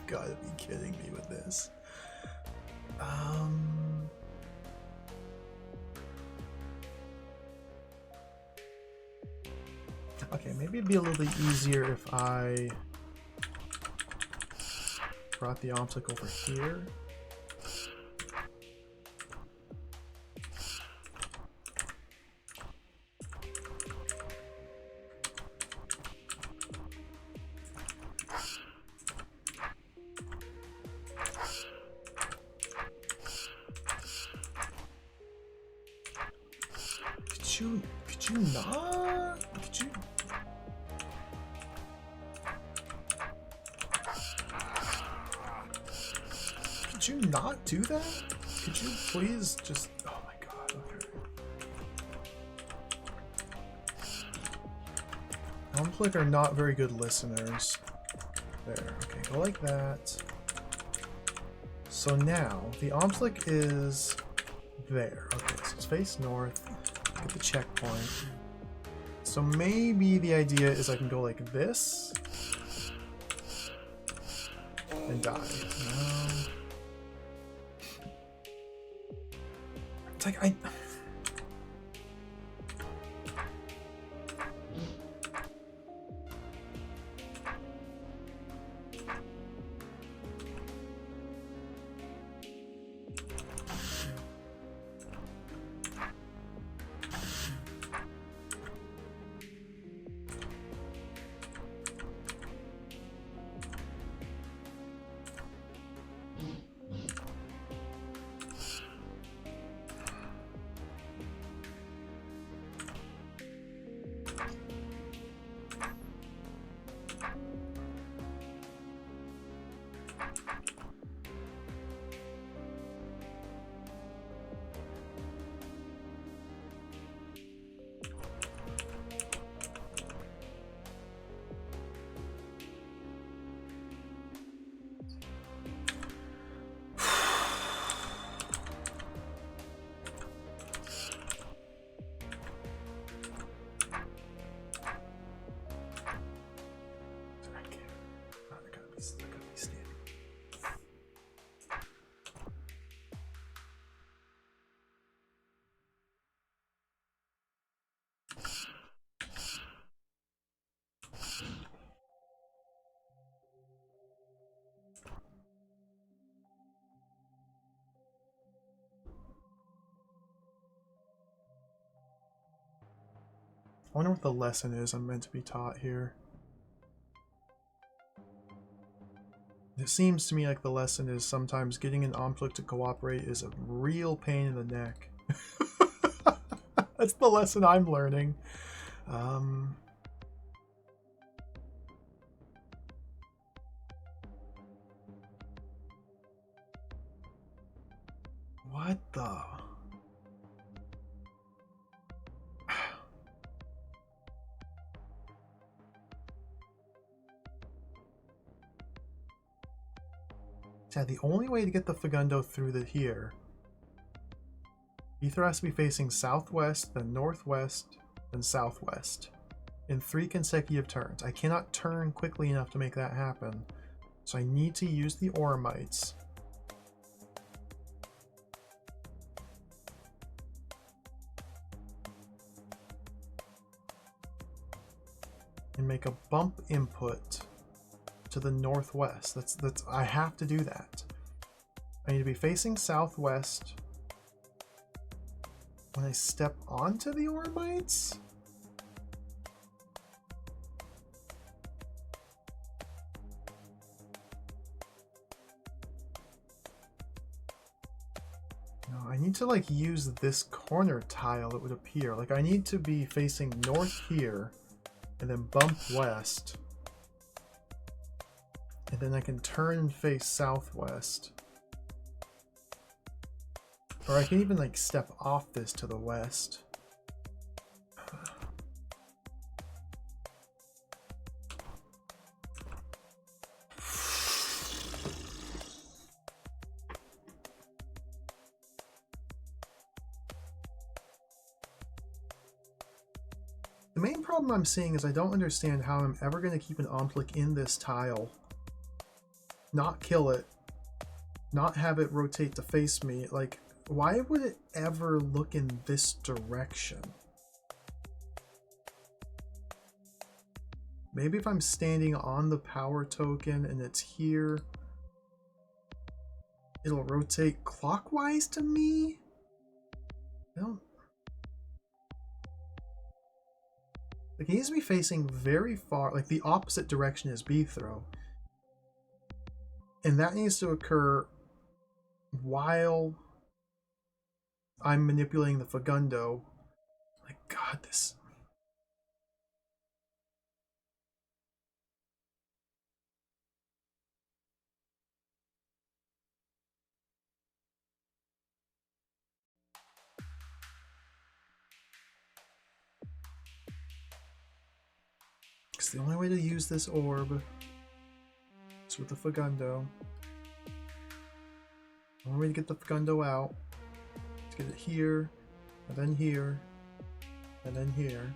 Gotta be kidding me with this. Okay, maybe it'd be a little bit easier if I brought the obstacle over here. Could you not? Could you? Could you not do that? Could you please just? Oh my god. Okay. Conflict are not very good listeners. There. Okay, go like that. So now the obstacle is there. Okay, so it's face north. Get the checkpoint. So maybe the idea is I can go like this and die. It's like I. I wonder what the lesson is I'm meant to be taught here. It seems to me like the lesson is sometimes getting an conflict to cooperate is a real pain in the neck. That's the lesson I'm learning. What the? Yeah, the only way to get the Fagundo through here, Ether has to be facing southwest, then northwest, then southwest in 3 consecutive turns. I cannot turn quickly enough to make that happen, so I need to use the Oramites. And make a bump input to the northwest. That's I have to do that. I need to be facing southwest when I step onto the Oramites. No, I need to like use this corner tile that would appear. Like I need to be facing north here and then bump west. And then I can turn and face southwest. Or I can even like step off this to the west. The main problem I'm seeing is I don't understand how I'm ever going to keep an Omplic in this tile. Not kill it. Not have it rotate to face me. Like, why would it ever look in this direction? Maybe if I'm standing on the power token and it's here, it'll rotate clockwise to me? I don't... Like, he needs to be facing very far, like the opposite direction as B throw. And that needs to occur while I'm manipulating the Fagundo. Like, God, this... Because the only way to use this orb is with the Fagundo. The only way to get the Fagundo out is to get it here, and then here, and then here.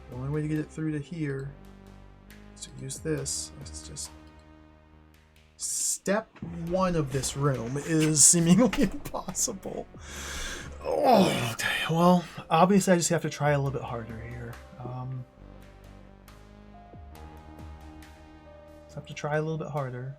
The only way to get it through to here is to use this. It's just... Step 1 of this room is seemingly impossible. Oh, well, obviously I just have to try a little bit harder here. Just have to try a little bit harder.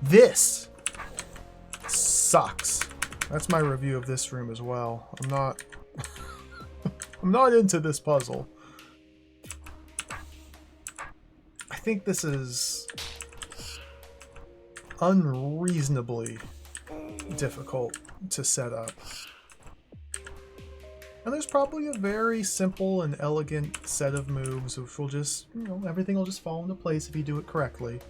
This sucks. That's my review of this room as well. I'm not I'm not into this puzzle. I think this is unreasonably difficult to set up. And there's probably a very simple and elegant set of moves which will just, you know, everything will just fall into place if you do it correctly.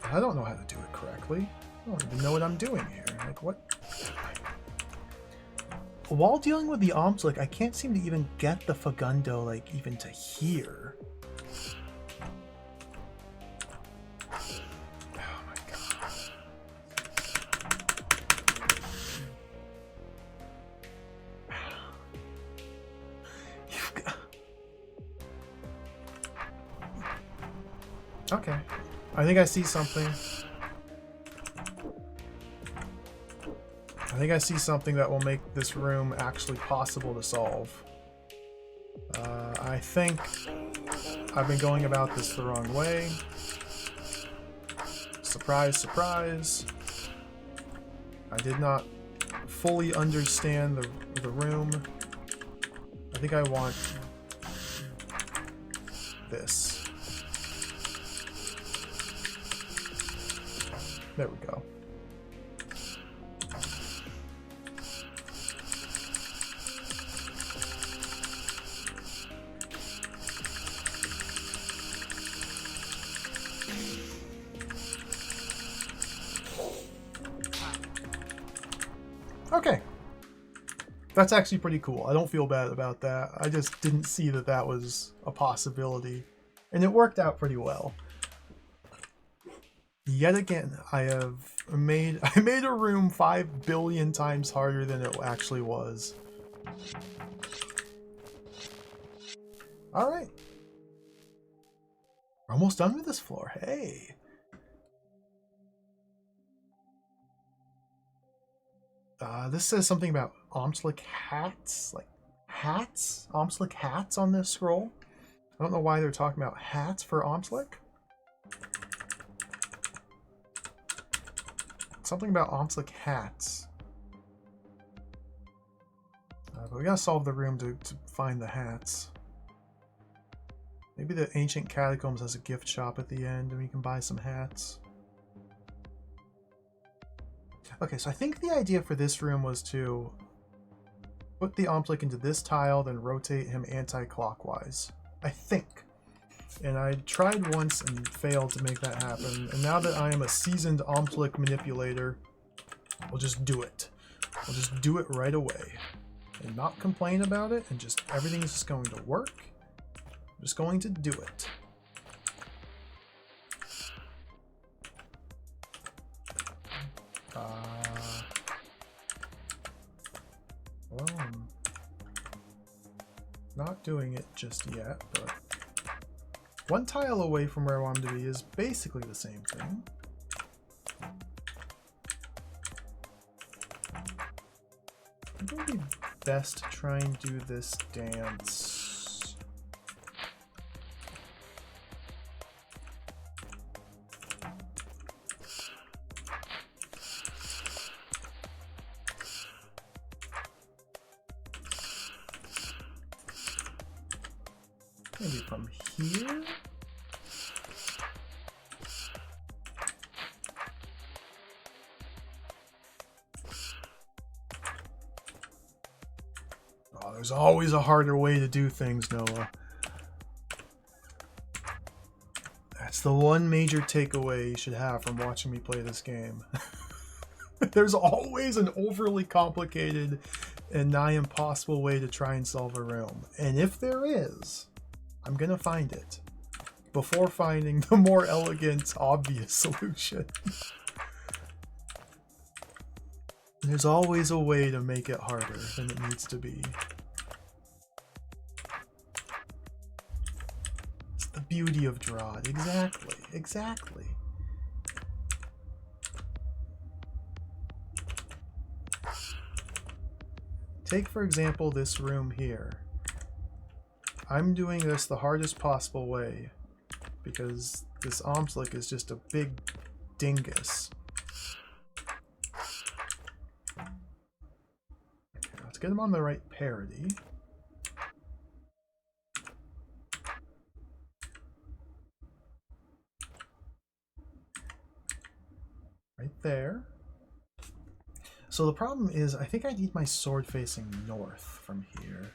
I don't know how to do it correctly. I don't even know what I'm doing here. Like, what? While dealing with the Omslick, I can't seem to even get the Fagundo, like, even to here. Oh my god. You've got... Okay. I think I see something. I think I see something that will make this room actually possible to solve. I think I've been going about this the wrong way. Surprise, surprise. I did not fully understand the room. I think I want this. There we go. Okay. That's actually pretty cool. I don't feel bad about that. I just didn't see that that was a possibility. And it worked out pretty well. Yet again, I made a room 5 billion times harder than it actually was. Alright. We're almost done with this floor. Hey. This says something about Omslick hats. Like, hats? Omslick hats on this scroll? I don't know why they're talking about hats for Omslick. Something about Omslick hats. But we gotta solve the room to find the hats. Maybe the Ancient Catacombs has a gift shop at the end and we can buy some hats. Okay, so I think the idea for this room was to put the Omslick into this tile, then rotate him anti-clockwise. I think. And I tried once and failed to make that happen. And now that I am a seasoned Omslick manipulator, we'll just do it. We'll just do it right away. And not complain about it, and just everything's just going to work. I'm just going to do it. Well, I'm not doing it just yet, but one tile away from where I want to be is basically the same thing. I think it'd be best to try and do this dance. Maybe from here? Oh, there's always a harder way to do things, Noah. That's the one major takeaway you should have from watching me play this game. There's always an overly complicated and nigh impossible way to try and solve a room. And if there is, I'm gonna find it before finding the more elegant, obvious solution. There's always a way to make it harder than it needs to be. It's the beauty of DROD. Exactly, exactly. Take, for example, this room here. I'm doing this the hardest possible way because this Omslick is just a big dingus. Okay, let's get him on the right parity. Right there. So the problem is I think I need my sword facing north from here.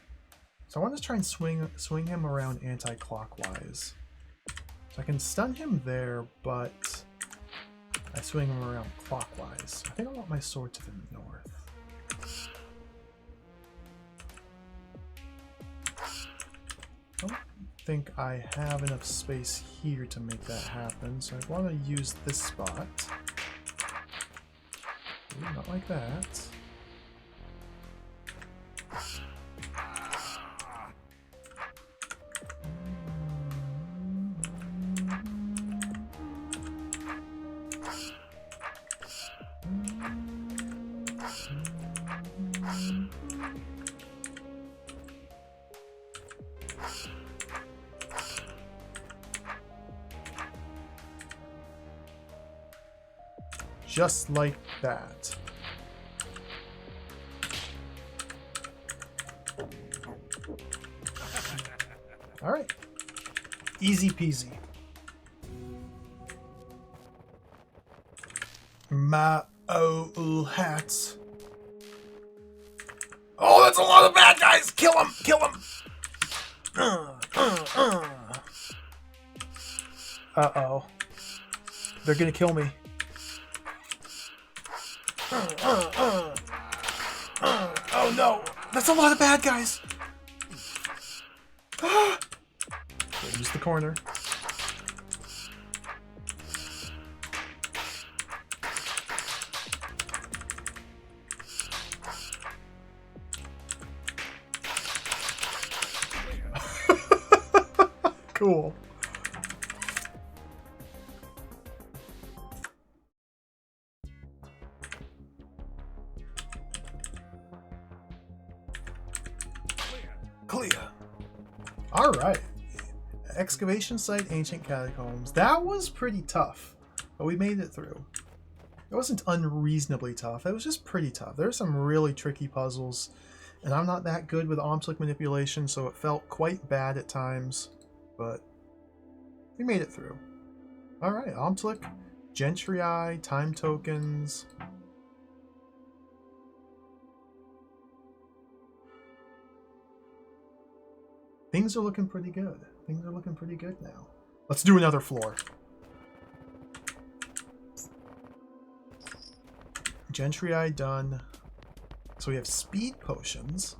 So I want to try and swing him around anti-clockwise. So I can stun him there, but I swing him around clockwise. I think I want my sword to the north. I don't think I have enough space here to make that happen, so I want to use this spot. Ooh, not like that. Just like that. All right. Easy peasy. My old hats. Oh, that's a lot of bad guys! Kill him! Kill him! Uh-oh. They're gonna kill me. Oh no! That's a lot of bad guys! Use the corner. Cool. Clear. All right. Excavation site, ancient catacombs. That was pretty tough, but we made it through. It wasn't unreasonably tough. It was just pretty tough. There are some really tricky puzzles, and I'm not that good with Omslick manipulation, so it felt quite bad at times, but we made it through. All right, Omslick, Gentry Eye, time tokens. Things are looking pretty good. Things are looking pretty good now. Let's do another floor. Gentry Eye done. So we have speed potions.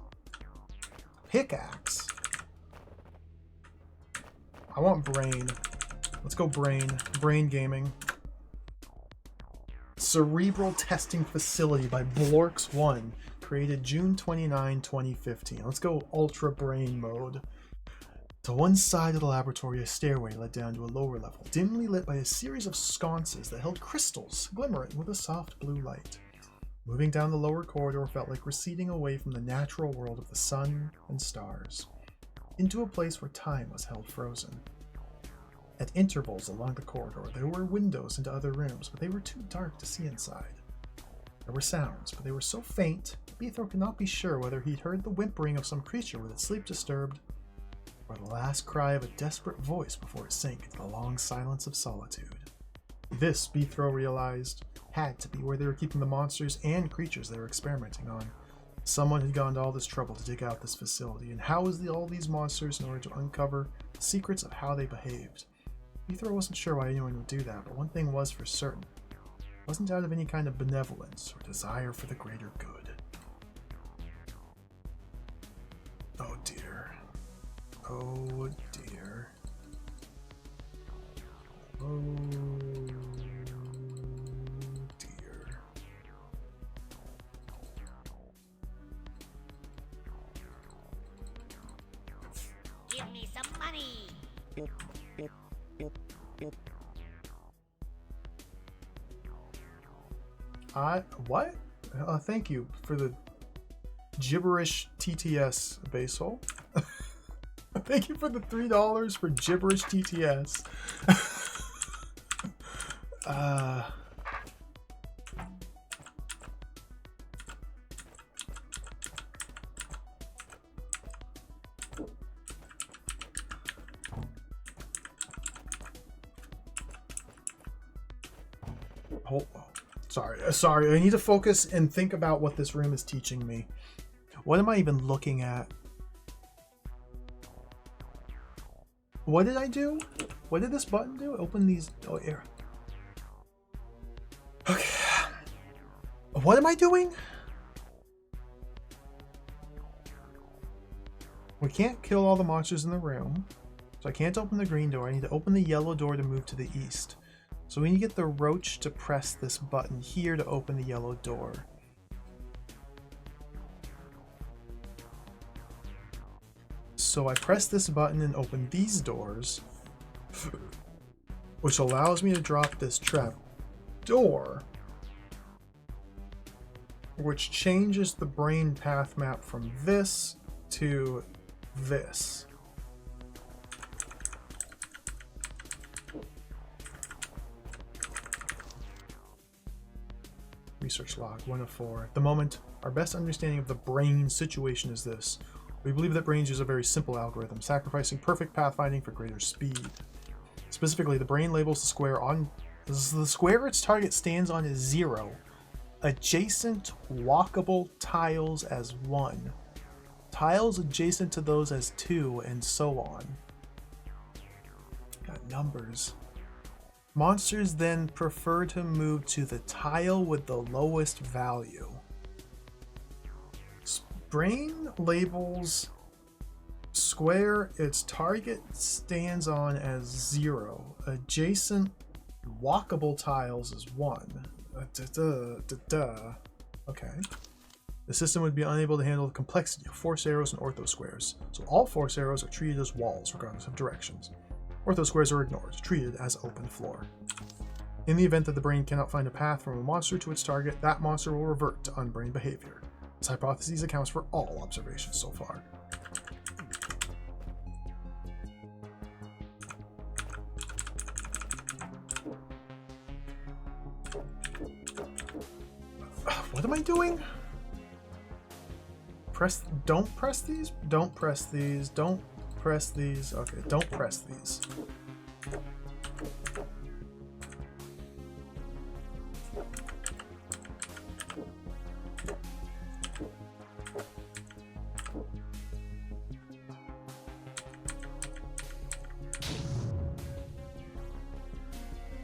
Pickaxe. I want brain. Let's go brain. Brain gaming. Cerebral Testing Facility by Blorks 1, created June 29, 2015. Let's go Ultra Brain mode. To one side of the laboratory, a stairway led down to a lower level, dimly lit by a series of sconces that held crystals glimmering with a soft blue light. Moving down the lower corridor felt like receding away from the natural world of the sun and stars, into a place where time was held frozen. At intervals along the corridor, there were windows into other rooms, but they were too dark to see inside. There were sounds, but they were so faint, Beethro could not be sure whether he'd heard the whimpering of some creature with its sleep disturbed, or the last cry of a desperate voice before it sank into the long silence of solitude. This, Beethro realized, had to be where they were keeping the monsters and creatures they were experimenting on. Someone had gone to all this trouble to dig out this facility, and housed all these monsters in order to uncover the secrets of how they behaved. Beethro wasn't sure why anyone would do that, but one thing was for certain. It wasn't out of any kind of benevolence or desire for the greater good. Oh dear. Oh dear. Oh dear. Give me some money. What? Thank you for the gibberish TTS, Basil. Thank you for the $3 for gibberish TTS. Sorry, I need to focus and think about what this room is teaching me. What am I even looking at? What did I do? What did this button do? Open these. Oh, here. Okay. What am I doing? We can't kill all the monsters in the room. So I can't open the green door. I need to open the yellow door to move to the east. So we need to get the roach to press this button here to open the yellow door. So I press this button and open these doors, which allows me to drop this trap door, which changes the brain path map from this to this. Research log 1 of 4. At the moment, our best understanding of the brain situation is this. We believe that brains use a very simple algorithm, sacrificing perfect pathfinding for greater speed. Specifically, the brain labels the square its target stands on as 0, adjacent walkable tiles as 1, tiles adjacent to those as 2, and so on. Got numbers. Monsters then prefer to move to the tile with the lowest value. Brain labels square its target stands on as 0. Adjacent walkable tiles is 1. Okay. The system would be unable to handle the complexity of force arrows and ortho squares, so all force arrows are treated as walls regardless of directions. Ortho squares are ignored, treated as open floor. In the event that the brain cannot find a path from a monster to its target, that monster will revert to unbrained behavior. This hypothesis accounts for all observations so far. What am I doing? Don't press these? Don't press these. Don't press these. Okay, don't press these.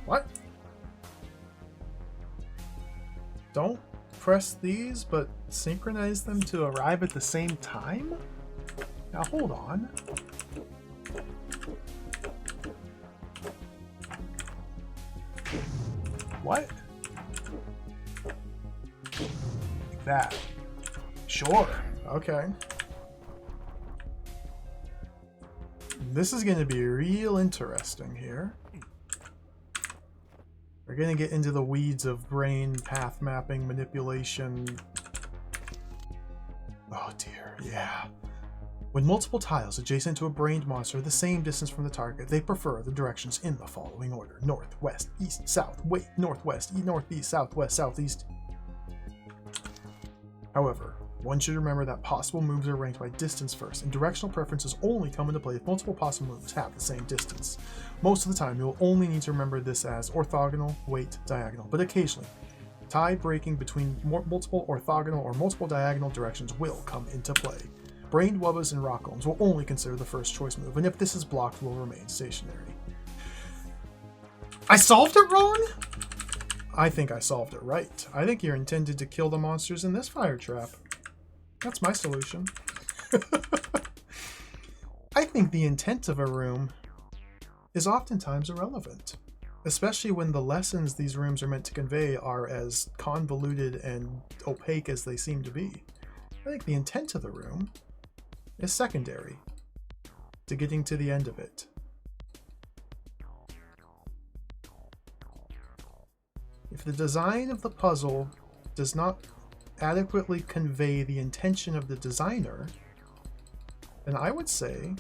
What? Don't press these, but synchronize them to arrive at the same time? Now hold on. What? that. Sure. Okay. This is going to be real interesting here. We're going to get into the weeds of brain path mapping, manipulation. Oh dear, yeah. When multiple tiles adjacent to a brained monster are the same distance from the target, they prefer the directions in the following order. North, west, east, south, wait, northwest, northeast, southwest, southeast. However, one should remember that possible moves are ranked by distance first, and directional preferences only come into play if multiple possible moves have the same distance. Most of the time, you'll only need to remember this as orthogonal, weight, diagonal, but occasionally, tie breaking between multiple orthogonal or multiple diagonal directions will come into play. Brained wubbas and rock golems will only consider the first choice move, and if this is blocked, will remain stationary. I solved it wrong? I think I solved it right. I think you're intended to kill the monsters in this fire trap. That's my solution. I think the intent of a room is oftentimes irrelevant, especially when the lessons these rooms are meant to convey are as convoluted and opaque as they seem to be. I think the intent of the room is secondary to getting to the end of it. If the design of the puzzle does not adequately convey the intention of the designer, then I would say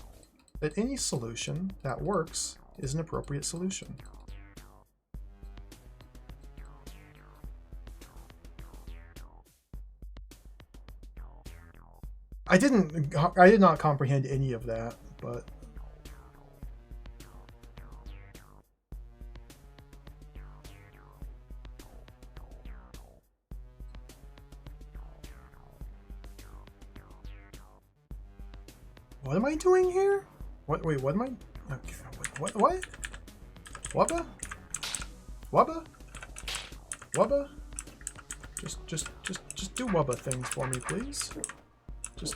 that any solution that works is an appropriate solution. I did not comprehend any of that, but what am I doing here? What? Wait, what am I? Okay, wait, what? Wubba? Wubba? Wubba? Just do Wubba things for me, please.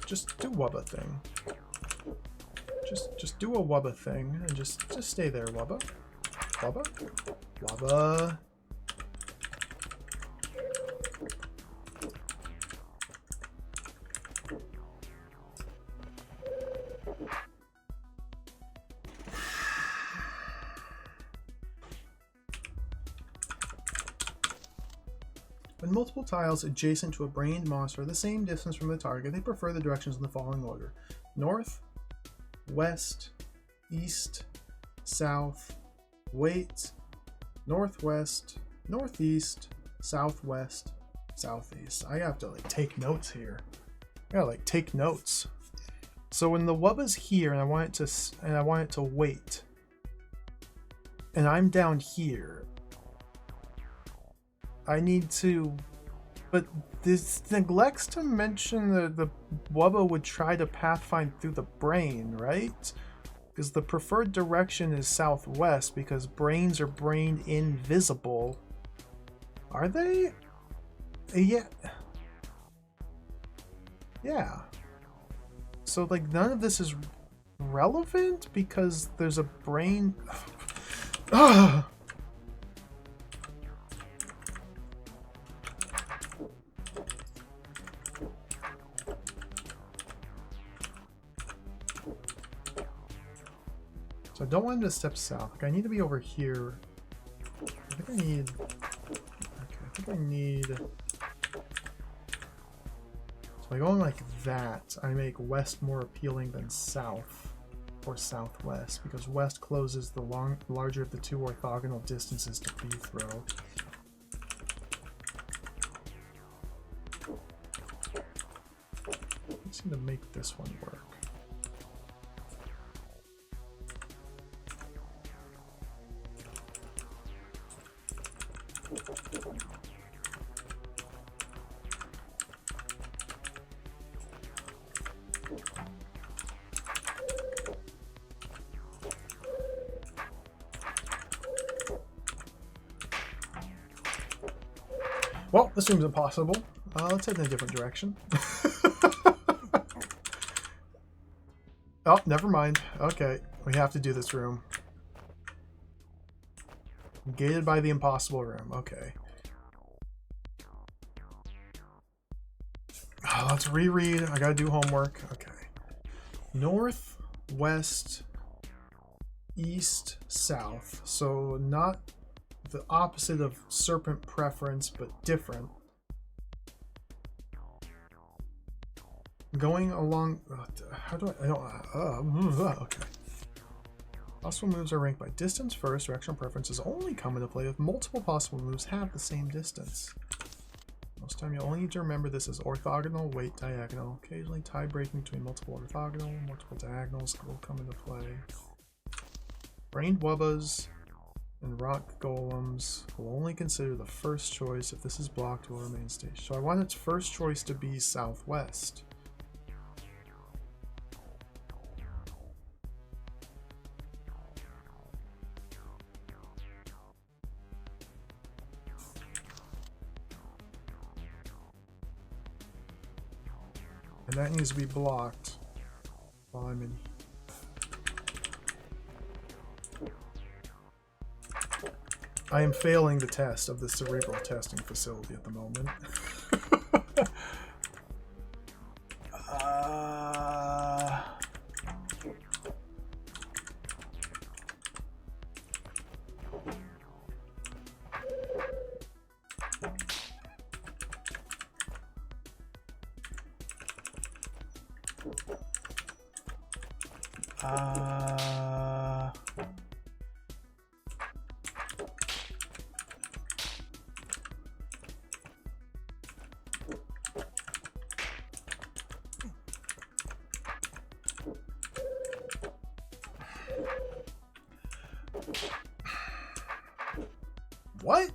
Just do Wubba thing. Just do a Wubba thing and just stay there, Wubba. Wubba? Wubba. When multiple tiles adjacent to a brained monster are the same distance from the target, they prefer the directions in the following order. North, west, east, south, wait, northwest, northeast, southwest, southeast. I have to like take notes here. I gotta like take notes. So when the wubba's here and I want it to wait, and I'm down here, I need to, but this neglects to mention the wubba would try to pathfind through the brain, right? Because the preferred direction is southwest because brains are brain invisible. Are they? Yeah. Yeah. So like none of this is relevant because there's a brain. Ugh. So I don't want him to step south. Like I need to be over here. I think I need. Okay, I think I need. So by going like that, I make west more appealing than south or southwest because west closes the larger of the two orthogonal distances to B throw. I just need to make this one work. Well, this room's impossible. Let's head in a different direction. Oh, never mind. Okay, we have to do this room. Gated by the impossible room. Okay. Let's reread. I gotta do homework. Okay. North, west, east, south. So not the opposite of serpent preference, but different. Going along. How do I don't. Okay. Possible moves are ranked by distance first. Directional preference is only come into play if multiple possible moves have the same distance. Most time you only need to remember this as orthogonal, weight, diagonal. Occasionally tie breaking between multiple orthogonal, multiple diagonals will come into play. Brained wubbas and rock golems will only consider the first choice. If this is blocked, it will remain stage. So I want its first choice to be southwest. And that needs to be blocked while I'm in. I am failing the test of the cerebral testing facility at the moment. What?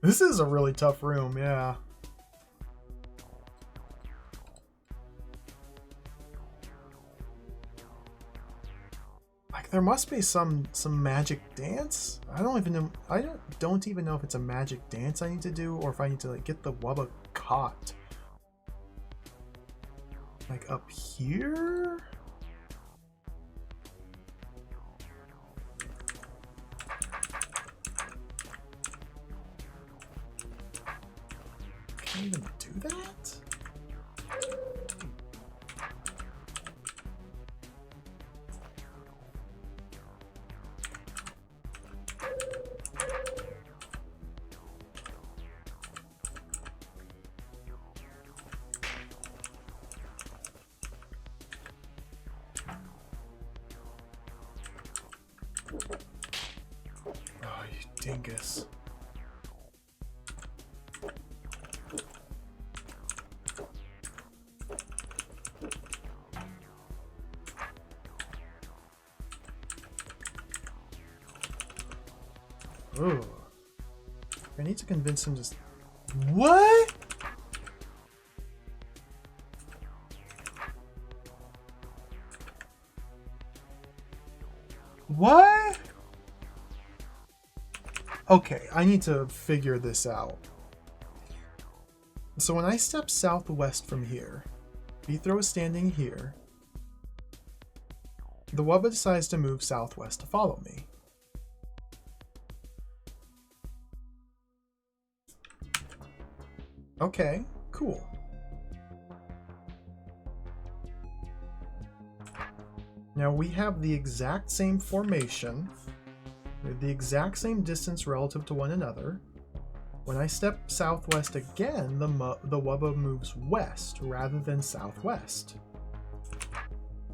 This is a really tough room, yeah. Like there must be some magic dance. I don't even know. I don't even know if it's a magic dance I need to do or if I need to like get the wubba caught. Like up here? Can't even do that? Oh, you dingus. Ooh. I need to convince him to... What? What? Okay, I need to figure this out. So when I step southwest from here, Beethro is standing here. The wubba decides to move southwest to follow me. Okay, cool. Now we have the exact same formation, with the exact same distance relative to one another. When I step southwest again, the wubba moves west rather than southwest.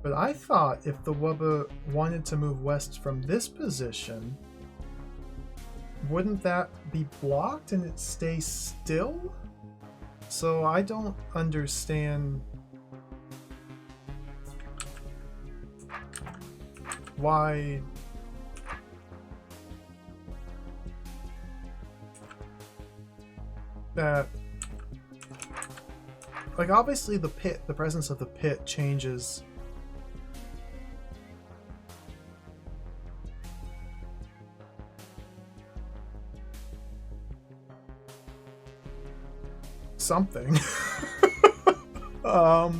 But I thought if the wubba wanted to move west from this position, wouldn't that be blocked and it stay still? So I don't understand why that, like obviously the presence of the pit changes something. Oh,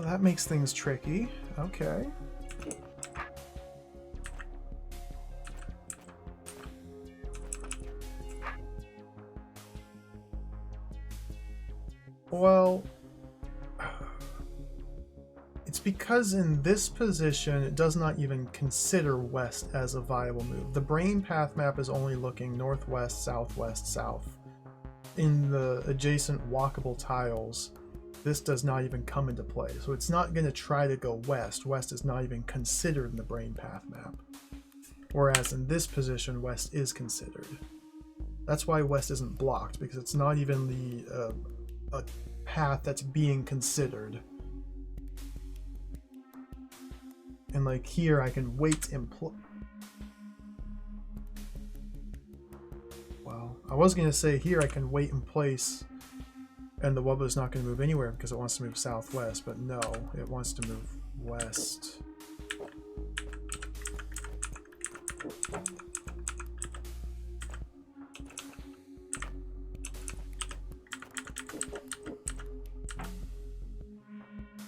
that makes things tricky. Okay. Well, it's because in this position it does not even consider west as a viable move. The brain path map is only looking northwest, southwest, south. In the adjacent walkable tiles, this does not even come into play. So it's not going to try to go west. West is not even considered in the brain path map. Whereas in this position, west is considered. That's why west isn't blocked, because it's not even the a path that's being considered. And like here, I can wait and well, I was going to say here I can wait in place and the Wubba is not going to move anywhere because it wants to move southwest, but no, it wants to move west.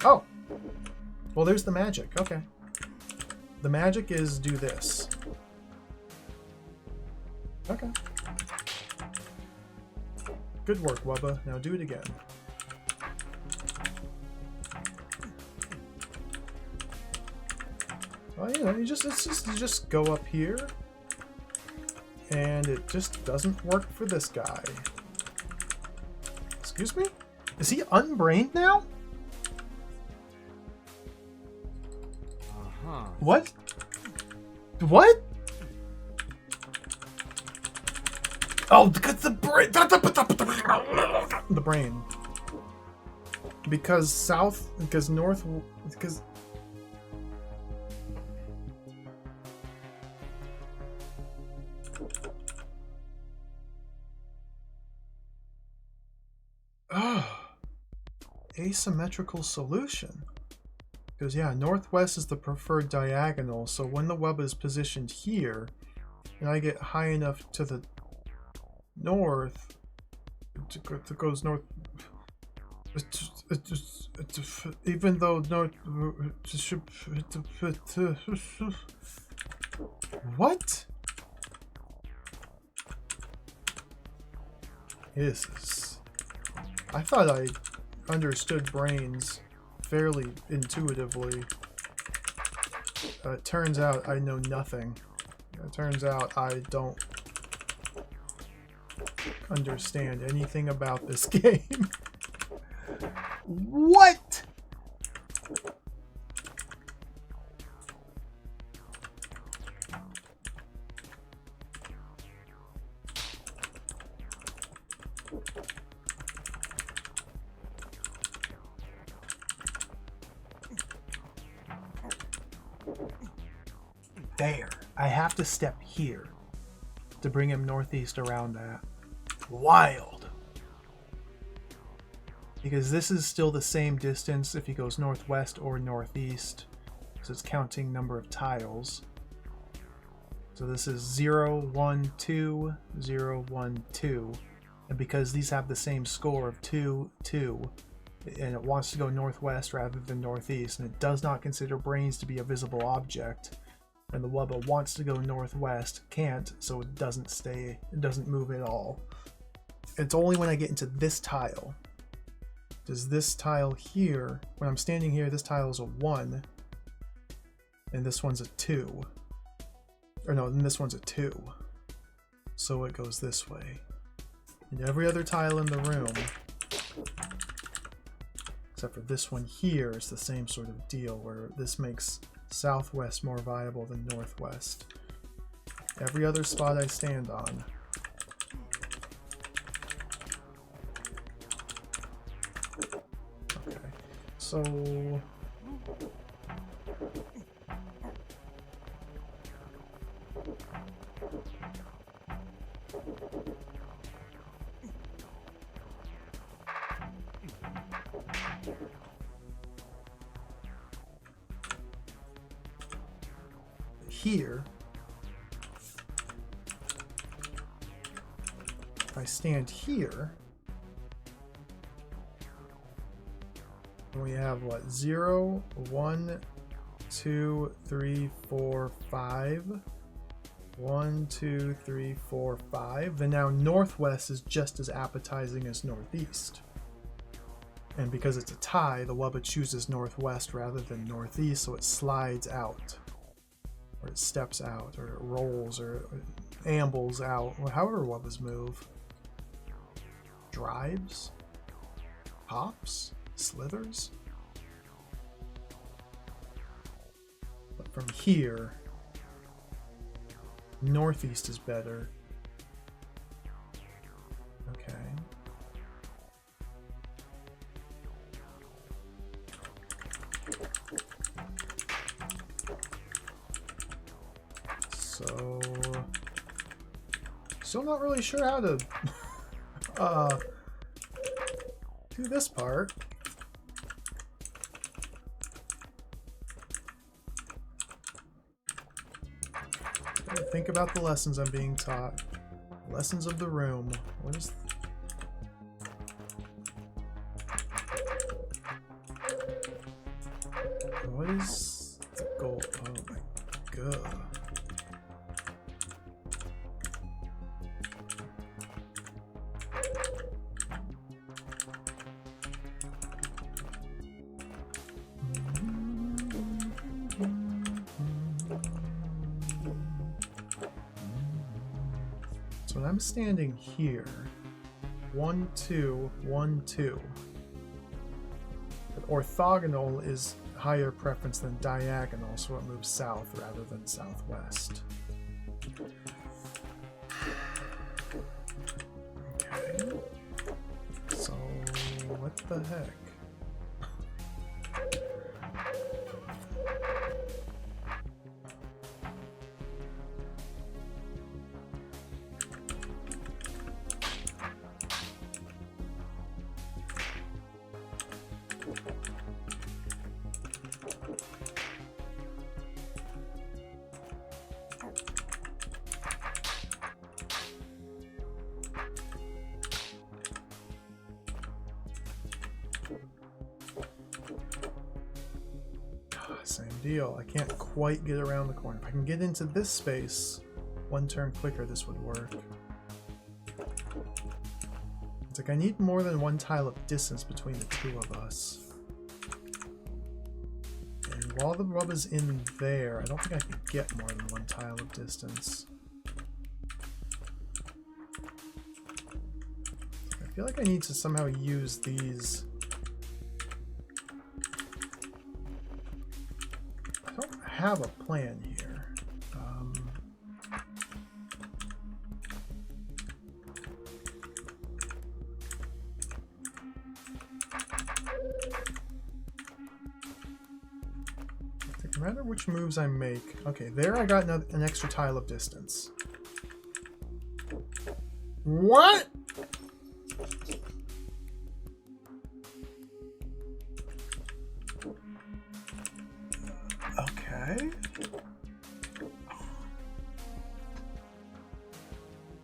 Oh! Well, there's the magic. Okay. The magic is do this. Okay. Good work, Wubba. Now do it again. Well, you know, you just go up here, and it just doesn't work for this guy. Excuse me? Is he unbrained now? What? What? Oh, because the brain. The brain. Because south. Because north. Because. Asymmetrical solution. Because, yeah, northwest is the preferred diagonal, so when the web is positioned here, and I get high enough to the north, it goes north, even though north, what? Jesus. I thought I understood brains fairly intuitively. It turns out I know nothing. It turns out I don't understand anything about this game. What? There. I have to step here to bring him northeast around that. Wild. Because this is still the same distance if he goes northwest or northeast. So it's counting number of tiles. So this is 0, 1, 2, 0, 1, 2. And because these have the same score of 2, 2, and it wants to go northwest rather than northeast, and it does not consider brains to be a visible object, and the Wubba wants to go northwest, can't, so it doesn't move at all. It's only when I get into this tile. Does this tile here, when I'm standing here, this tile is a 1, and this one's a 2. Or no, and this one's a 2. So it goes this way. And every other tile in the room, except for this one here, is the same sort of deal, where this makes southwest more viable than northwest. Every other spot I stand on. Okay, so here, if I stand here, we have what, 0, 1, 2, 3, 4, 5. 1, 2, 3, 4, 5. Then now northwest is just as appetizing as northeast. And because it's a tie, the Wubba chooses northwest rather than northeast, so it slides out. Or it steps out, or it rolls, or it ambles out, or however Wubbas move. Drives? Hops? Slithers? But from here, northeast is better. Okay. So, still not really sure how to do this part. Gotta think about the lessons I'm being taught. Lessons of the room. What is the goal? Oh my god. So when I'm standing here, 1, 2, 1, 2. But orthogonal is higher preference than diagonal, so it moves south rather than southwest. Okay. So what the heck? Same deal. I can't quite get around the corner. If I can get into this space one turn quicker, this would work. It's like I need more than one tile of distance between the two of us. And while the rub is in there, I don't think I can get more than one tile of distance. I feel like I need to somehow use these. I don't have a plan here. No matter which moves I make. Okay, there I got an extra tile of distance. What? Okay.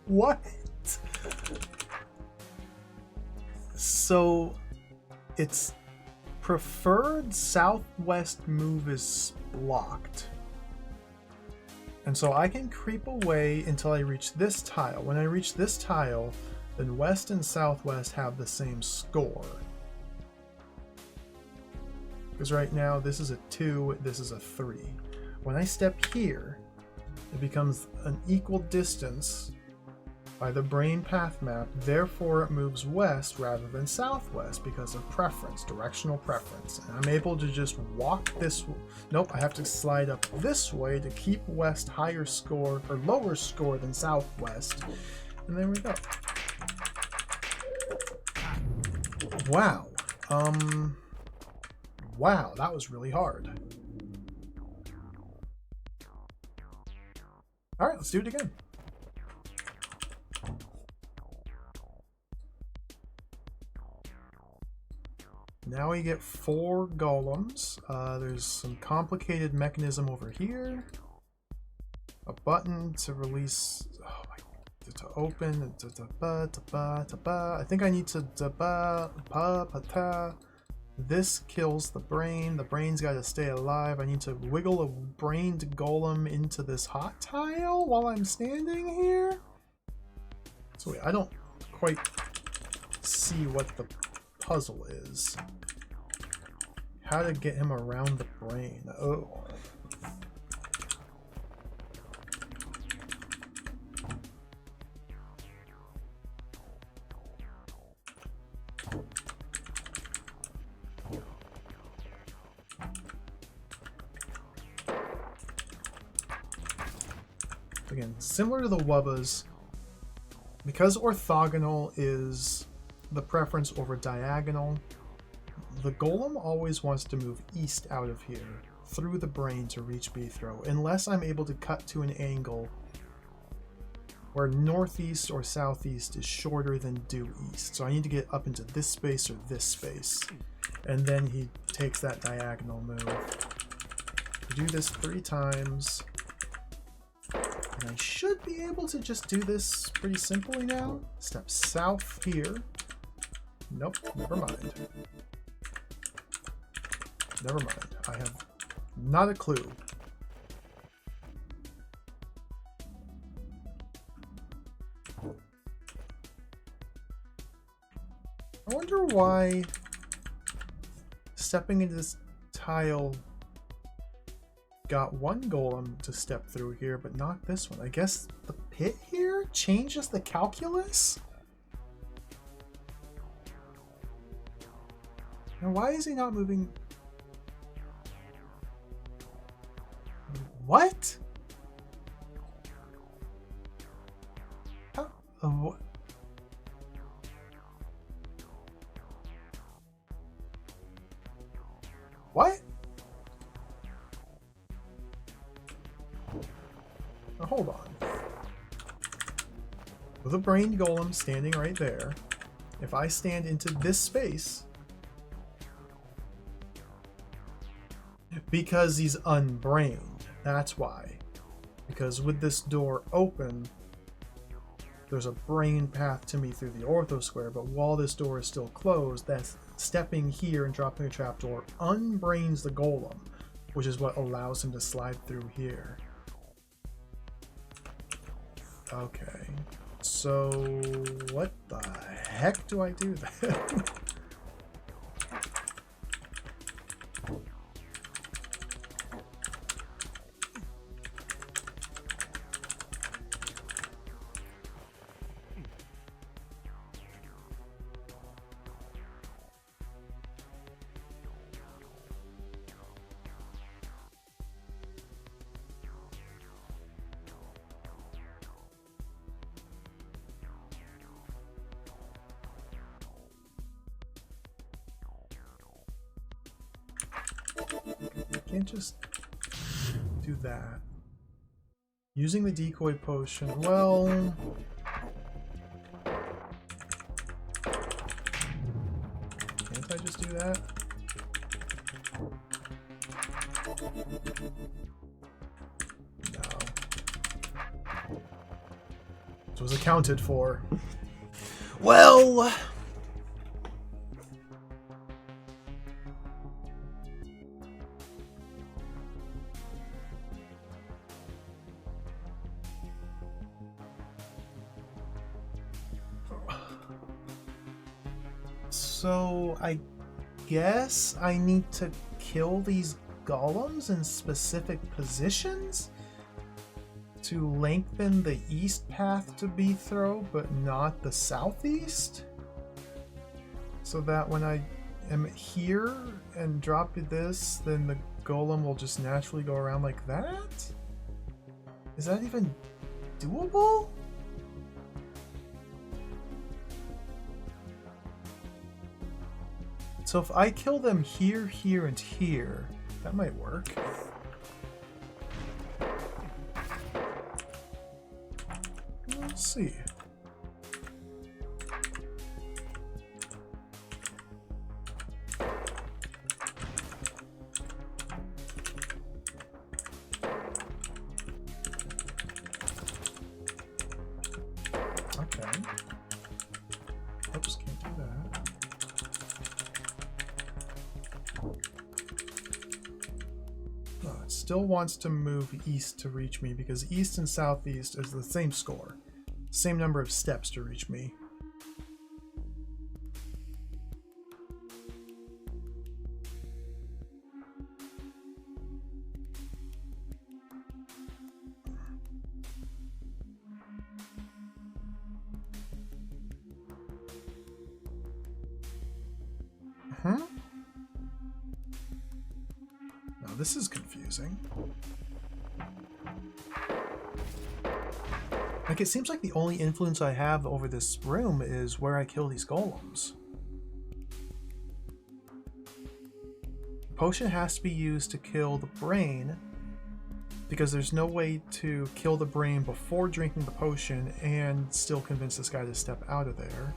What? So it's preferred southwest move is blocked. And so I can creep away until I reach this tile. When I reach this tile, then west and southwest have the same score. Because right now this is a 2, this is a 3. When I step here, it becomes an equal distance by the brain path map, therefore it moves west rather than southwest because of preference, directional preference. And I'm able to just walk this, nope, I have to slide up this way to keep west higher score or lower score than southwest. And there we go. Wow. Wow, that was really hard. All right, let's do it again. Now we get 4 golems. There's some complicated mechanism over here. A button to release. Oh my! To open. I think I need to. This kills the brain. The brain's got to stay alive. I need to wiggle a brained golem into this hot tile while I'm standing here. So wait, I don't quite see what the puzzle is how to get him around the brain. Oh. Again, similar to the Wubbas, because orthogonal is the preference over diagonal, the golem always wants to move east out of here, through the brain to reach B throw, unless I'm able to cut to an angle where northeast or southeast is shorter than due east. So I need to get up into this space or this space, and then he takes that diagonal move. I do this 3 times. And I should be able to just do this pretty simply now. Step south here. Nope, never mind. Never mind. I have not a clue. I wonder why stepping into this tile got one golem to step through here, but not this one. I guess the pit here changes the calculus? Now, why is he not moving? What? How? What? What? Now, hold on. With a brain golem standing right there, if I stand into this space, because he's unbrained, that's why. Because with this door open, there's a brain path to me through the ortho square, but while this door is still closed, that's stepping here and dropping a trapdoor unbrains the golem, which is what allows him to slide through here. Okay, so what the heck do I do then? Can't just do that. Using the decoy potion, well... Can't I just do that? No. This was accounted for. Well... So I guess I need to kill these golems in specific positions to lengthen the east path to B throw, but not the southeast? So that when I am here and drop this, then the golem will just naturally go around like that? Is that even doable? So if I kill them here, here, and here, that might work. Let's see. Okay. Oops, can't do that. Oh, it still wants to move east to reach me because east and southeast is the same score. Same number of steps to reach me. Now this is confusing. Like, it seems like the only influence I have over this room is where I kill these golems. The potion has to be used to kill the brain, because there's no way to kill the brain before drinking the potion and still convince this guy to step out of there.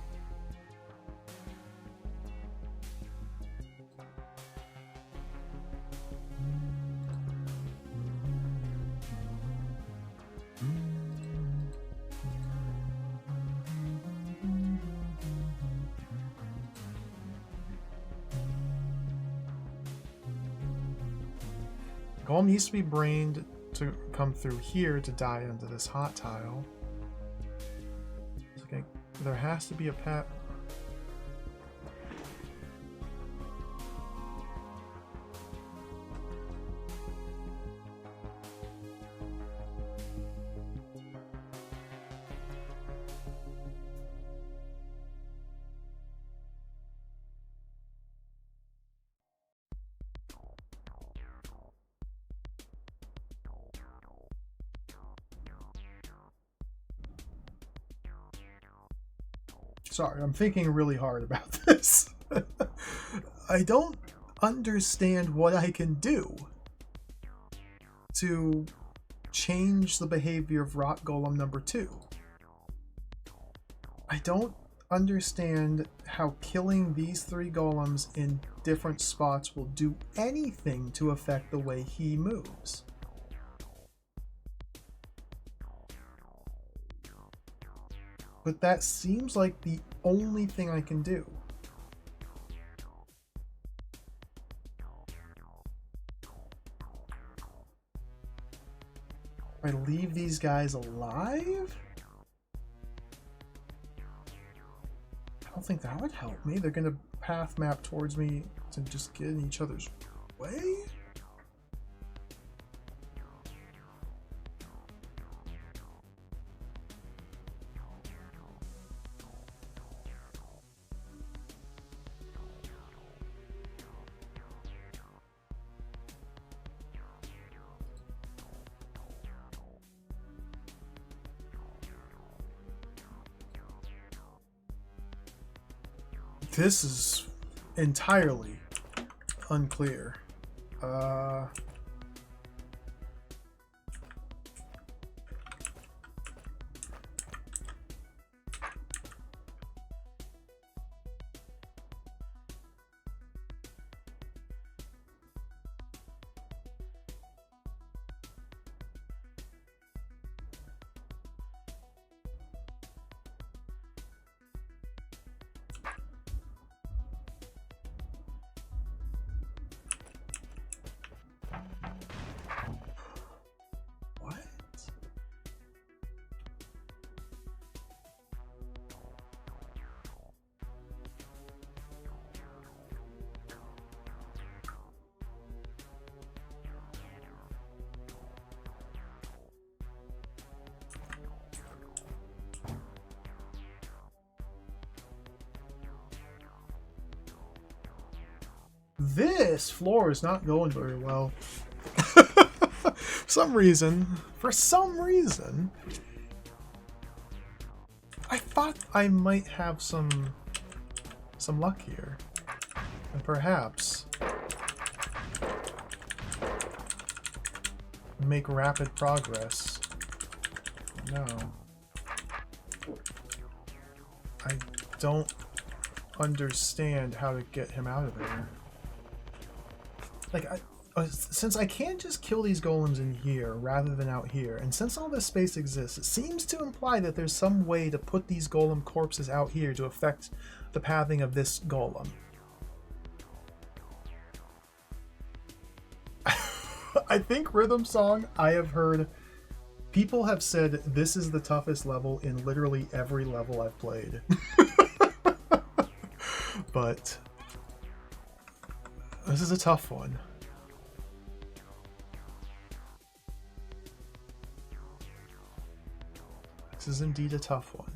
Golem needs to be brained to come through here to die under this hot tile. Okay, there has to be a path. Sorry, I'm thinking really hard about this. I don't understand what I can do to change the behavior of Rot Golem number 2. I don't understand how killing these 3 golems in different spots will do anything to affect the way he moves. But that seems like the only thing I can do. I leave these guys alive? I don't think that would help me. They're gonna path map towards me to just get in each other's way? This is entirely unclear. This floor is not going very well. For some reason, I thought I might have some luck here. And perhaps make rapid progress. No. I don't understand how to get him out of there. Like, since I can't just kill these golems in here rather than out here, and since all this space exists, it seems to imply that there's some way to put these golem corpses out here to affect the pathing of this golem. I think Rhythm Song, I have heard people have said this is the toughest level in literally every level I've played. But this is a tough one. This is indeed a tough one.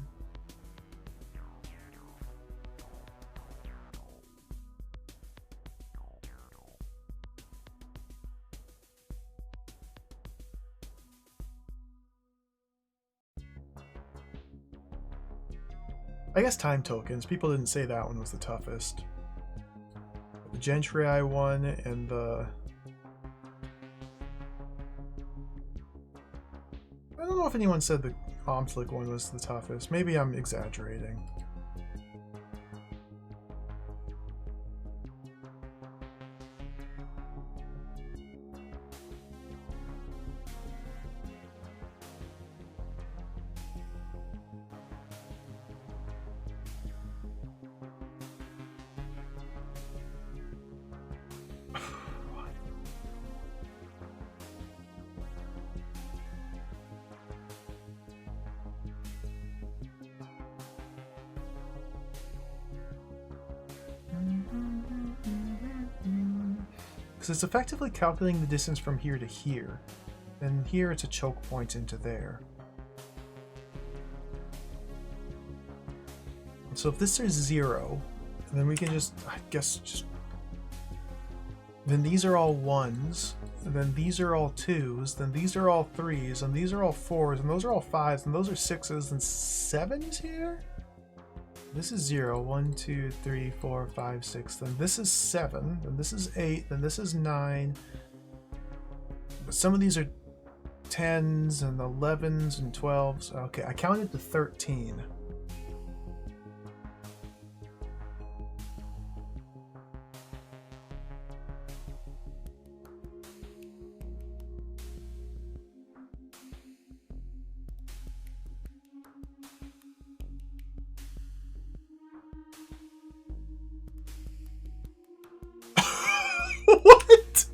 I guess time tokens. People didn't say that one was the toughest. The Gentry one and the... I don't know if anyone said the Omslick one was the toughest. Maybe I'm exaggerating. Because it's effectively calculating the distance from here to here. And here it's a choke point into there. So if this is 0, then we can just, I guess, just... Then these are all 1s, and then these are all 2s, then these are all 3s, and these are all 4s, and those are all 5s, and those are 6s, and 7s here? This is 0, 1, 2, 3, 4, 5, 6, then this is 7, then this is 8, then this is 9. But some of these are 10s and 11s and 12s. Okay, I counted to 13. What?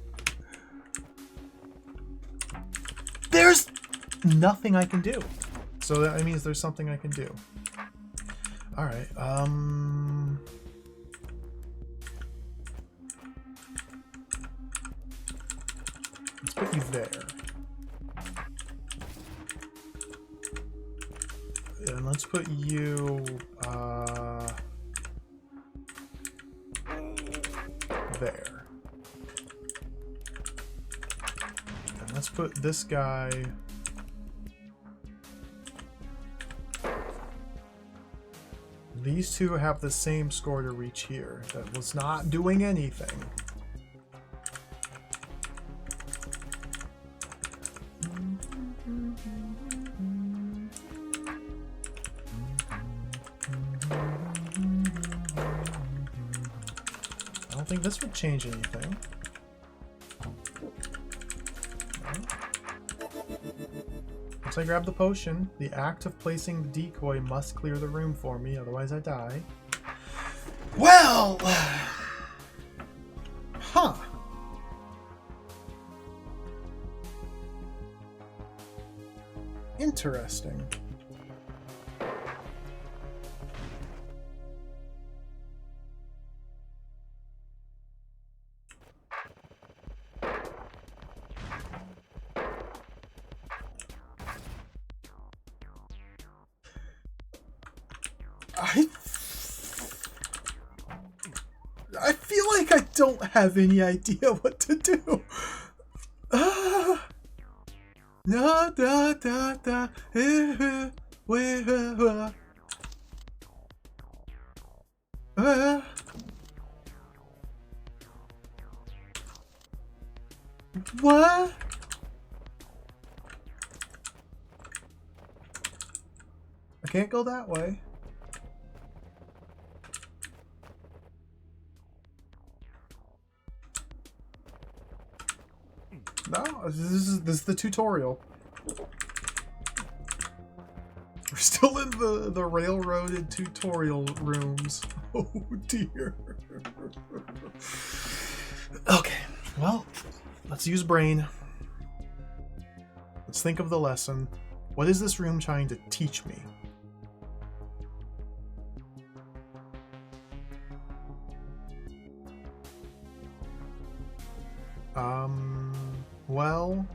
There's nothing I can do. So that means there's something I can do. All right. Let's put you there. And let's put you there. And let's put this guy these two have the same score to reach here. That was not doing anything. I don't think this would change anything. Once I grab the potion, the act of placing the decoy must clear the room for me, otherwise I die. Well! Huh. Interesting. I feel like I don't have any idea what to do. Da da da da. What? I can't go that way. No, this is the tutorial. We're still in the railroaded tutorial rooms. Oh dear. Okay, well, let's use brain. Let's think of the lesson. What is this room trying to teach me? Well,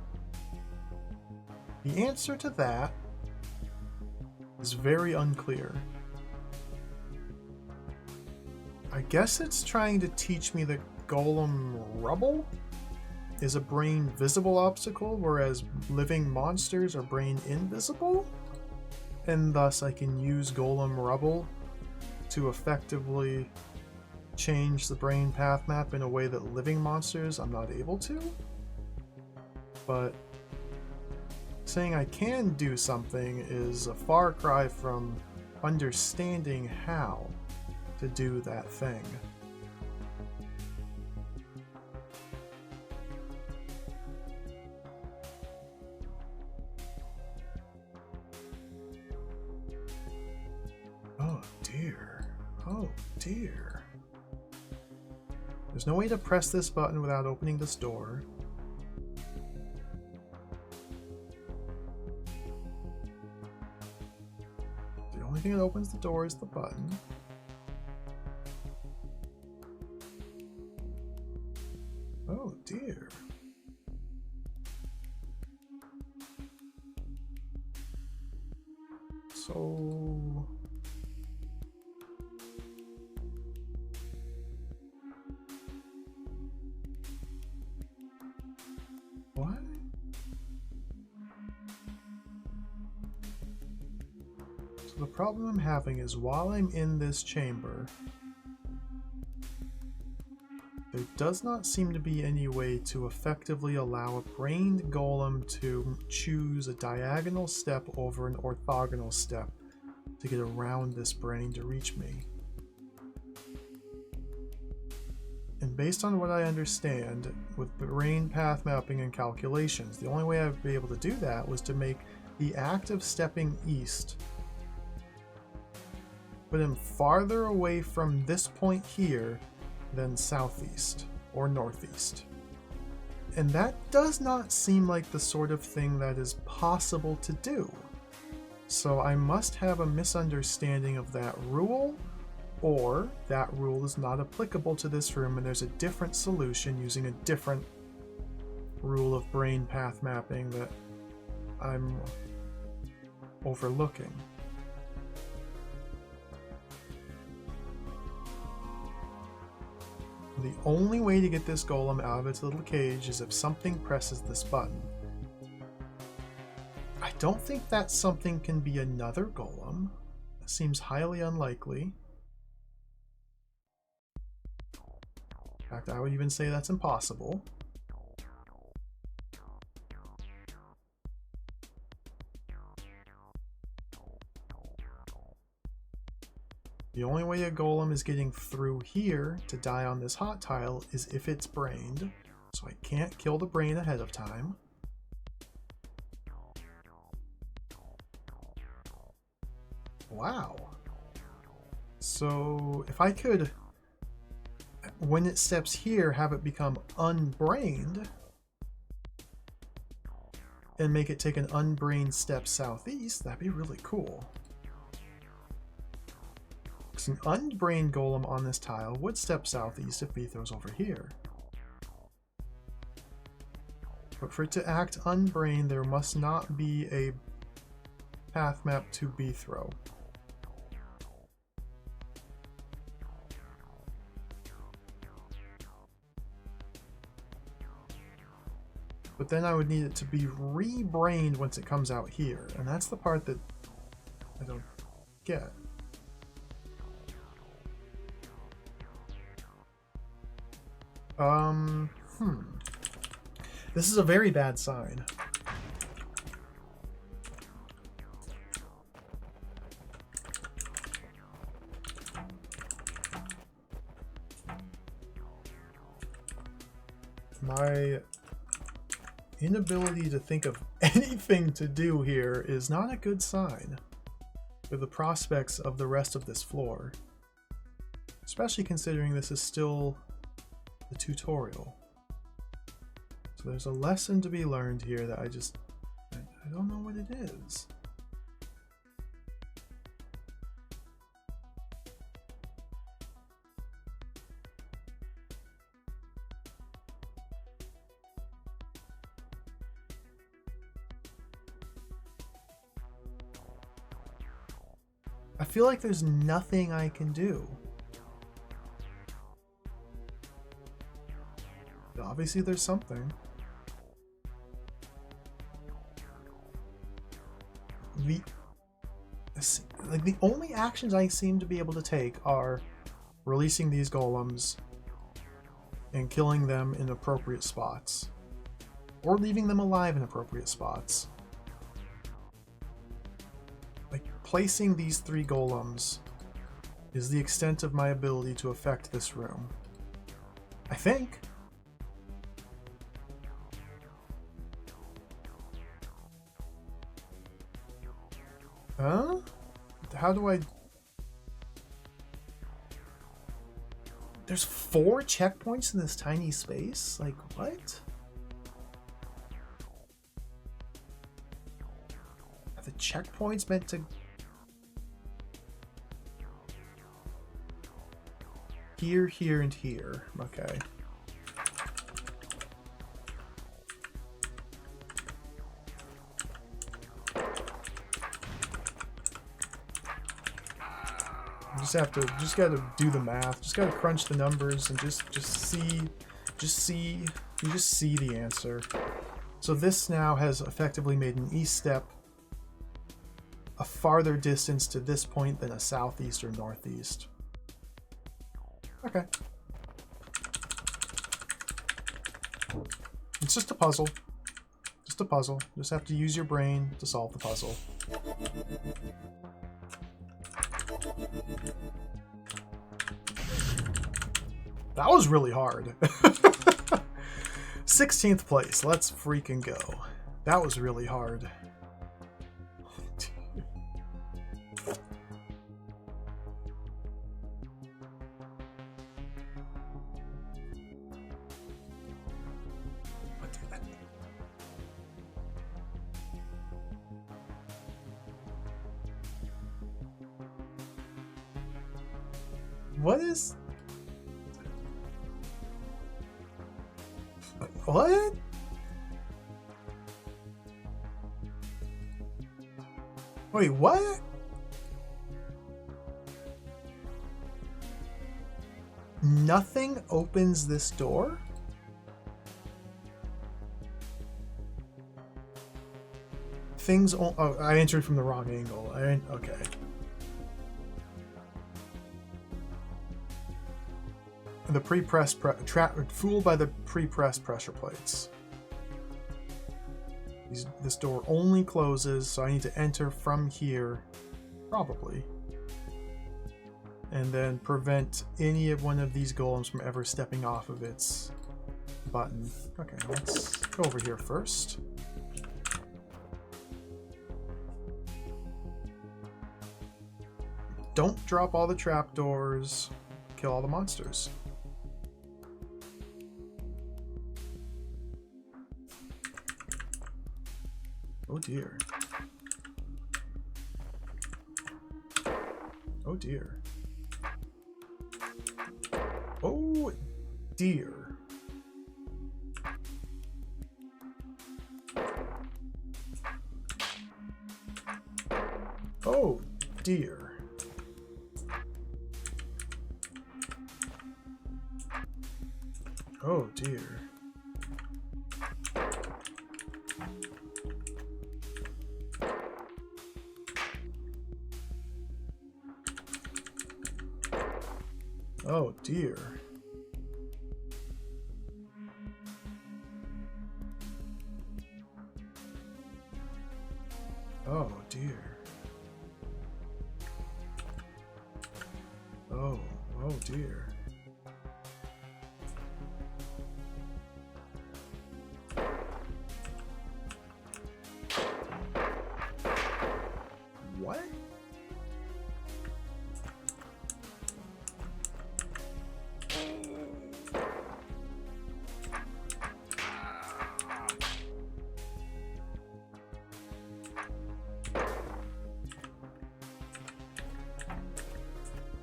the answer to that is very unclear. I guess it's trying to teach me that golem rubble is a brain visible obstacle, whereas living monsters are brain invisible, and thus I can use golem rubble to effectively change the brain path map in a way that living monsters I'm not able to. But saying I can do something is a far cry from understanding how to do that thing. Oh dear. Oh dear. There's no way to press this button without opening this door. The only thing that opens the door is the button. Oh dear. So... what? So the problem I'm having is while I'm in this chamber, there does not seem to be any way to effectively allow a brained golem to choose a diagonal step over an orthogonal step to get around this brain to reach me. And based on what I understand, with brain path mapping and calculations, the only way I'd be able to do that was to make the act of stepping east put him farther away from this point here than southeast or northeast. And that does not seem like the sort of thing that is possible to do. So I must have a misunderstanding of that rule, or that rule is not applicable to this room and there's a different solution using a different rule of brain path mapping that I'm overlooking. The only way to get this golem out of its little cage is if something presses this button. I don't think that something can be another golem. That seems highly unlikely. In fact, I would even say that's impossible. The only way a golem is getting through here to die on this hot tile is if it's brained, so I can't kill the brain ahead of time. Wow. So if I could, when it steps here, have it become unbrained and make it take an unbrained step southeast, that'd be really cool. Because an unbrained golem on this tile would step southeast if B throws over here. But for it to act unbrained, there must not be a path map to B throw. But then I would need it to be re-brained once it comes out here, and that's the part that I don't get. This is a very bad sign. My inability to think of anything to do here is not a good sign for the prospects of the rest of this floor, especially considering this is still the tutorial. So there's a lesson to be learned here that I don't know what it is. I feel like there's nothing I can do. Obviously there's something. Like, the only actions I seem to be able to take are releasing these golems and killing them in appropriate spots, or leaving them alive in appropriate spots. Like, placing these 3 golems is the extent of my ability to affect this room, I think. Huh? How do I... There's 4 checkpoints in this tiny space? Like, what? Are the checkpoints meant to... Here, here, and here. Okay. Just gotta do the math. Just gotta crunch the numbers and just see the answer. So this now has effectively made an east step a farther distance to this point than a southeast or northeast. Okay. It's just a puzzle. Just a puzzle. Just have to use your brain to solve the puzzle. That was really hard. 16th place. Let's freaking go. That was really hard. What is... What? Wait, what? Nothing opens this door? Things... Oh, I entered from the wrong angle. Okay. The pre-pressed fooled by the pre-pressed pressure plates. This door only closes, so I need to enter from here, probably, and then prevent any of one of these golems from ever stepping off of its button. Okay, let's go over here first. Don't drop all the trapdoors. Kill all the monsters. Oh dear. Oh dear. Oh dear. Oh dear. Oh dear. Oh dear. Oh dear. Oh dear. What?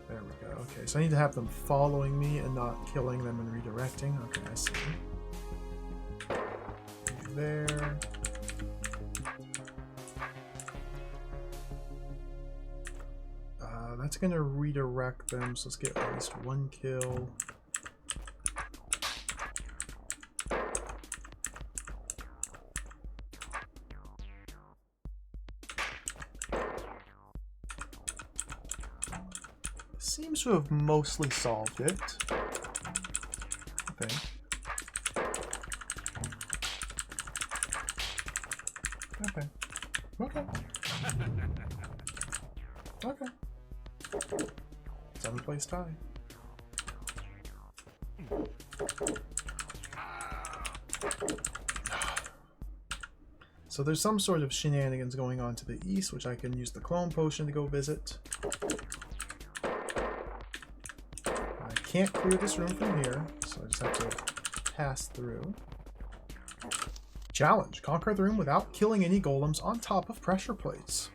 There we go. Okay, so I need to have them following me and not killing them and redirecting. Okay, I see. There. That's gonna redirect them, so let's get at least one kill. to have mostly solved it. I think. Okay. Okay. Okay. 7th place tie. So there's some sort of shenanigans going on to the east, which I can use the clone potion to go visit. I can't clear this room from here, so I just have to pass through. Challenge. Conquer the room without killing any golems on top of pressure plates.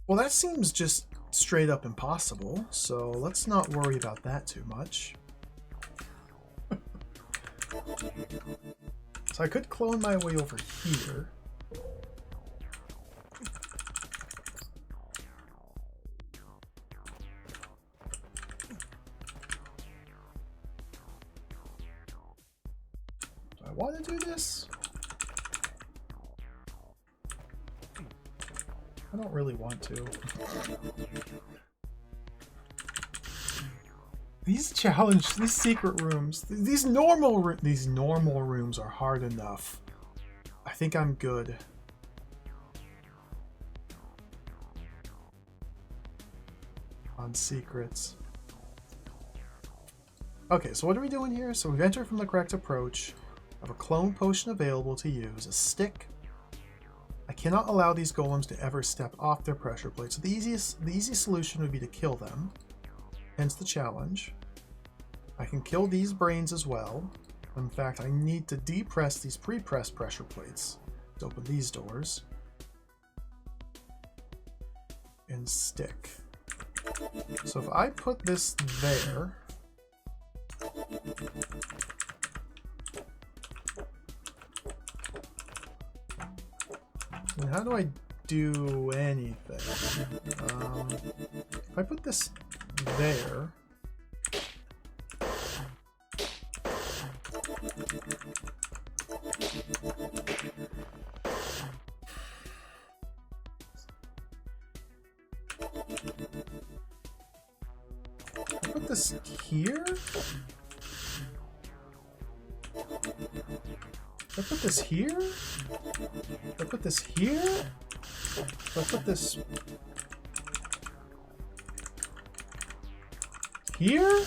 Well, that seems just straight up impossible, so let's not worry about that too much. So I could clone my way over here. Do I want to do this? I don't really want to. These secret rooms, these normal rooms are hard enough. I think I'm good. On secrets. Okay, so what are we doing here? So we've entered from the correct approach. I have a clone potion available to use, a stick. I cannot allow these golems to ever step off their pressure plate. So the easiest solution would be to kill them. Hence the challenge. I can kill these brains as well. In fact, I need to depress these pre-pressed pressure plates to open these doors. And stick. So if I put this there... And how do I do anything? If I put this there... I put this here? I put this here? I put this here? I put this here?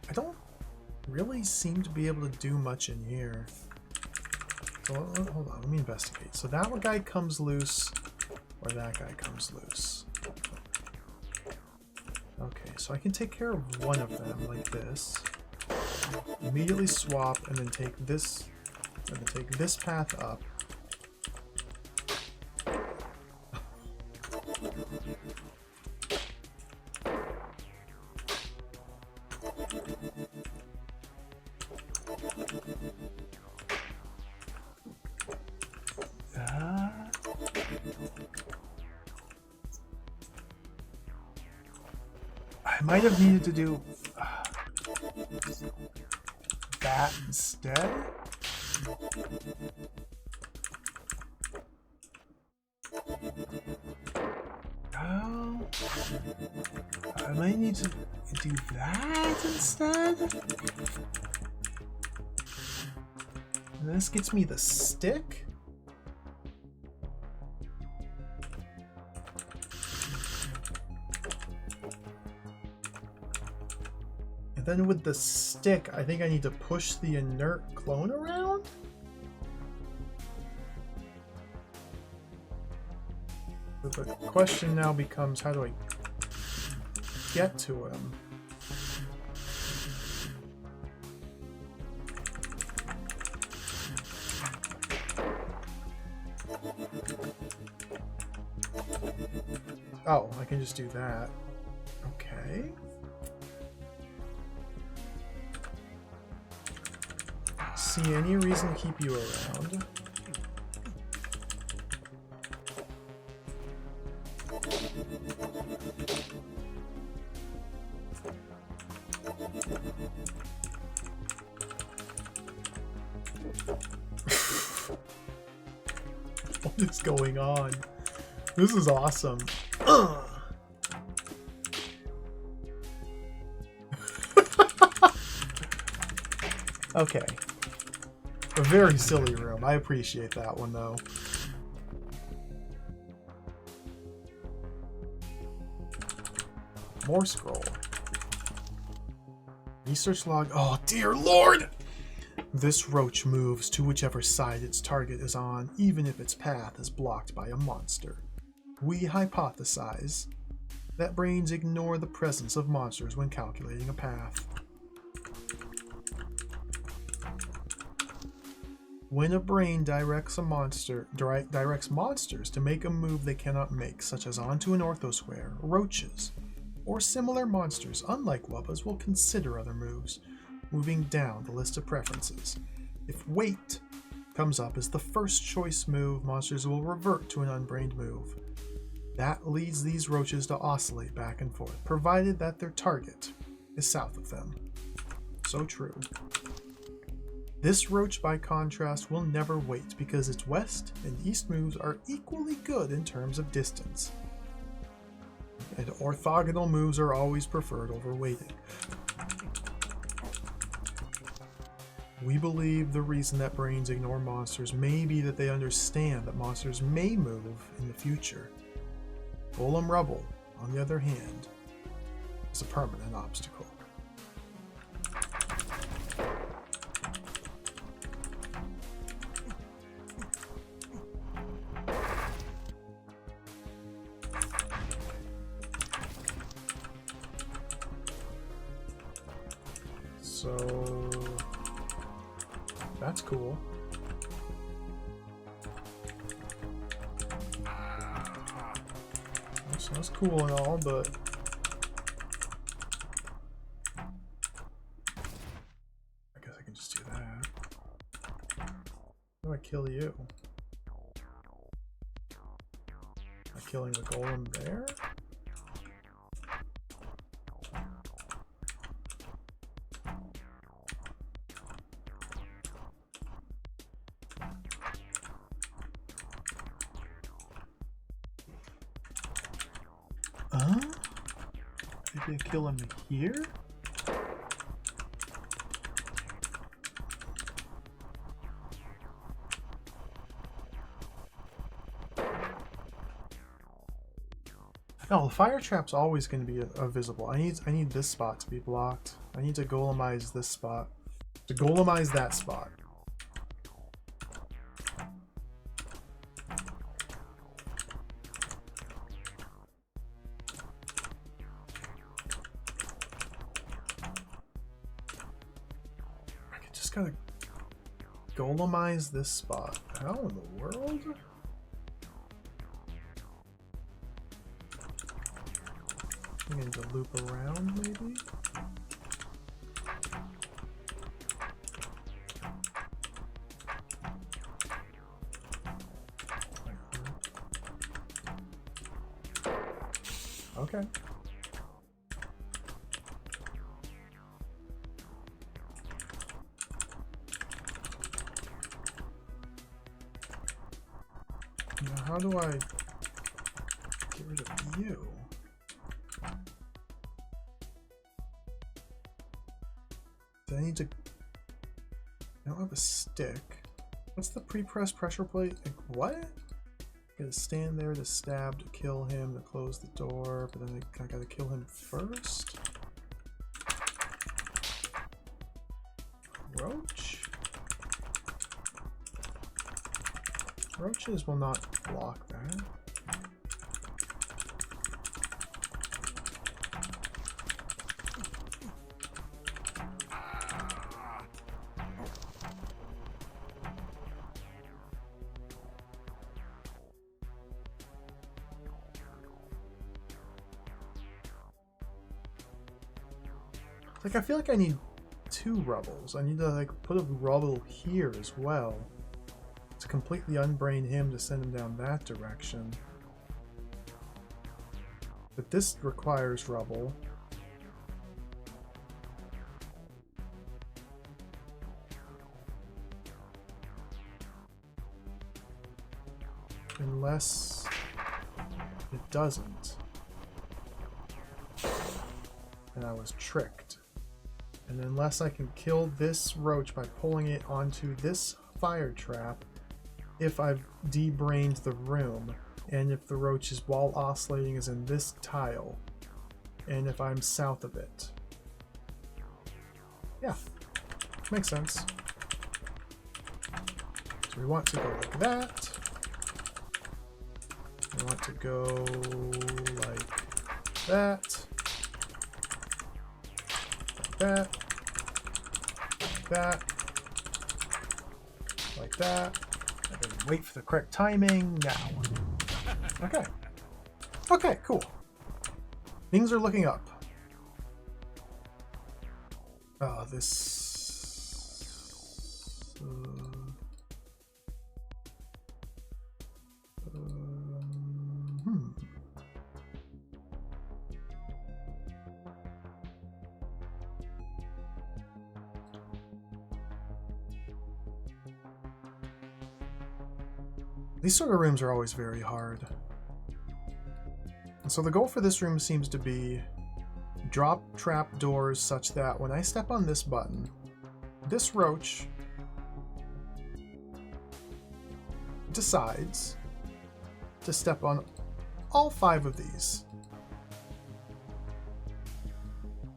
I don't really seem to be able to do much in here. So hold on, let me investigate. So that one guy comes loose, or that guy comes loose. Okay, so I can take care of one of them like this. Immediately swap, and then take this path up. I might have needed to do that instead. Oh, I might need to do that instead. And this gets me the stick. Then with the stick, I think I need to push the inert clone around? But the question now becomes, how do I get to him? Oh, I can just do that. Okay. See any reason to keep you around? What is going on? This is awesome. Okay. A very silly room. I appreciate that one, though. More scroll. Research log. Oh, dear Lord! This roach moves to whichever side its target is on, even if its path is blocked by a monster. We hypothesize that brains ignore the presence of monsters when calculating a path. When a brain directs monsters to make a move they cannot make, such as onto an orthosquare, roaches, or similar monsters, unlike wubbas, will consider other moves, moving down the list of preferences. If wait comes up as the first choice move, monsters will revert to an unbrained move. That leads these roaches to oscillate back and forth, provided that their target is south of them. So true. This roach, by contrast, will never wait because its west and east moves are equally good in terms of distance. And orthogonal moves are always preferred over waiting. We believe the reason that brains ignore monsters may be that they understand that monsters may move in the future. Golem Rubble, on the other hand, is a permanent obstacle. So that's cool. So that's cool and all, but I guess I can just do that. How do I kill you? Am I killing the golem there? Maybe I kill him here? No, the fire trap's always going to be visible. I need this spot to be blocked. I need to golemize this spot. To golemize that spot. Gotta golemize this spot. How in the world? I need to loop around, maybe? Okay. Now, how do I get rid of you? Do I need to... I don't have a stick. What's the pre-press pressure plate? Like, what? Gotta stand there to stab, to kill him, to close the door, but then I gotta kill him first? Roach? Roaches will not block that. Like, I feel like I need 2 rubbles. I need to, like, put a rubble here as well. To completely unbrain him to send him down that direction. But this requires rubble. Unless it doesn't. And I was tricked. And unless I can kill this roach by pulling it onto this fire trap, if I've debrained the room, and if the roach is while oscillating is in this tile, and if I'm south of it. Yeah, makes sense. So we want to go like that. We want to go like that. Like that. Like that. Like that. And then wait for the correct timing now. Okay. Okay, cool. Things are looking up. This... These sort of rooms are always very hard. And so the goal for this room seems to be drop trap doors such that when I step on this button, this roach decides to step on all 5 of these.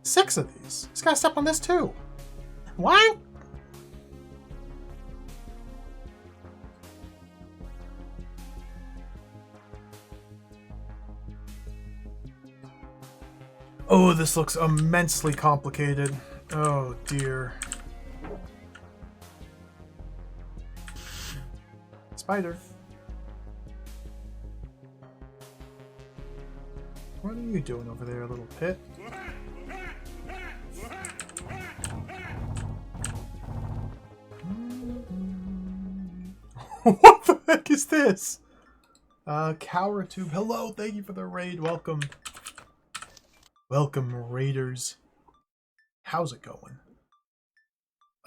6 of these. He's got to step on this too. What? Oh, this looks immensely complicated. Oh dear. Spider. What are you doing over there, little pit? What the heck is this? Cowertube. Hello, thank you for the raid. Welcome. Welcome, raiders. How's it going?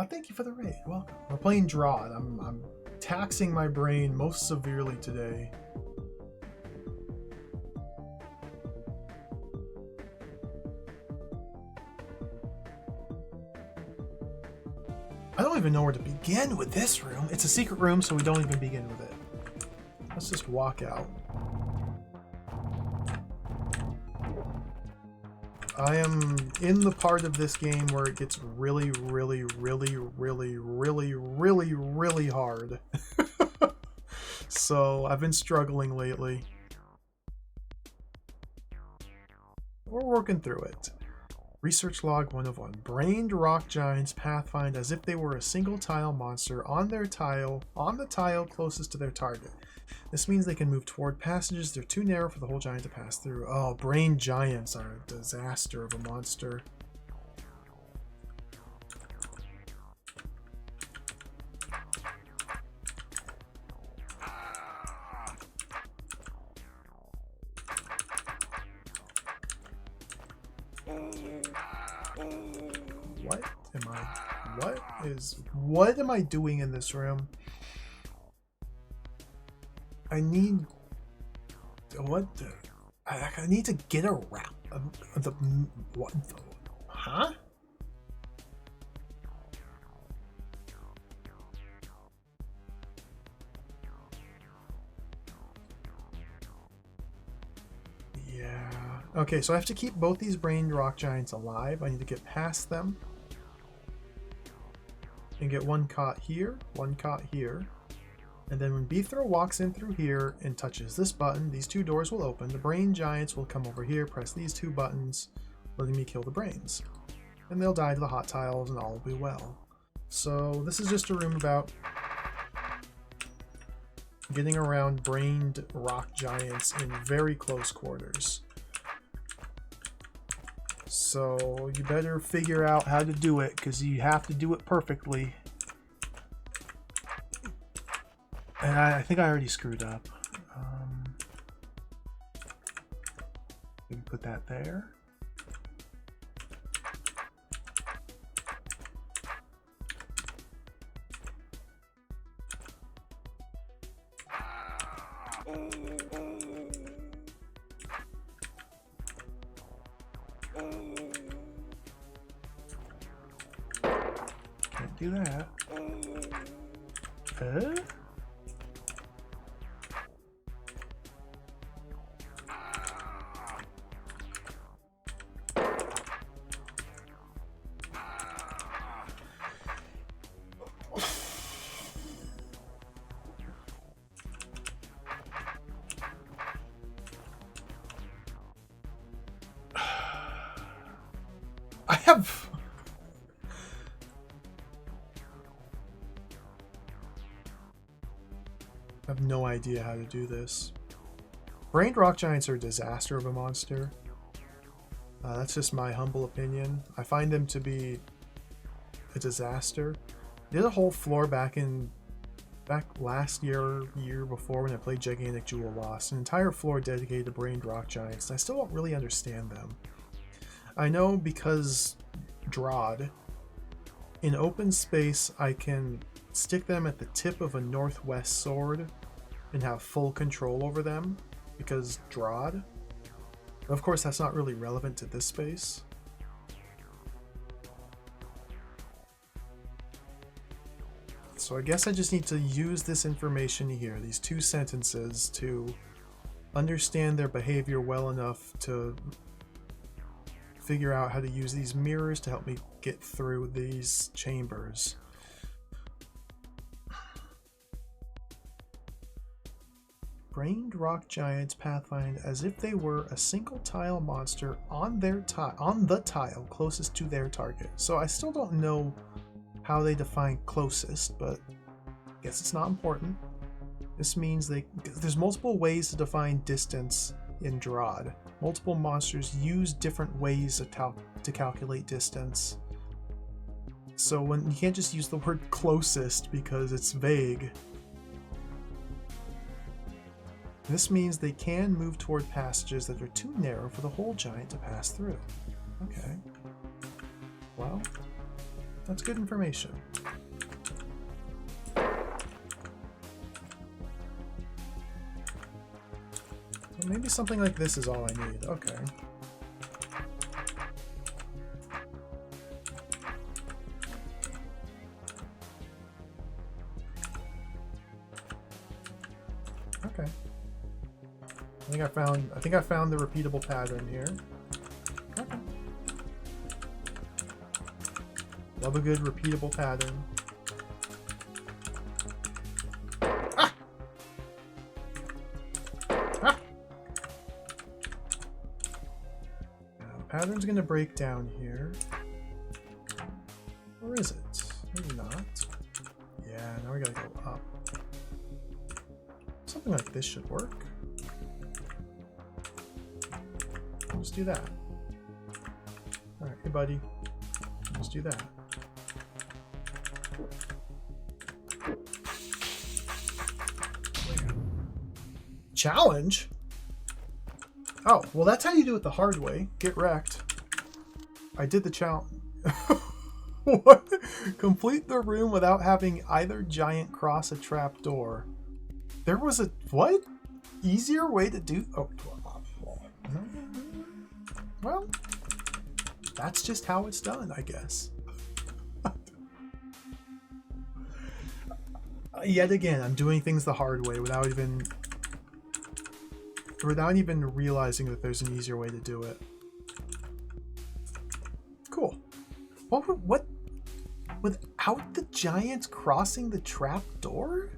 Thank you for the raid. Welcome. We're playing DROD. I'm taxing my brain most severely today. I don't even know where to begin with this room. It's a secret room, so we don't even begin with it. Let's just walk out. I am in the part of this game where it gets really, really, really, really, really, really, really hard. So I've been struggling lately. We're working through it. Research log 101. Brained rock giants pathfind as if they were a single tile monster on the tile closest to their target. This means they can move toward passages they're too narrow for the whole giant to pass through. Oh, brain giants are a disaster of a monster. What am I doing in this room? I need I need to get around what huh? Yeah. Okay, so I have to keep both these brained rock giants alive. I need to get past them. And get one caught here, one caught here. And then when Beethro walks in through here and touches this button, these 2 doors will open. The brain giants will come over here, press these 2 buttons, letting me kill the brains. And they'll die to the hot tiles and all will be well. So this is just a room about getting around brained rock giants in very close quarters. So you better figure out how to do it, because you have to do it perfectly. And I think I already screwed up. We can put that there. Can't do that. I have no idea how to do this. Brained rock giants are a disaster of a monster. That's just my humble opinion. I find them to be a disaster. I did a whole floor back last year before when I played Gigantic Jewel Lost. An entire floor dedicated to brained rock giants. And I still don't really understand them. I know because DROD, in open space, I can stick them at the tip of a northwest sword and have full control over them because DROD. Of course, that's not really relevant to this space. So I guess I just need to use this information here, these two sentences, to understand their behavior well enough to figure out how to use these mirrors to help me get through these chambers. Brained rock giants pathfind as if they were a single tile monster on the tile closest to their target. So I still don't know how they define closest, but I guess it's not important. This means there's multiple ways to define distance in DROD. Multiple monsters use different ways to calculate distance. So when you can't just use the word closest because it's vague. This means they can move toward passages that are too narrow for the whole giant to pass through. Okay. Well, that's good information. So maybe something like this is all I need. Okay. Okay. I think I found the repeatable pattern here. Okay. Love a good repeatable pattern. Ah! Ah! Now, the pattern's gonna break down here. Or is it? Maybe not. Yeah, now we gotta go up. Something like this should work. Let's do that. Alright, hey buddy. Let's do that. Challenge? Oh, well that's how you do it the hard way. Get wrecked. I did the challenge. What? Complete the room without having either giant cross a trap door. There was a... what? Easier way to do... oh. Well, that's just how it's done, I guess. Yet again, I'm doing things the hard way without even realizing that there's an easier way to do it. Cool. What? Without the giants crossing the trap door?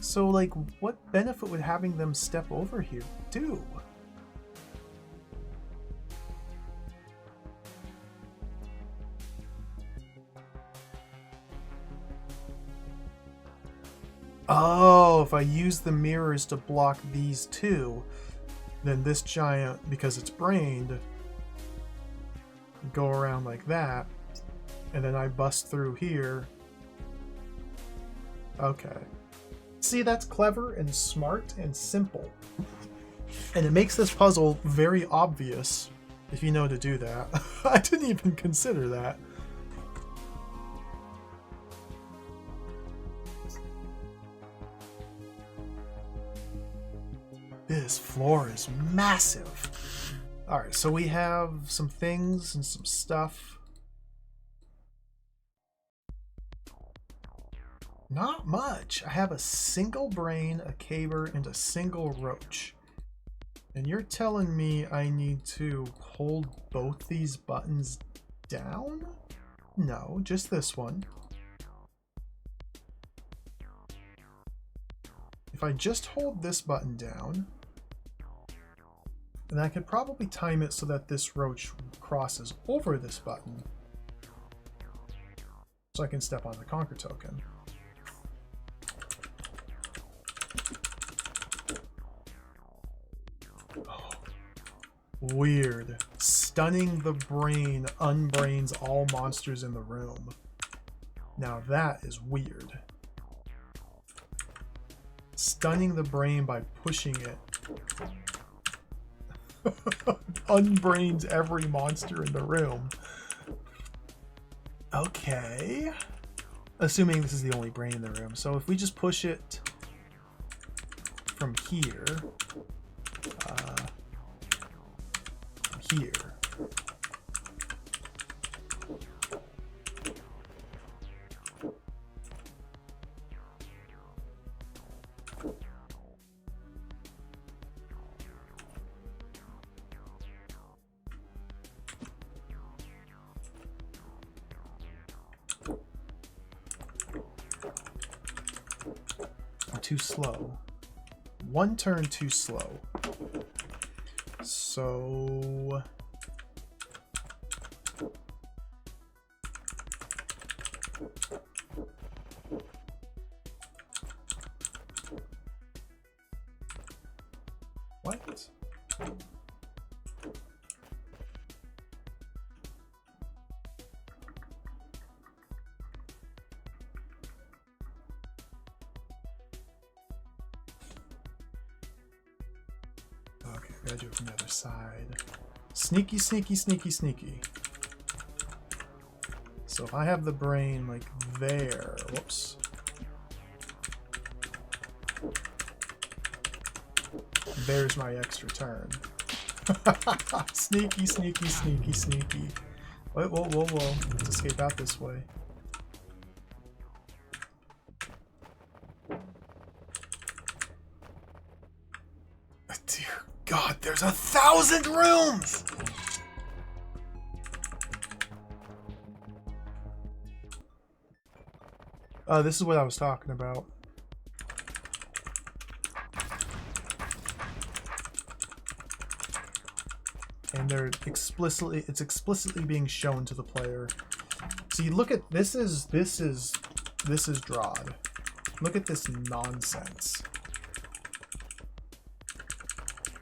So, like, what benefit would having them step over here do? Oh, if I use the mirrors to block these two, then this giant, because it's brained, go around like that, and then I bust through here. Okay. See, that's clever and smart and simple. And it makes this puzzle very obvious if you know to do that. I didn't even consider that. This floor is massive. Alright, so we have some things and some stuff. Not much. I have a single brain, a caber, and a single roach. And you're telling me I need to hold both these buttons down? No, just this one. If I just hold this button down, then I could probably time it so that this roach crosses over this button, so I can step on the conquer token. Oh, weird. Stunning the brain unbrains all monsters in the room. Now that is weird. Stunning the brain by pushing it unbrains every monster in the room. Okay. Assuming this is the only brain in the room. So if we just push it from here, here. Too slow. One turn too slow. So what? Gotta do it from the other side. Sneaky, sneaky, sneaky, sneaky. So if I have the brain like there, whoops. There's my extra turn. Sneaky, sneaky, sneaky, sneaky. Whoa, whoa, whoa, whoa. Let's escape out this way. Dear God, there's 1,000 rooms! This is what I was talking about. And it's explicitly being shown to the player. See, look at this is DROD. Look at this nonsense.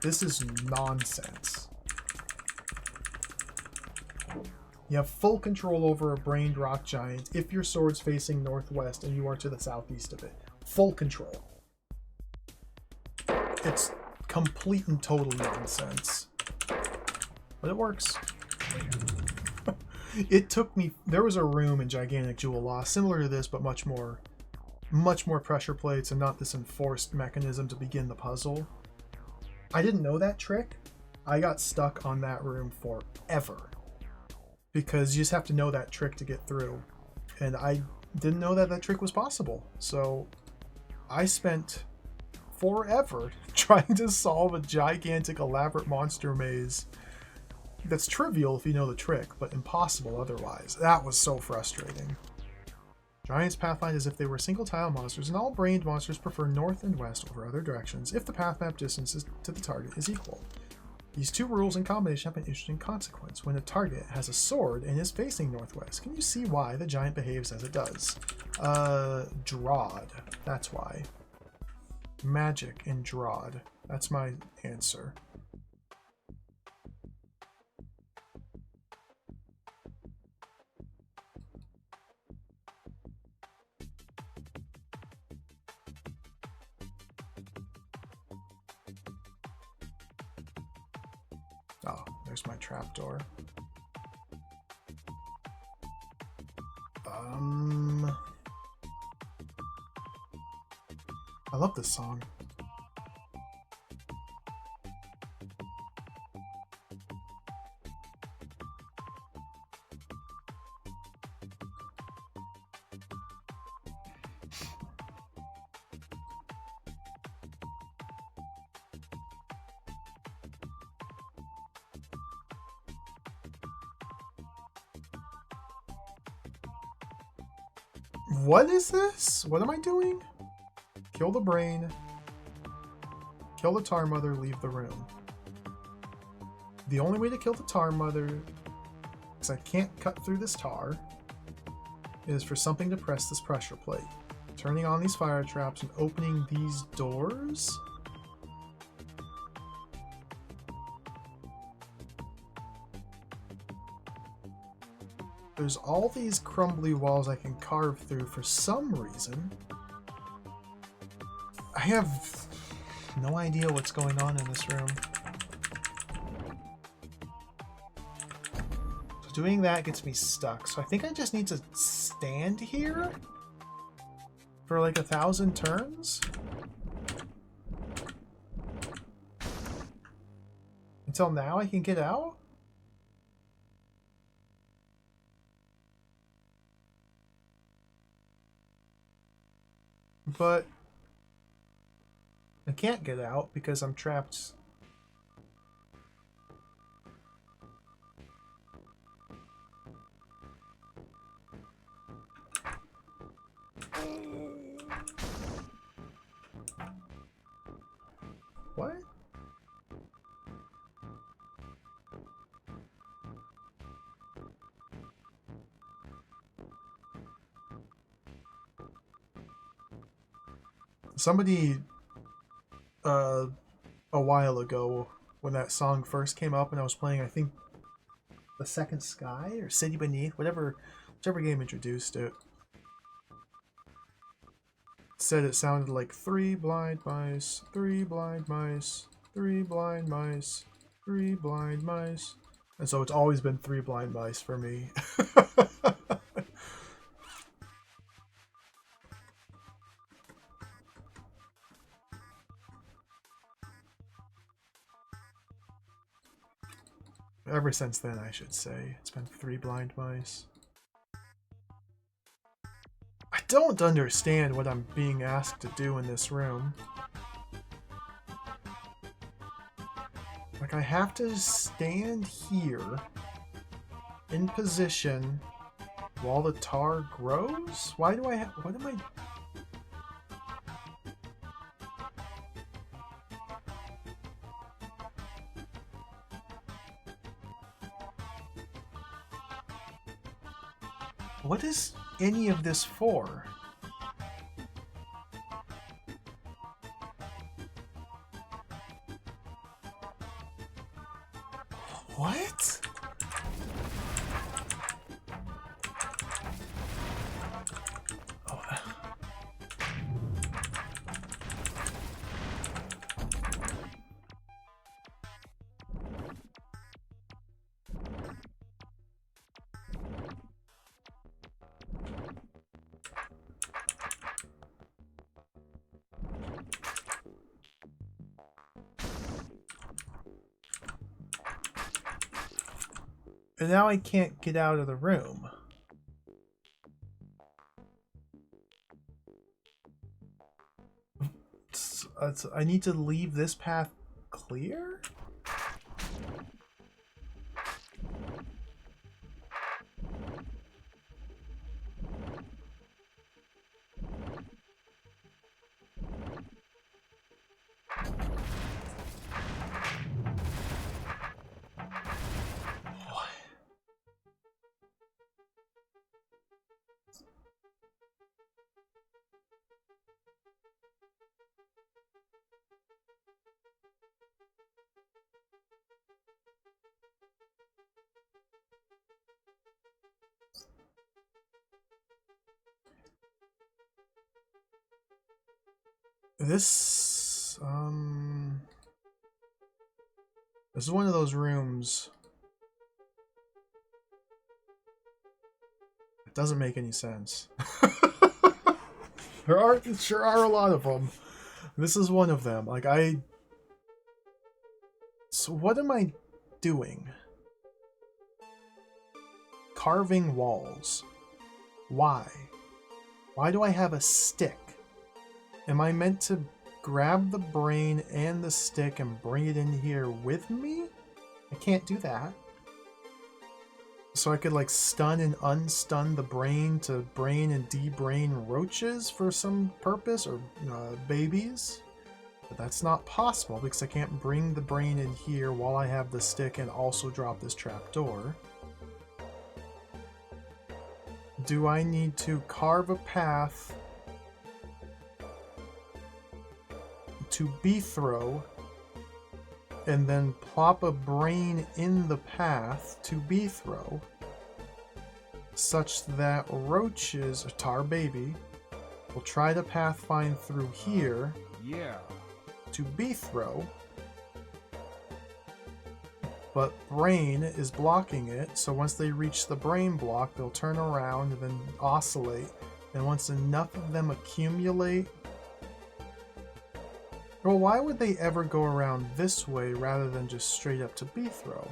This is nonsense. You have full control over a brained rock giant if your sword's facing northwest and you are to the southeast of it. Full control. It's complete and total nonsense. But it works. It took me... There was a room in Gigantic Jewel Lost similar to this, but much more pressure plates and not this enforced mechanism to begin the puzzle. I didn't know that trick. I got stuck on that room forever. Because you just have to know that trick to get through. And I didn't know that that trick was possible. So I spent forever trying to solve a gigantic, elaborate monster maze that's trivial if you know the trick, but impossible otherwise. That was so frustrating. Giants pathfind as if they were single-tile monsters, and all brained monsters prefer north and west over other directions if the path map distances to the target is equal. These two rules in combination have an interesting consequence. When a target has a sword and is facing northwest, can you see why the giant behaves as it does? DROD. That's why. Magic in DROD. That's my answer. Oh, there's my trapdoor. I love this song. What is this? What am I doing? Kill the brain. Kill the tar mother, leave the room. The only way to kill the tar mother, because I can't cut through this tar, is for something to press this pressure plate. Turning on these fire traps and opening these doors? There's all these crumbly walls I can carve through for some reason. I have no idea what's going on in this room. So doing that gets me stuck. So I think I just need to stand here for like 1,000 turns? Until now I can get out? But I can't get out because I'm trapped. What? Somebody a while ago when that song first came up and I was playing, I think The Second Sky or City Beneath, whichever game introduced it, said it sounded like 3 blind mice, 3 blind mice, 3 blind mice, 3 blind mice. And so it's always been 3 blind mice for me. Ever since then, I should say. It's been 3 blind mice. I don't understand what I'm being asked to do in this room. Like, I have to stand here in position while the tar grows? Why do I have... What am I... What is any of this for? What? Oh. And now I can't get out of the room. I need to leave this path clear? This, This is one of those rooms. It doesn't make any sense. There sure are a lot of them. This is one of them. Like, so what am I doing? Carving walls. Why? Why do I have a stick? Am I meant to grab the brain and the stick and bring it in here with me? I can't do that. So I could like stun and unstun the brain to brain and de-brain roaches for some purpose, or babies? But that's not possible because I can't bring the brain in here while I have the stick and also drop this trapdoor. Do I need to carve a path to Bethrow and then plop a brain in the path to Bethrow such that roaches, or tar baby, will try to pathfind through here to Bethrow, but brain is blocking it, so once they reach the brain block, they'll turn around and then oscillate, and once enough of them accumulate... Well, why would they ever go around this way rather than just straight up to Bethrow?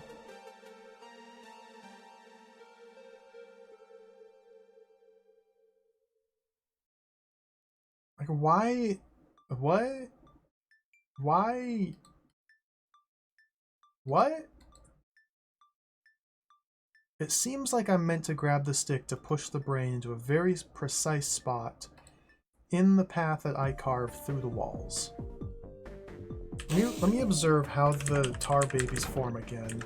Like, why... What? Why? What? It seems like I'm meant to grab the stick to push the brain into a very precise spot in the path that I carved through the walls. Let me observe how the tar babies form again.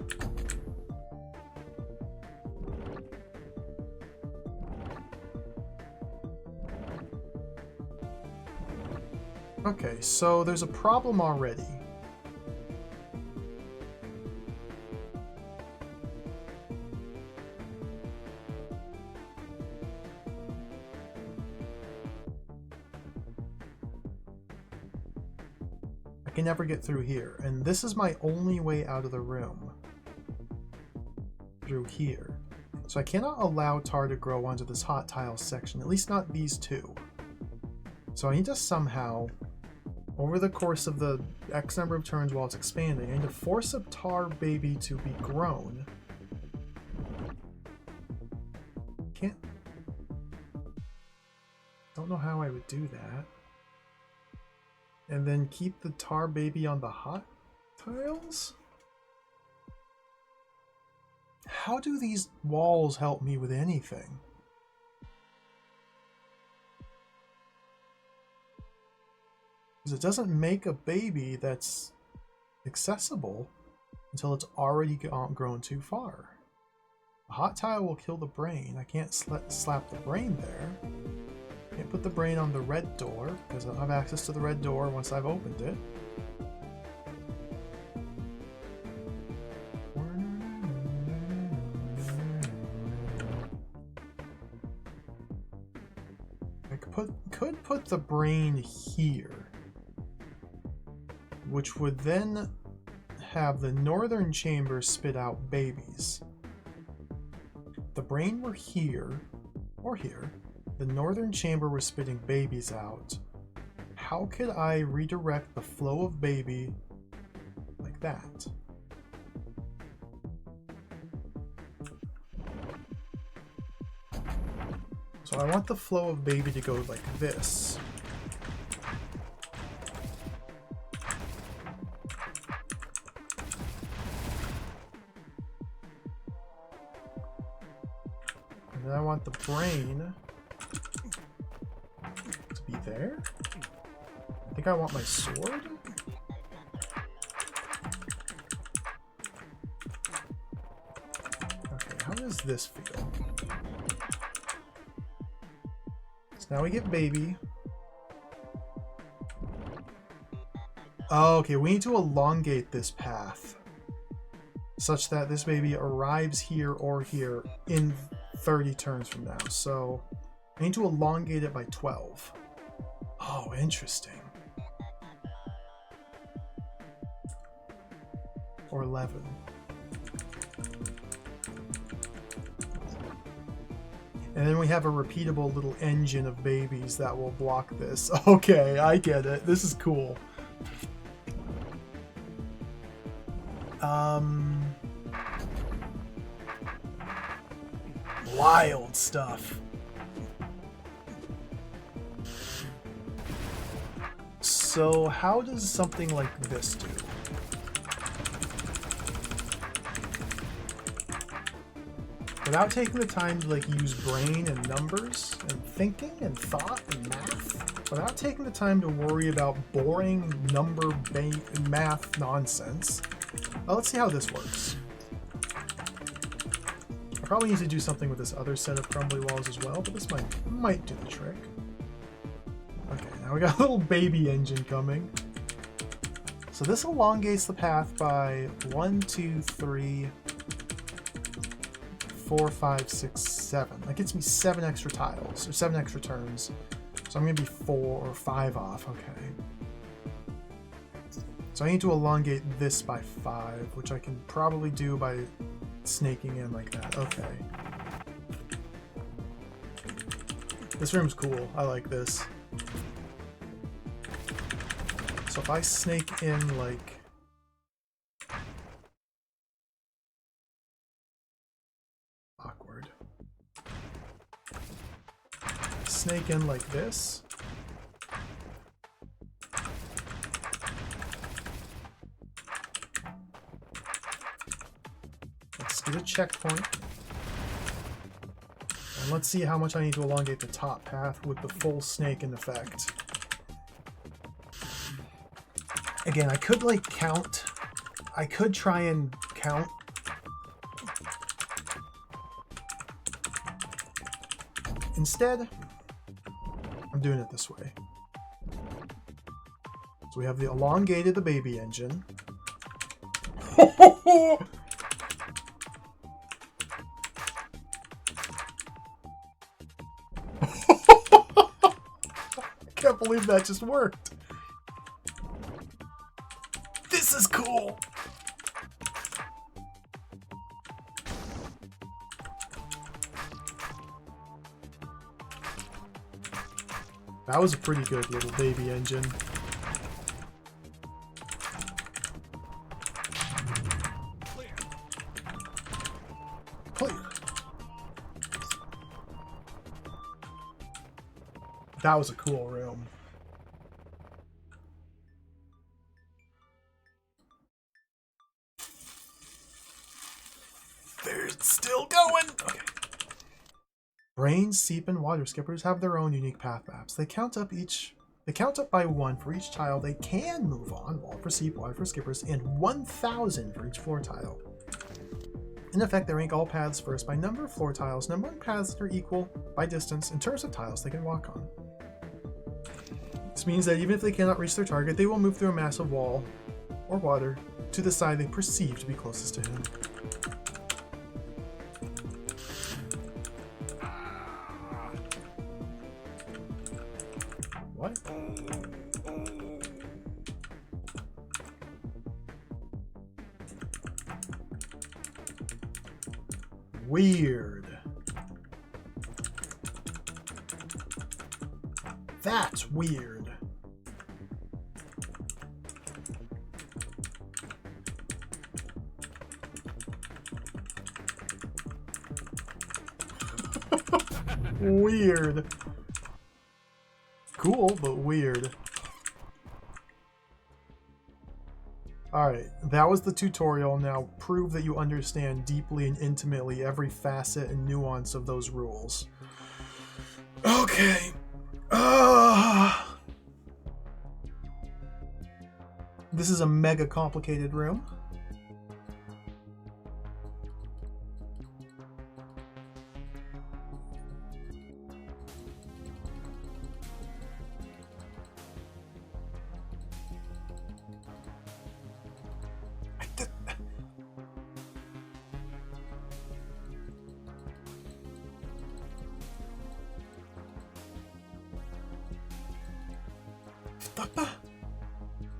Okay, so there's a problem already. I can never get through here, and this is my only way out of the room. Through here. So I cannot allow tar to grow onto this hot tile section, at least not these two. So I need to somehow, over the course of the X number of turns while it's expanding, I need to force a tar baby to be grown. Don't know how I would do that. And then keep the tar baby on the hot tiles? How do these walls help me with anything? Because it doesn't make a baby that's accessible until it's already grown too far. A hot tile will kill the brain. I can't slap the brain there. Can't put the brain on the red door because I'll have access to the red door once I've opened it. I could put the brain here, which would then have the northern chamber spit out babies. If the brain were here, or here, the northern chamber was spitting babies out. How could I redirect the flow of baby like that? So I want the flow of baby to go like this. And then I want the brain to be there. I think I want my sword. Okay, how does this feel? So now we get baby. Oh, okay, we need to elongate this path such that this baby arrives here or here in 30 turns from now. So I need to elongate it by 12. Oh, interesting. or 11. And then we have a repeatable little engine of babies that will block this. Okay, I get it. This is cool. Wild stuff. So how does something like this do? Without taking the time to like use brain and numbers and thinking and thought and math, without taking the time to worry about boring math nonsense, let's see how this works. I probably need to do something with this other set of crumbly walls as well, but this might do the trick. Okay, now we got a little baby engine coming. So this elongates the path by 1, 2, 3, 4, 5, 6, 7. That gets me 7 extra tiles, or 7 extra turns. So I'm going to be 4 or 5 off, okay. So I need to elongate this by 5, which I can probably do by snaking in like that. Okay. This room's cool. I like this. So if I snake in like... Awkward. Snake in like this. Let's get a checkpoint. And let's see how much I need to elongate the top path with the full snake in effect. Again, I could like count. I could try and count. Instead, I'm doing it this way. So we have the elongated the baby engine. I can't believe that just worked. This is cool. That was a pretty good little baby engine. Clear. That was a cool room. They're still going. Okay. Brains, Seep, and Water Skippers have their own unique path maps. They count up by 1 for each tile they can move on, Wall for Seep, Water for Skippers, and 1,000 for each floor tile. In effect, they rank all paths first by number of floor tiles, number of paths that are equal by distance in terms of tiles they can walk on. This means that even if they cannot reach their target, they will move through a massive wall or water to the side they perceive to be closest to him. What? Weird. That's weird. Weird. Cool, but weird. Alright, that was the tutorial. Now prove that you understand deeply and intimately every facet and nuance of those rules. Okay. This is a mega complicated room.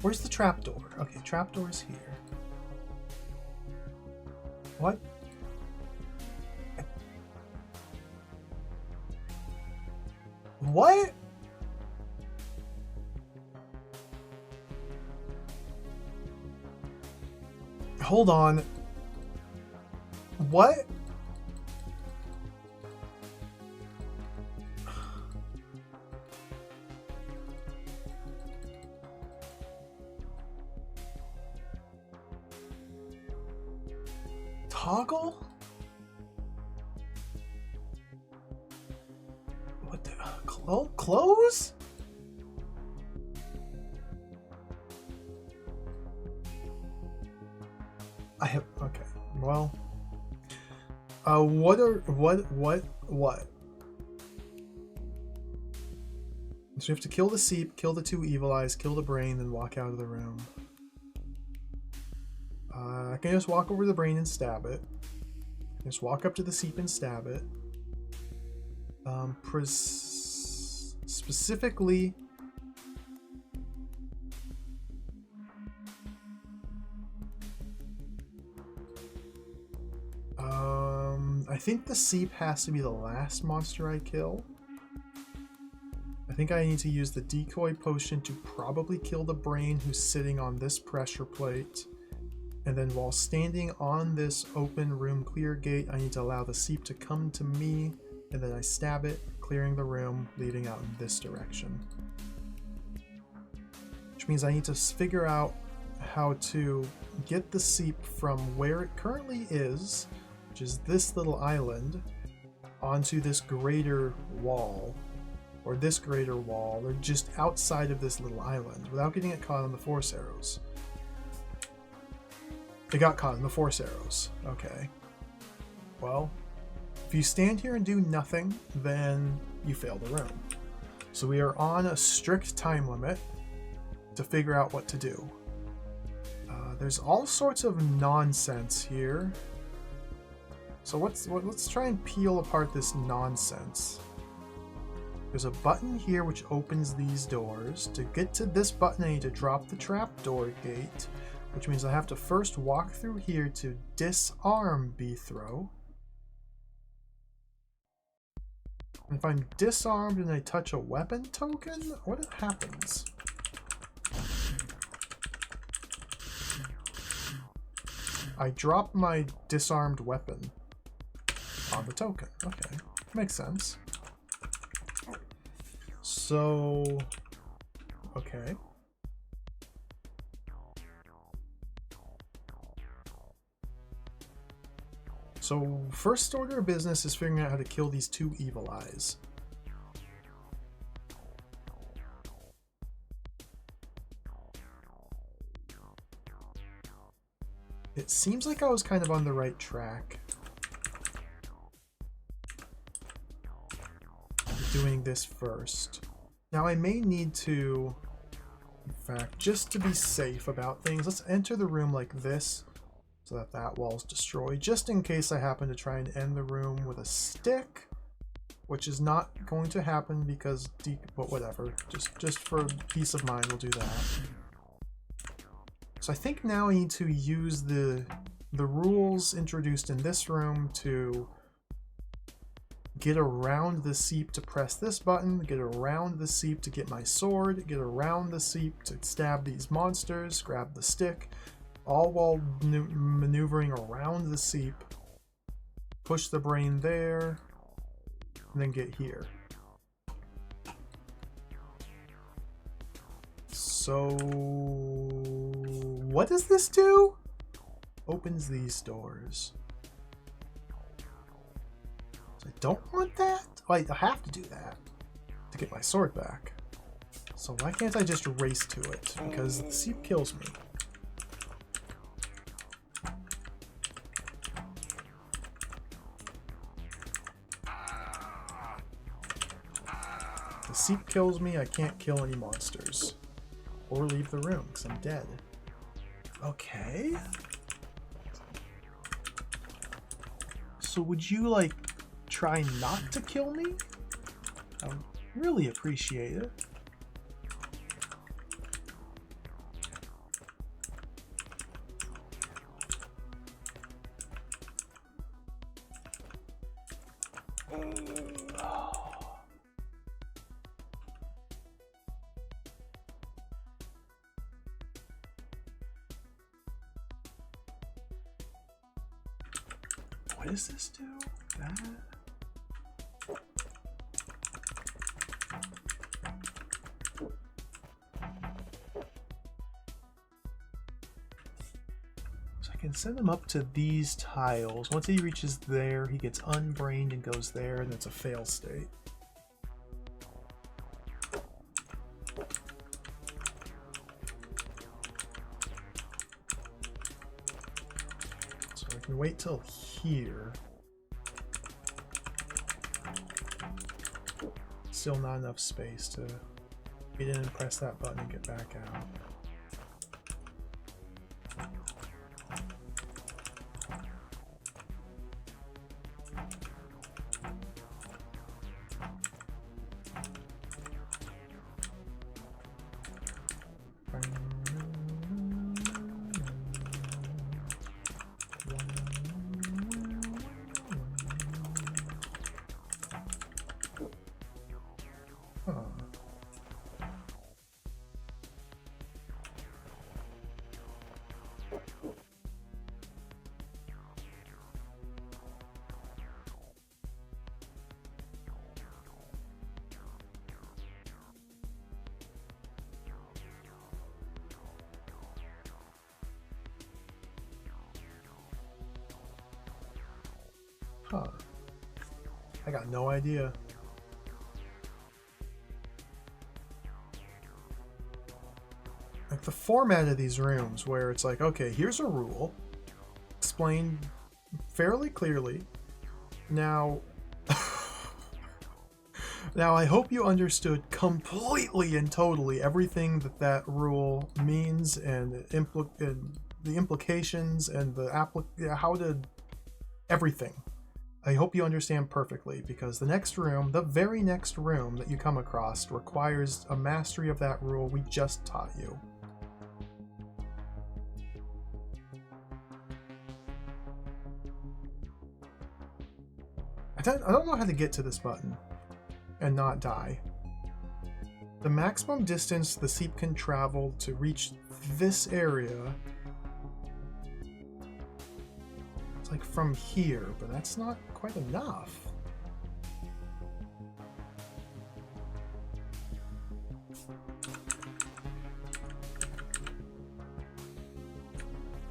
Where's the trapdoor? Okay, trapdoor's here. What? What? Hold on. What? Toggle? What the close? I have okay. Well, what? So you have to kill the Seep, kill the 2 evil eyes, kill the brain, then walk out of the room. I can just walk over to the brain and stab it. Just walk up to the Seep and stab it. Specifically, I think the Seep has to be the last monster I kill. I think I need to use the decoy potion to probably kill the brain who's sitting on this pressure plate. And then while standing on this open room clear gate, I need to allow the Seep to come to me, and then I stab it, clearing the room, leading out in this direction. Which means I need to figure out how to get the Seep from where it currently is, which is this little island, onto this greater wall, or this greater wall, or just outside of this little island, without getting it caught on the Force Arrows. It got caught in the Force Arrows. Okay. Well, if you stand here and do nothing, then you fail the room. So we are on a strict time limit to figure out what to do. There's all sorts of nonsense here. So let's try and peel apart this nonsense. There's a button here which opens these doors. To get to this button, I need to drop the trapdoor gate, which means I have to first walk through here to disarm B-throw. If I'm disarmed and I touch a weapon token, what happens? I drop my disarmed weapon on the token. Okay, makes sense. So, okay. So, first order of business is figuring out how to kill these 2 evil eyes. It seems like I was kind of on the right track. Doing this first. Now I may need to, in fact, just to be safe about things, let's enter the room like this so that that wall's destroyed, just in case I happen to try and end the room with a stick, which is not going to happen because, but whatever, just for peace of mind, we'll do that. So I think now I need to use the rules introduced in this room to get around the Seep to press this button, get around the Seep to get my sword, get around the Seep to stab these monsters, grab the stick, all while maneuvering around the Seep, push the brain there, and then get here. So, what does this do? Opens these doors. I don't want that? Wait, I have to do that to get my sword back. So why can't I just race to it? Because the Seep kills me. The Seep kills me, I can't kill any monsters. Or leave the room, because I'm dead. Okay. So would you, like, try not to kill me? I would really appreciate it. What does this do? That? So I can send him up to these tiles. Once he reaches there, he gets unbrained and goes there, and it's a fail state. So I can wait till here. Still not enough space to get in and press that button and get back out. Huh. I got no idea. Like the format of these rooms where it's like, okay, here's a rule explained fairly clearly. Now, now I hope you understood completely and totally everything that that rule means and the implications and the how to everything. I hope you understand perfectly, because the next room, the very next room that you come across, requires a mastery of that rule we just taught you. I don't know how to get to this button and not die. The maximum distance the seep can travel to reach this area, it's like from here, but that's not quite enough.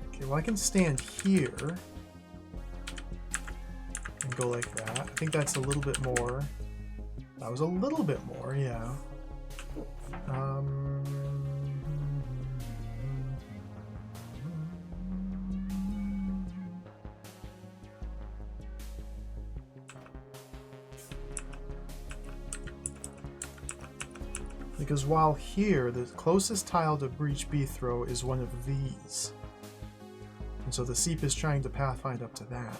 Okay, well I can stand here and go like that. I think that's a little bit more. That was a little bit more, yeah. Because while here, the closest tile to breach B throw is one of these. And so the seep is trying to pathfind up to that.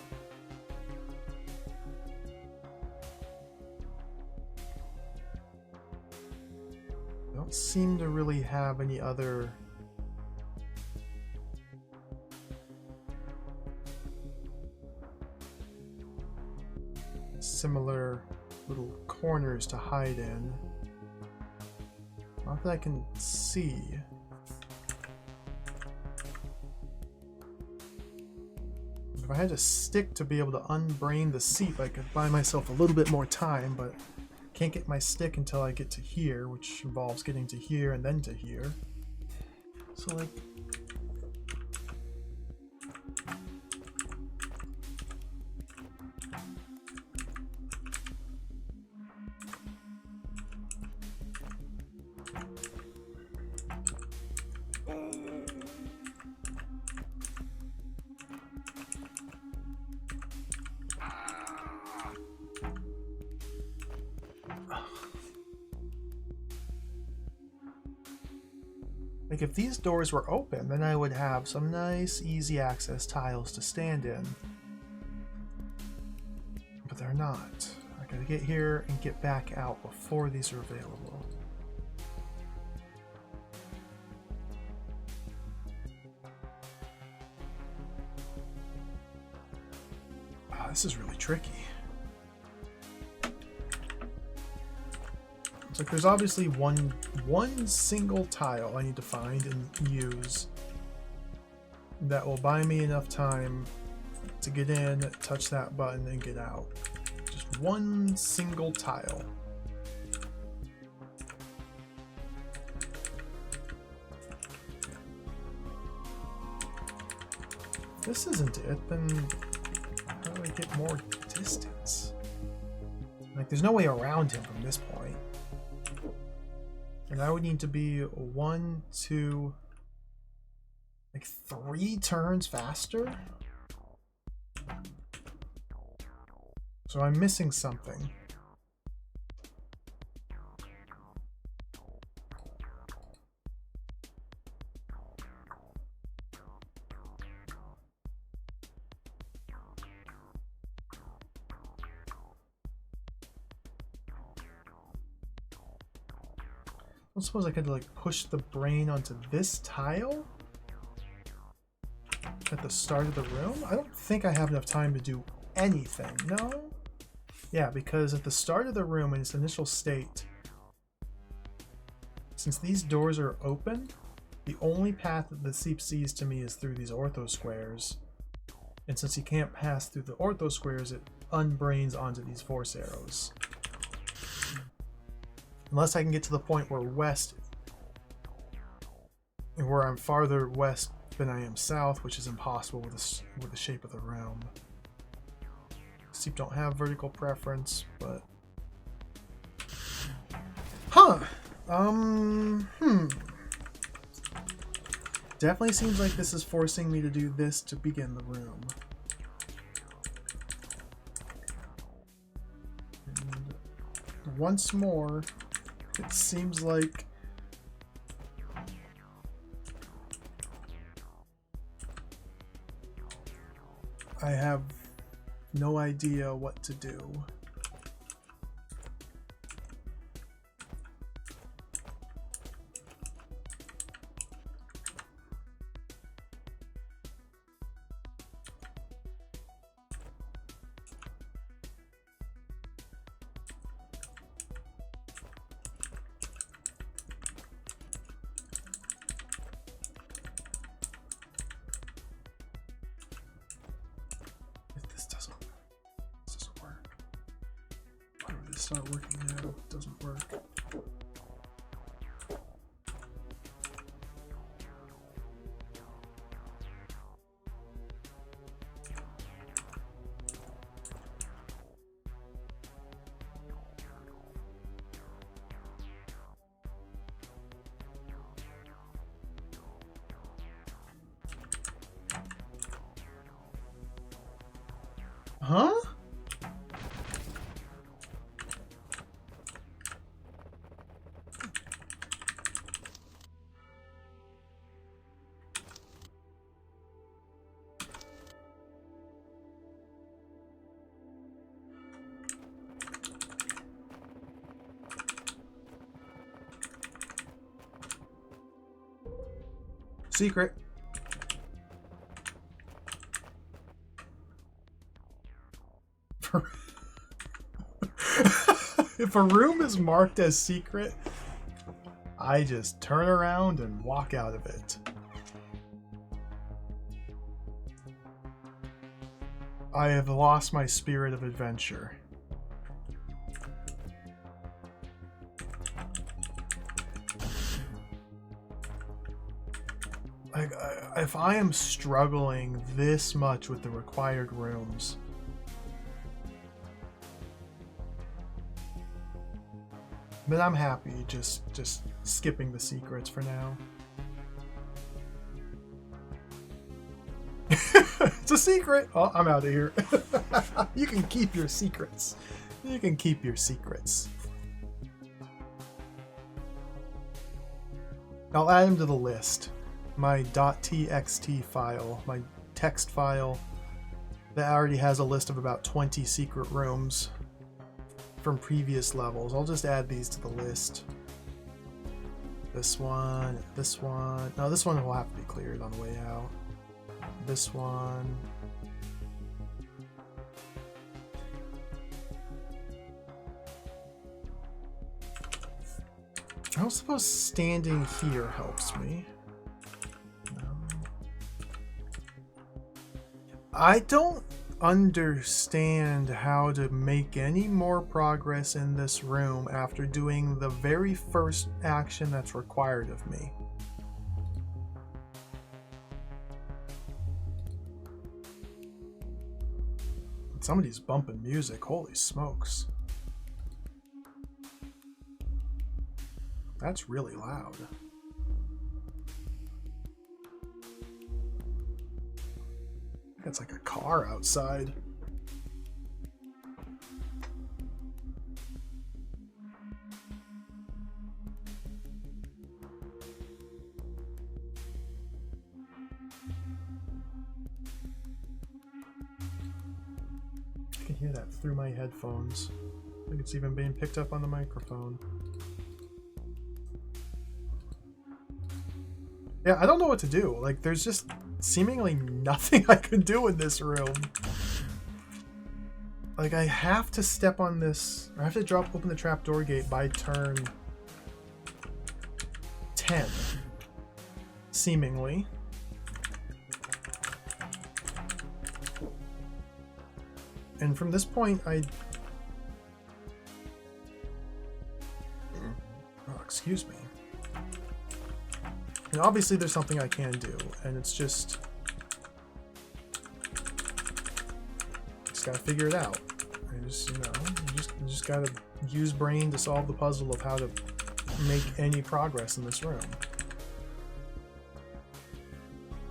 I don't seem to really have any other similar little corners to hide in. Not that I can see. If I had a stick to be able to unbrain the seep, I could buy myself a little bit more time, but can't get my stick until I get to here, which involves getting to here and then to here. So like... Like if these doors were open, then I would have some nice easy access tiles to stand in. But they're not. I gotta get here and get back out before these are available. Wow, this is really tricky. It's like there's obviously one single tile I need to find and use that will buy me enough time to get in, touch that button, and get out. Just one single tile. If this isn't it, then how do I get more distance? Like, there's no way around him from this point. And I would need to be 1, 2, like 3 turns faster? So I'm missing something. I suppose I could like push the brain onto this tile at the start of the room. I don't think I have enough time to do anything. No? Yeah, because at the start of the room in its initial state, since these doors are open, the only path that the Seep sees to me is through these ortho squares. And since he can't pass through the ortho squares, it unbrains onto these force arrows. Unless I can get to the point where I'm farther west than I am south, which is impossible with the shape of the room. Seep don't have vertical preference, but definitely seems like this is forcing me to do this to begin the room. And once more, it seems like I have no idea what to do. Start working now. It doesn't work. Huh? Secret. If a room is marked as secret, I just turn around and walk out of it. I have lost my spirit of adventure. If I am struggling this much with the required rooms, then I'm happy just skipping the secrets for now. It's a secret! Oh, I'm out of here. You can keep your secrets. You can keep your secrets. I'll add them to the list. My .txt file, my text file, that already has a list of about 20 secret rooms from previous levels. I'll just add these to the list. This one, this one. No, this one will have to be cleared on the way out. This one. I don't suppose standing here helps me. No. I don't understand how to make any more progress in this room after doing the very first action that's required of me. Somebody's bumping music, holy smokes. That's really loud. It's like a car outside. I can hear that through my headphones. I think it's even being picked up on the microphone. Yeah, I don't know what to do. Like, there's just seemingly nothing I can do in this room. Like, I have to step on this. I have to open the trapdoor gate by turn 10. Seemingly. And from this point, oh, excuse me. And obviously there's something I can do, and it's just gotta figure it out. I just, you just gotta use brain to solve the puzzle of how to make any progress in this room.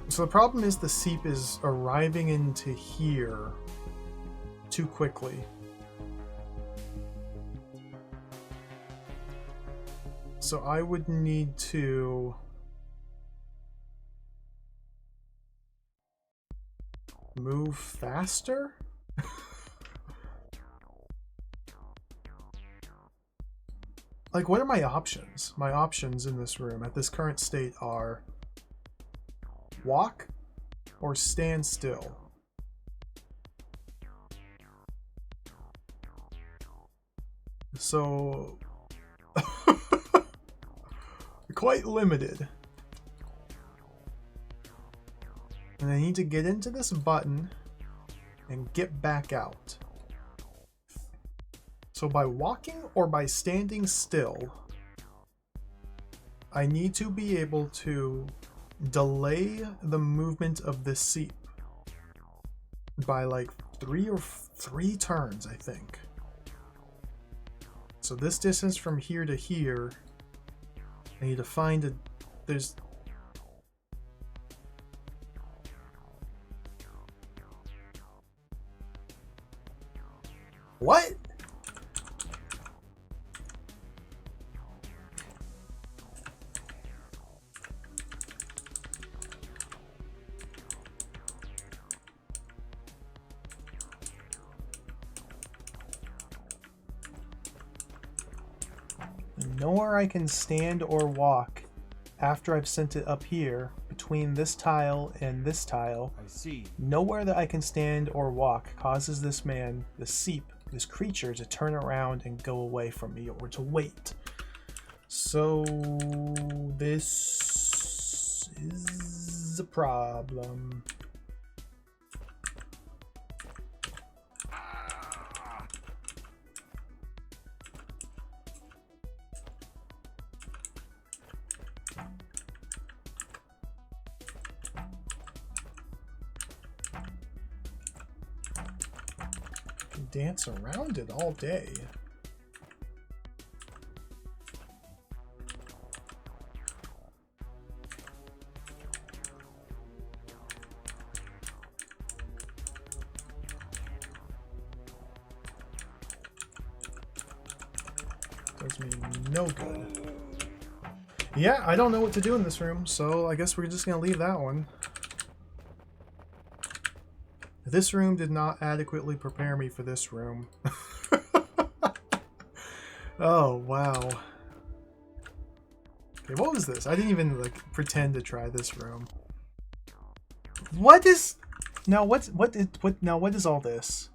So the problem is the seep is arriving into here too quickly. So I would need to move faster? Like, what are my options? My options in this room at this current state are walk or stand still. So quite limited. And I need to get into this button and get back out. So by walking or by standing still, I need to be able to delay the movement of this seep by like three turns, I think. So this distance from here to here, I need to find there's what? Nowhere I can stand or walk after I've sent it up here between this tile and this tile. I see. Nowhere that I can stand or walk causes this man, the seep, this creature, to turn around and go away from me or to wait. So this is a problem. Dance around it all day. Does me no good. Yeah, I don't know what to do in this room, so I guess we're just gonna leave that one. This room did not adequately prepare me for this room. Oh, wow. Okay, what was this? I didn't even, like, pretend to try this room. What is... Now, what is all this?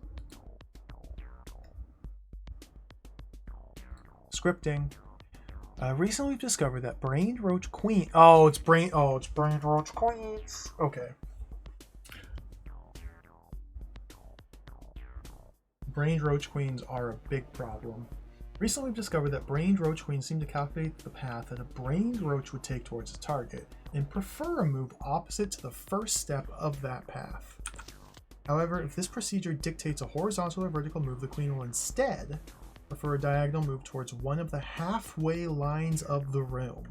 Scripting. Recently we've discovered that brained roach queen. Oh, it's brained roach queens. Okay. Brained roach queens are a big problem. Recently we've discovered that brained roach queens seem to calculate the path that a brained roach would take towards a target and prefer a move opposite to the first step of that path. However, if this procedure dictates a horizontal or vertical move, the queen will instead prefer a diagonal move towards one of the halfway lines of the room.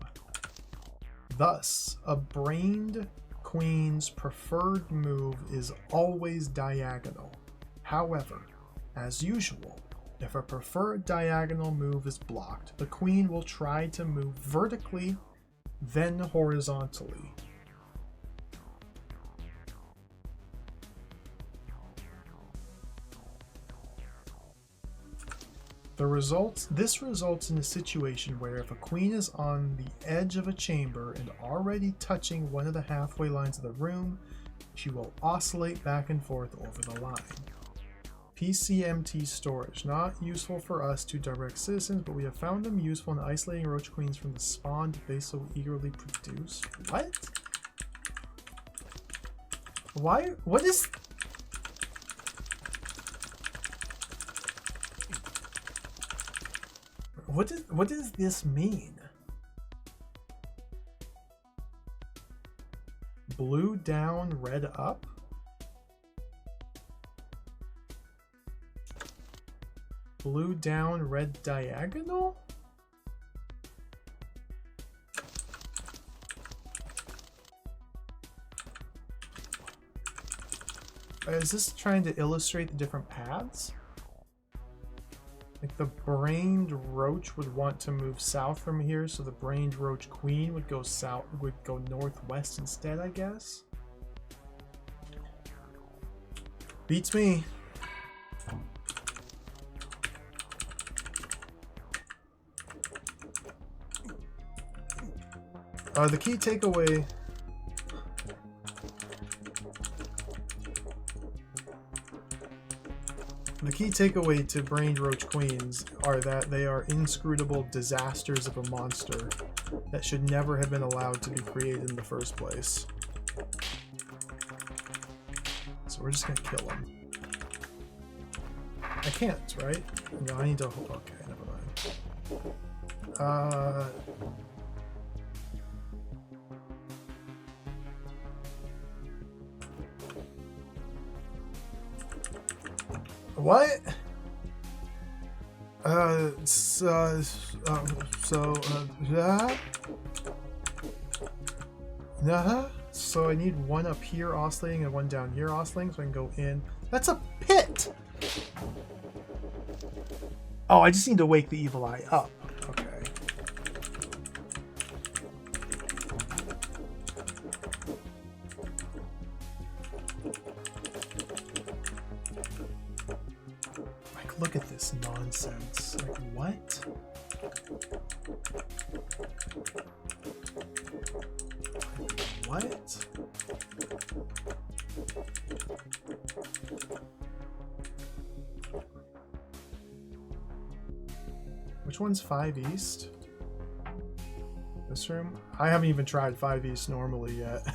Thus, a brained queen's preferred move is always diagonal. However, as usual, if a preferred diagonal move is blocked, the queen will try to move vertically, then horizontally. This results in a situation where if a queen is on the edge of a chamber and already touching one of the halfway lines of the room, she will oscillate back and forth over the line. PCMT storage. Not useful for us to direct citizens, but we have found them useful in isolating roach queens from the spawn they so eagerly produce. What? Why? What is... What does this mean? Blue down, red up? Blue down, red diagonal? Is this trying to illustrate the different paths? Like the brained roach would want to move south from here, so the brained roach queen would go south, would go northwest instead, I guess. Beats me. The key takeaway. The key takeaway to brained roach queens are that they are inscrutable disasters of a monster that should never have been allowed to be created in the first place. So we're just gonna kill them. I can't, right? No, I need to. Okay, never mind. What? So I need one up here oscillating and one down here oscillating so I can go in. That's a pit! Oh, I just need to wake the evil eye up. Okay. Look at this nonsense. Like, what? What? Which one's 5 East? This room? I haven't even tried 5 East normally yet.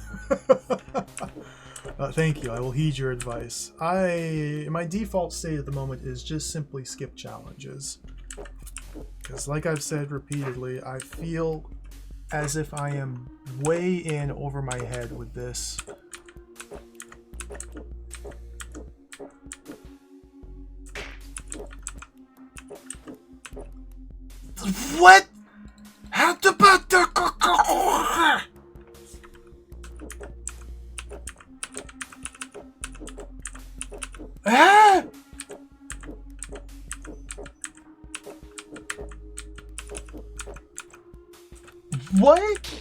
Thank you, I will heed your advice. My default state at the moment is just simply skip challenges. Because like I've said repeatedly, I feel as if I am way in over my head with this. What? How about the... Ah! What?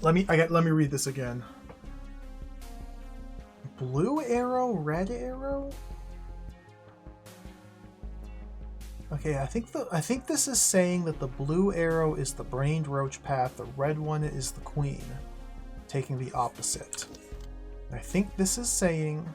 Let me read this again. Blue arrow, red arrow? Okay, I think this is saying that the blue arrow is the brained roach path, the red one is the queen, taking the opposite. I think this is saying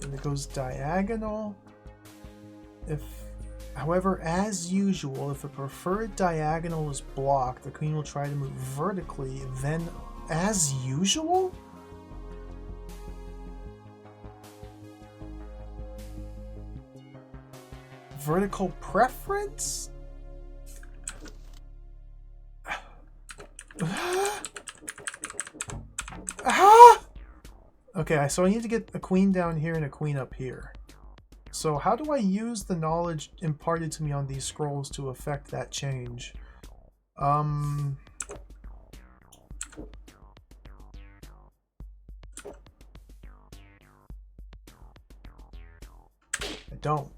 and it goes diagonal. However, as usual, if a preferred diagonal is blocked, the queen will try to move vertically, then as usual? Vertical preference? Okay, so I need to get a queen down here and a queen up here. So how do I use the knowledge imparted to me on these scrolls to affect that change? I don't.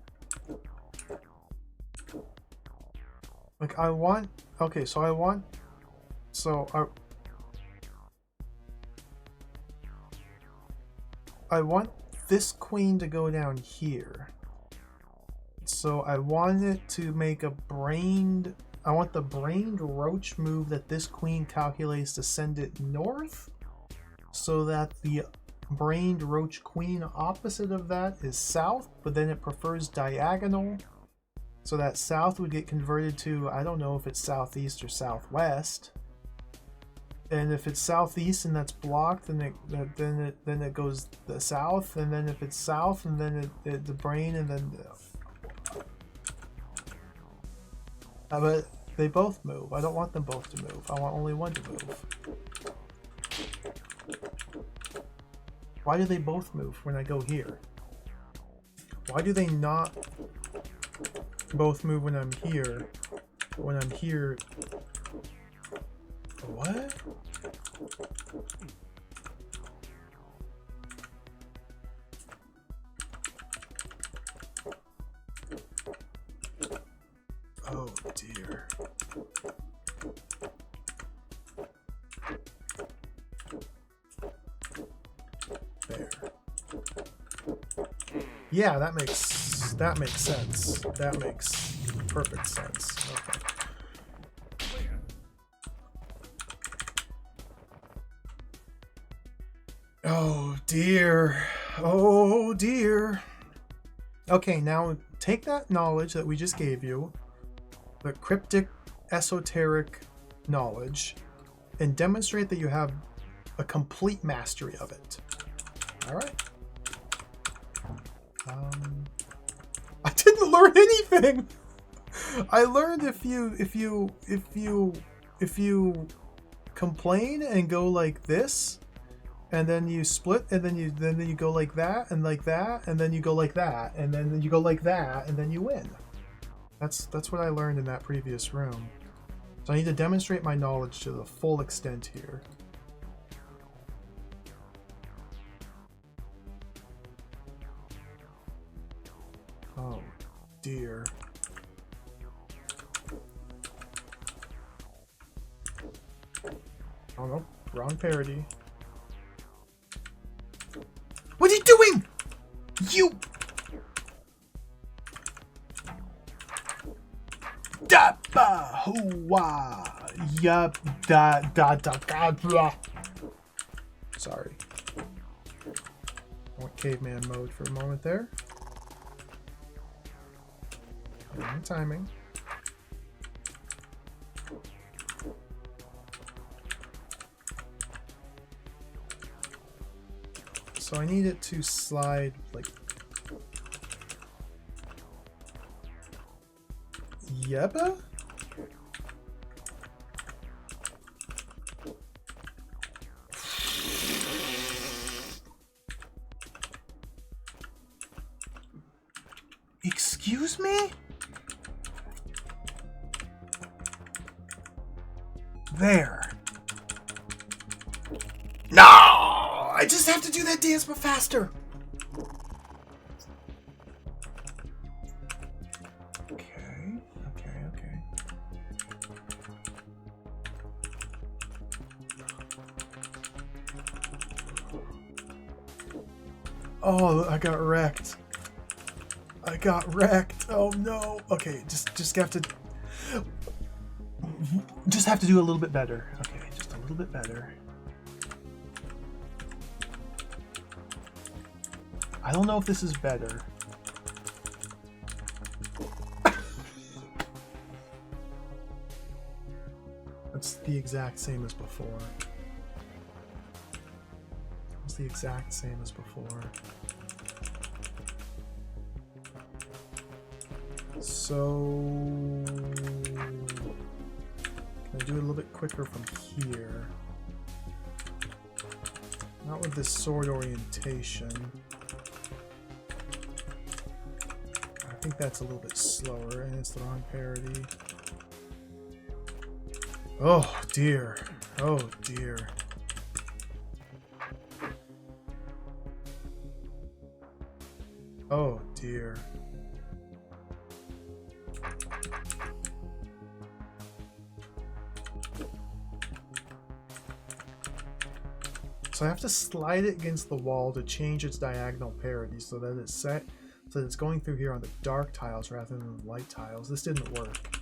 Like, I want... Okay, so I want... So, I want this queen to go down here. So I want it to make a brained... I want the brained roach move that this queen calculates to send it north, so that the brained roach queen opposite of that is south, but then it prefers diagonal. So that south would get converted to, I don't know if it's southeast or southwest. And if it's southeast and that's blocked, then it goes the south. And then if it's south, and then the brain, and then but they both move. I don't want them both to move. I want only one to move. Why do they both move when I go here? Why do they not both move when I'm here? But when I'm here... What? Oh dear. There. Yeah, that makes sense. That makes perfect sense. Okay. Oh dear. Oh dear. Okay, now take that knowledge that we just gave you, the cryptic, esoteric knowledge, and demonstrate that you have a complete mastery of it. All right. I didn't learn anything. I learned if you complain and go like this, and then you split, and then you go like that, and then you go like that, and then you go like that, and then you win. That's what I learned in that previous room. So I need to demonstrate my knowledge to the full extent here. Oh dear. Oh no, wrong parody. What are you doing? You... Da ba hoo-wah. Yup da da da da da. Sorry. I went caveman mode for a moment there. Wrong timing. So I need it to slide like... Yeba? Excuse me? There. No! I just have to do that dance but faster. Okay. Oh, I got wrecked. I got wrecked. Oh no. Okay, just have to do a little bit better. Okay, just a little bit better. I don't know if this is better. It's the exact same as before. It's the exact same as before. So can I do it a little bit quicker from here? Not with this sword orientation. I think that's a little bit slower, and it's the wrong parity. Oh dear. Oh dear. Oh dear. So I have to slide it against the wall to change its diagonal parity so that it's set, so that it's going through here on the dark tiles rather than the light tiles. This didn't work.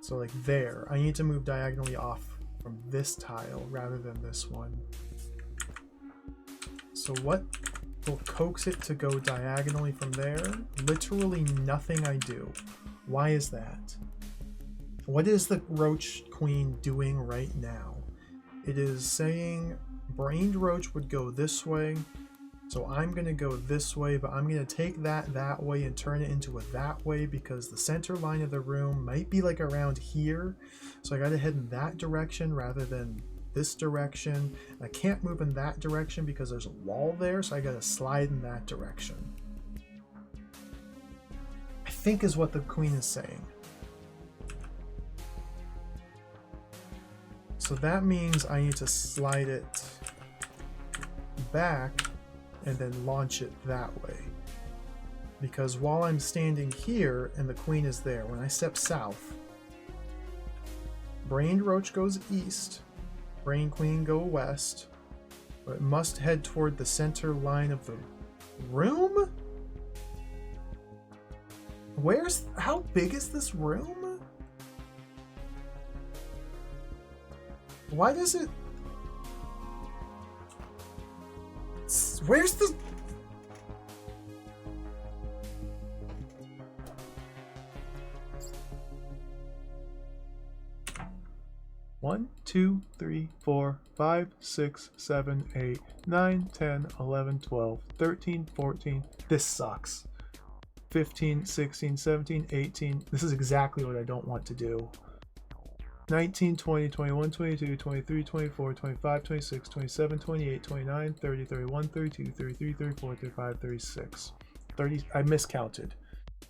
So like there, I need to move diagonally off from this tile rather than this one. So what will coax it to go diagonally from there? Literally nothing I do. Why is that? What is the Roach Queen doing right now? It is saying Brained Roach would go this way, so I'm going to go this way, but I'm going to take that way and turn it into a that way because the center line of the room might be like around here, so I got to head in that direction rather than this direction. And I can't move in that direction because there's a wall there, so I got to slide in that direction. I think is what the queen is saying. So that means I need to slide it back and then launch it that way. Because while I'm standing here and the queen is there, when I step south, Brained Roach goes east, Brain Queen go west, but it must head toward the center line of the room? How big is this room? Why does it... Where's the... One, 2, 3, 4, 5, 6, 7, 8, 9, 10, 11, 12, 13, 14. This sucks. 15, 16, 17, 18. This is exactly what I don't want to do. 19, 20, 21, 22, 23, 24, 25, 26, 27, 28, 29, 30, 31, 32, 33, 34, 35, 36. 30, I miscounted.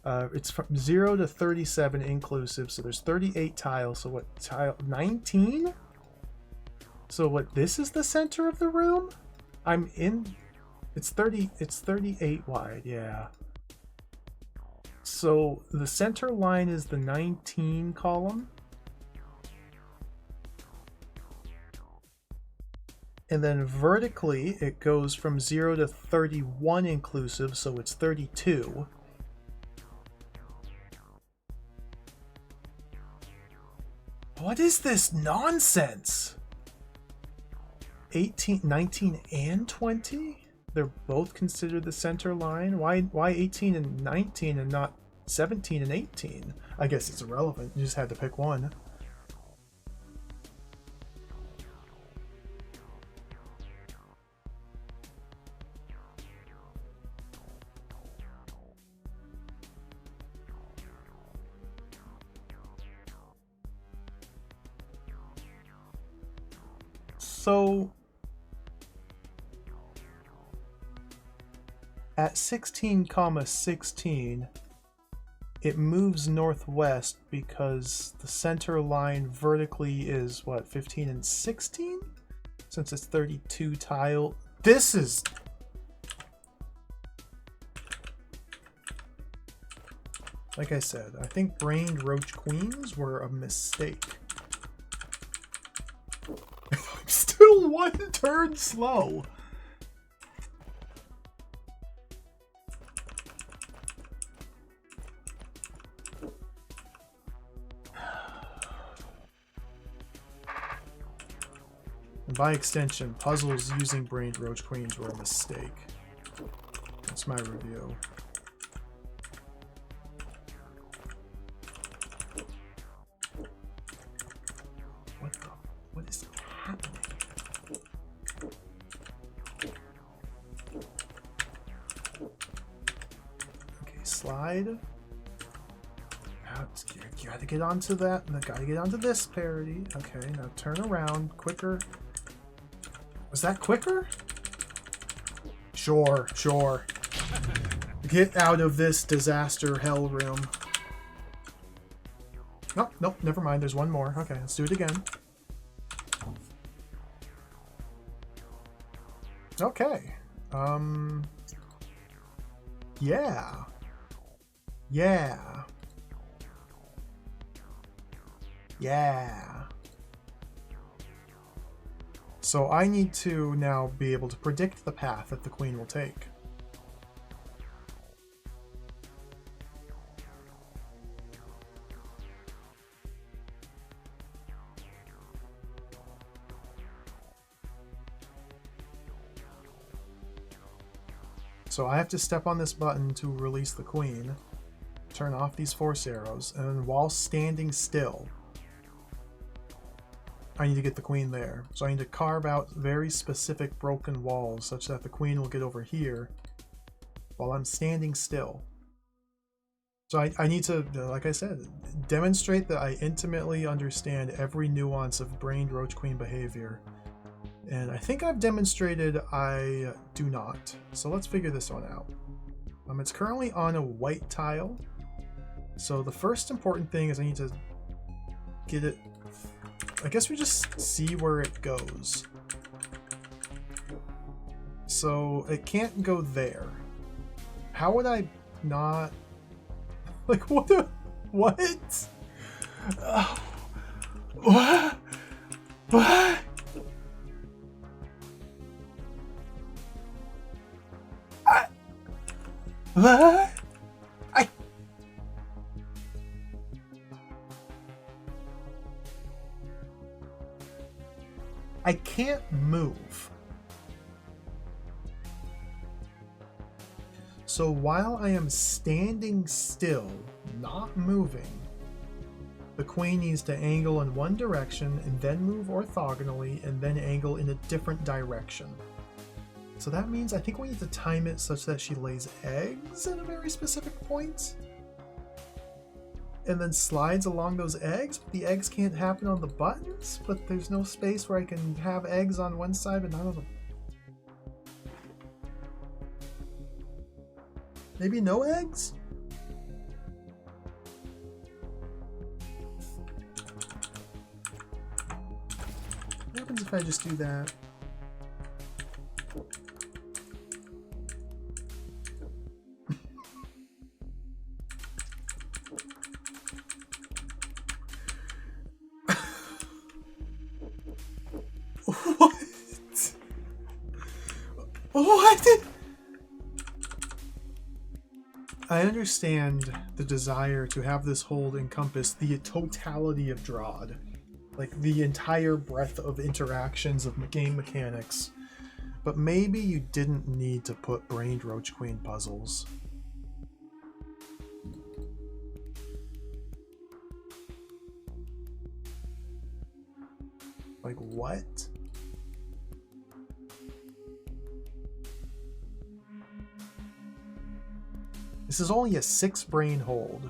It's from 0 to 37 inclusive, so there's 38 tiles. So what tile? 19? So what, this is the center of the room? It's 38 wide, yeah. So the center line is the 19 column. And then vertically, it goes from 0 to 31 inclusive, so it's 32. What is this nonsense? 18, 19, and 20? They're both considered the center line? Why 18 and 19 and not 17 and 18? I guess it's irrelevant. You just had to pick one. So at 16,16, it moves northwest because the center line vertically is what, 15 and 16? Since it's 32 tile. This is... Like I said, I think Brained Roach Queens were a mistake. I'm still one turn slow. by extension, puzzles using brained roach queens were a mistake. That's my review. What is happening? Okay, slide. You gotta get onto that. Gotta get onto this parody. Okay, now turn around. Quicker. Was that quicker? Sure, sure. Get out of this disaster hell room. Nope, nope, never mind. There's one more. Okay, let's do it again. Okay. Yeah. Yeah. Yeah. So I need to now be able to predict the path that the queen will take. So I have to step on this button to release the queen, turn off these force arrows, and then while standing still, I need to get the queen there. So I need to carve out very specific broken walls such that the queen will get over here while I'm standing still. So I need to, like I said, demonstrate that I intimately understand every nuance of brained roach queen behavior. And I think I've demonstrated I do not. So let's figure this one out. It's currently on a white tile. So the first important thing is I need to get it. I guess we just see where it goes. So it can't go there. How would I not? Like what? What? What? What? What? I can't move. So while I am standing still, not moving, the queen needs to angle in one direction and then move orthogonally and then angle in a different direction. So that means I think we need to time it such that she lays eggs at a very specific point and then slides along those eggs. The eggs can't happen on the buttons, but there's no space where I can have eggs on one side but not on the... Maybe no eggs? What happens if I just do that? What? I understand the desire to have this hold encompass the totality of DROD, like the entire breadth of interactions of game mechanics, but maybe you didn't need to put brained roach queen puzzles. Like what? This is only a 6 brain hold.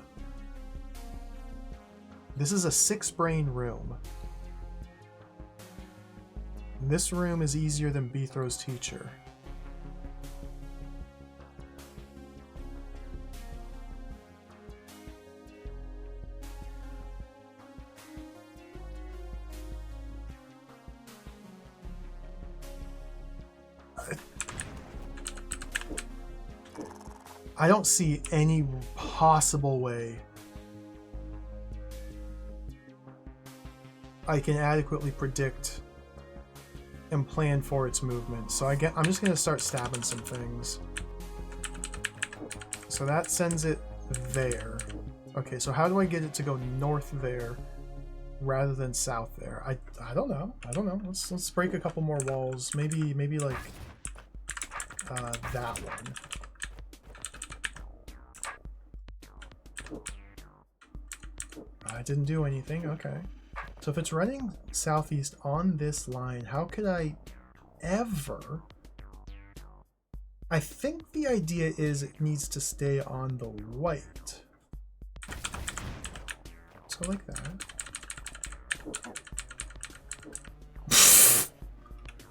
This is a 6 brain room. And this room is easier than Beethro's teacher. I don't see any possible way I can adequately predict and plan for its movement. So I'm just gonna start stabbing some things. So that sends it there. Okay, so how do I get it to go north there, rather than south there. I don't know. I don't know. Let's break a couple more walls. Maybe like that one. I didn't do anything. Okay. So if it's running southeast on this line, how could I ever... I think the idea is it needs to stay on the white. So like that.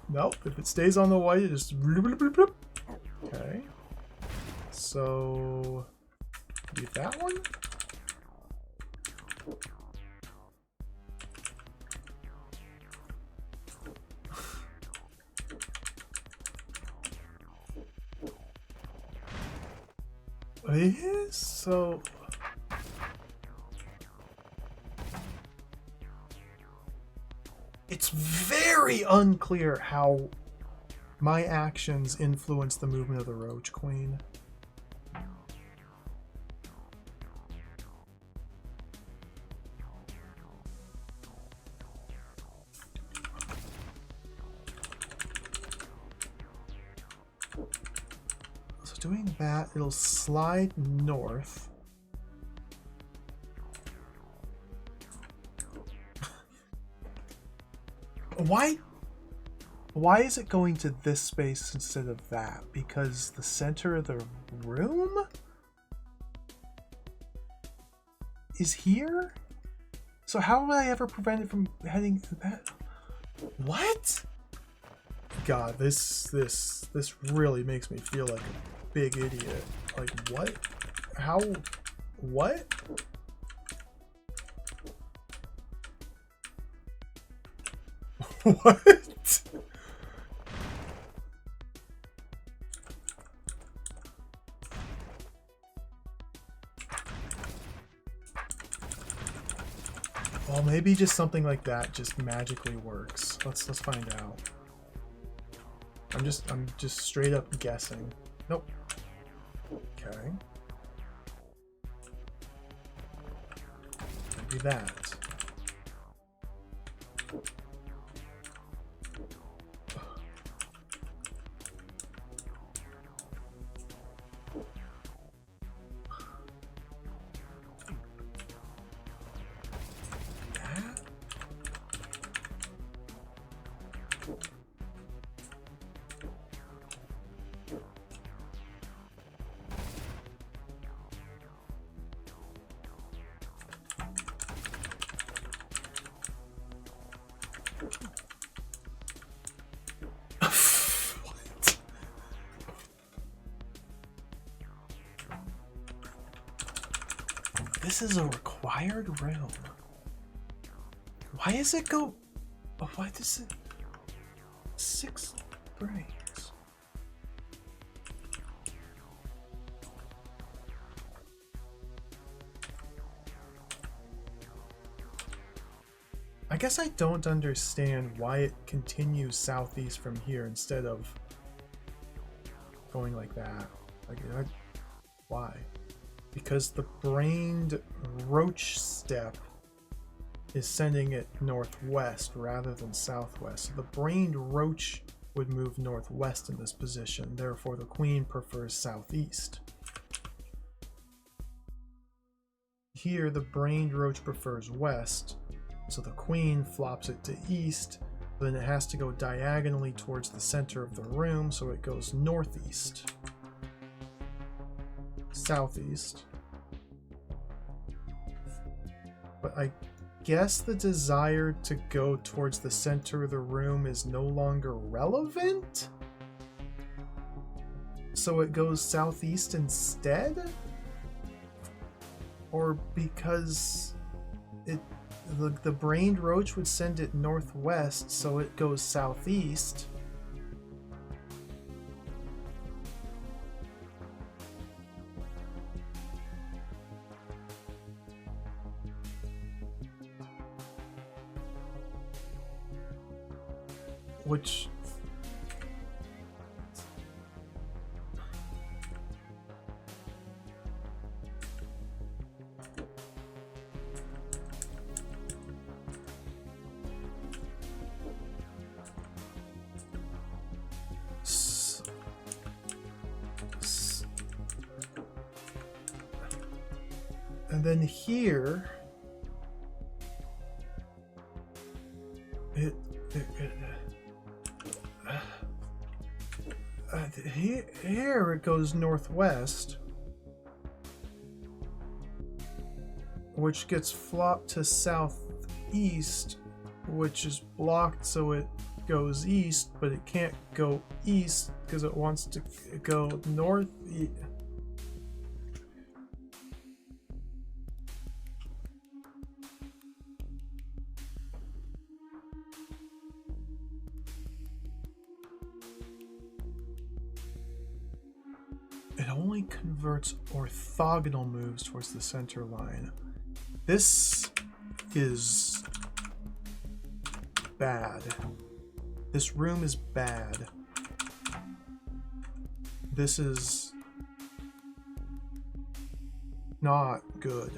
Nope, if it stays on the white, it just... Okay. So... Maybe that one? Yes, so... It's very unclear how my actions influence the movement of the Roach Queen. So doing that, it'll slide north. Why is it going to this space instead of that? Because the center of the room is here? So how would I ever prevent it from heading to that? What? God, this really makes me feel like a big idiot. Like, what? How? What? What? Well, maybe just something like that just magically works. Let's find out. I'm just straight up guessing. Nope. Okay. Maybe that. This is a required room. Why does it go... Why does it... 6 brains? I guess I don't understand why it continues southeast from here instead of going like that. Like, why? Because the brained roach step is sending it northwest rather than southwest. So the brained roach would move northwest in this position, therefore the queen prefers southeast. Here the brained roach prefers west, so the queen flops it to east, then it has to go diagonally towards the center of the room, so it goes northeast. Southeast. But I guess the desire to go towards the center of the room is no longer relevant? So it goes southeast instead? Or because the brained roach would send it northwest, so it goes southeast? Which... And then here, here it goes northwest, which gets flopped to southeast, which is blocked, so it goes east, but it can't go east because it wants to go north. It only converts orthogonal moves towards the center line. This is bad. This room is bad. This is not good.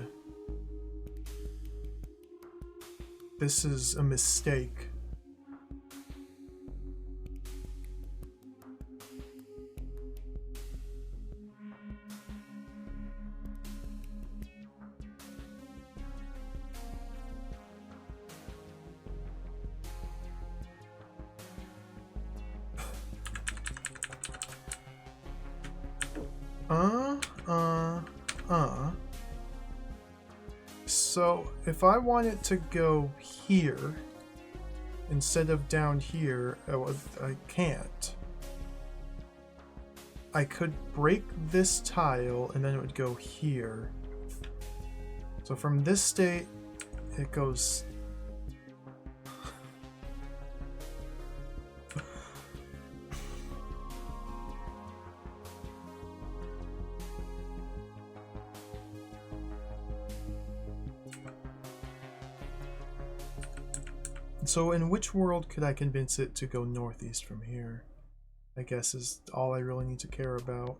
This is a mistake. So if I want it to go here instead of down here, I can't. I could break this tile and then it would go here. So from this state, it goes... So in which world could I convince it to go northeast from here? I guess is all I really need to care about.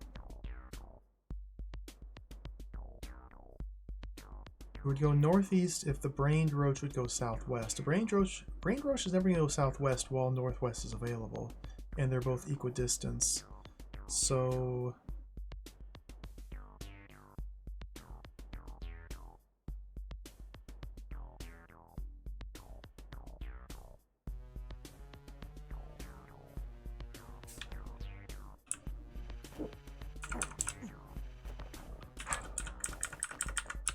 It would go northeast if the brained roach would go southwest. The brained roach is never going to go southwest while northwest is available. And they're both equidistance. So...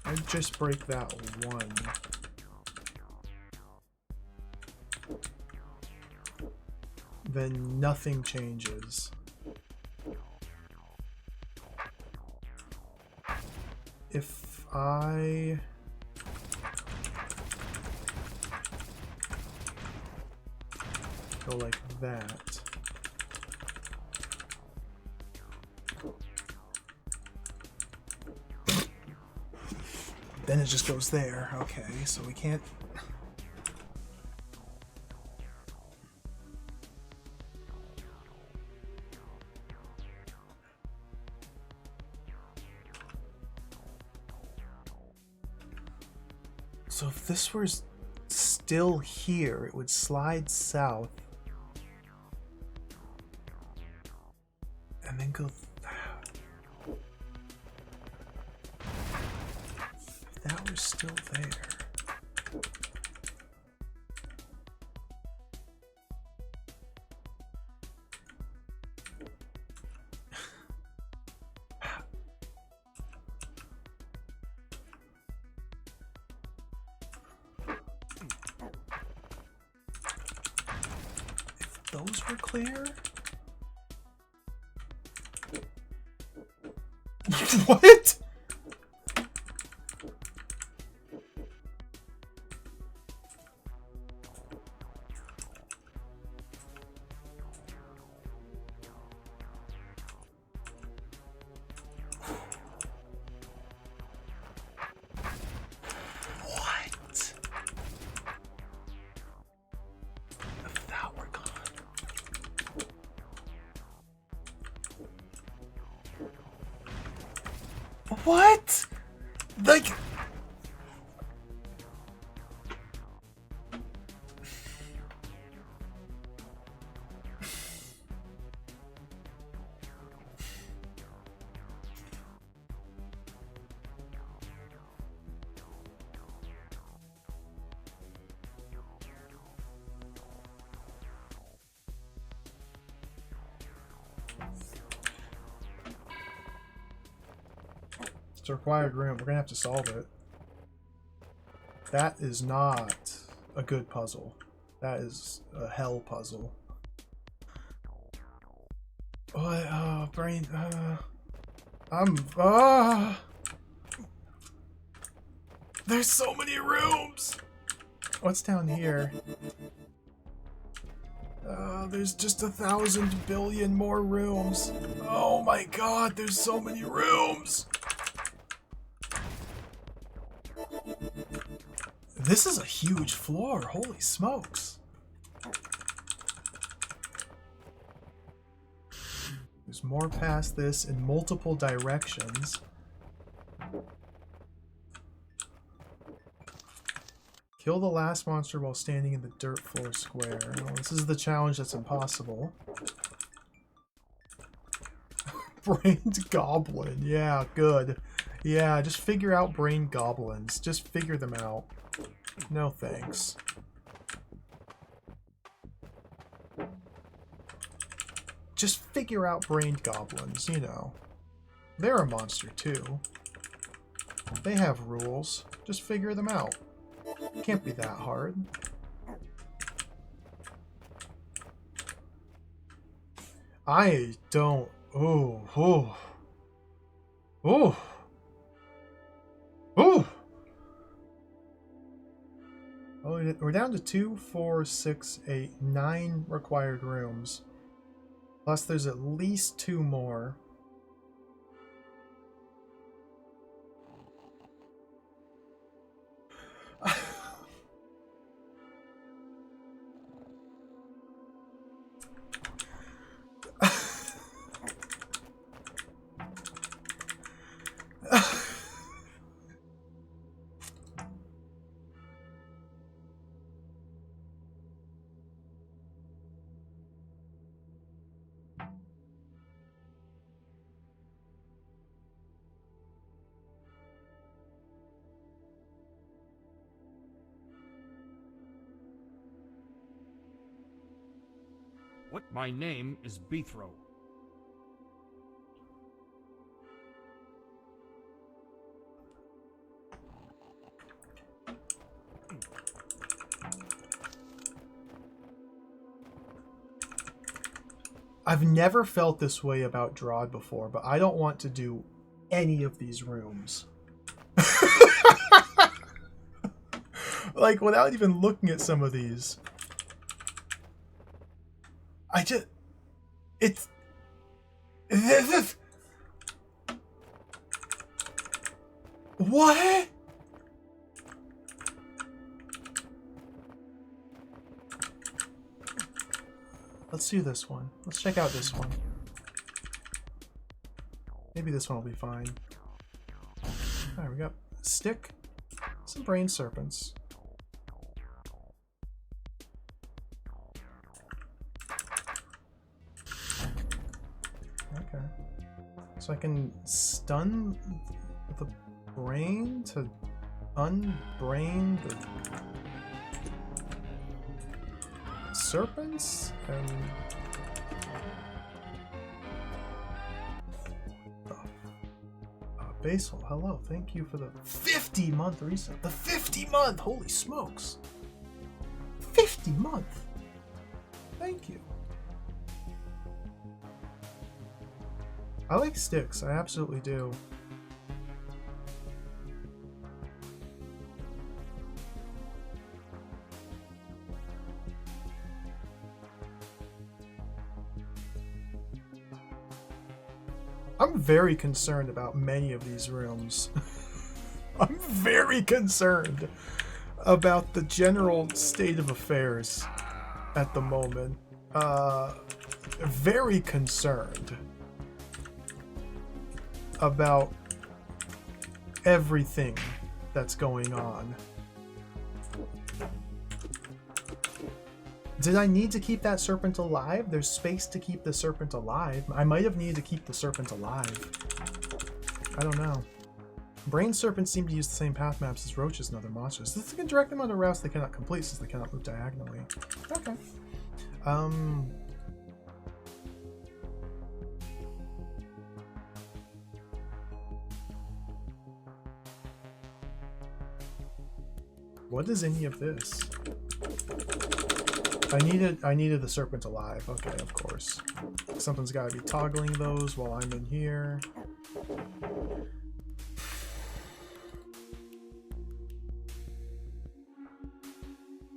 I'd just break that one. Then nothing changes. If I... go like that... then it just goes there. Okay, so we can't... So if this were still here, it would slide south. And then go... That was still there. If those were clear? What? What? Like... It's a required room. We're gonna have to solve it. That is not a good puzzle. That is a hell puzzle. What? Oh, brain. There's so many rooms! What's down here? There's just 1,000 billion more rooms. Oh my god, there's so many rooms! This is a huge floor, holy smokes. There's more past this in multiple directions. Kill the last monster while standing in the dirt floor square. Well, this is the challenge that's impossible. Brained goblin. Yeah, good. Yeah, just figure out brain goblins. Just figure them out. No thanks. Just figure out brained goblins, you know. They're a monster too. They have rules. Just figure them out. Can't be that hard. I don't... Oh, oh. Oh. Oh. Oh, we're down to 2, 4, 6, 8, 9 required rooms. Plus there's at least 2 more. What? My name is Bethro. I've never felt this way about DROD before, but I don't want to do any of these rooms. Like, without even looking at some of these. I just... It's... This... What? Let's do this one. Let's check out this one. Maybe this one will be fine. Alright, we got a stick, some brain serpents. Okay. So I can stun the brain to unbrain the serpents and Basil, hello, thank you for the 50-month reset. The 50-month, holy smokes, 50-month. Thank you. I like sticks, I absolutely do. I'm very concerned about many of these rooms. I'm very concerned about the general state of affairs at the moment. Very concerned about everything that's going on. Did I need to keep that serpent alive? There's space to keep the serpent alive. I might have needed to keep the serpent alive. I don't know. Brain serpents seem to use the same path maps as roaches and other monsters. This can direct them on a route they cannot complete since they cannot move diagonally. Okay. What is any of this? I needed the serpent alive. Okay, of course. Something's got to be toggling those while I'm in here.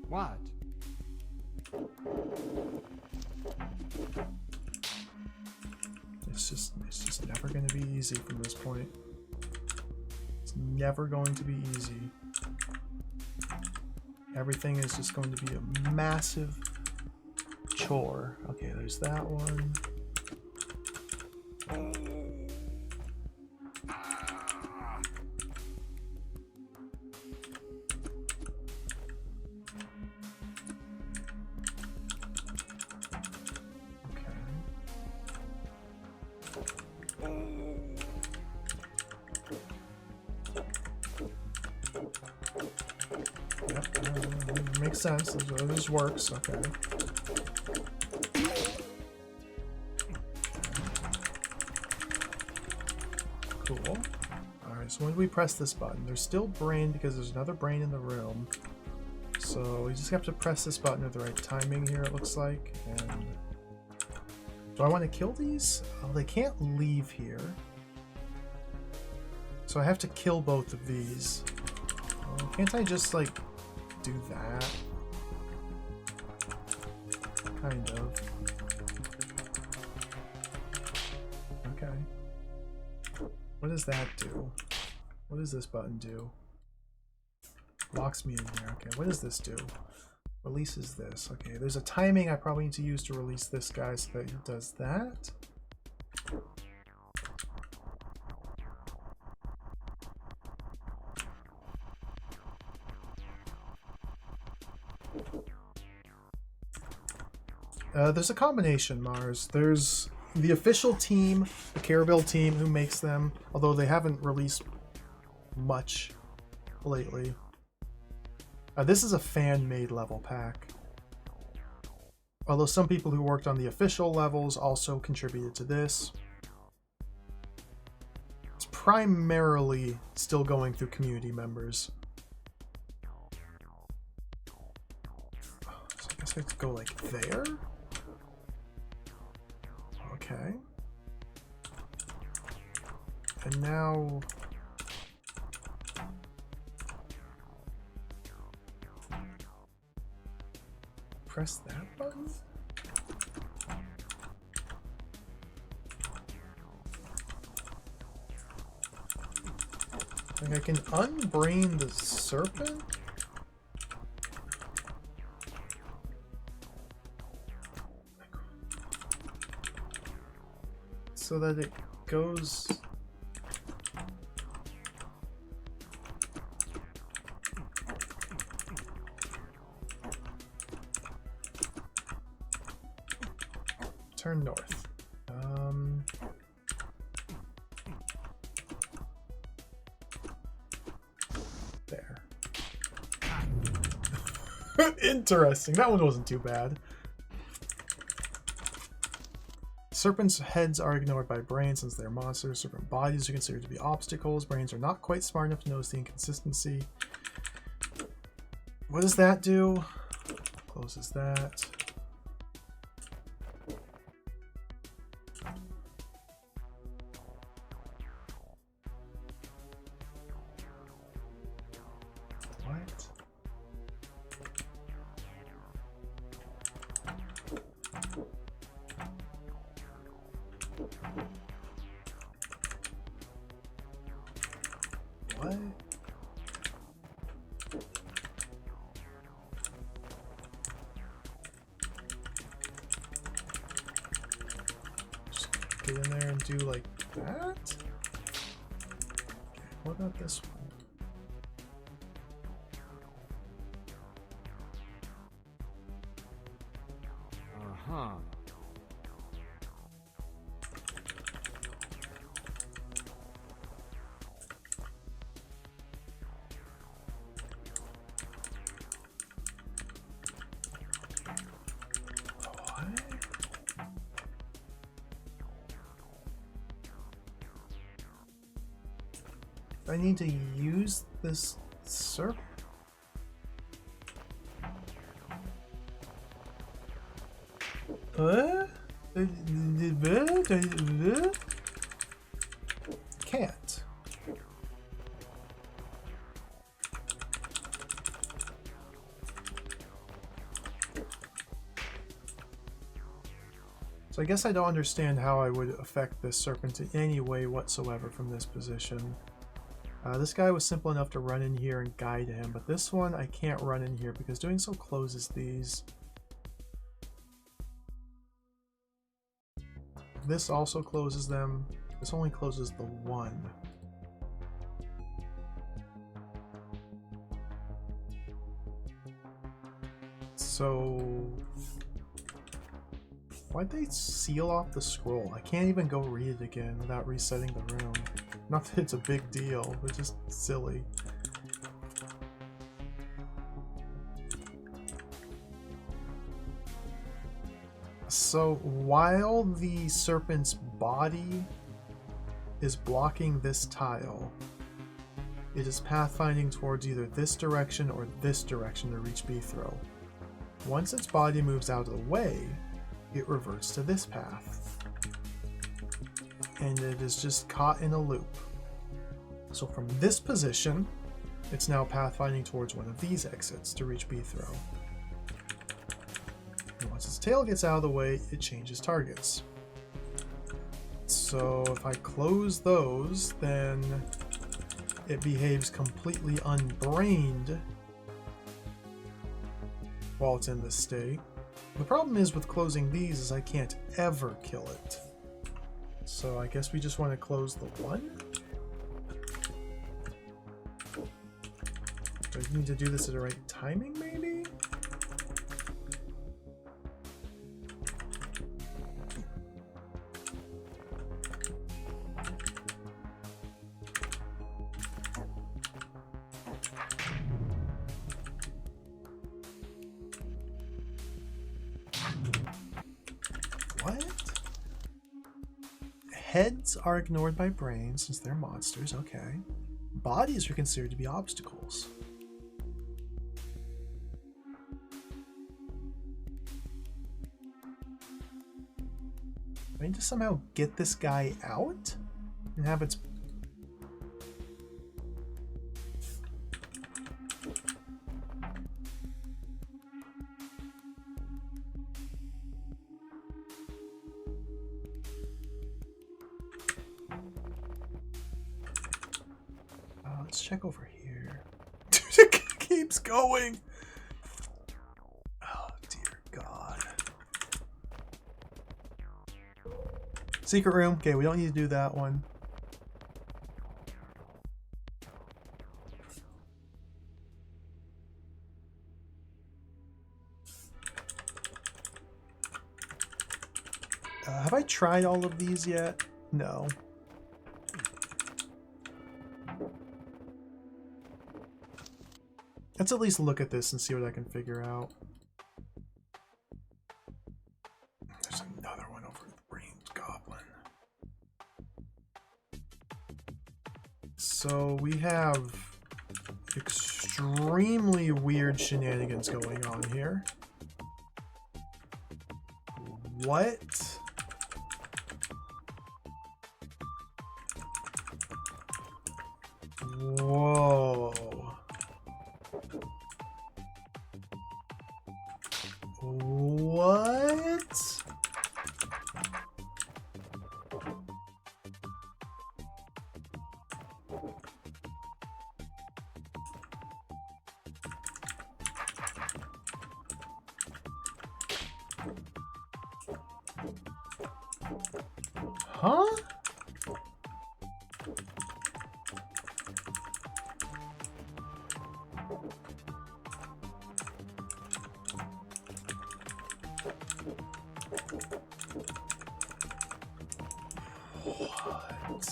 What? It's just never going to be easy from this point. It's never going to be easy. Everything is just going to be a massive chore. Okay, there's that one. Makes sense. This works. Okay. Cool. Alright, so when do we press this button? There's still brain because there's another brain in the room. So we just have to press this button at the right timing here, it looks like. And do I want to kill these? Oh, they can't leave here. So I have to kill both of these. Oh, can't I just, like, do that? Kind of. Okay. What does that do? What does this button do? Locks me in there. Okay, what does this do? Releases this. Okay, there's a timing I probably need to use to release this guy so that he does that. There's a combination, Mars. There's the official team, the Carabil team, who makes them, although they haven't released much lately. This is a fan-made level pack. Although some people who worked on the official levels also contributed to this. It's primarily still going through community members. So I guess I have to go like there? Okay. And now... press that button? Like I can unbrain the serpent? So that it goes... turn north. There. Interesting. That one wasn't too bad. Serpents' heads are ignored by brains since they're monsters. Serpent bodies are considered to be obstacles. Brains are not quite smart enough to notice the inconsistency. What does that do? Closes that. What? Just get in there and do like that? Okay, what about this one? Uh-huh. I need to use this serp. Can't. So I guess I don't understand how I would affect this serpent in any way whatsoever from this position. This guy was simple enough to run in here and guide him, but this one I can't run in here because doing so closes these. This also closes them. This only closes the one. So why'd they seal off the scroll? I can't even go read it again without resetting the room. Not that it's a big deal, but just silly. So while the serpent's body is blocking this tile, it is pathfinding towards either this direction or this direction to reach B throw. Once its body moves out of the way, it reverts to this path. And it is just caught in a loop. So from this position, it's now pathfinding towards one of these exits to reach B throw. And once its tail gets out of the way, it changes targets. So if I close those, then it behaves completely unbrained while it's in this state. The problem is with closing these is I can't ever kill it. So I guess we just want to close the one? Do I need to do this at the right timing, maybe? What? Heads are ignored by brains since they're monsters, okay. Bodies are considered to be obstacles. I need to somehow get this guy out and have its... let's check over here. It keeps going. Oh dear God. Secret room. Okay, we don't need to do that one. Have I tried all of these yet? No. Let's at least look at this and see what I can figure out. There's another one over the Brains Goblin. So we have extremely weird shenanigans going on here. What? Whoa. What? Huh? What?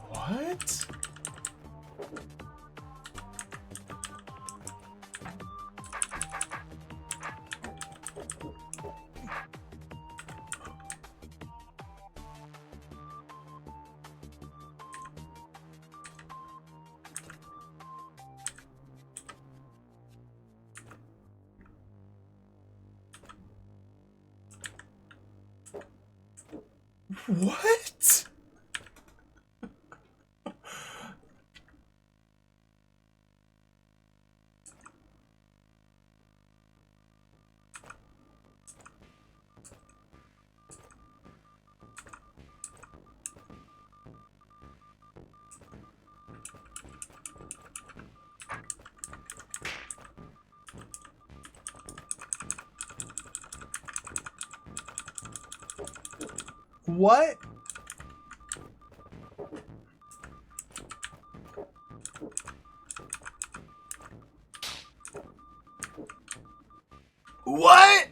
What? What? What? What?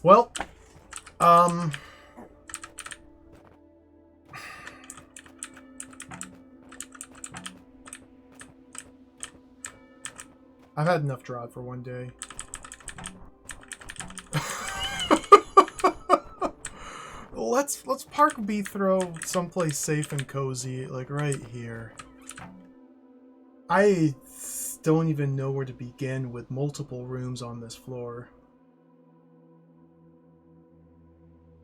Well, I've had enough DROD for one day. Let's park B throw someplace safe and cozy, like right here. I don't even know where to begin with multiple rooms on this floor.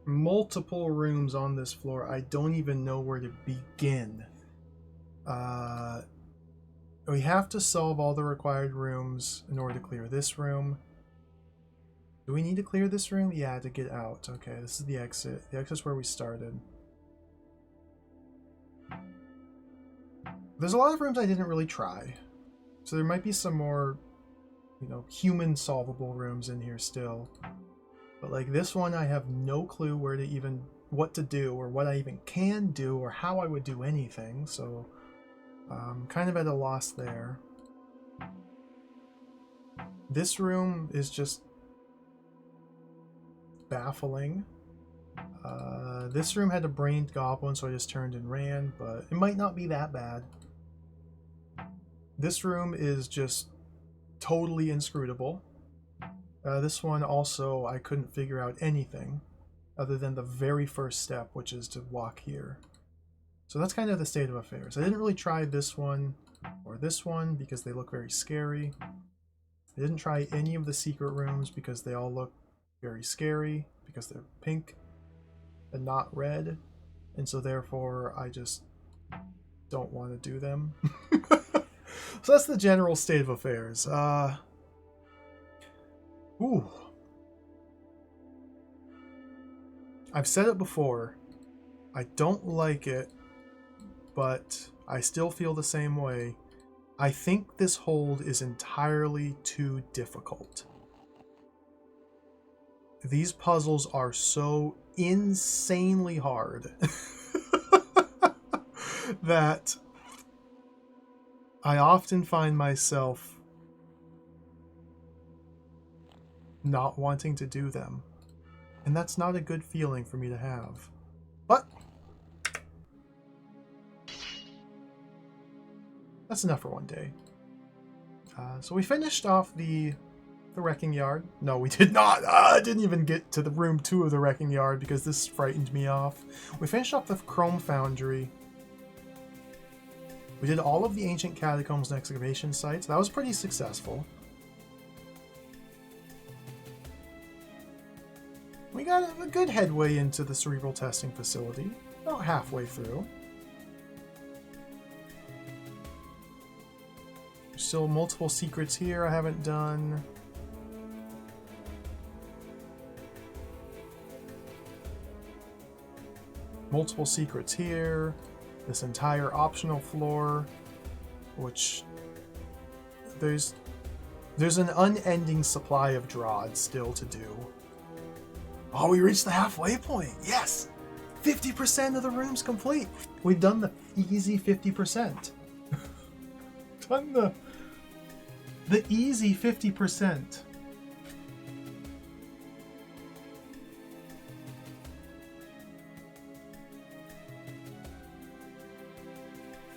Multiple rooms on this floor. I don't even know where to begin. We have to solve all the required rooms in order to clear this room. Do we need to clear this room? Yeah, to get out. Okay, this is the exit. The exit's where we started. There's a lot of rooms I didn't really try. So there might be some more, you know, human solvable rooms in here still. But like this one, I have no clue where to even, what to do, or what I even can do, or how I would do anything. So I'm kind of at a loss there. This room is just baffling. This room had a brained goblin, so I just turned and ran, but it might not be that bad. This room is just totally inscrutable. This one also, I couldn't figure out anything other than the very first step, which is to walk here. So that's kind of the state of affairs. I didn't really try this one or this one because they look very scary. I didn't try any of the secret rooms because they all look very scary because they're pink and not red. And so therefore I just don't want to do them. So that's the general state of affairs. Ooh. I've said it before. I don't like it, but I still feel the same way. I think this hold is entirely too difficult. These puzzles are so insanely hard that I often find myself not wanting to do them. And that's not a good feeling for me to have. But that's enough for one day. So we finished off the wrecking yard. No, we did not. I didn't even get to the room 2 of the wrecking yard because this frightened me off. We finished off the Chrome Foundry. We did all of the ancient catacombs and excavation sites. That was pretty successful. We got a good headway into the cerebral testing facility, about halfway through. There's still multiple secrets here I haven't done. Multiple secrets here. This entire optional floor, which there's an unending supply of DROD still to do. Oh, we reached the halfway point. Yes! 50% of the room's complete. We've done the easy 50%. Done the easy 50%.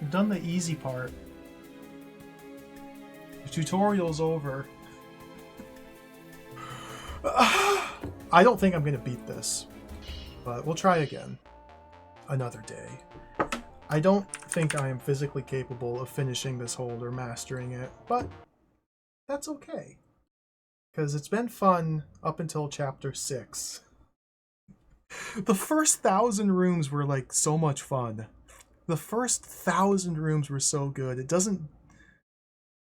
We've done the easy part. tutorial's over. I don't think I'm gonna beat this, but we'll try again another day. I don't think I am physically capable of finishing this hold or mastering it, but that's okay, because it's been fun up until chapter 6. The first 1,000 rooms were like so much fun. The first 1,000 rooms were so good. It doesn't...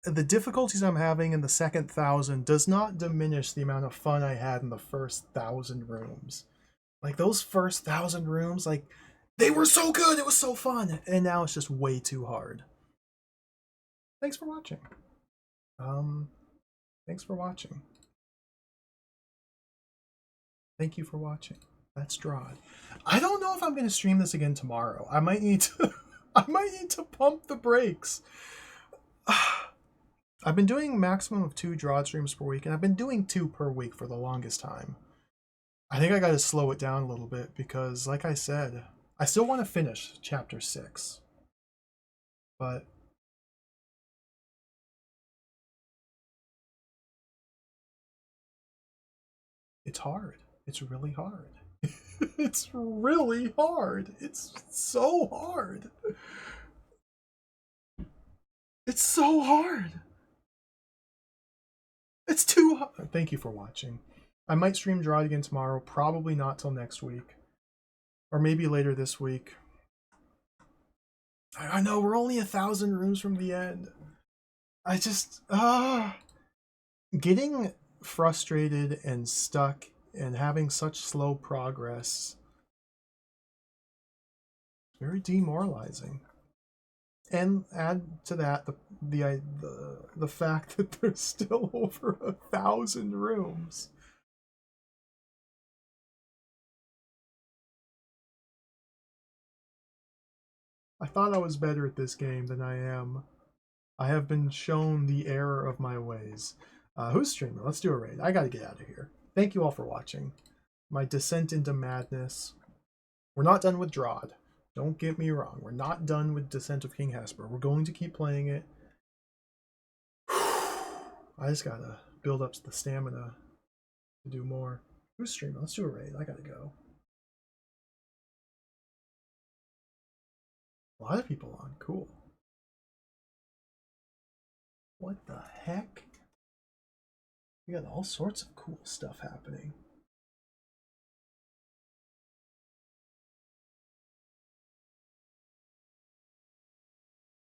The difficulties I'm having in the second 1,000 does not diminish the amount of fun I had in the first 1,000 rooms. Like, those first 1,000 rooms, like, they were so good, it was so fun, and now it's just way too hard. Thanks for watching. Thanks for watching. Thank you for watching. That's DROD. I don't know if I'm going to stream this again tomorrow. I might need to I might need to pump the brakes. I've been doing maximum of 2 DROD streams per week, and I've been doing 2 per week for the longest time. I think I got to slow it down a little bit because, like I said, I still want to finish chapter 6. But it's hard. It's really hard. It's really hard. It's so hard. It's so hard. It's too hard. Thank you for watching. I might stream DROD again tomorrow. Probably not till next week. Or maybe later this week. I know, we're only 1,000 rooms from the end. I just... Getting frustrated and stuck and having such slow progress, very demoralizing. And add to that the fact that there's still over 1,000 rooms. I thought I was better at this game than I am. I have been shown the error of my ways. Who's streaming? Let's do a raid. I gotta get out of here. Thank you all for watching. My descent into madness. We're not done with DROD. Don't get me wrong. We're not done with Descent of King Hesper. We're going to keep playing it. I just gotta build up the stamina to do more. Who's streaming? Let's do a raid. I gotta go. A lot of people on. Cool. What the heck? We got all sorts of cool stuff happening.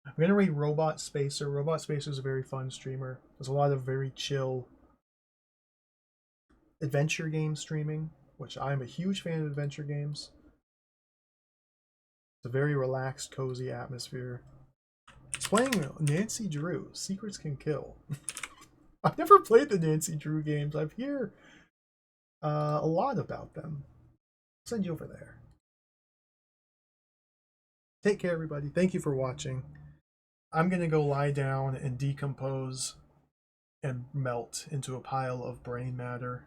I'm gonna rate Robot Spacer. Robot Spacer is a very fun streamer. There's a lot of very chill adventure game streaming, which I'm a huge fan of adventure games. It's a very relaxed, cozy atmosphere. It's playing Nancy Drew. Secrets Can Kill. I've never played the Nancy Drew games. I've heard a lot about them. I'll send you over there. Take care, everybody. Thank you for watching. I'm going to go lie down and decompose and melt into a pile of brain matter.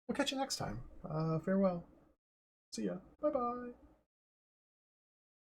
We'll catch you next time. Farewell. See ya. Bye-bye.